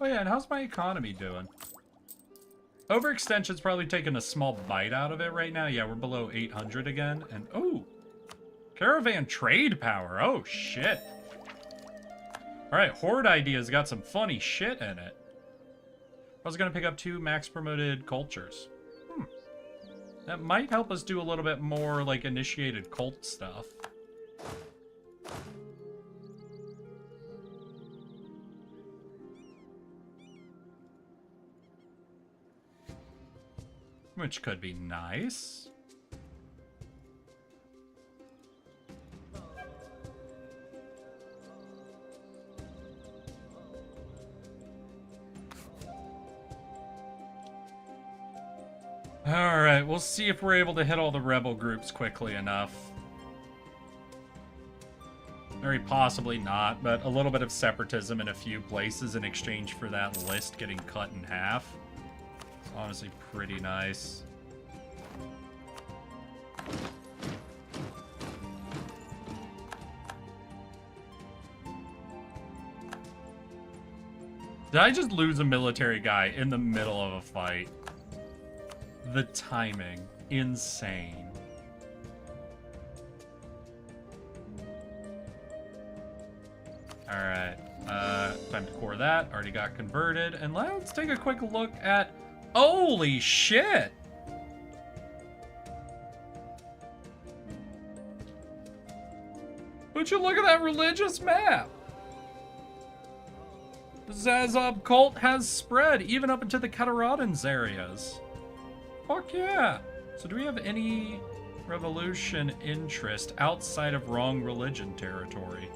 Oh yeah, and how's my economy doing? Overextension's probably taking a small bite out of it right now. Yeah, we're below 800 again. And, oh! Caravan trade power. Oh, shit. Alright, Horde Idea's got some funny shit in it. I was gonna pick up 2 max promoted cultures. That might help us do a little bit more, like, initiated cult stuff. Which could be nice. Alright, we'll see if we're able to hit all the rebel groups quickly enough. Very possibly not, but a little bit of separatism in a few places in exchange for that list getting cut in half. Honestly, pretty nice. Did I just lose a military guy in the middle of a fight? The timing. Insane. Alright. Time to core that. Already got converted. And let's take a quick look at... Holy shit! Would you look at that religious map? The Zazab cult has spread even up into the Kataradins areas. Fuck yeah. So do we have any revolution interest outside of wrong religion territory?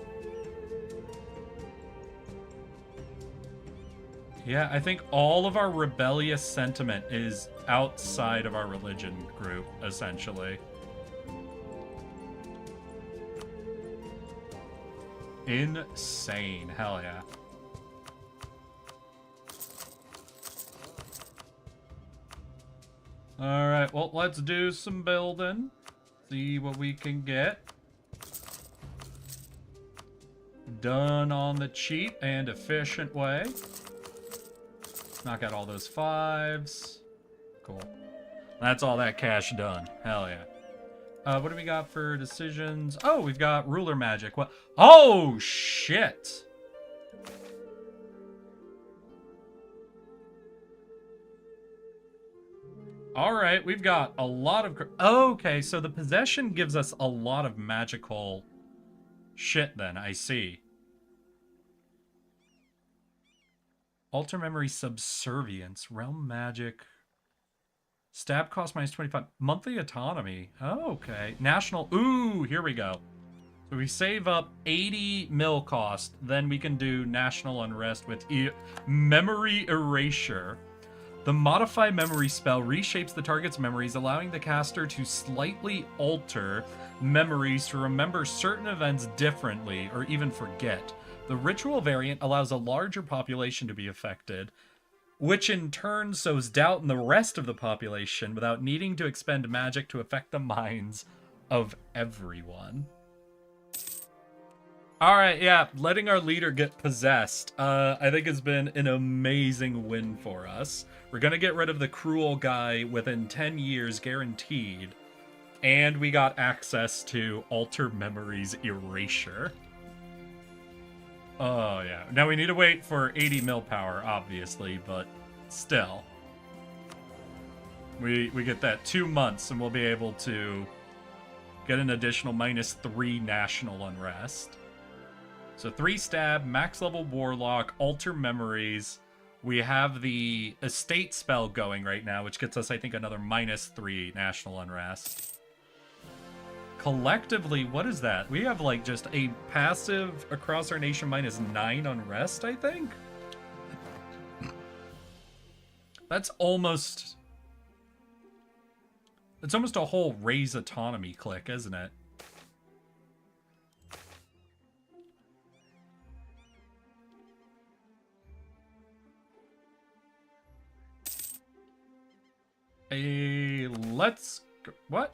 Yeah, I think all of our rebellious sentiment is outside of our religion group, essentially. Insane. Hell yeah. Alright, well, let's do some building. See what we can get done on the cheap and efficient way. Knock out all those 5s. Cool. That's all that cash done. Hell yeah. What do we got for decisions? Oh, we've got ruler magic. What? Oh, shit. All right, we've got a lot of... Okay, so the possession gives us a lot of magical shit then. I see. Alter memory subservience. Realm magic... Stab cost minus 25. Monthly autonomy. Oh, okay. National. Ooh, here we go. So we save up 80 mil cost. Then we can do national unrest with memory erasure. The modify memory spell reshapes the target's memories, allowing the caster to slightly alter memories to remember certain events differently or even forget. The ritual variant allows a larger population to be affected, which in turn sows doubt in the rest of the population without needing to expend magic to affect the minds of everyone. Alright, yeah, letting our leader get possessed, I think has been an amazing win for us. We're gonna get rid of the cruel guy within 10 years, guaranteed. And we got access to Alter Memories Erasure. Oh, yeah. Now we need to wait for 80 mil power, obviously, but still. We get that 2 months, and we'll be able to get an additional -3 national unrest. So 3 stab, max level warlock, alter memories. We have the estate spell going right now, which gets us, I think, another -3 national unrest. Collectively, what is that? We have, like, just a passive across our nation -9 unrest, I think? That's almost... It's almost a whole raise autonomy click, isn't it? Let's go. What?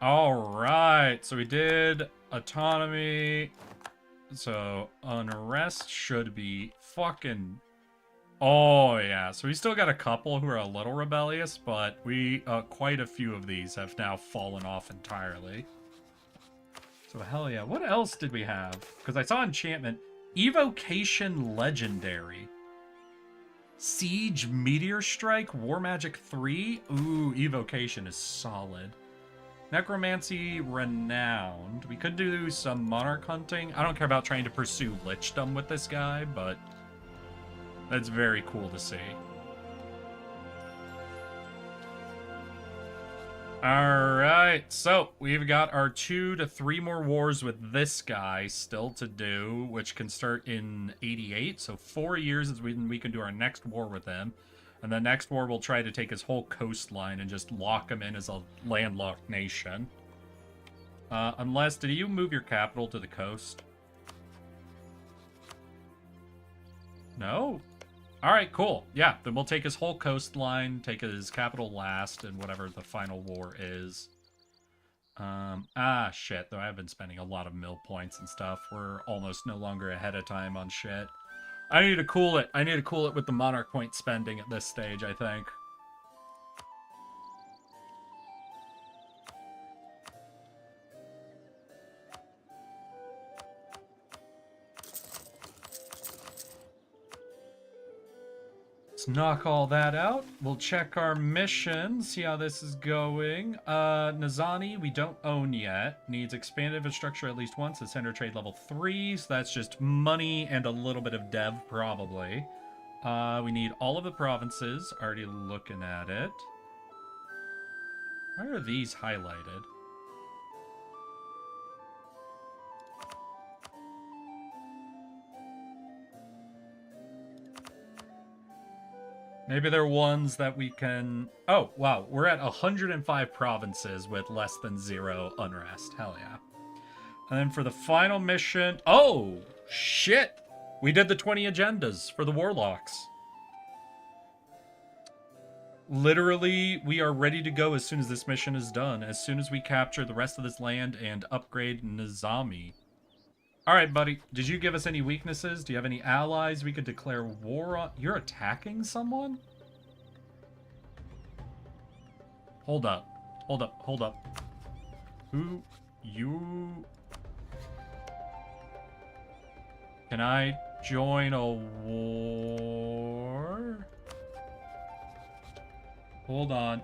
Alright, so we did autonomy. So unrest should be fucking... Oh yeah, so we still got a couple who are a little rebellious, but we, quite a few of these have now fallen off entirely. So hell yeah, what else did we have? Because I saw enchantment. Evocation Legendary. Siege Meteor Strike, War Magic 3. Ooh, Evocation is solid. Necromancy Renowned. We could do some Monarch hunting. I don't care about trying to pursue Lichdom with this guy, but that's very cool to see. Alright, so we've got our 2 to 3 more wars with this guy still to do, which can start in 88. So 4 years is when we can do our next war with him. And the next war we'll try to take his whole coastline and just lock him in as a landlocked nation. Unless, did you move your capital to the coast? No? Alright, cool. Yeah, then we'll take his whole coastline, take his capital last, and whatever the final war is. Shit, though I've been spending a lot of mill points and stuff. We're almost no longer ahead of time on shit. I need to cool it. I need to cool it with the monarch point spending at this stage, I think. Let's knock all that out. We'll check our mission, see how this is going. Nizani, we don't own yet. Needs expanded infrastructure at least once. It's center trade level 3, so that's just money and a little bit of dev, probably. We need all of the provinces. Already looking at it. Why are these highlighted? Maybe they're ones that we can... Oh, wow. We're at 105 provinces with less than 0 unrest. Hell yeah. And then for the final mission... Oh, shit! We did the 20 agendas for the warlocks. Literally, we are ready to go as soon as this mission is done. As soon as we capture the rest of this land and upgrade Nizami. Alright, buddy. Did you give us any weaknesses? Do you have any allies we could declare war on? You're attacking someone? Hold up. Hold up. Hold up. Who? You? Can I join a war? Hold on.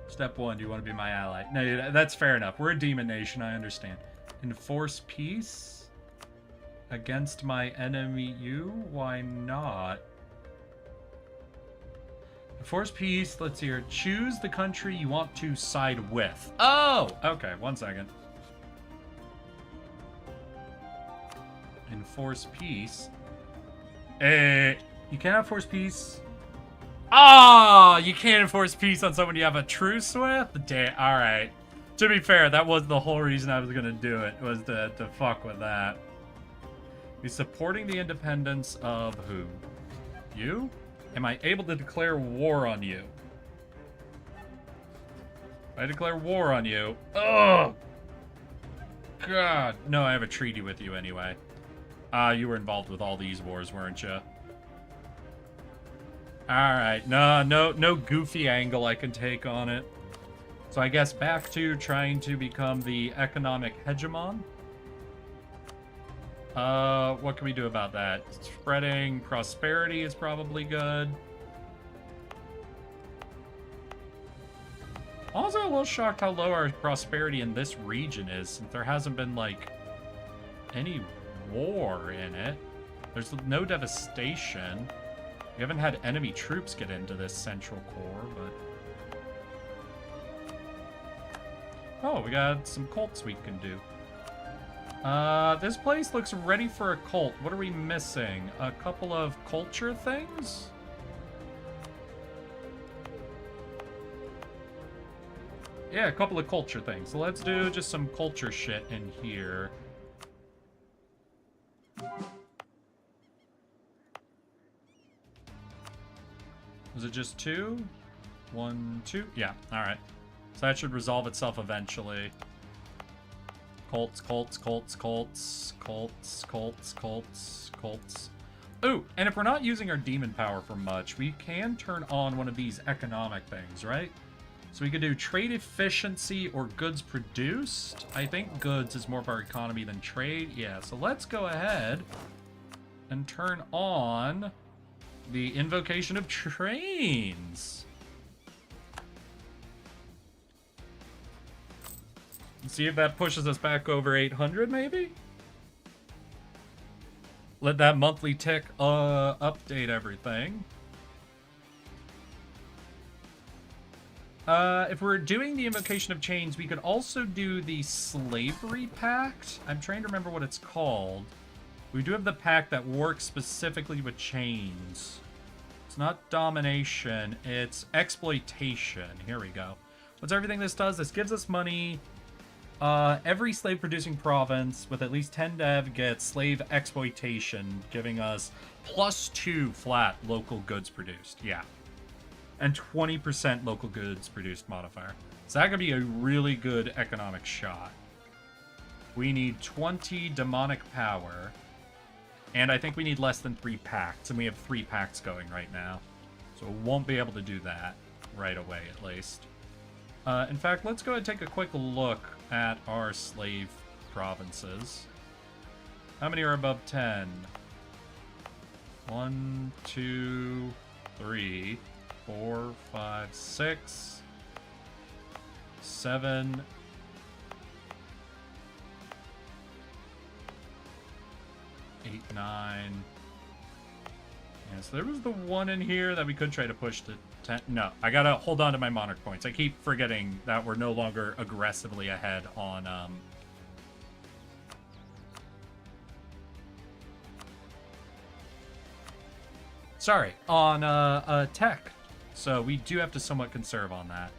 Step 1, do you want to be my ally? No, that's fair enough. We're a demon nation, I understand. Enforce peace against my enemy, you? Why not? Enforce peace, let's see here. Choose the country you want to side with. Oh! Okay, 1 second. Enforce peace. You cannot force peace. Ah, you can't enforce peace on someone you have a truce with? Damn, alright. To be fair, that was the whole reason I was gonna do it, was to fuck with that. He's supporting the independence of who? You? Am I able to declare war on you? If I declare war on you... Oh! God. No, I have a treaty with you anyway. You were involved with all these wars, weren't you? Alright, no goofy angle I can take on it. So I guess back to trying to become the economic hegemon. What can we do about that? Spreading prosperity is probably good. Also a little shocked how low our prosperity in this region is, since there hasn't been, like, any war in it. There's no devastation. We haven't had enemy troops get into this central core, but... Oh, we got some cults we can do. This place looks ready for a cult. What are we missing? A couple of culture things? Yeah, a couple of culture things. So let's do just some culture shit in here. Was it just 2? 1, 2? Yeah, alright. So that should resolve itself eventually. Cults, cults, cults, cults, cults, cults, cults, cults. Ooh, and if we're not using our demon power for much, we can turn on one of these economic things, right? So we could do trade efficiency or goods produced. I think goods is more of our economy than trade. Yeah, so let's go ahead and turn on the invocation of trains. See if that pushes us back over 800, maybe? Let that monthly tick update everything. If we're doing the invocation of chains, we could also do the slavery pact. I'm trying to remember what it's called. We do have the pact that works specifically with chains. It's not domination, it's exploitation. Here we go. What's everything this does? This gives us money. Every slave-producing province with at least 10 dev gets slave exploitation, giving us +2 flat local goods produced. Yeah. and 20% local goods produced modifier. So that could be a really good economic shot. We need 20 demonic power, and I think we need less than 3 pacts, and we have 3 pacts going right now. So we won't be able to do that right away, at least. In fact, let's go ahead and take a quick look at our slave provinces. How many are above 10? 1, 2, 3, 4, 5, 6, 7, 8, 9. Yeah, so there was the one in here that we could try to push to 10. No, I gotta hold on to my monarch points. I keep forgetting that we're no longer aggressively ahead on, Sorry, on, tech. So we do have to somewhat conserve on that.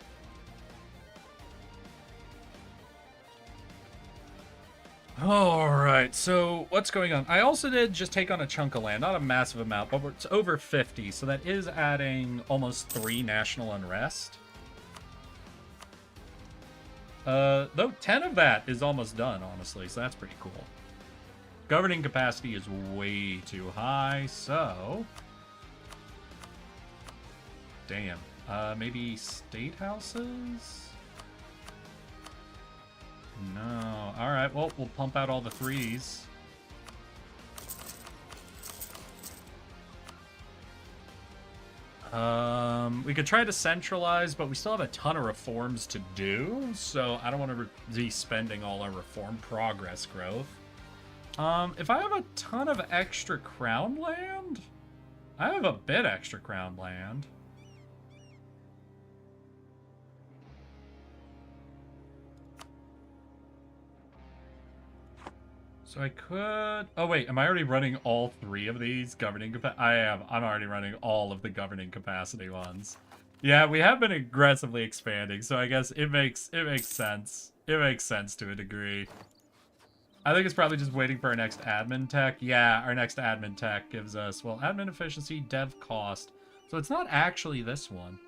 Alright, so what's going on? I also did just take on a chunk of land, not a massive amount, but it's over 50, so that is adding almost 3 national unrest. Though 10 of that is almost done, honestly, so that's pretty cool. Governing capacity is way too high, so... Damn. Maybe state houses? No. Alright, well, we'll pump out all the 3s. We could try to centralize, but we still have a ton of reforms to do, so I don't want to be spending all our reform progress growth. If I have a ton of extra crown land? I have a bit extra crown land. So I could... Oh, wait. Am I already running all 3 of these governing capacity? I am. I'm already running all of the governing capacity ones. Yeah, we have been aggressively expanding, so I guess it makes sense. It makes sense to a degree. I think it's probably just waiting for our next admin tech. Yeah, our next admin tech gives us, well, admin efficiency, dev cost. So it's not actually this one.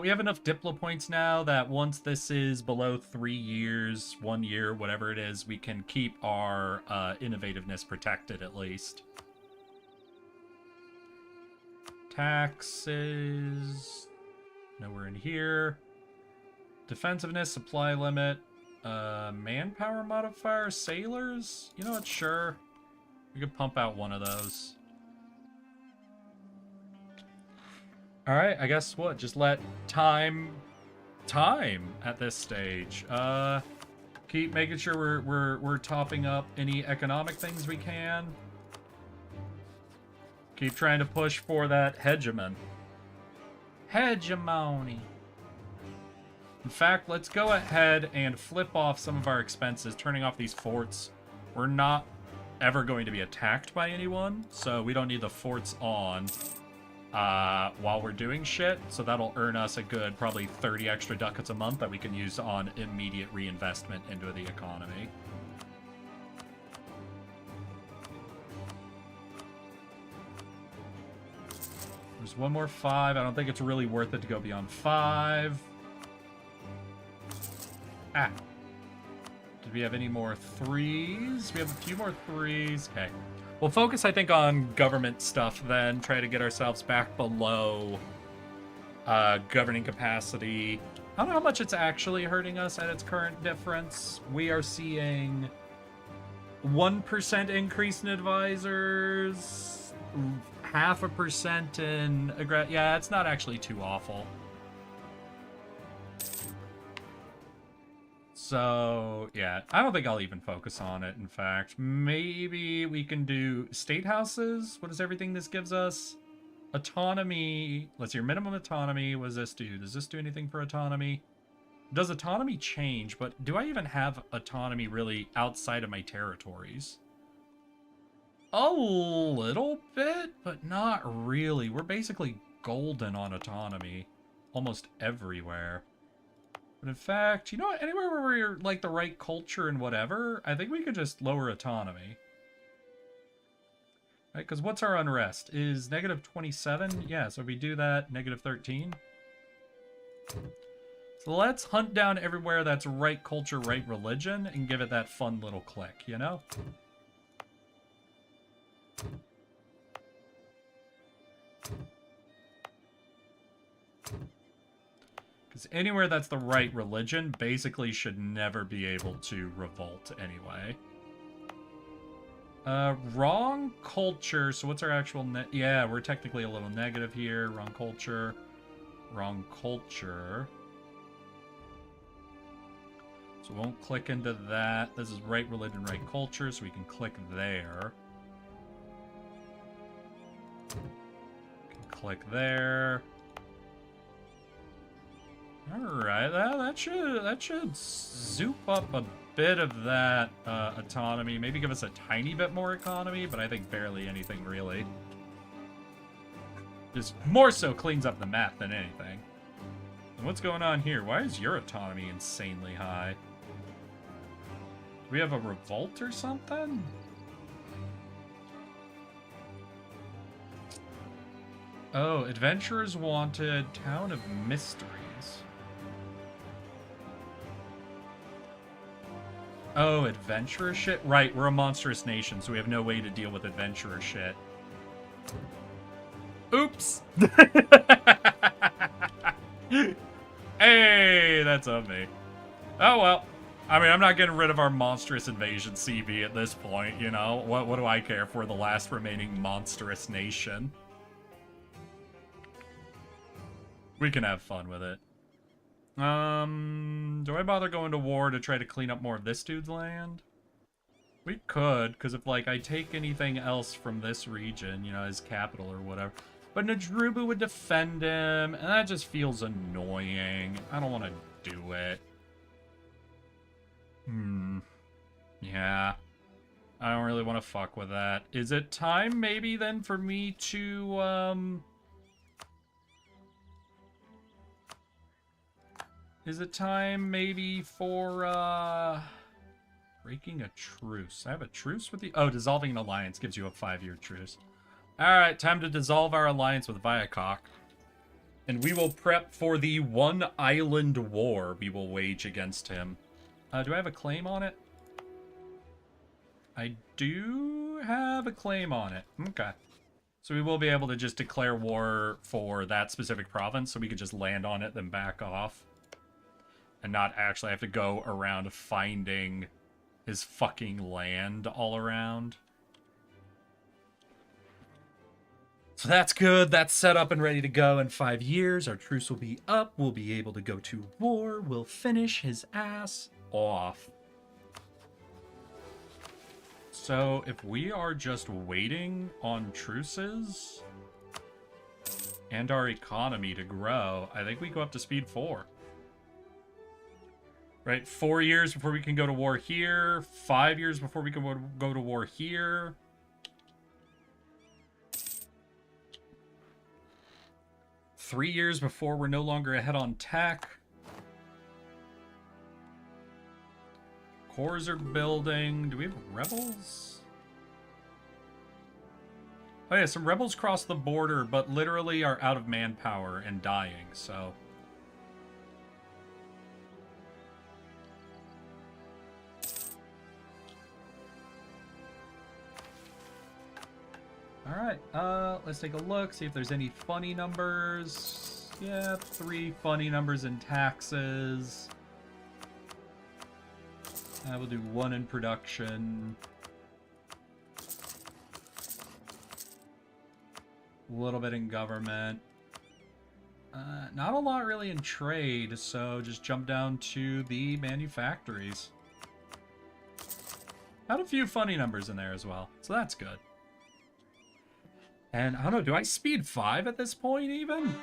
We have enough Diplo points now that once this is below 3 years, 1 year, whatever it is, we can keep our innovativeness protected at least. Taxes. Nowhere in here. Defensiveness, supply limit. Manpower modifier, sailors? You know what, sure. We could pump out one of those. Alright, I guess what? Just let time at this stage. Keep making sure we're topping up any economic things we can. Keep trying to push for that hegemon. Hegemony. In fact, let's go ahead and flip off some of our expenses, turning off these forts. We're not ever going to be attacked by anyone, so we don't need the forts on while we're doing shit. So that'll earn us a good probably 30 extra ducats a month that we can use on immediate reinvestment into the economy. There's one more 5. I don't think it's really worth it to go beyond 5. Ah. Did we have any more 3s? We have a few more 3s. Okay. We'll focus, I think, on government stuff then. Try to get ourselves back below governing capacity. I don't know how much it's actually hurting us at its current difference. We are seeing 1% increase in advisors, 0.5% in yeah, it's not actually too awful. So, yeah, I don't think I'll even focus on it, in fact. Maybe we can do state houses? What is everything this gives us? Autonomy. Let's see, your minimum autonomy. What does this do? Does this do anything for autonomy? Does autonomy change? But do I even have autonomy really outside of my territories? A little bit, but not really. We're basically golden on autonomy almost everywhere. But in fact, you know what? Anywhere where we're like the right culture and whatever, I think we could just lower autonomy. Right, because what's our unrest? Is negative 27? Yeah, so if we do that, negative 13. So let's hunt down everywhere that's right culture, right religion, and give it that fun little click, you know? Because anywhere that's the right religion basically should never be able to revolt anyway. Wrong culture. So what's our actual yeah, we're technically a little negative here. Wrong culture. Wrong culture. So we won't click into that. This is right religion, right culture, so we can click there. Can click there. Alright, that should zoop up a bit of that autonomy. Maybe give us a tiny bit more economy, but I think barely anything really. Just more so cleans up the map than anything. And what's going on here? Why is your autonomy insanely high? Do we have a revolt or something? Oh, Adventurers Wanted, Town of Mysteries. Oh, adventurer shit? Right, we're a monstrous nation, so we have no way to deal with adventurer shit. Oops! Hey, that's on me. Oh well. I mean, I'm not getting rid of our monstrous invasion CB at this point, you know? What do I care for the last remaining monstrous nation? We can have fun with it. Do I bother going to war to try to clean up more of this dude's land? We could, because if, like, I take anything else from this region, you know, his capital or whatever. But Nadrubu would defend him, and that just feels annoying. I don't want to do it. Yeah. I don't really want to fuck with that. Is it time, maybe, then, for me to, Is it time, maybe, for, breaking a truce? I have a truce with the... Oh, dissolving an alliance gives you a 5-year truce. Alright, time to dissolve our alliance with Viacok. And we will prep for the one island war we will wage against him. Do I have a claim on it? I do have a claim on it. Okay. So we will be able to just declare war for that specific province, so we could just land on it, then back off. And not actually have to go around finding his fucking land all around. So that's good. That's set up and ready to go in 5 years. Our truce will be up. We'll be able to go to war. We'll finish his ass off. So if we are just waiting on truces and our economy to grow, I think we go up to speed 4. Right, 4 years before we can go to war here. 5 years before we can go to war here. Three years before we're no longer ahead on tech. Cores are building. Do we have rebels? Oh yeah, some rebels cross the border, but literally are out of manpower and dying, so... Alright, let's take a look, see if there's any funny numbers. Yeah, 3 funny numbers in taxes. We'll do 1 in production. A little bit in government. Not a lot really in trade, so just jump down to the manufactories. Had a few funny numbers in there as well, so that's good. And, I don't know, do I speed 5 at this point, even?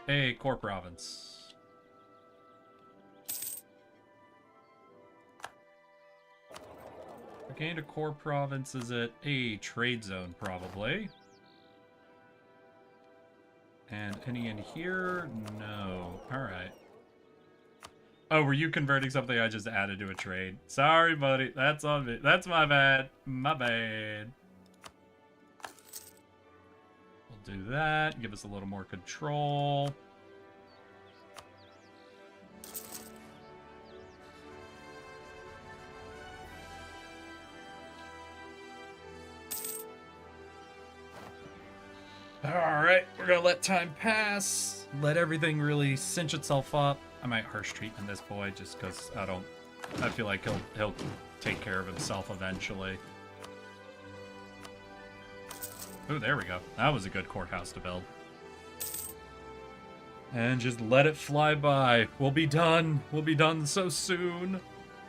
Hey, core province. Gained a core province, is it a trade zone, probably? And any in here? No. Alright. Oh, were you converting something I just added to a trade? Sorry, buddy. That's on me. That's my bad. My bad. do that. Give us a little more control. Alright, we're gonna let time pass. Let everything really cinch itself up. I might harsh treatment this boy just because I feel like he'll take care of himself eventually. Oh, there we go. That was a good courthouse to build. And just let it fly by. We'll be done. We'll be done so soon.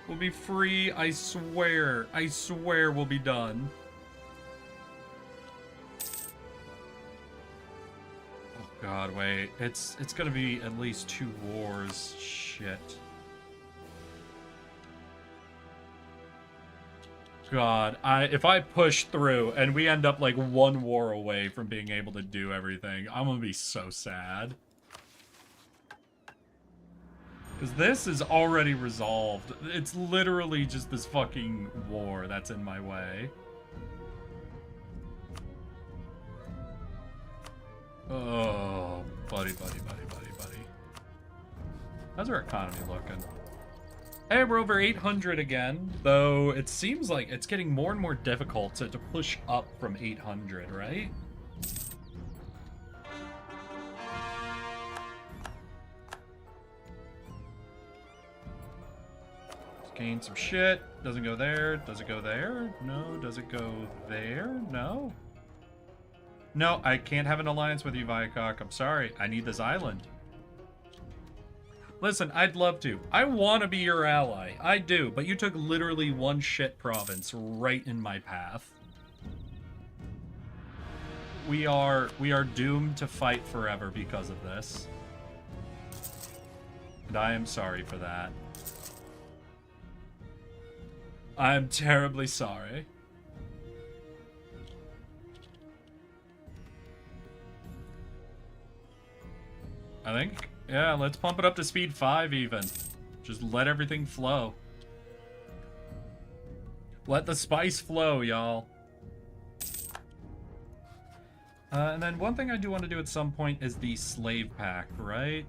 We'll be free, I swear. I swear we'll be done. Oh god, wait. It's gonna be at least 2 wars. Shit. God, if I push through and we end up like 1 war away from being able to do everything, I'm gonna be so sad. Because this is already resolved. It's literally just this fucking war that's in my way. Oh, buddy. How's our economy looking? Hey, we're over 800 again, though it seems like it's getting more and more difficult to push up from 800, right? Let's gain some shit. Doesn't go there. Does it go there? No. Does it go there? No. No, I can't have an alliance with you, Viacok. I'm sorry. I need this island. Listen, I'd love to. I want to be your ally. I do, but you took literally 1 shit province right in my path. We are doomed to fight forever because of this. And I am sorry for that. I'm terribly sorry. I think, yeah, let's pump it up to speed 5 even. Just let everything flow. Let the spice flow, y'all. And then one thing I do want to do at some point is the slave pact, right?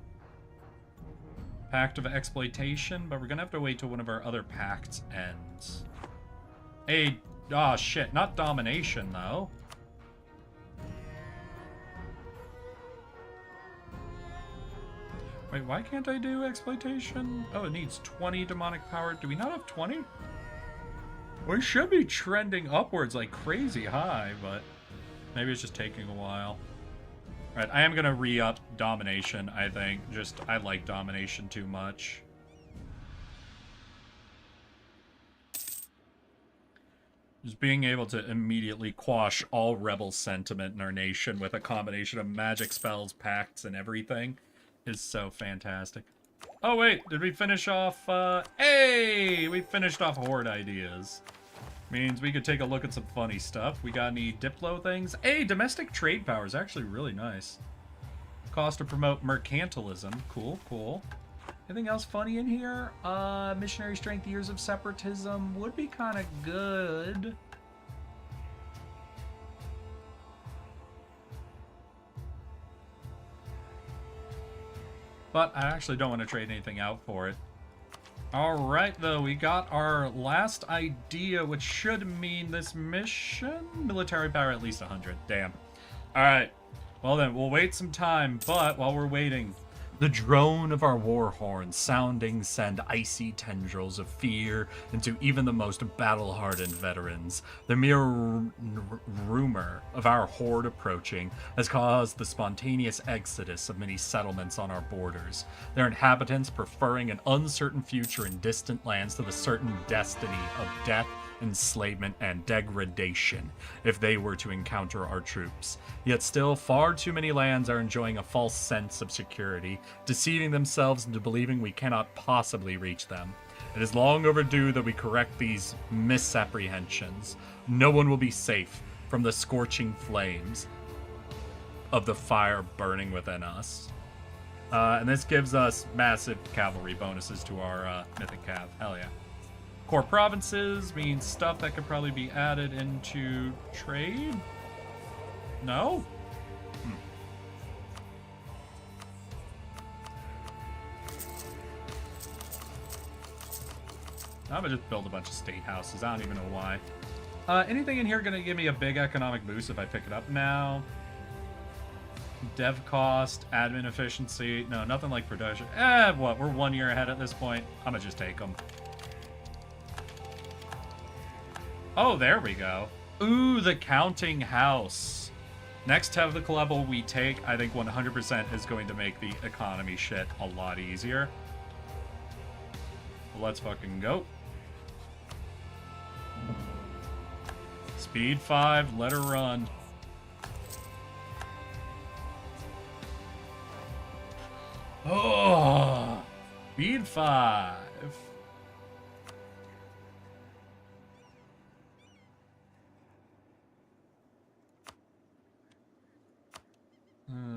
Pact of exploitation, but we're gonna have to wait till one of our other pacts ends. Shit, not domination though. Wait, why can't I do exploitation? Oh, it needs 20 demonic power. Do we not have 20? We should be trending upwards like crazy high, but maybe it's just taking a while. Right, I am gonna re-up domination, I think. I like domination too much. Just being able to immediately quash all rebel sentiment in our nation with a combination of magic spells, pacts, and everything is so fantastic. Oh wait, did we finish off, hey! We finished off horde ideas. Means we could take a look at some funny stuff. We got any Diplo things? Hey, domestic trade power is actually really nice. Cost to promote mercantilism. Cool, cool. Anything else funny in here? Missionary strength, years of separatism would be kind of good. But I actually don't want to trade anything out for it. Alright, though, we got our last idea, which should mean this mission? Military power at least 100. Damn. Alright. Well then, we'll wait some time, but while we're waiting, the drone of our war horns sounding send icy tendrils of fear into even the most battle-hardened veterans. The mere rumor of our horde approaching has caused the spontaneous exodus of many settlements on our borders, their inhabitants preferring an uncertain future in distant lands to the certain destiny of death, enslavement, and degradation if they were to encounter our troops. Yet still, far too many lands are enjoying a false sense of security, deceiving themselves into believing we cannot possibly reach them. It is long overdue that we correct these misapprehensions. No one will be safe from the scorching flames of the fire burning within us. And this gives us massive cavalry bonuses to our Mythic Cav. Hell yeah. Core provinces means stuff that could probably be added into trade? No? I'm gonna just build a bunch of state houses. I don't even know why. Anything in here gonna give me a big economic boost if I pick it up now? Dev cost, admin efficiency. No, nothing like production. What? We're 1 year ahead at this point. I'm gonna just take them. Oh, there we go. Ooh, the counting house. Next technical level we take, I think 100% is going to make the economy shit a lot easier. Let's fucking go. Speed 5, let her run. Oh, speed 5.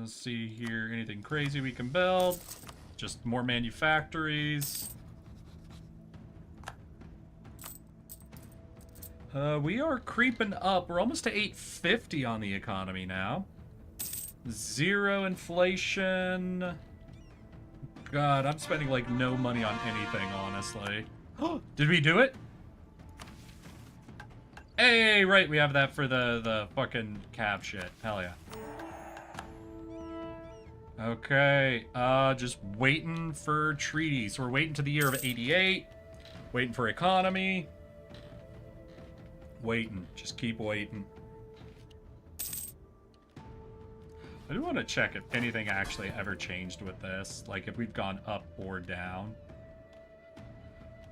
Let's see here. Anything crazy we can build? Just more manufactories. We are creeping up. We're almost to 850 on the economy now. 0 inflation. God, I'm spending like no money on anything, honestly. Did we do it? Hey, right, we have that for the fucking cab shit. Hell yeah. Okay, just waiting for treaties. So we're waiting to the year of 88. Waiting for economy. Waiting. Just keep waiting. I do want to check if anything actually ever changed with this. Like, if we've gone up or down.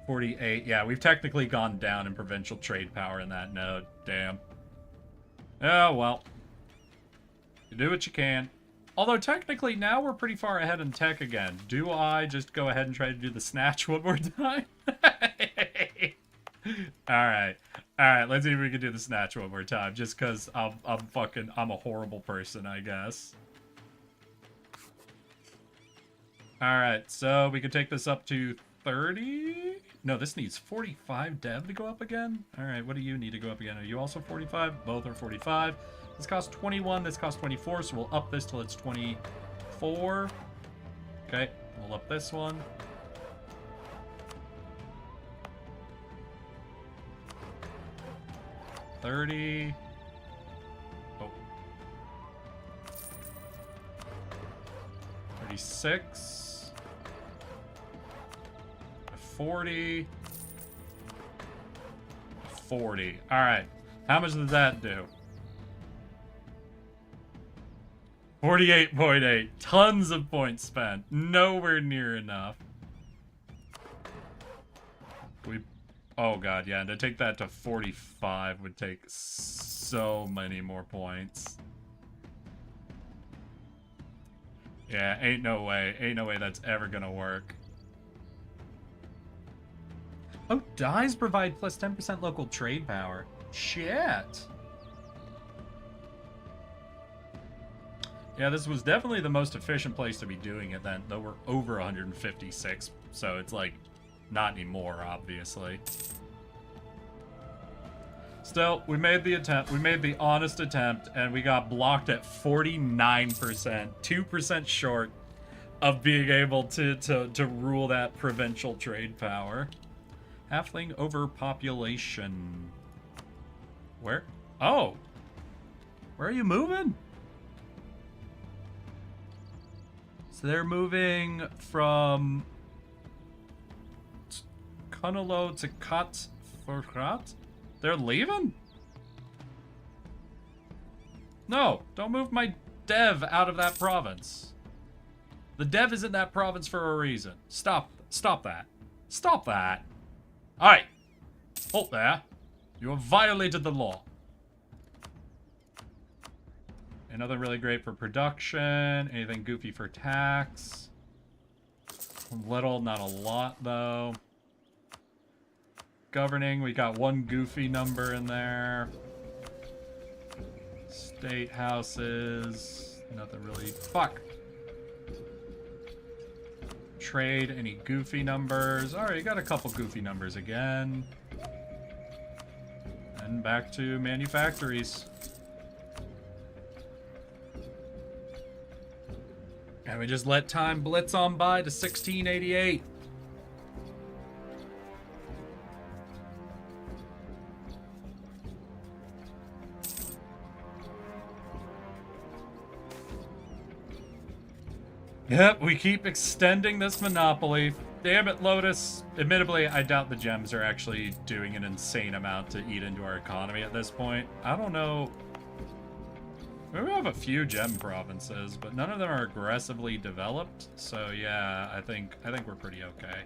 48. Yeah, we've technically gone down in provincial trade power in that node. Damn. Oh, well. You do what you can. Although, technically, now we're pretty far ahead in tech again. Do I just go ahead and try to do the snatch one more time? Alright. Alright, let's see if we can do the snatch one more time. Just because I'm a horrible person, I guess. Alright, so we can take this up to 30? No, this needs 45 dev to go up again? Alright, what do you need to go up again? Are you also 45? Both are 45. This costs 21, this costs 24, so we'll up this till it's 24. Okay, we'll up this one. $30. Oh. 36. 40. 40. Alright. How much does that do? 48.8. Tons of points spent. Nowhere near enough. Oh god, yeah, and to take that to 45 would take so many more points. Yeah, ain't no way. Ain't no way that's ever gonna work. Oh, dyes provide plus 10% local trade power. Shit. Yeah, this was definitely the most efficient place to be doing it then, though we're over 156, so it's like, not anymore, obviously. Still, we made the attempt, we made the honest attempt, and we got blocked at 49%, 2% short of being able to rule that provincial trade power. Halfling overpopulation. Where? Oh! Where are you moving? So they're moving from Kunalo to Kat Forkrat? They're leaving? No, don't move my dev out of that province. The dev is in that province for a reason. Stop that. Stop that. Alright. Halt there. You have violated the law. Nothing really great for production. Anything goofy for tax. A little, not a lot, though. Governing, we got one goofy number in there. State houses. Nothing really. Fuck. Trade, any goofy numbers. Alright, you got a couple goofy numbers again. And back to manufactories. And we just let time blitz on by to 1688. Yep, we keep extending this monopoly. Damn it, Lotus. Admittedly, I doubt the gems are actually doing an insane amount to eat into our economy at this point. I don't know. We have a few gem provinces, but none of them are aggressively developed. So yeah, I think we're pretty okay.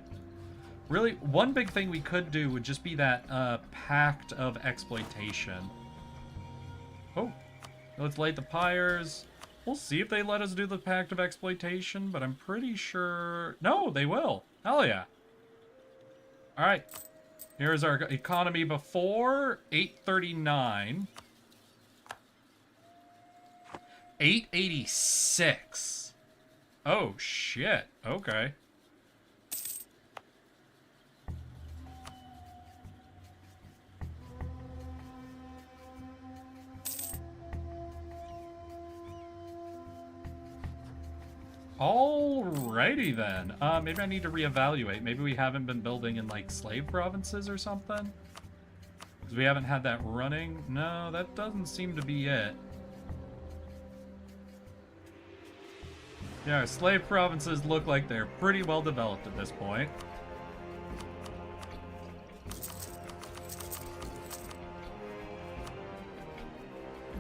Really, one big thing we could do would just be that pact of exploitation. Oh, let's light the pyres. We'll see if they let us do the pact of exploitation, but I'm pretty sure... No, they will. Hell yeah. All right. Here's our economy before 839. 886. Oh, shit. Okay. Alrighty then. Maybe I need to reevaluate. Maybe we haven't been building in, like, slave provinces or something? Because we haven't had that running? No, that doesn't seem to be it. Yeah, our slave provinces look like they're pretty well developed at this point.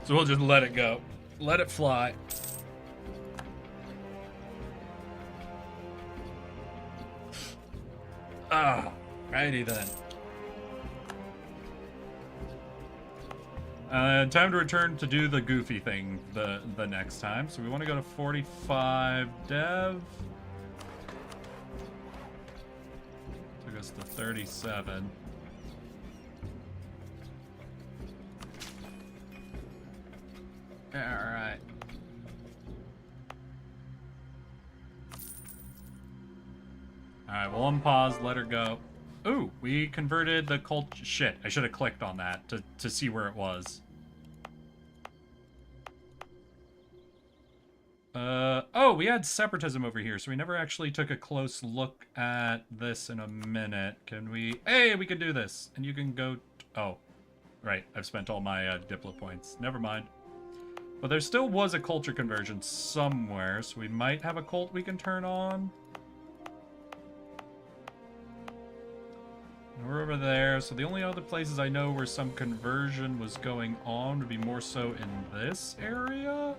So we'll just let it go. Let it fly. Ah, righty then. Time to return to do the goofy thing the next time. So we want to go to 45 dev. Took us to 37. Yeah, all right. Alright, we'll unpause, let her go. Ooh, we converted the cult... Shit, I should have clicked on that to see where it was. Oh, we had separatism over here, so we never actually took a close look at this in a minute. Can we... Hey, we can do this! And you can go... Oh, right, I've spent all my Diplo points. Never mind. But there still was a culture conversion somewhere, so we might have a cult we can turn on. We're over there, so the only other places I know where some conversion was going on would be more so in this area?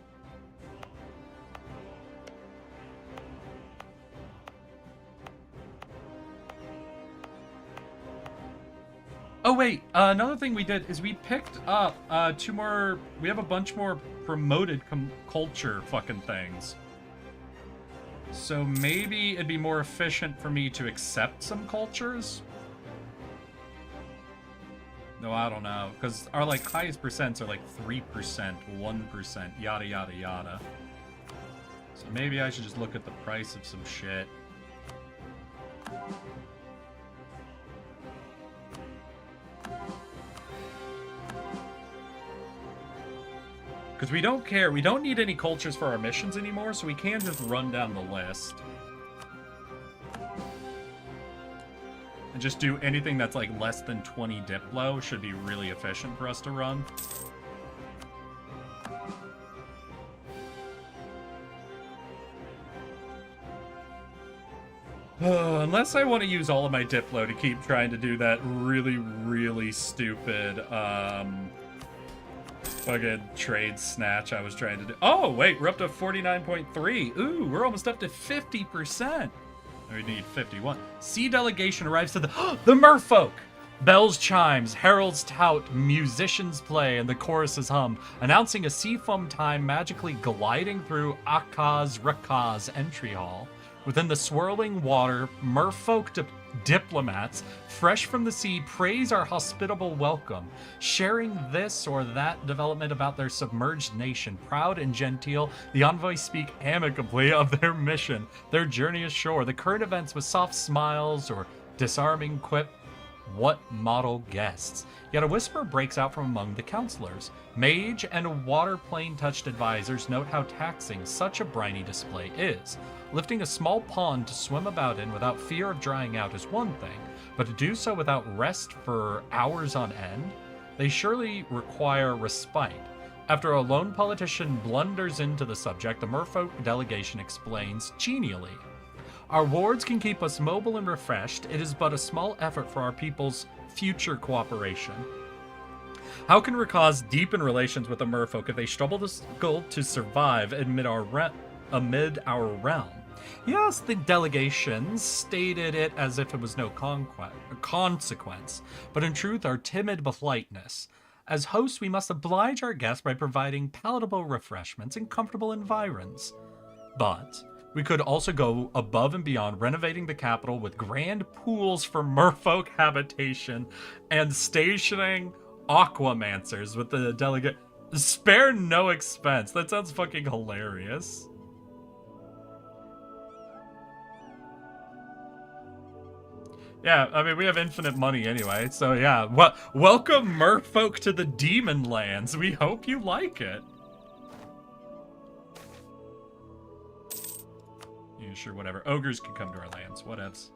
Oh wait, another thing we did is we picked up two more, we have a bunch more promoted culture fucking things. So maybe it'd be more efficient for me to accept some cultures? No, I don't know, because our, like, highest percents are, like, 3%, 1%, yada, yada, yada. So maybe I should just look at the price of some shit. Because we don't care. We don't need any cultures for our missions anymore, so we can just run down the list. And just do anything that's like less than 20 Diplo should be really efficient for us to run. Unless I want to use all of my Diplo to keep trying to do that really, really stupid fucking trade snatch I was trying to do. Oh, wait, we're up to 49.3. Ooh, we're almost up to 50%. We need 51. Sea delegation arrives to the merfolk. Bells chimes, heralds tout, musicians play, and the choruses hum, announcing a seafoam time magically gliding through Rakkaz entry hall. Within the swirling water, merfolk diplomats, fresh from the sea, praise our hospitable welcome, sharing this or that development about their submerged nation. Proud and genteel, the envoys speak amicably of their mission, their journey ashore, the current events with soft smiles or disarming quip. What model guests? Yet a whisper breaks out from among the counselors. Mage and water-plane-touched advisors note how taxing such a briny display is. Lifting a small pond to swim about in without fear of drying out is one thing, but to do so without rest for hours on end? They surely require respite. After a lone politician blunders into the subject, the merfolk delegation explains genially. Our wards can keep us mobile and refreshed. It is but a small effort for our people's future cooperation. How can Rakkaz deepen relations with the merfolk if they struggle to survive amid our realm? Yes, the delegation stated it as if it was no consequence, but in truth our timid politeness. As hosts, we must oblige our guests by providing palatable refreshments and comfortable environs. But we could also go above and beyond, renovating the capital with grand pools for merfolk habitation and stationing aquamancers with the delegate. Spare no expense. That sounds fucking hilarious. Yeah, I mean, we have infinite money anyway, so yeah. Welcome, merfolk, to the Demon Lands. We hope you like it. Yeah, sure, whatever. Ogres can come to our lands. Whatevs.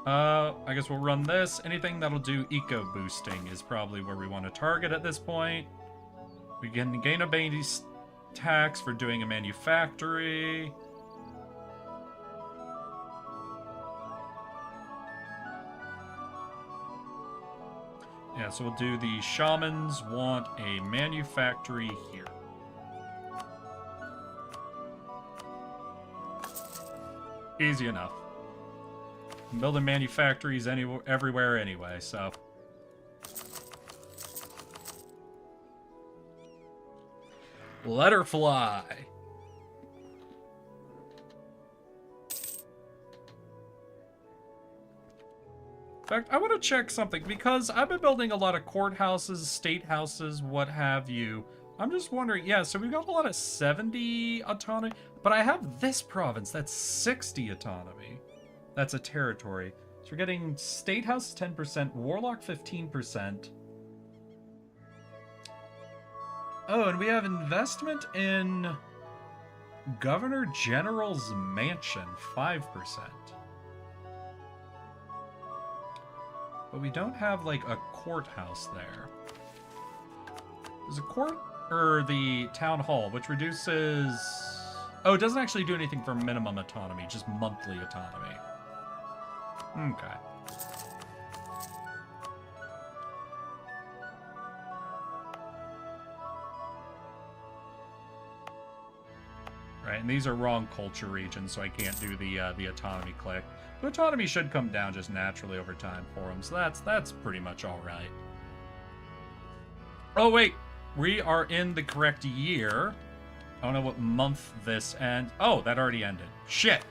I guess we'll run this. Anything that'll do eco boosting is probably where we want to target at this point. We can gain a base tax for doing a manufactory. Yeah, so we'll do the shamans want a manufactory here. Easy enough. I'm building manufactories everywhere anyway, so. Let her fly. In fact, I want to check something, because I've been building a lot of courthouses, state houses, what have you. I'm just wondering, yeah, so we've got a lot of 70 autonomy, but I have this province that's 60 autonomy. That's a territory. So we're getting state house 10%, warlock 15%. Oh, and we have investment in Governor General's Mansion, 5%. But we don't have, like, a courthouse there. There's a court, or the town hall, which reduces... Oh, it doesn't actually do anything for minimum autonomy, just monthly autonomy. Okay. Right, and these are wrong culture regions, so I can't do the autonomy click. The autonomy should come down just naturally over time for them, so that's pretty much all right. Oh wait, we are in the correct year. I don't know what month this ends. Oh, that already ended. Shit.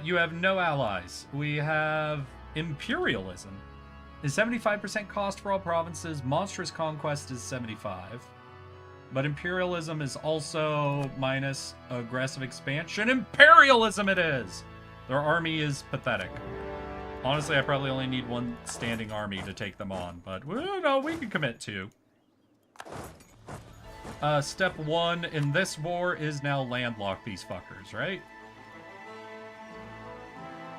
You have no allies. We have imperialism. Is 75% cost for all provinces. Monstrous conquest is 75. But imperialism is also minus aggressive expansion. Imperialism it is! Their army is pathetic. Honestly, I probably only need one standing army to take them on, but well, no, we can commit to. Step 1 in this war is now landlock these fuckers, right?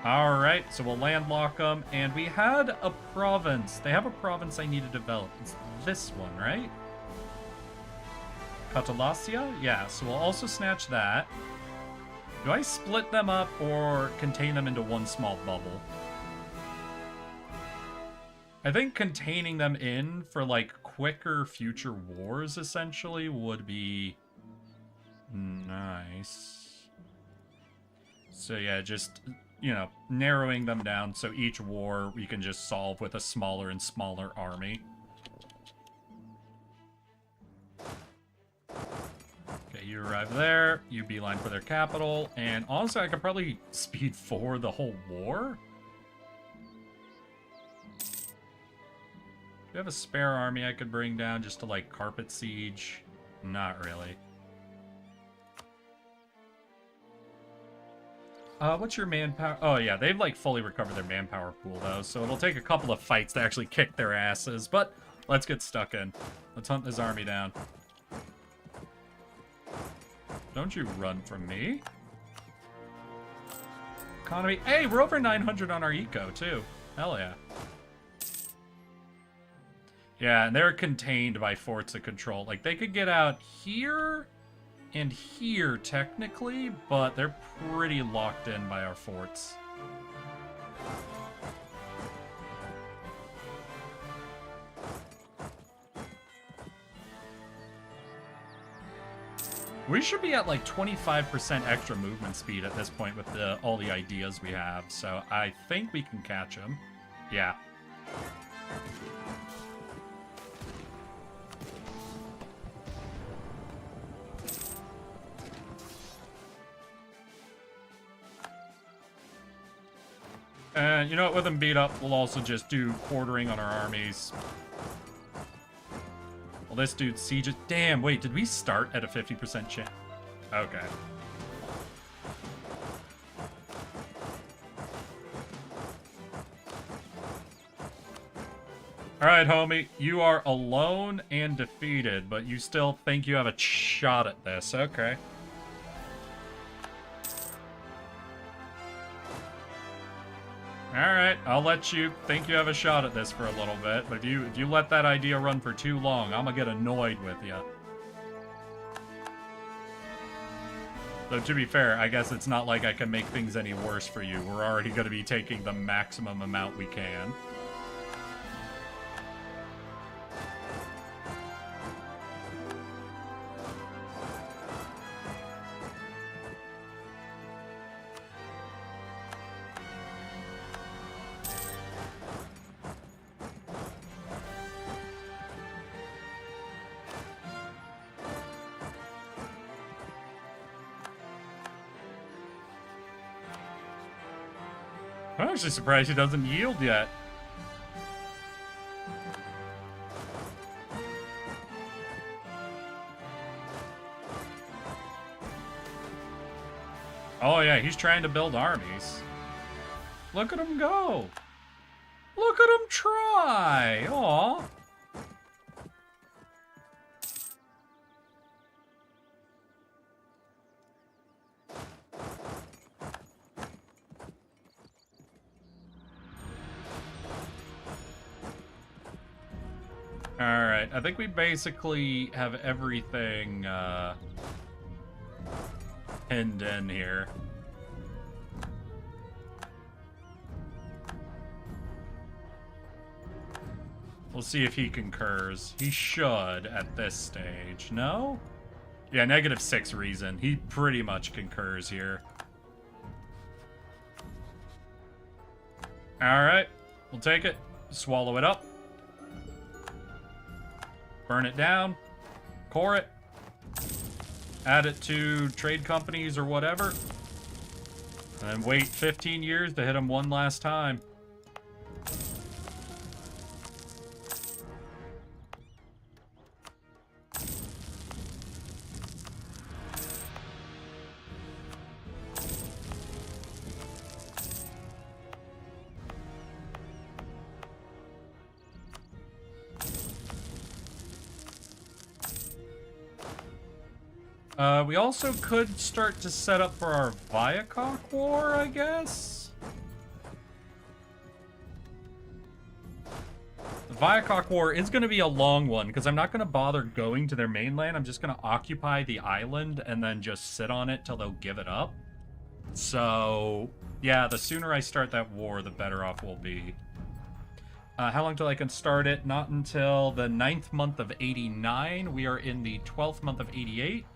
Alright, so we'll landlock them, and we had a province. They have a province I need to develop. It's this one, right? Catalasia? Yeah, so we'll also snatch that. Do I split them up or contain them into one small bubble? I think containing them in for, like, quicker future wars, essentially, would be nice. So, yeah, just, you know, narrowing them down so each war we can just solve with a smaller and smaller army. Okay, you arrive there, you beeline for their capital, and honestly, I could probably speed forward the whole war. Do you have a spare army I could bring down just to, like, carpet siege? Not really. What's your manpower? Oh, yeah, they've, like, fully recovered their manpower pool, though, so it'll take a couple of fights to actually kick their asses, but let's get stuck in. Let's hunt this army down. Don't you run from me. Economy. Hey, we're over 900 on our eco, too. Hell yeah. Yeah, and they're contained by forts of control. Like, they could get out here and here, technically, but they're pretty locked in by our forts. We should be at like 25% extra movement speed at this point with all the ideas we have, so I think we can catch them. Yeah. And you know what, with them beat up, we'll also just do quartering on our armies. Well, this dude's siege. Damn, wait, did we start at a 50% chance? Okay. Alright, homie, you are alone and defeated, but you still think you have a shot at this. Okay. Alright, I'll let you think you have a shot at this for a little bit, but if you let that idea run for too long, I'm gonna get annoyed with you. Though, to be fair, I guess it's not like I can make things any worse for you. We're already gonna be taking the maximum amount we can. I'm actually surprised he doesn't yield yet. Oh yeah, he's trying to build armies. Look at him go. Look at him try. Aw. Alright, I think we basically have everything pinned in here. We'll see if he concurs. He should at this stage. No? Yeah, -6 reason. He pretty much concurs here. Alright, we'll take it. Swallow it up. Burn it down, core it, add it to trade companies or whatever, and then wait 15 years to hit them one last time. We also could start to set up for our Viacok War, I guess? The Viacok War is going to be a long one, because I'm not going to bother going to their mainland. I'm just going to occupy the island and then just sit on it till they'll give it up. So, yeah, the sooner I start that war, the better off we'll be. How long till I can start it? Not until the 9th month of 89. We are in the 12th month of 88.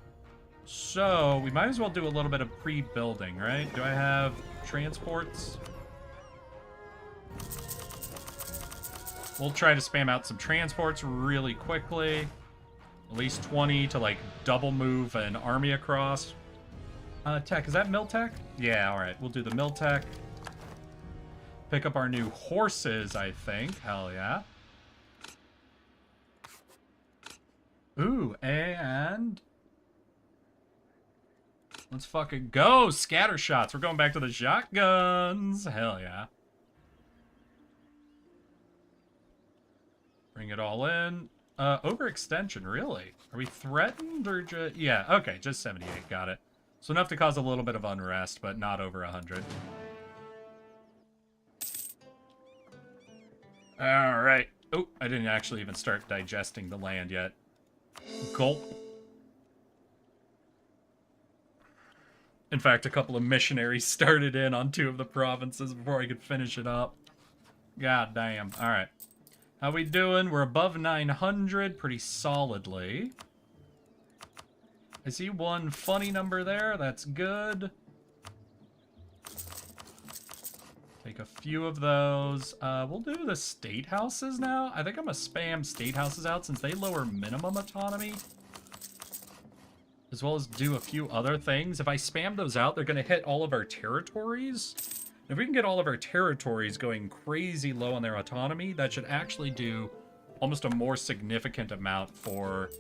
So, we might as well do a little bit of pre-building, right? Do I have transports? We'll try to spam out some transports really quickly. At least 20 to, like, double move an army across. Tech, is that mill tech? Yeah, alright. We'll do the mill tech. Pick up our new horses, I think. Hell yeah. Ooh, and... Let's fucking go! Scatter shots. We're going back to the shotguns. Hell yeah. Bring it all in. Overextension, really? Are we threatened or just... Yeah, okay, just 78. Got it. So enough to cause a little bit of unrest, but not over 100. Alright. Oh, I didn't actually even start digesting the land yet. Gulp. In fact, a couple of missionaries started in on 2 of the provinces before I could finish it up. God damn. Alright. How we doing? We're above 900 pretty solidly. I see one funny number there. That's good. Take a few of those. We'll do the state houses now. I think I'm gonna spam state houses out since they lower minimum autonomy. As well as do a few other things. If I spam those out, they're gonna hit all of our territories. If we can get all of our territories going crazy low on their autonomy, that should actually do almost a more significant amount for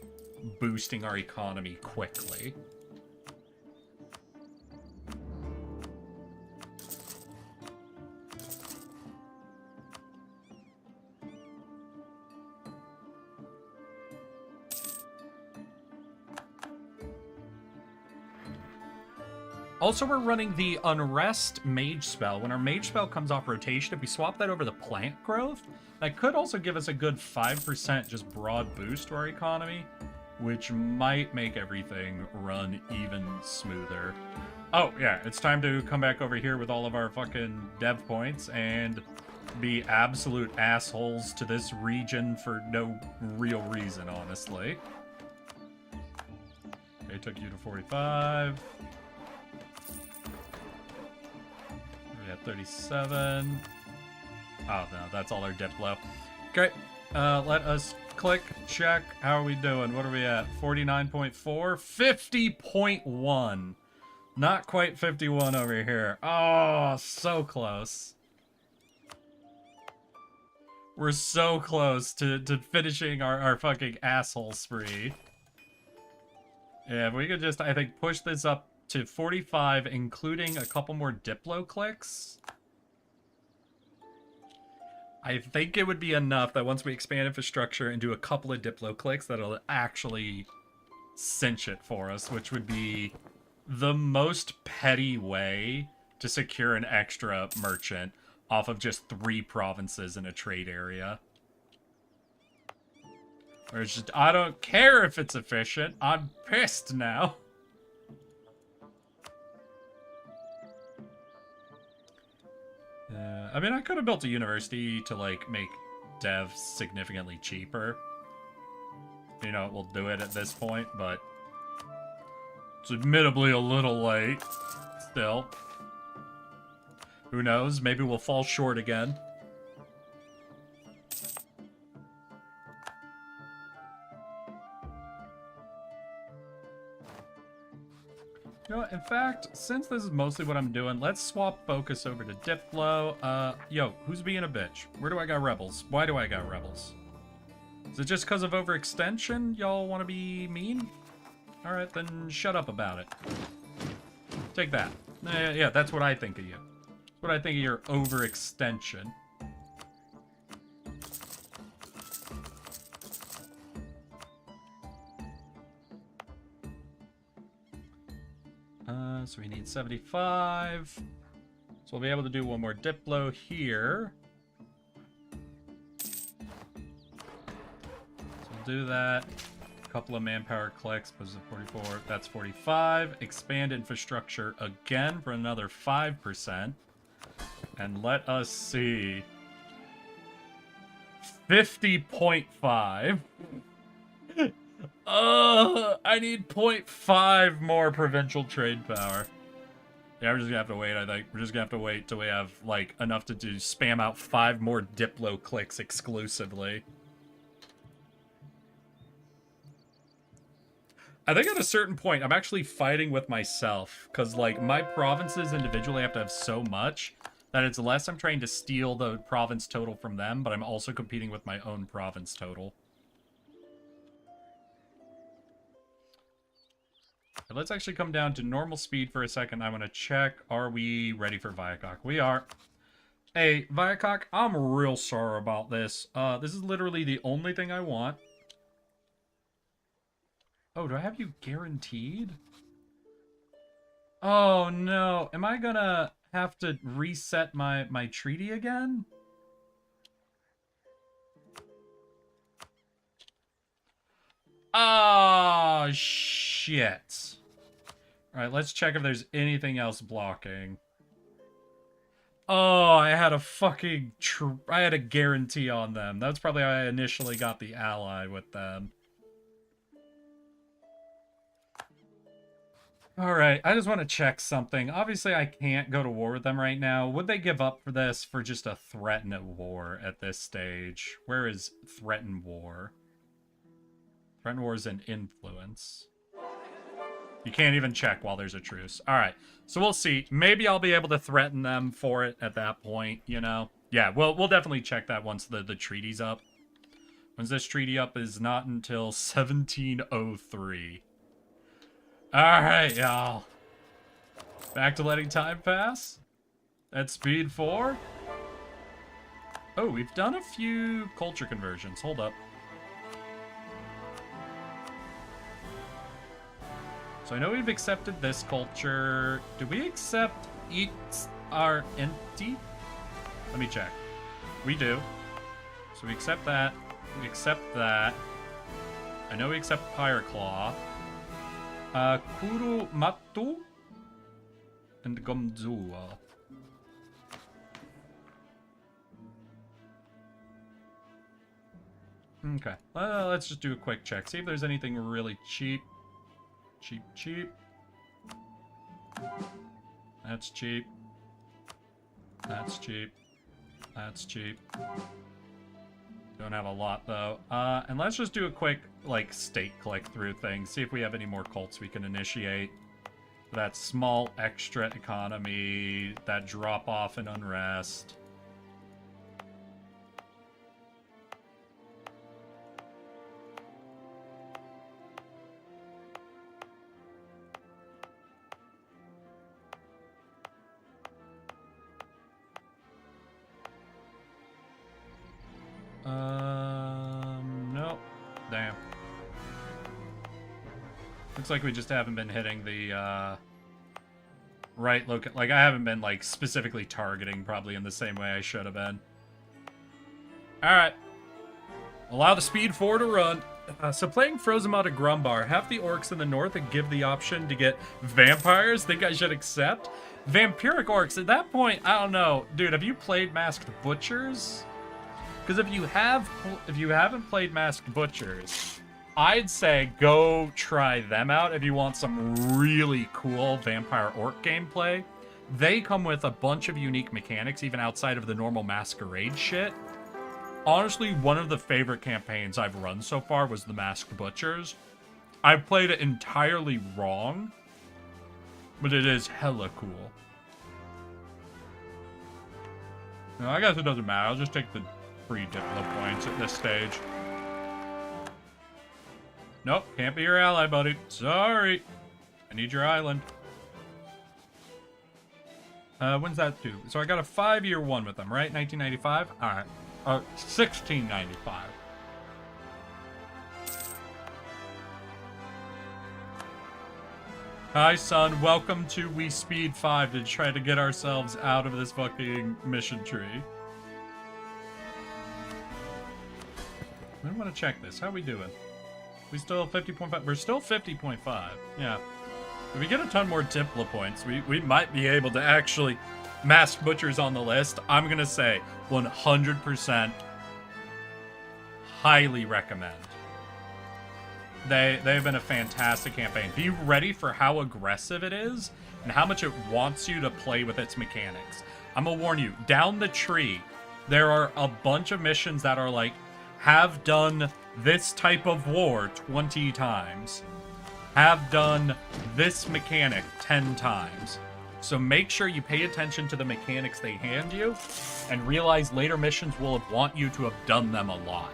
boosting our economy quickly. Also, we're running the Unrest Mage spell. When our Mage spell comes off rotation, if we swap that over the Plant Growth, that could also give us a good 5% just broad boost to our economy, which might make everything run even smoother. Oh, yeah, it's time to come back over here with all of our fucking dev points and be absolute assholes to this region for no real reason, honestly. Okay, took you to 45. We got 37. Oh, no, that's all our Diplo. Okay, let us click, check. How are we doing? What are we at? 49.4? 50.1. Not quite 51 over here. Oh, so close. We're so close to finishing our fucking asshole spree. Yeah, if we could just, I think, push this up to 45, including a couple more Diplo clicks. I think it would be enough that once we expand infrastructure and do a couple of Diplo clicks, that'll actually cinch it for us, which would be the most petty way to secure an extra merchant off of just 3 provinces in a trade area. Where it's just, I don't care if it's efficient, I'm pissed now. I mean, I could have built a university to, like, make dev significantly cheaper. You know, we'll do it at this point, but it's admittedly a little late. Still. Who knows? Maybe we'll fall short again. You know what, in fact, since this is mostly what I'm doing, let's swap focus over to Diplo. Yo, who's being a bitch? Where do I got rebels? Why do I got rebels? Is it just because of overextension? Y'all want to be mean? Alright, then shut up about it. Take that. Yeah, that's what I think of you. That's what I think of your overextension. So we need 75. So we'll be able to do one more Diplo here. So we'll do that. A couple of manpower clicks, puts it 44. That's 45. Expand infrastructure again for another 5%. And let us see. 50.5. I need 0.5 more provincial trade power. Yeah, we're just gonna have to wait, I think. We're just gonna have to wait till we have, like, enough to do spam out 5 more Diplo clicks exclusively. I think at a certain point, I'm actually fighting with myself. Because, like, my provinces individually have to have so much that it's less I'm trying to steal the province total from them, but I'm also competing with my own province total. Let's actually come down to normal speed for a second. I'm going to check. Are we ready for Viacok? We are. Hey, Viacok, I'm real sorry about this. This is literally the only thing I want. Oh, do I have you guaranteed? Oh, no. Am I going to have to reset my treaty again? Oh, shit. Alright, let's check if there's anything else blocking. Oh, I had a fucking... I had a guarantee on them. That's probably how I initially got the ally with them. Alright, I just want to check something. Obviously, I can't go to war with them right now. Would they give up for this for just a threaten at war at this stage? Where is threaten war? Threaten war is an influence. You can't even check while there's a truce. Alright, so we'll see. Maybe I'll be able to threaten them for it at that point, you know? Yeah, we'll definitely check that once the treaty's up. Once this treaty up is not until 1703. Alright, y'all. Back to letting time pass. At speed 4. Oh, we've done a few culture conversions. Hold up. So I know we've accepted this culture. Do we accept eats are empty? Let me check. We do. So we accept that. We accept that. I know we accept Pyreclaw. Kuru Matu and Gomzua. Okay. Let's just do a quick check. See if there's anything really cheap. Cheap. That's cheap. That's cheap. That's cheap. Don't have a lot, though. And let's just do a quick, like, state click through thing. See if we have any more cults we can initiate. That small extra economy, that drop-off in unrest. No. Damn. Looks like we just haven't been hitting the, right look. Like, I haven't been, like, specifically targeting probably in the same way I should have been. Alright. Allow the speed 4 to run. So playing Frozen Mod at Grumbar, half the orcs in the north and give the option to get vampires, think I should accept? Vampiric orcs, at that point, I don't know. Dude, have you played Masked Butchers? Because if you haven't played Masked Butchers, I'd say go try them out if you want some really cool vampire orc gameplay. They come with a bunch of unique mechanics, even outside of the normal masquerade shit. Honestly, one of the favorite campaigns I've run so far was the Masked Butchers. I've played it entirely wrong, but it is hella cool. No, I guess it doesn't matter. I'll just take the free Diplo points at this stage. Nope, can't be your ally, buddy. Sorry. I need your island. When's that due? So I got a 5-year one with them, right? 1995? Alright. 1695. Hi, son. Welcome to We Speed 5 to try to get ourselves out of this fucking mission tree. I want to check this. How we doing? We still 50.5? We're still 50.5. Yeah. If we get a ton more Diplo points, we might be able to actually Masked Butchers on the list. I'm going to say 100% highly recommend. They've been a fantastic campaign. Be ready for how aggressive it is and how much it wants you to play with its mechanics. I'm going to warn you, down the tree, there are a bunch of missions that are like, have done this type of war 20 times. Have done this mechanic 10 times. So make sure you pay attention to the mechanics they hand you, and realize later missions will want you to have done them a lot.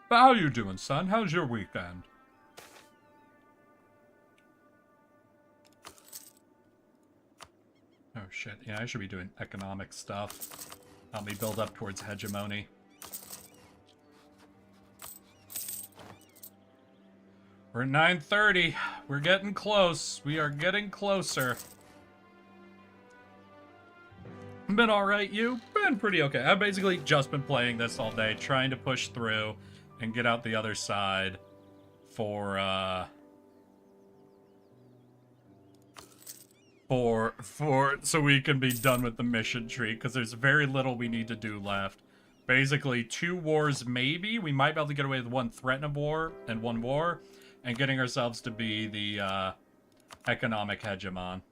But how you doing, son? How's your weekend? Oh shit, yeah, I should be doing economic stuff. Help me build up towards hegemony. We're at 9:30. We're getting close. We are getting closer. Been alright, you? Been pretty okay. I've basically just been playing this all day, trying to push through and get out the other side for so we can be done with the mission tree, because there's very little we need to do left. Basically, 2 wars maybe. We might be able to get away with 1 threat of war and 1 war, and getting ourselves to be the economic hegemon.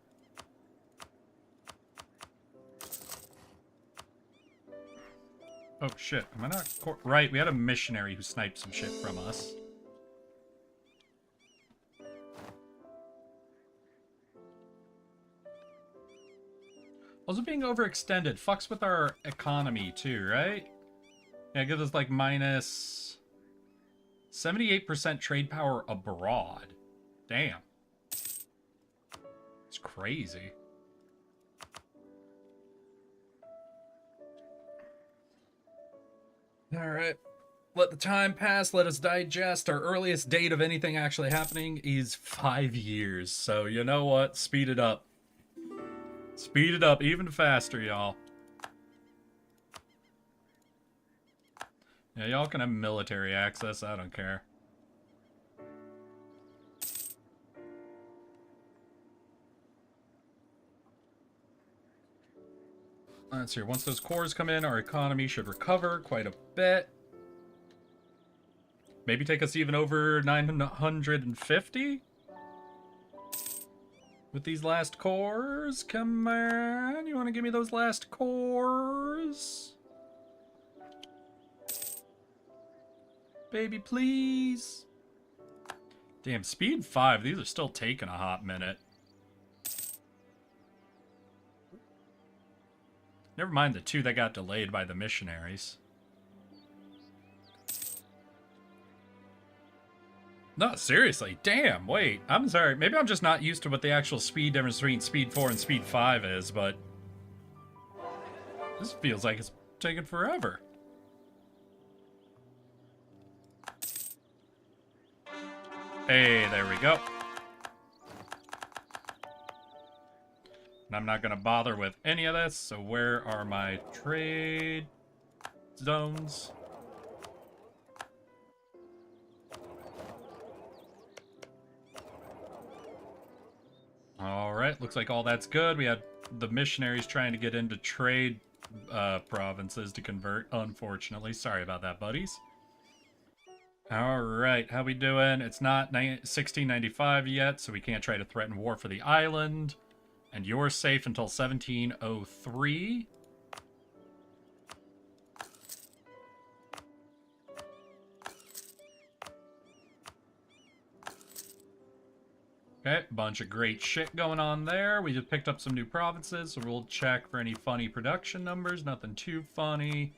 Oh shit, am I not... Right, we had a missionary who sniped some shit from us. Also being overextended fucks with our economy too, right? Yeah, it gives us like minus 78% trade power abroad. Damn. It's crazy. Alright. Let the time pass, let us digest. Our earliest date of anything actually happening is 5 years. So you know what? Speed it up. Speed it up even faster, y'all. Yeah, y'all can have military access. I don't care. Let's see. Once those cores come in, our economy should recover quite a bit. Maybe take us even over 950? With these last cores? Come on, you want to give me those last cores? Baby, please. Damn, speed 5. These are still taking a hot minute. Never mind the 2 that got delayed by the missionaries. No, seriously. Damn, wait. I'm sorry. Maybe I'm just not used to what the actual speed difference between speed 4 and speed 5 is, but this feels like it's taking forever. Hey, there we go. And I'm not going to bother with any of this, so where are my trade zones? Alright, looks like all that's good. We had the missionaries trying to get into trade provinces to convert, unfortunately. Sorry about that, buddies. Alright, how we doing? It's not 1695 yet, so we can't try to threaten war for the island. And you're safe until 1703. Okay, bunch of great shit going on there. We just picked up some new provinces, so we'll check for any funny production numbers. Nothing too funny.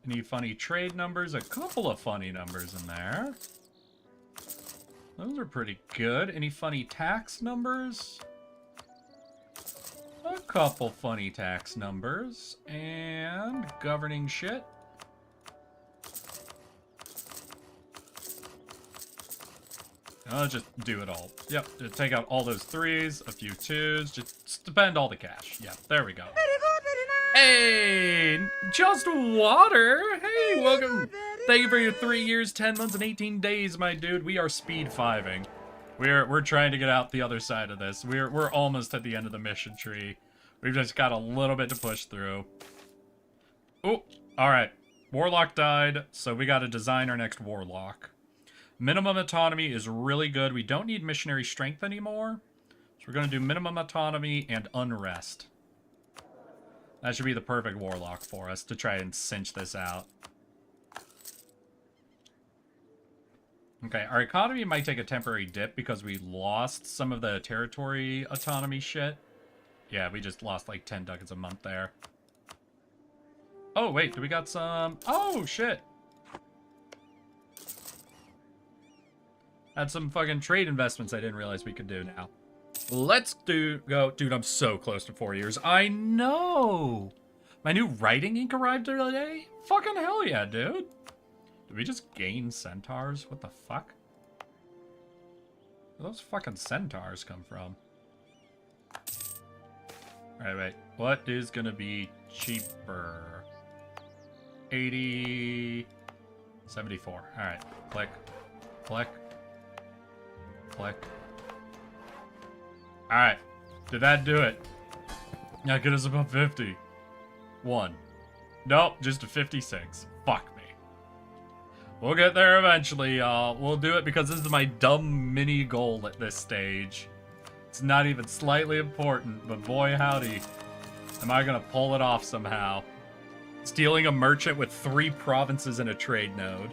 Any funny trade numbers? A couple of funny numbers in there. Those are pretty good. Any funny tax numbers? A couple funny tax numbers. And governing shit. I'll just do it all. Yep, just take out all those 3s, a few 2s, just spend all the cash. Yeah, there we go. Hey, just water. Hey, welcome. Thank you for your 3 years, 10 months, and 18 days, my dude. We are speed 5ing. We're trying to get out the other side of this. We're almost at the end of the mission tree. We've just got a little bit to push through. Oh, all right. Warlock died, so we got to design our next warlock. Minimum autonomy is really good. We don't need missionary strength anymore. So we're going to do minimum autonomy and unrest. That should be the perfect warlock for us to try and cinch this out. Okay, our economy might take a temporary dip because we lost some of the territory autonomy shit. Yeah, we just lost like 10 ducats a month there. Oh, wait, do we got some... Oh, shit. Had some fucking trade investments I didn't realize we could do now. Let's go. Dude, I'm so close to 4 years. I know. My new writing ink arrived today? Fucking hell yeah, dude. Did we just gain centaurs? What the fuck? Where those fucking centaurs come from? Wait. What is gonna be cheaper? 80... 74. Alright. Click. Click. Click. Alright. Did that do it? Yeah, get us above 50. 1. Nope, just a 56. Fuck me. We'll get there eventually, y'all. We'll do it because this is my dumb mini goal at this stage. It's not even slightly important, but boy howdy, am I gonna pull it off somehow. Stealing a merchant with 3 provinces and a trade node.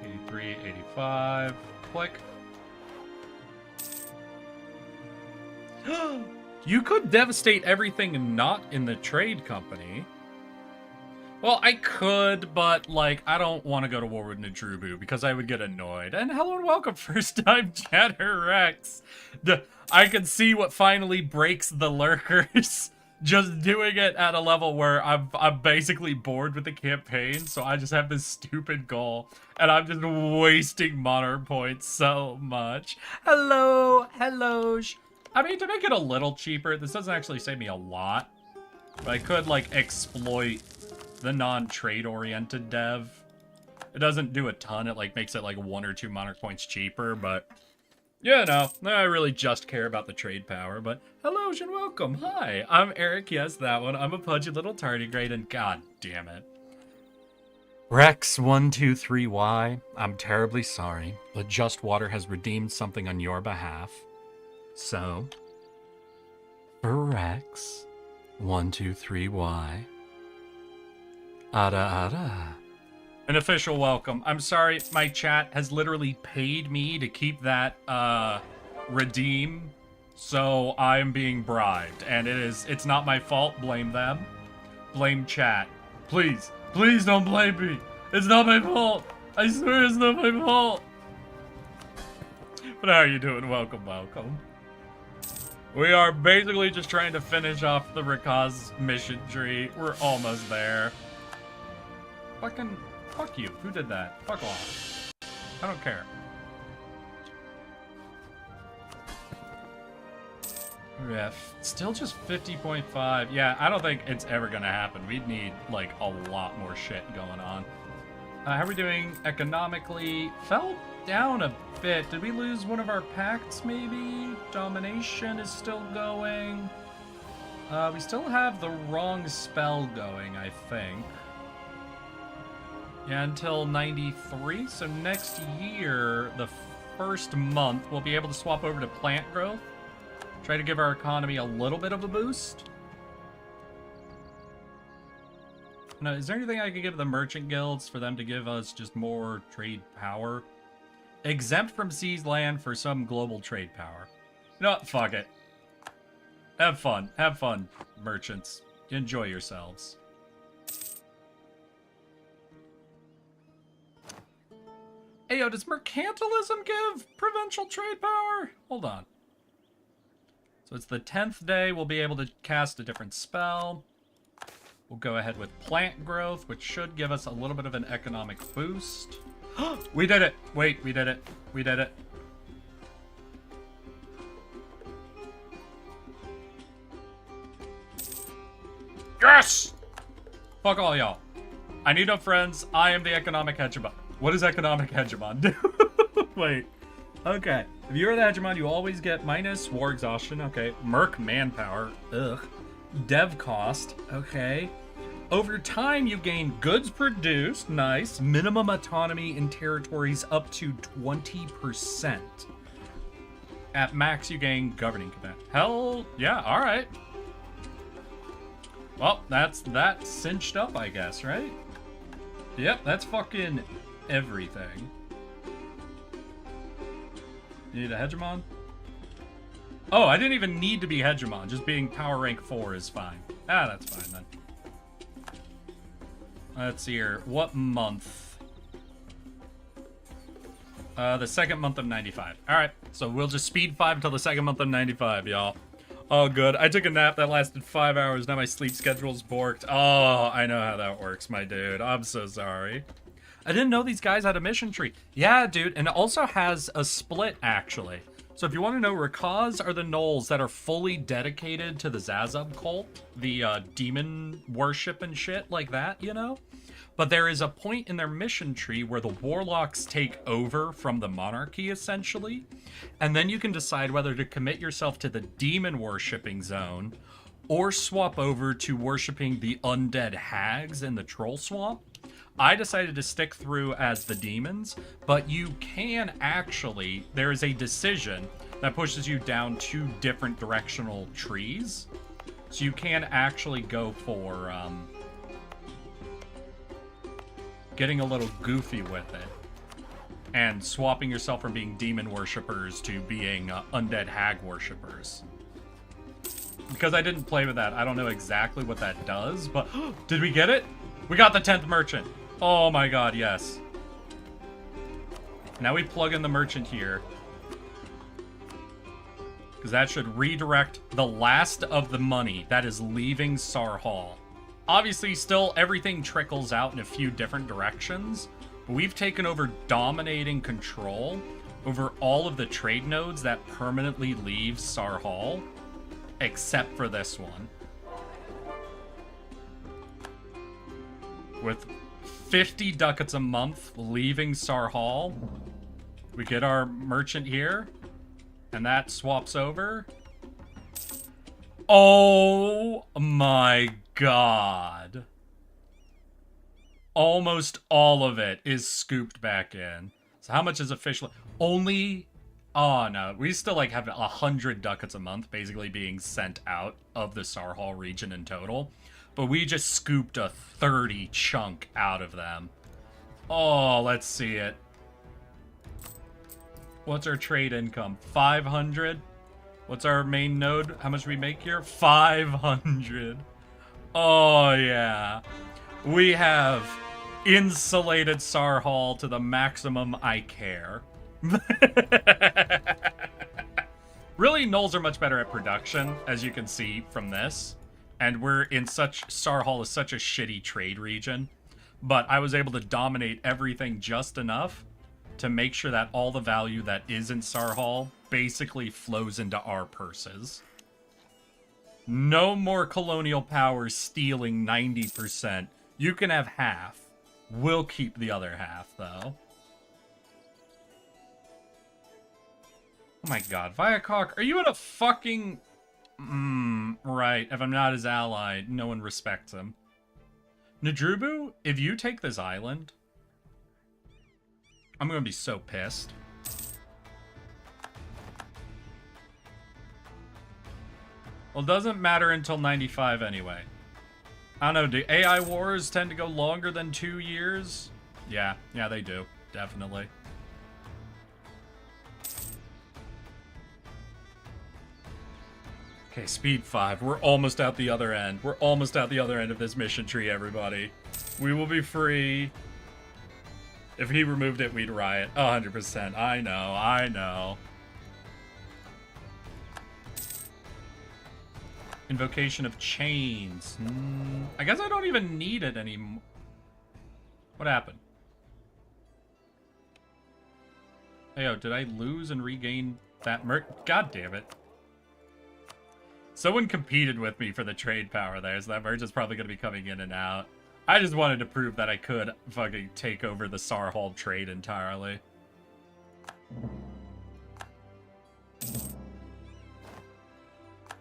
$83, $85. Click. You could devastate everything not in the trade company. Well, I could, but, like, I don't want to go to war with Nadrubu because I would get annoyed. And hello and welcome, first-time chatter Rex. I can see what finally breaks the lurkers. Just doing it at a level where I'm basically bored with the campaign, so I just have this stupid goal, and I'm just wasting monarch points so much. Hello. I mean, to make it a little cheaper, this doesn't actually save me a lot, but I could, like, exploit the non-trade oriented dev. It doesn't do a ton. It, like, makes it, like, 1 or 2 monarch points cheaper, but yeah, no, I really just care about the trade power. But hello and welcome. Hi, I'm Eric. Yes, that one. I'm a pudgy little tardigrade, and god damn it. Rex123Y, I'm terribly sorry, but Just Water has redeemed something on your behalf. So, for Rex123Y, Ada. An official welcome. I'm sorry, my chat has literally paid me to keep that, redeem, so I'm being bribed, and it's not my fault. Blame them. Blame chat. Please don't blame me. It's not my fault. I swear it's not my fault. But how are you doing? Welcome. We are basically just trying to finish off the Rakkaz mission tree. We're almost there. Fuck you. Who did that? Fuck off. I don't care. Ref. Still just 50.5. Yeah, I don't think it's ever gonna happen. We'd need, like, a lot more shit going on. How are we doing economically? Fell down a bit. Did we lose one of our pacts, maybe? Domination is still going. We still have the wrong spell going, I think. Yeah, until 93. So next year, the first month, we'll be able to swap over to plant growth. Try to give our economy a little bit of a boost. Now, is there anything I could give the merchant guilds for them to give us just more trade power? Exempt from seized land for some global trade power. You know what? Fuck it. Have fun, merchants. Enjoy yourselves. Hey, yo, does mercantilism give provincial trade power? Hold on. So it's the 10th day. We'll be able to cast a different spell. We'll go ahead with plant growth, which should give us a little bit of an economic boost. We did it! Wait, we did it. We did it. Yes! Fuck all y'all. I need no friends. I am the economic hegemon. What does economic hegemon do? Wait. Okay. If you're the hegemon, you always get minus war exhaustion. Okay. Merc manpower. Ugh. Dev cost. Okay. Over time, you gain goods produced. Nice. Minimum autonomy in territories up to 20%. At max, you gain governing command. Hell yeah. All right. Well, that's that cinched up, I guess, right? Yep, that's fucking everything. You need a hegemon? Oh, I didn't even need to be hegemon. Just being power rank 4 is fine. Ah, that's fine then. Let's see here. What month? The second month of 95. Alright, so we'll just speed 5 until the second month of 95, y'all. Oh, good. I took a nap that lasted 5 hours. Now my sleep schedule's borked. Oh, I know how that works, my dude. I'm so sorry. I didn't know these guys had a mission tree. Yeah, dude, and it also has a split, actually. So if you want to know, Rakkaz are the gnolls that are fully dedicated to the Zazub cult, the demon worship and shit like that, you know? But there is a point in their mission tree where the warlocks take over from the monarchy, essentially. And then you can decide whether to commit yourself to the demon worshipping zone or swap over to worshipping the undead hags in the troll swamp. I decided to stick through as the demons, but you can actually, there is a decision that pushes you down 2 different directional trees. So you can actually go for getting a little goofy with it and swapping yourself from being demon worshippers to being undead hag worshippers. Because I didn't play with that, I don't know exactly what that does, but did we get it? We got the 10th merchant. Oh my god, yes. Now we plug in the merchant here. Because that should redirect the last of the money that is leaving Sarhal. Obviously, still everything trickles out in a few different directions. But we've taken over dominating control over all of the trade nodes that permanently leave Sarhal. Except for this one. With 50 ducats a month leaving Sarhal, we get our merchant here, and that swaps over. Oh my god. Almost all of it is scooped back in. So how much is officially? Only, oh no, we still like have 100 ducats a month basically being sent out of the Sarhal region in total. But we just scooped a 30 chunk out of them. Oh, let's see it. What's our trade income? 500? What's our main node? How much do we make here? 500. Oh, yeah. We have insulated Sarhal to the maximum I care. Really, gnolls are much better at production, as you can see from this. And we're in such... Sarhal is such a shitty trade region. But I was able to dominate everything just enough to make sure that all the value that is in Sarhal basically flows into our purses. No more colonial powers stealing 90%. You can have half. We'll keep the other half, though. Oh my god. Viacok, are you in a fucking... right. If I'm not his ally, no one respects him. Nadrubu, if you take this island, I'm gonna be so pissed. Well, it doesn't matter until 95 anyway. I don't know, do AI wars tend to go longer than 2 years? Yeah, they do. Definitely. Okay, speed 5. We're almost out the other end. We're almost out the other end of this mission tree, everybody. We will be free. If he removed it, we'd riot. 100%. I know. Invocation of chains. I guess I don't even need it anymore. What happened? Hey, yo, did I lose and regain that God damn it. Someone competed with me for the trade power there, so that merge is probably going to be coming in and out. I just wanted to prove that I could fucking take over the Sarhal trade entirely.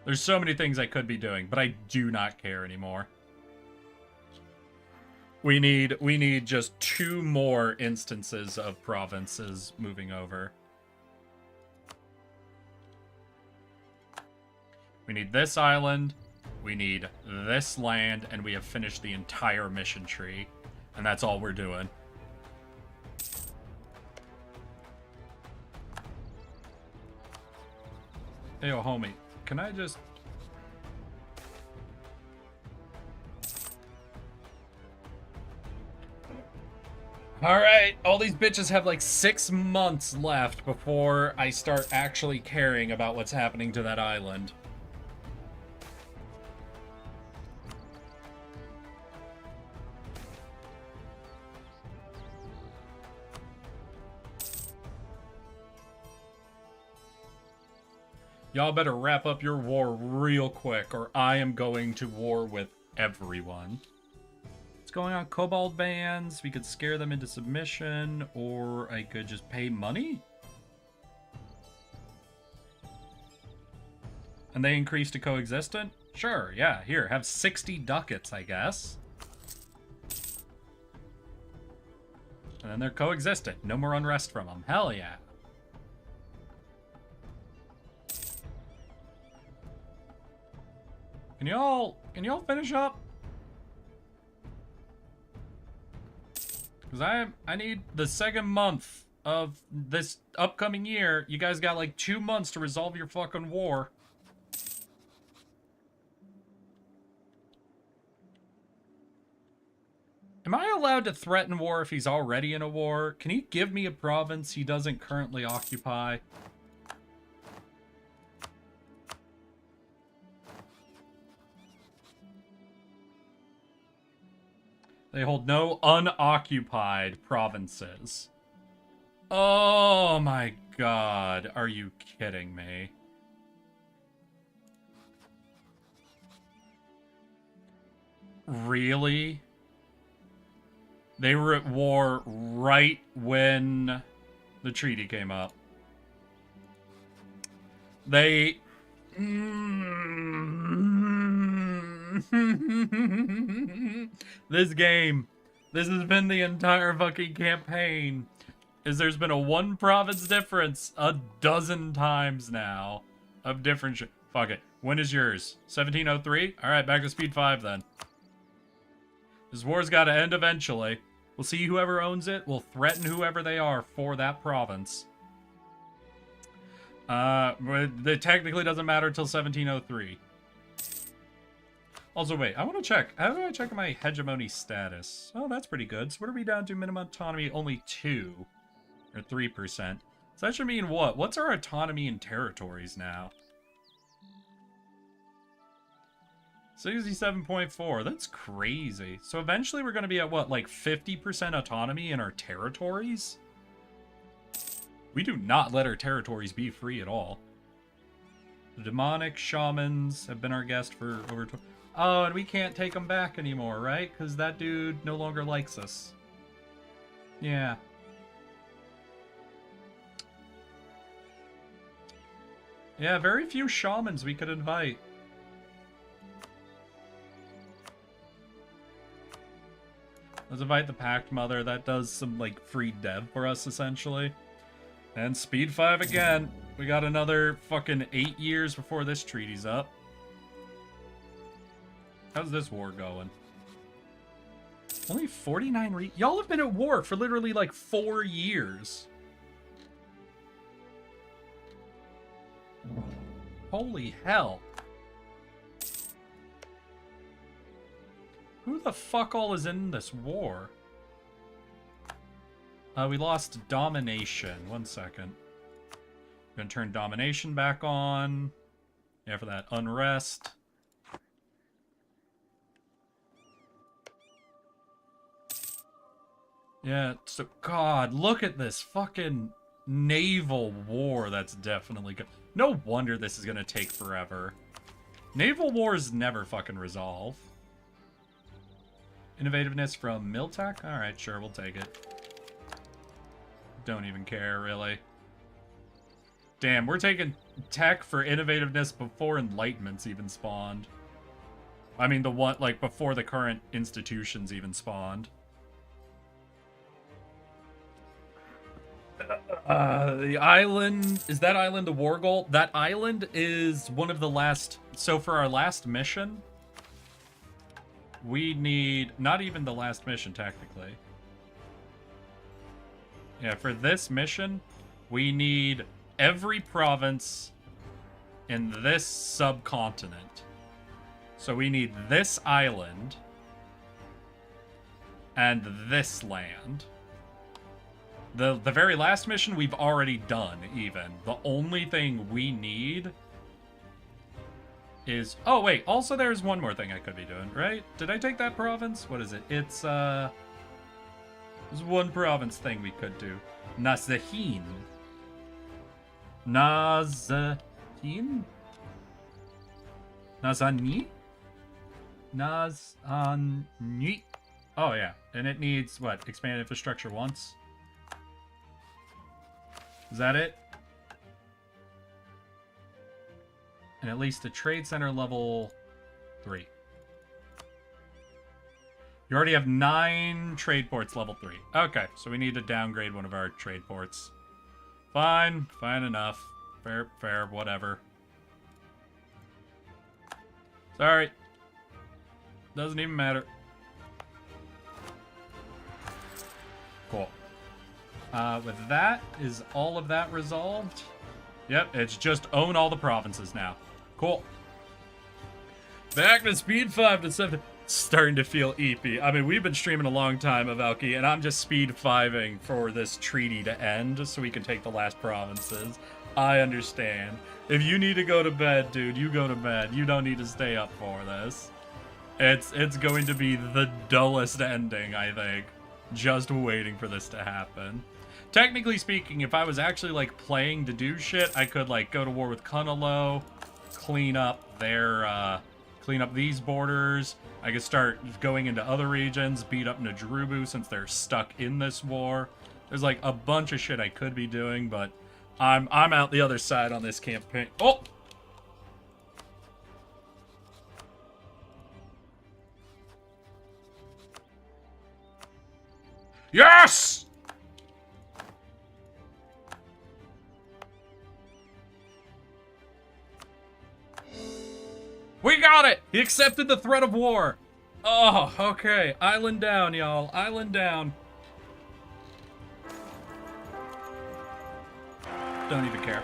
There's so many things I could be doing, but I do not care anymore. We need just 2 more instances of provinces moving over. We need this island, we need this land, and we have finished the entire mission tree. And that's all we're doing. Hey, yo, homie, can I just... Alright, all these bitches have like 6 months left before I start actually caring about what's happening to that island. Y'all better wrap up your war real quick, or I am going to war with everyone. What's going on? Kobold bans. We could scare them into submission, or I could just pay money? And they increase to coexistent? Sure, yeah. Here, have 60 ducats, I guess. And then they're coexistent. No more unrest from them. Hell yeah. Can y'all finish up? Because I need the second month of this upcoming year. You guys got like 2 months to resolve your fucking war. Am I allowed to threaten war if he's already in a war? Can he give me a province he doesn't currently occupy? They hold no unoccupied provinces. Oh my god, are you kidding me? Really? They were at war right when the treaty came up. They... This game, this has been the entire fucking campaign, is there's been a 1 province difference a dozen times now of different fuck it. When is yours? 1703? Alright, back to speed 5 then. This war's gotta end eventually. We'll see whoever owns it. We'll threaten whoever they are for that province. It technically doesn't matter until 1703. Also, wait, I want to check. How do I check my hegemony status? Oh, that's pretty good. So what are we down to? Minimum autonomy, only 2. Or 3%. So that should mean what? What's our autonomy in territories now? 67.4. That's crazy. So eventually we're going to be at what, like 50% autonomy in our territories? We do not let our territories be free at all. The demonic shamans have been our guest for over... Oh, and we can't take them back anymore, right? Because that dude no longer likes us. Yeah. Yeah, very few shamans we could invite. Let's invite the Pact Mother. That does some, like, free dev for us, essentially. And speed 5 again. We got another fucking 8 years before this treaty's up. How's this war going? Only 49 Y'all have been at war for literally like 4 years. Holy hell. Who the fuck all is in this war? We lost domination. 1 second. Gonna turn domination back on. Yeah, for that unrest. Yeah, so, God, look at this fucking naval war that's definitely good. No wonder this is gonna take forever. Naval wars never fucking resolve. Innovativeness from Miltech? Alright, sure, we'll take it. Don't even care, really. Damn, we're taking tech for innovativeness before Enlightenment's even spawned. I mean, the one, like, before the current institutions even spawned. The island... Is that island the war goal? That island is one of the last... So for our last mission, we need... Not even the last mission, technically. Yeah, for this mission, we need every province in this subcontinent. So we need this island and this land. The very last mission we've already done, even. The only thing we need is... Oh, wait. Also, there's one more thing I could be doing, right? Did I take that province? What is it? It's, there's one province thing we could do. Nazahin. Nazahin? Nazani? Nazani. Oh, yeah. And it needs, what? Expand infrastructure once? Is that it? And at least a trade center level 3. You already have 9 trade ports level 3. Okay, so we need to downgrade one of our trade ports. Fine, fine enough. Fair, fair, whatever. Sorry. Doesn't even matter. Cool. With that, is all of that resolved? Yep, it's just own all the provinces now. Cool. Back to speed 5 to 7. Starting to feel eepy. I mean, we've been streaming a long time, Avalki, and I'm just speed 5ing for this treaty to end so we can take the last provinces. I understand. If you need to go to bed, dude, you go to bed. You don't need to stay up for this. It's going to be the dullest ending, I think. Just waiting for this to happen. Technically speaking, if I was actually, like, playing to do shit, I could, like, go to war with Kunalo, clean up their, clean up these borders. I could start going into other regions, beat up Najurubu since they're stuck in this war. There's, like, a bunch of shit I could be doing, but I'm out the other side on this campaign. Oh! Yes! We got it! He accepted the threat of war. Oh, okay. Island down, y'all. Island down. Don't even care.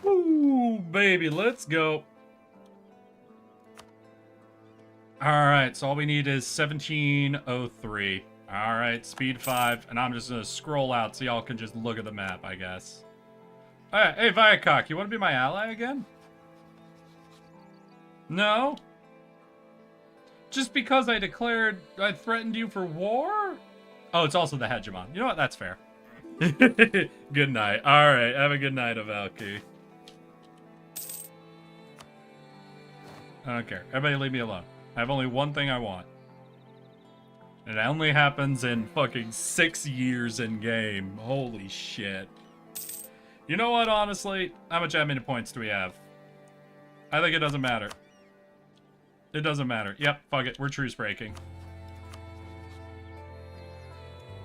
Ooh, baby, let's go. Alright, so all we need is 1703. Alright, speed 5, and I'm just gonna scroll out so y'all can just look at the map, I guess. Hey, Viacok, you wanna be my ally again? No? Just because I threatened you for war? Oh, it's also the hegemon. You know what, that's fair. Good night. Alright, have a good night, Avalki. I don't care. Everybody leave me alone. I have only one thing I want. And it only happens in fucking 6 years in game. Holy shit. You know what, honestly? How much admin points do we have? I think it doesn't matter. It doesn't matter. Yep, fuck it. We're truce breaking.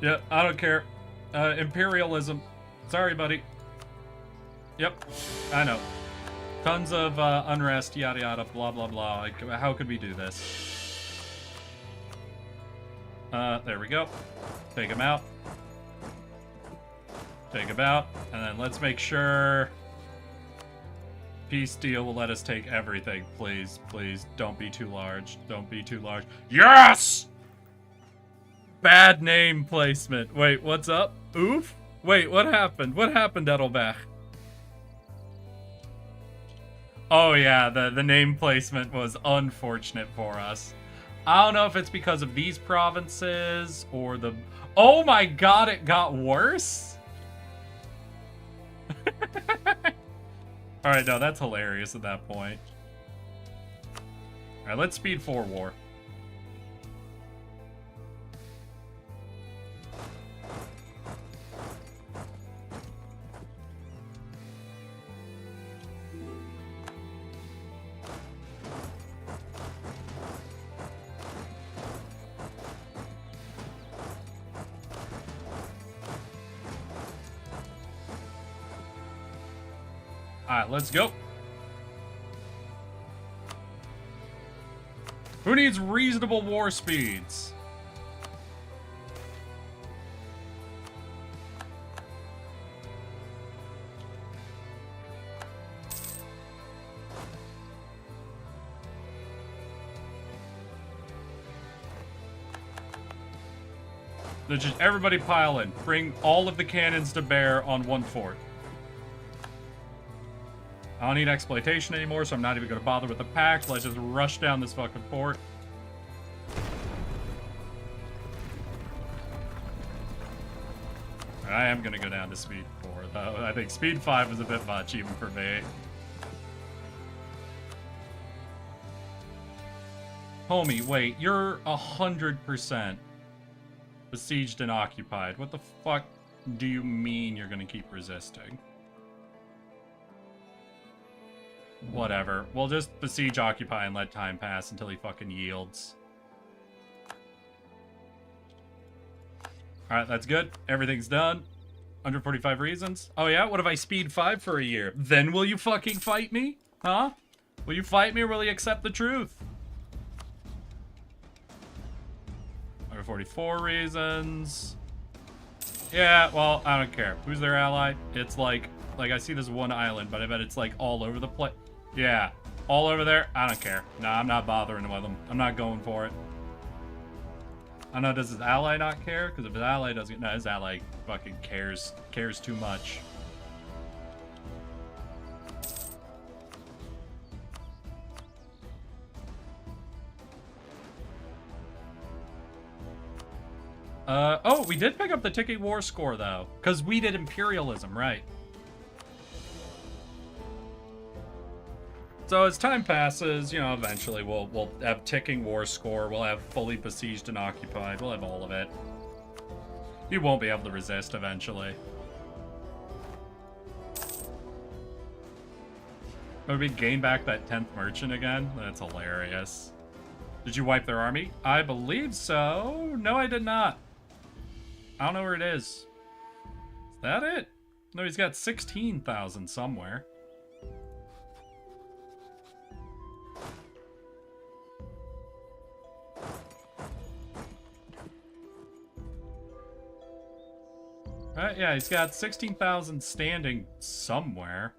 Yep, I don't care. Imperialism. Sorry, buddy. Yep, I know. Tons of unrest, yada yada, blah blah blah. Like, how could we do this? There we go. Take him out. Take him out. And then let's make sure peace deal will let us take everything. Please, please, don't be too large. Don't be too large. Yes! Bad name placement. Wait, what's up? Oof? Wait, what happened? What happened, Edelbach? Oh yeah, the name placement was unfortunate for us. I don't know if it's because of these provinces or the... Oh my god, it got worse? Alright, no, that's hilarious at that point. Alright, let's speed 4 war. Alright, let's go. Who needs reasonable war speeds? Let's just everybody pile in. Bring all of the cannons to bear on one fort. I don't need exploitation anymore, so I'm not even going to bother with the pact. Let's just rush down this fucking fort. I am going to go down to speed 4, though. I think speed 5 was a bit much, even for me. Homie, wait, you're 100% besieged and occupied. What the fuck do you mean you're gonna keep resisting? Whatever. We'll just besiege, occupy, and let time pass until he fucking yields. Alright, that's good. Everything's done. 145 reasons. Oh yeah? What if I speed 5 for a year? Then will you fucking fight me? Huh? Will you fight me or will you accept the truth? 144 reasons. Yeah, well, I don't care. Who's their ally? It's like I see this one island, but I bet it's like all over the place. Yeah, all over there. I don't care. Nah, I'm not bothering with them. I'm not going for it. I know, does his ally not care? Because if his ally doesn't, no, his ally fucking cares too much. Oh, we did pick up the ticking war score, though. Because we did imperialism, right. So as time passes, you know, eventually we'll have ticking war score, we'll have fully besieged and occupied, we'll have all of it. You won't be able to resist eventually. Would we gain back that 10th merchant again? That's hilarious. Did you wipe their army? I believe so. No, I did not. I don't know where it is. Is that it? No, he's got 16,000 somewhere. Yeah, he's got 16,000 standing somewhere.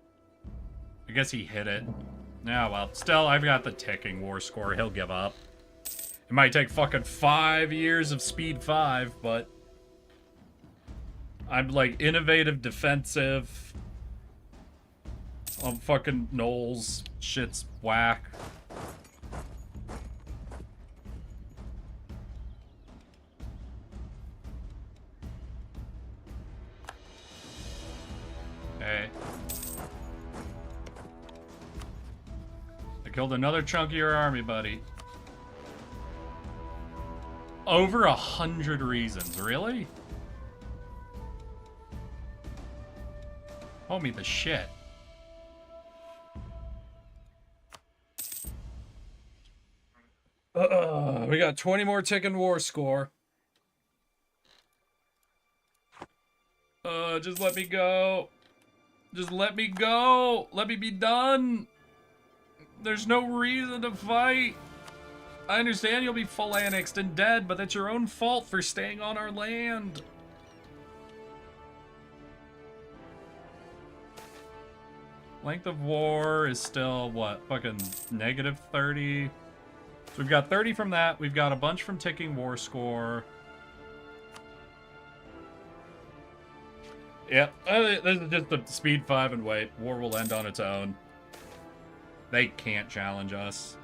I guess he hit it. Yeah, well, still, I've got the ticking war score. He'll give up. It might take fucking 5 years of speed 5, but I'm like innovative, defensive. I'm fucking Knowles. Shit's whack. Okay. I killed another chunk of your army, buddy. Over 100 reasons, really? Homie, the shit. We got 20 more ticking war score. Just let me go. Just let me go. Let me be done. There's no reason to fight. I understand you'll be full annexed and dead, but that's your own fault for staying on our land. Length of war is still, what, fucking negative 30? So we've got 30 from that. We've got a bunch from ticking war score. Yep, this is just a speed 5 and wait. War will end on its own. They can't challenge us.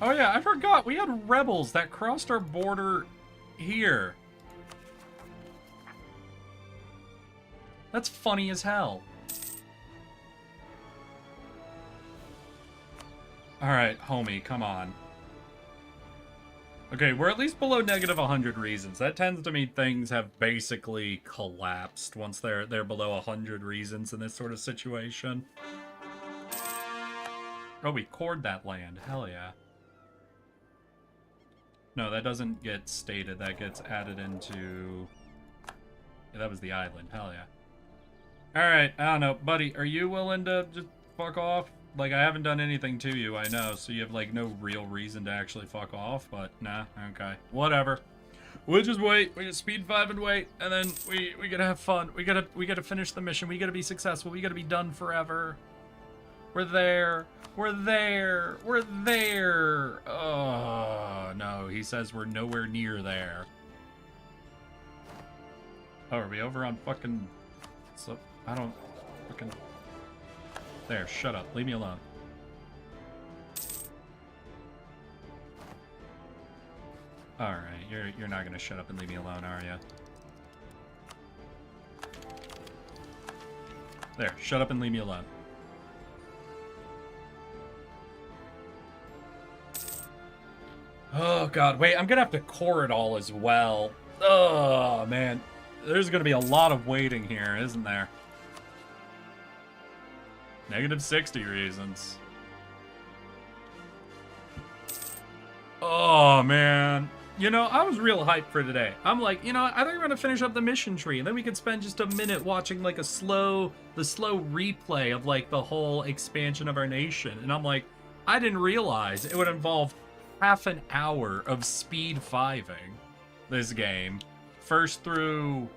Oh yeah, I forgot. We had rebels that crossed our border here. That's funny as hell. Alright, homie, come on. Okay, we're at least below negative 100 reasons. That tends to mean things have basically collapsed once they're below 100 reasons in this sort of situation. Oh, we cored that land. Hell yeah. No, that doesn't get stated. That gets added into... Yeah, that was the island. Hell yeah. Alright, I don't know. Buddy, are you willing to just fuck off? Like, I haven't done anything to you, I know, so you have, like, no real reason to actually fuck off, but nah, okay. Whatever. We'll just wait. We just speed 5 and wait, and then we gotta have fun. We gotta finish the mission. We gotta be successful. We gotta be done forever. We're there. We're there. We're there. Oh, no, he says we're nowhere near there. Oh, are we over on fucking... So, I don't... Fucking... There, shut up. Leave me alone. Alright, you're not gonna shut up and leave me alone, are you? There, shut up and leave me alone. Oh god, wait, I'm gonna have to core it all as well. Oh man. There's gonna be a lot of waiting here, isn't there? -60 reasons. Oh, man. You know, I was real hyped for today. I'm like, you know, I think we're gonna finish up the mission tree, and then we could spend just a minute watching, like, the slow replay of, like, the whole expansion of our nation. And I'm like, I didn't realize it would involve half an hour of speed 5ing this game. First through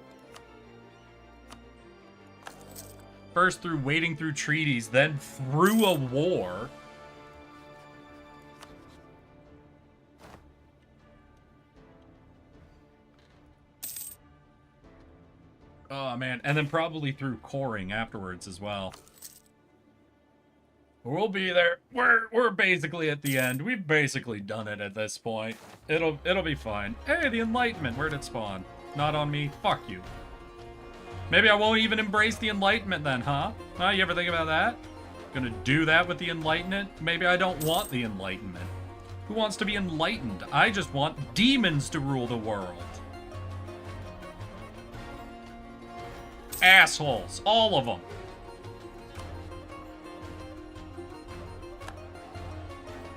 wading through treaties, then through a war. Oh man, and then probably through coring afterwards as well. We'll be there. We're basically at the end. We've basically done it at this point. It'll be fine. Hey, the Enlightenment, where'd it spawn? Not on me. Fuck you. Maybe I won't even embrace the Enlightenment then, huh? Huh? You ever think about that? Gonna do that with the Enlightenment? Maybe I don't want the Enlightenment. Who wants to be enlightened? I just want demons to rule the world. Assholes. All of them.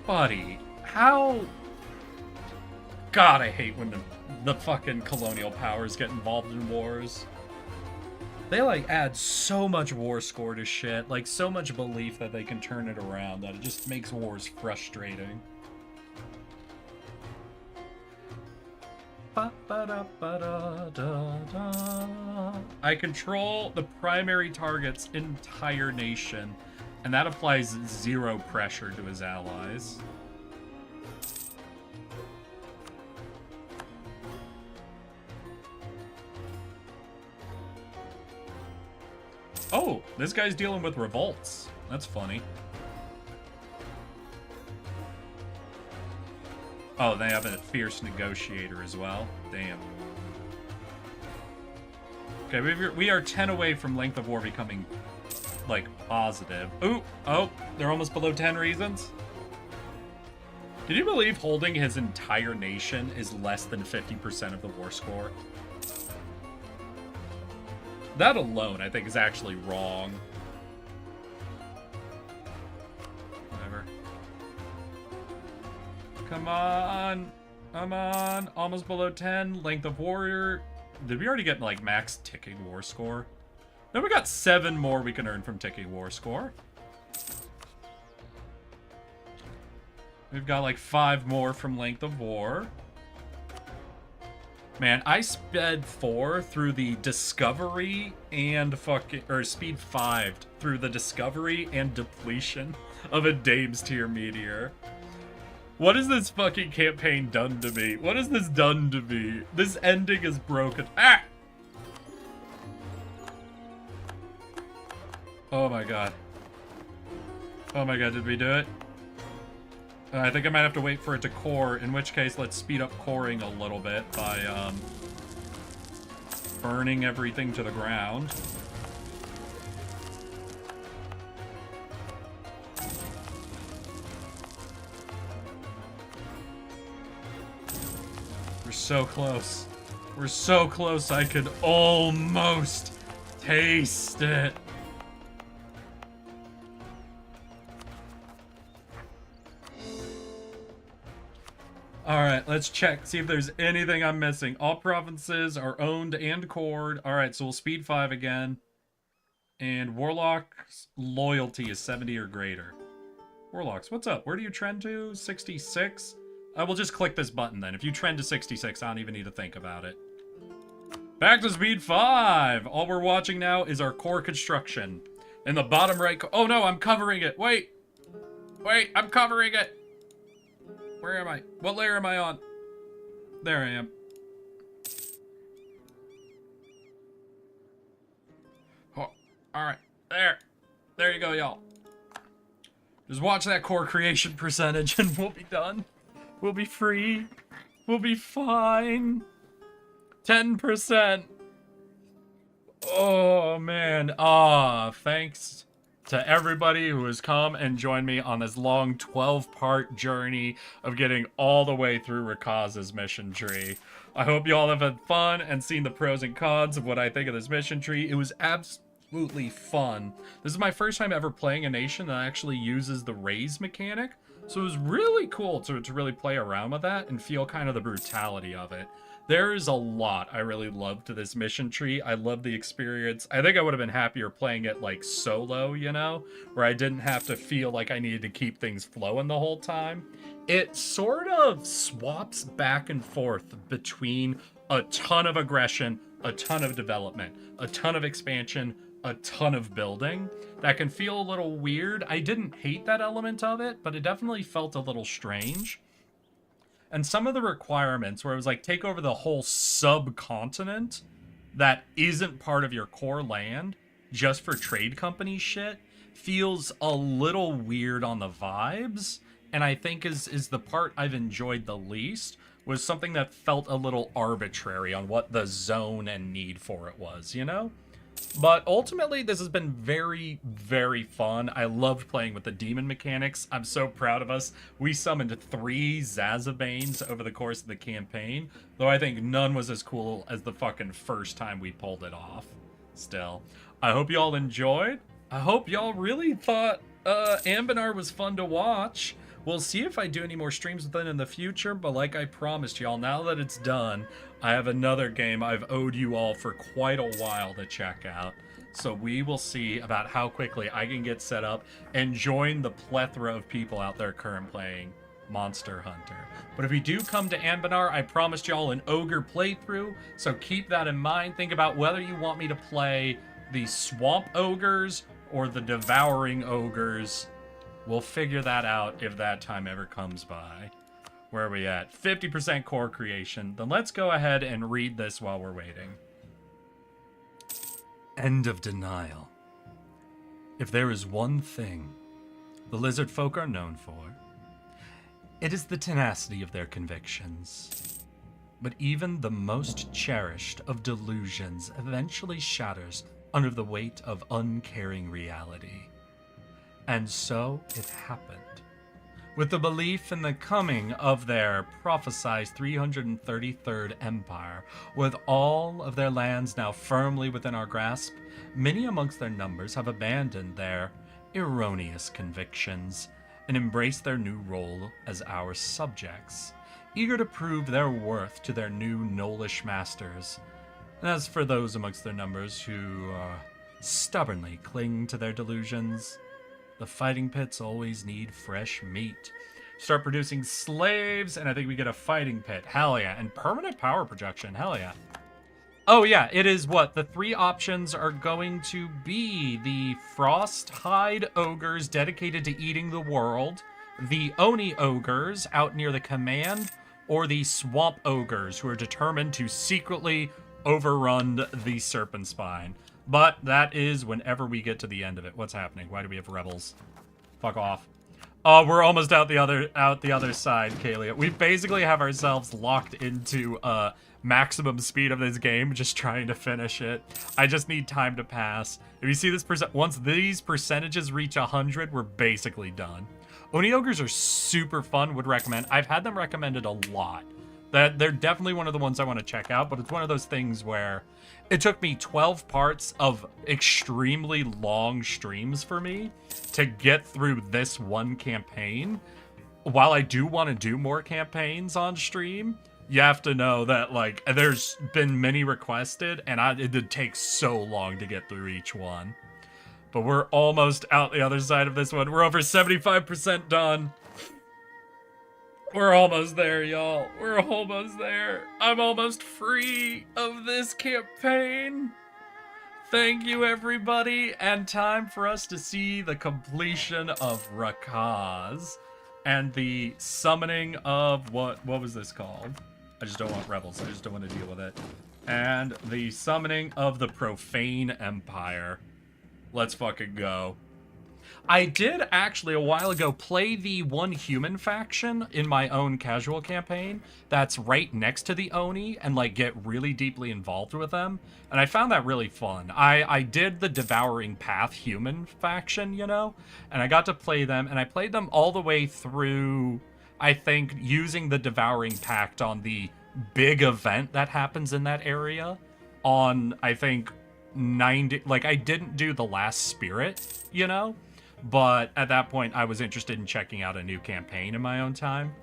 Buddy, how... God, I hate when the fucking colonial powers get involved in wars. They, like, add so much war score to shit, like, so much belief that they can turn it around that it just makes wars frustrating. I control the primary target's entire nation, and that applies 0 pressure to his allies. Oh, this guy's dealing with revolts. That's funny. Oh, they have a fierce negotiator as well. Damn. Okay, we are 10 away from length of war becoming, like, positive. Ooh, oh, they're almost below 10 reasons. Can you believe holding his entire nation is less than 50% of the war score? That alone, I think, is actually wrong. Whatever. Come on. Come on. Almost below 10. Length of warrior. Did we already get, like, max ticking war score? No, we got 7 more we can earn from ticking war score. We've got, like, 5 more from length of war. Man, I sped 4 through the discovery and speed 5 through the discovery and depletion of a Dame's Tier meteor. What has this fucking campaign done to me? What has this done to me? This ending is broken. Ah! Oh my god. Oh my god, did we do it? I think I might have to wait for it to core, in which case let's speed up coring a little bit by burning everything to the ground. We're so close. We're so close I could almost taste it. Alright, let's check. See if there's anything I'm missing. All provinces are owned and cored. Alright, so we'll speed 5 again. And Warlock's loyalty is 70 or greater. Warlocks, what's up? Where do you trend to? 66? I will just click this button then. If you trend to 66, I don't even need to think about it. Back to speed 5! All we're watching now is our core construction. In the bottom right... Oh no, I'm covering it! Wait! Wait, I'm covering it! Where am I? What layer am I on? There I am. Oh, alright. There you go, y'all. Just watch that core creation percentage and we'll be done. We'll be free. We'll be fine. 10%. Oh, man. Thanks to everybody who has come and joined me on this long 12-part journey of getting all the way through Rakkaz's mission tree. I hope you all have had fun and seen the pros and cons of what I think of this mission tree. It was absolutely fun. This is my first time ever playing a nation that actually uses the raise mechanic, so it was really cool to really play around with that and feel kind of the brutality of it. There is a lot I really loved to this mission tree. I love the experience. I think I would have been happier playing it like solo, you know, where I didn't have to feel like I needed to keep things flowing the whole time. It sort of swaps back and forth between a ton of aggression, a ton of development, a ton of expansion, a ton of building. That can feel a little weird. I didn't hate that element of it, but it definitely felt a little strange. And some of the requirements where it was like, take over the whole subcontinent that isn't part of your core land just for trade company shit feels a little weird on the vibes. And I think is the part I've enjoyed the least was something that felt a little arbitrary on what the zone and need for it was, you know? But ultimately, this has been very, very fun. I loved playing with the demon mechanics. I'm so proud of us. We summoned 3 Zazabanes over the course of the campaign, though I think none was as cool as the fucking first time we pulled it off. Still, I hope y'all enjoyed. I hope y'all really thought Anbennar was fun to watch. We'll see if I do any more streams with it in the future, but like I promised y'all, now that it's done, I have another game I've owed you all for quite a while to check out. So we will see about how quickly I can get set up and join the plethora of people out there currently playing Monster Hunter. But if we do come to Anbennar, I promised y'all an ogre playthrough, so keep that in mind. Think about whether you want me to play the swamp ogres or the devouring ogres. We'll figure that out if that time ever comes by. Where are we at? 50% core creation. Then let's go ahead and read this while we're waiting. End of denial. If there is one thing the lizard folk are known for, it is the tenacity of their convictions. But even the most cherished of delusions eventually shatters under the weight of uncaring reality. And so it happened. With the belief in the coming of their prophesied 333rd Empire, with all of their lands now firmly within our grasp, many amongst their numbers have abandoned their erroneous convictions and embraced their new role as our subjects, eager to prove their worth to their new Gnollish masters. And as for those amongst their numbers who stubbornly cling to their delusions, the fighting pits always need fresh meat. Start producing slaves, and I think we get a fighting pit. Hell yeah. And permanent power projection. Hell yeah. Oh yeah, it is what? The 3 options are going to be the Frosthide Ogres dedicated to eating the world, the Oni Ogres out near the command, or the Swamp Ogres who are determined to secretly overrun the Serpent Spine. But that is whenever we get to the end of it. What's happening? Why do we have rebels? Fuck off. Oh, we're almost out the other side, Kalia. We basically have ourselves locked into maximum speed of this game, just trying to finish it. I just need time to pass. If you see this once these percentages reach 100, we're basically done. Oni Ogres are super fun, would recommend. I've had them recommended a lot. That they're definitely one of the ones I want to check out, but it's one of those things where it took me 12 parts of extremely long streams for me to get through this one campaign. while I do want to do more campaigns on stream, you have to know that, like, there's been many requested, and it did take so long to get through each one. But we're almost out the other side of this one. We're over 75% done. We're almost there, y'all. We're almost there. I'm almost free of this campaign. Thank you, everybody. And time for us to see the completion of Rakkaz and the summoning of what was this called? I just don't want rebels. I just don't want to deal with it. And the summoning of the Profane Empire. Let's fucking go. I did actually a while ago play the one human faction in my own casual campaign that's right next to the Oni and like get really deeply involved with them. And I found that really fun. I did the Devouring Path human faction, you know, and I got to play them, and I played them all the way through, I think, using the Devouring Pact on the big event that happens in that area on, I think, 90, like I didn't do the last spirit, you know? But at that point, I was interested in checking out a new campaign in my own time.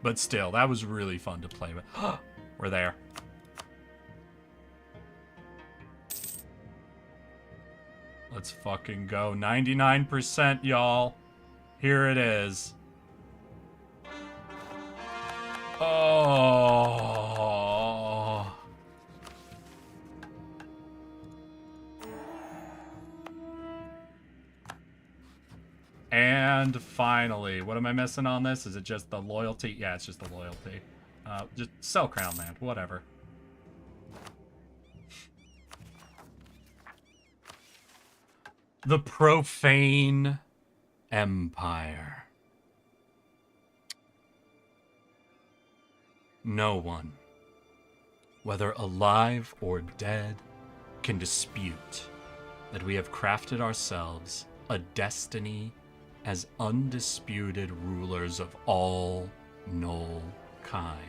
But still, that was really fun to play with. We're there. Let's fucking go. 99%, y'all. Here it is. Oh. And finally, what am I missing on this? Is it just the loyalty? Yeah, it's just the loyalty. Just sell Crown Land, whatever. The Profane Empire. No one, whether alive or dead, can dispute that we have crafted ourselves a destiny as undisputed rulers of all Knoll kind.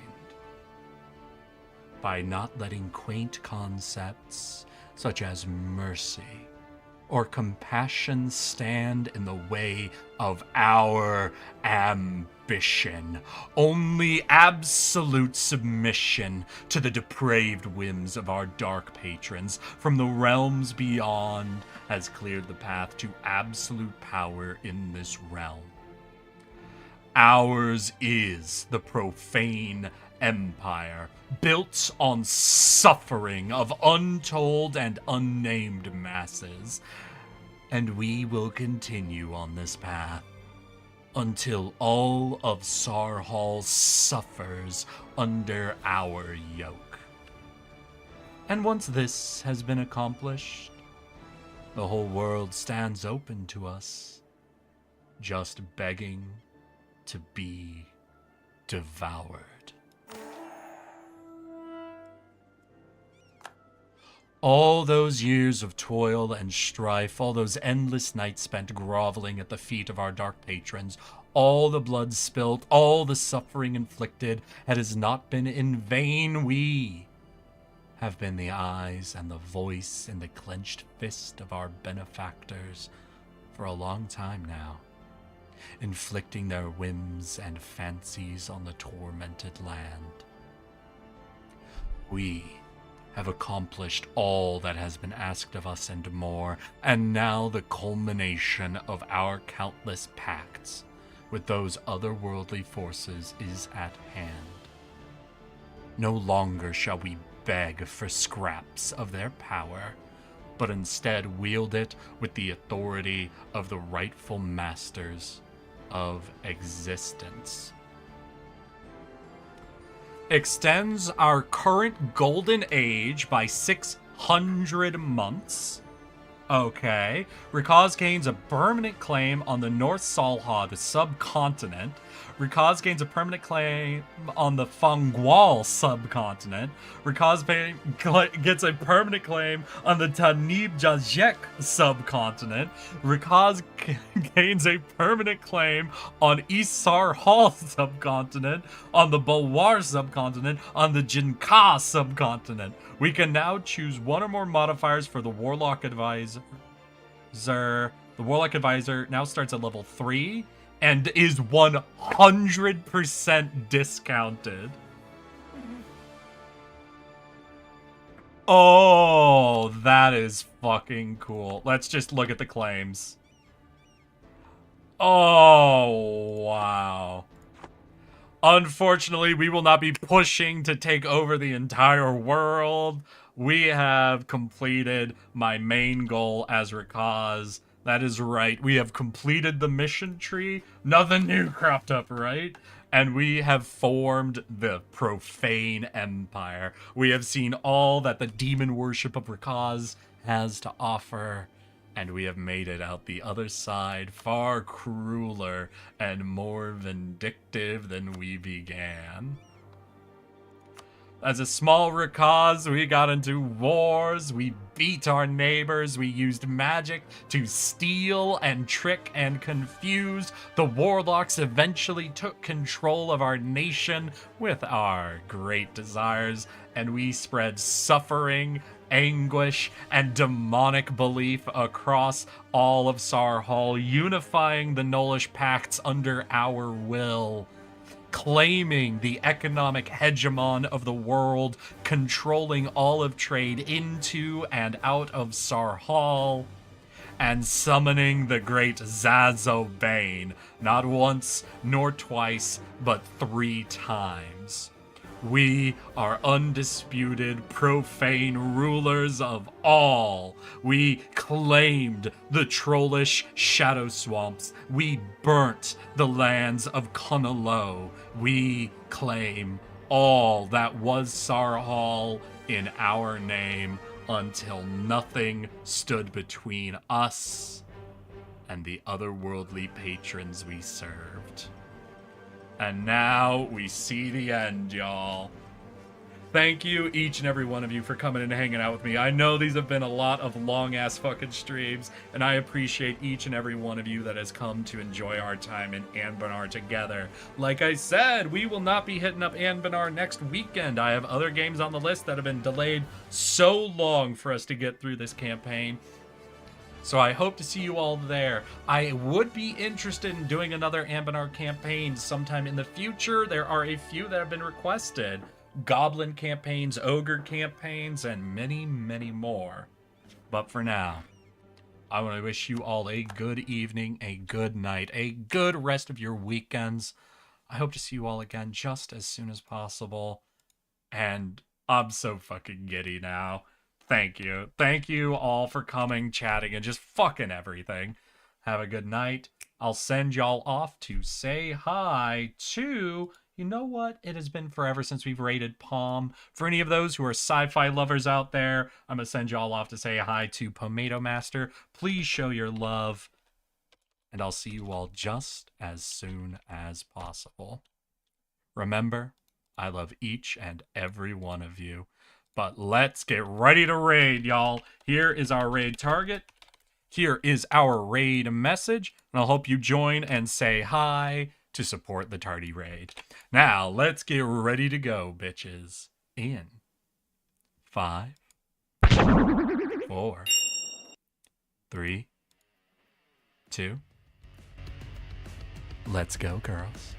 By not letting quaint concepts such as mercy or compassion stand in the way of our ambition. Only absolute submission to the depraved whims of our dark patrons from the realms beyond has cleared the path to absolute power in this realm. Ours is the Profane Empire, built on suffering of untold and unnamed masses. And we will continue on this path until all of Sarhal suffers under our yoke. And once this has been accomplished, the whole world stands open to us, just begging to be devoured. All those years of toil and strife, all those endless nights spent groveling at the feet of our dark patrons, all the blood spilt, all the suffering inflicted, it has not been in vain. We have been the eyes and the voice and the clenched fist of our benefactors for a long time now, inflicting their whims and fancies on the tormented land. We have accomplished all that has been asked of us and more, and now the culmination of our countless pacts with those otherworldly forces is at hand. No longer shall we beg for scraps of their power, but instead wield it with the authority of the rightful masters of existence. Extends our current golden age by 600 months. Okay. Rakkaz gains a permanent claim on the North Salha, the subcontinent. Rakkaz gains a permanent claim on the Fangwal subcontinent. Rakkaz gets a permanent claim on the Tanib Jajek subcontinent. Rakkaz gains a permanent claim on Isar Hall subcontinent, on the Balwar subcontinent, on the Jinka subcontinent. We can now choose one or more modifiers for the Warlock Advisor. The Warlock Advisor now starts at level 3 and is 100% discounted. Oh, that is fucking cool. Let's just look at the claims. Oh, wow. Unfortunately, we will not be pushing to take over the entire world. We have completed my main goal as Rakkaz. That is right. We have completed the mission tree. Nothing new cropped up, right? And we have formed the profane empire. We have seen all that the demon worship of Rakkaz has to offer. And we have made it out the other side far crueler and more vindictive than we began. As a small Rakkaz, we got into wars, we beat our neighbors, we used magic to steal and trick and confuse. The warlocks eventually took control of our nation with our great desires, and we spread suffering, anguish, and demonic belief across all of Sarhal, unifying the Nullish Pacts under our will. Claiming the economic hegemon of the world, controlling all of trade into and out of Sarhal, and summoning the great Zazobane, not once nor twice, but 3 times. We are undisputed, profane rulers of all. We claimed the trollish shadow swamps. We burnt the lands of Kunalo. We claim all that was Sarhal in our name until nothing stood between us and the otherworldly patrons we served. And now we see the end, y'all. Thank you, each and every one of you, for coming and hanging out with me. I know these have been a lot of long-ass fucking streams, and I appreciate each and every one of you that has come to enjoy our time in Anbennar together. Like I said, we will not be hitting up Anbennar next weekend. I have other games on the list that have been delayed so long for us to get through this campaign. So I hope to see you all there. I would be interested in doing another Anbennar campaign sometime in the future. There are a few that have been requested. Goblin campaigns, ogre campaigns, and many, many more. But for now, I want to wish you all a good evening, a good night, a good rest of your weekends. I hope to see you all again just as soon as possible. And I'm so fucking giddy now. Thank you. Thank you all for coming, chatting, and just fucking everything. Have a good night. I'll send y'all off to say hi to... You know what? It has been forever since we've raided Palm. For any of those who are sci-fi lovers out there, I'm going to send y'all off to say hi to Pomato Master. Please show your love. And I'll see you all just as soon as possible. Remember, I love each and every one of you. But let's get ready to raid, y'all. Here is our raid target. Here is our raid message. And I'll hope you join and say hi to support the tardy raid. Now, let's get ready to go, bitches. In 5, 4, 3, 2. Let's go, girls.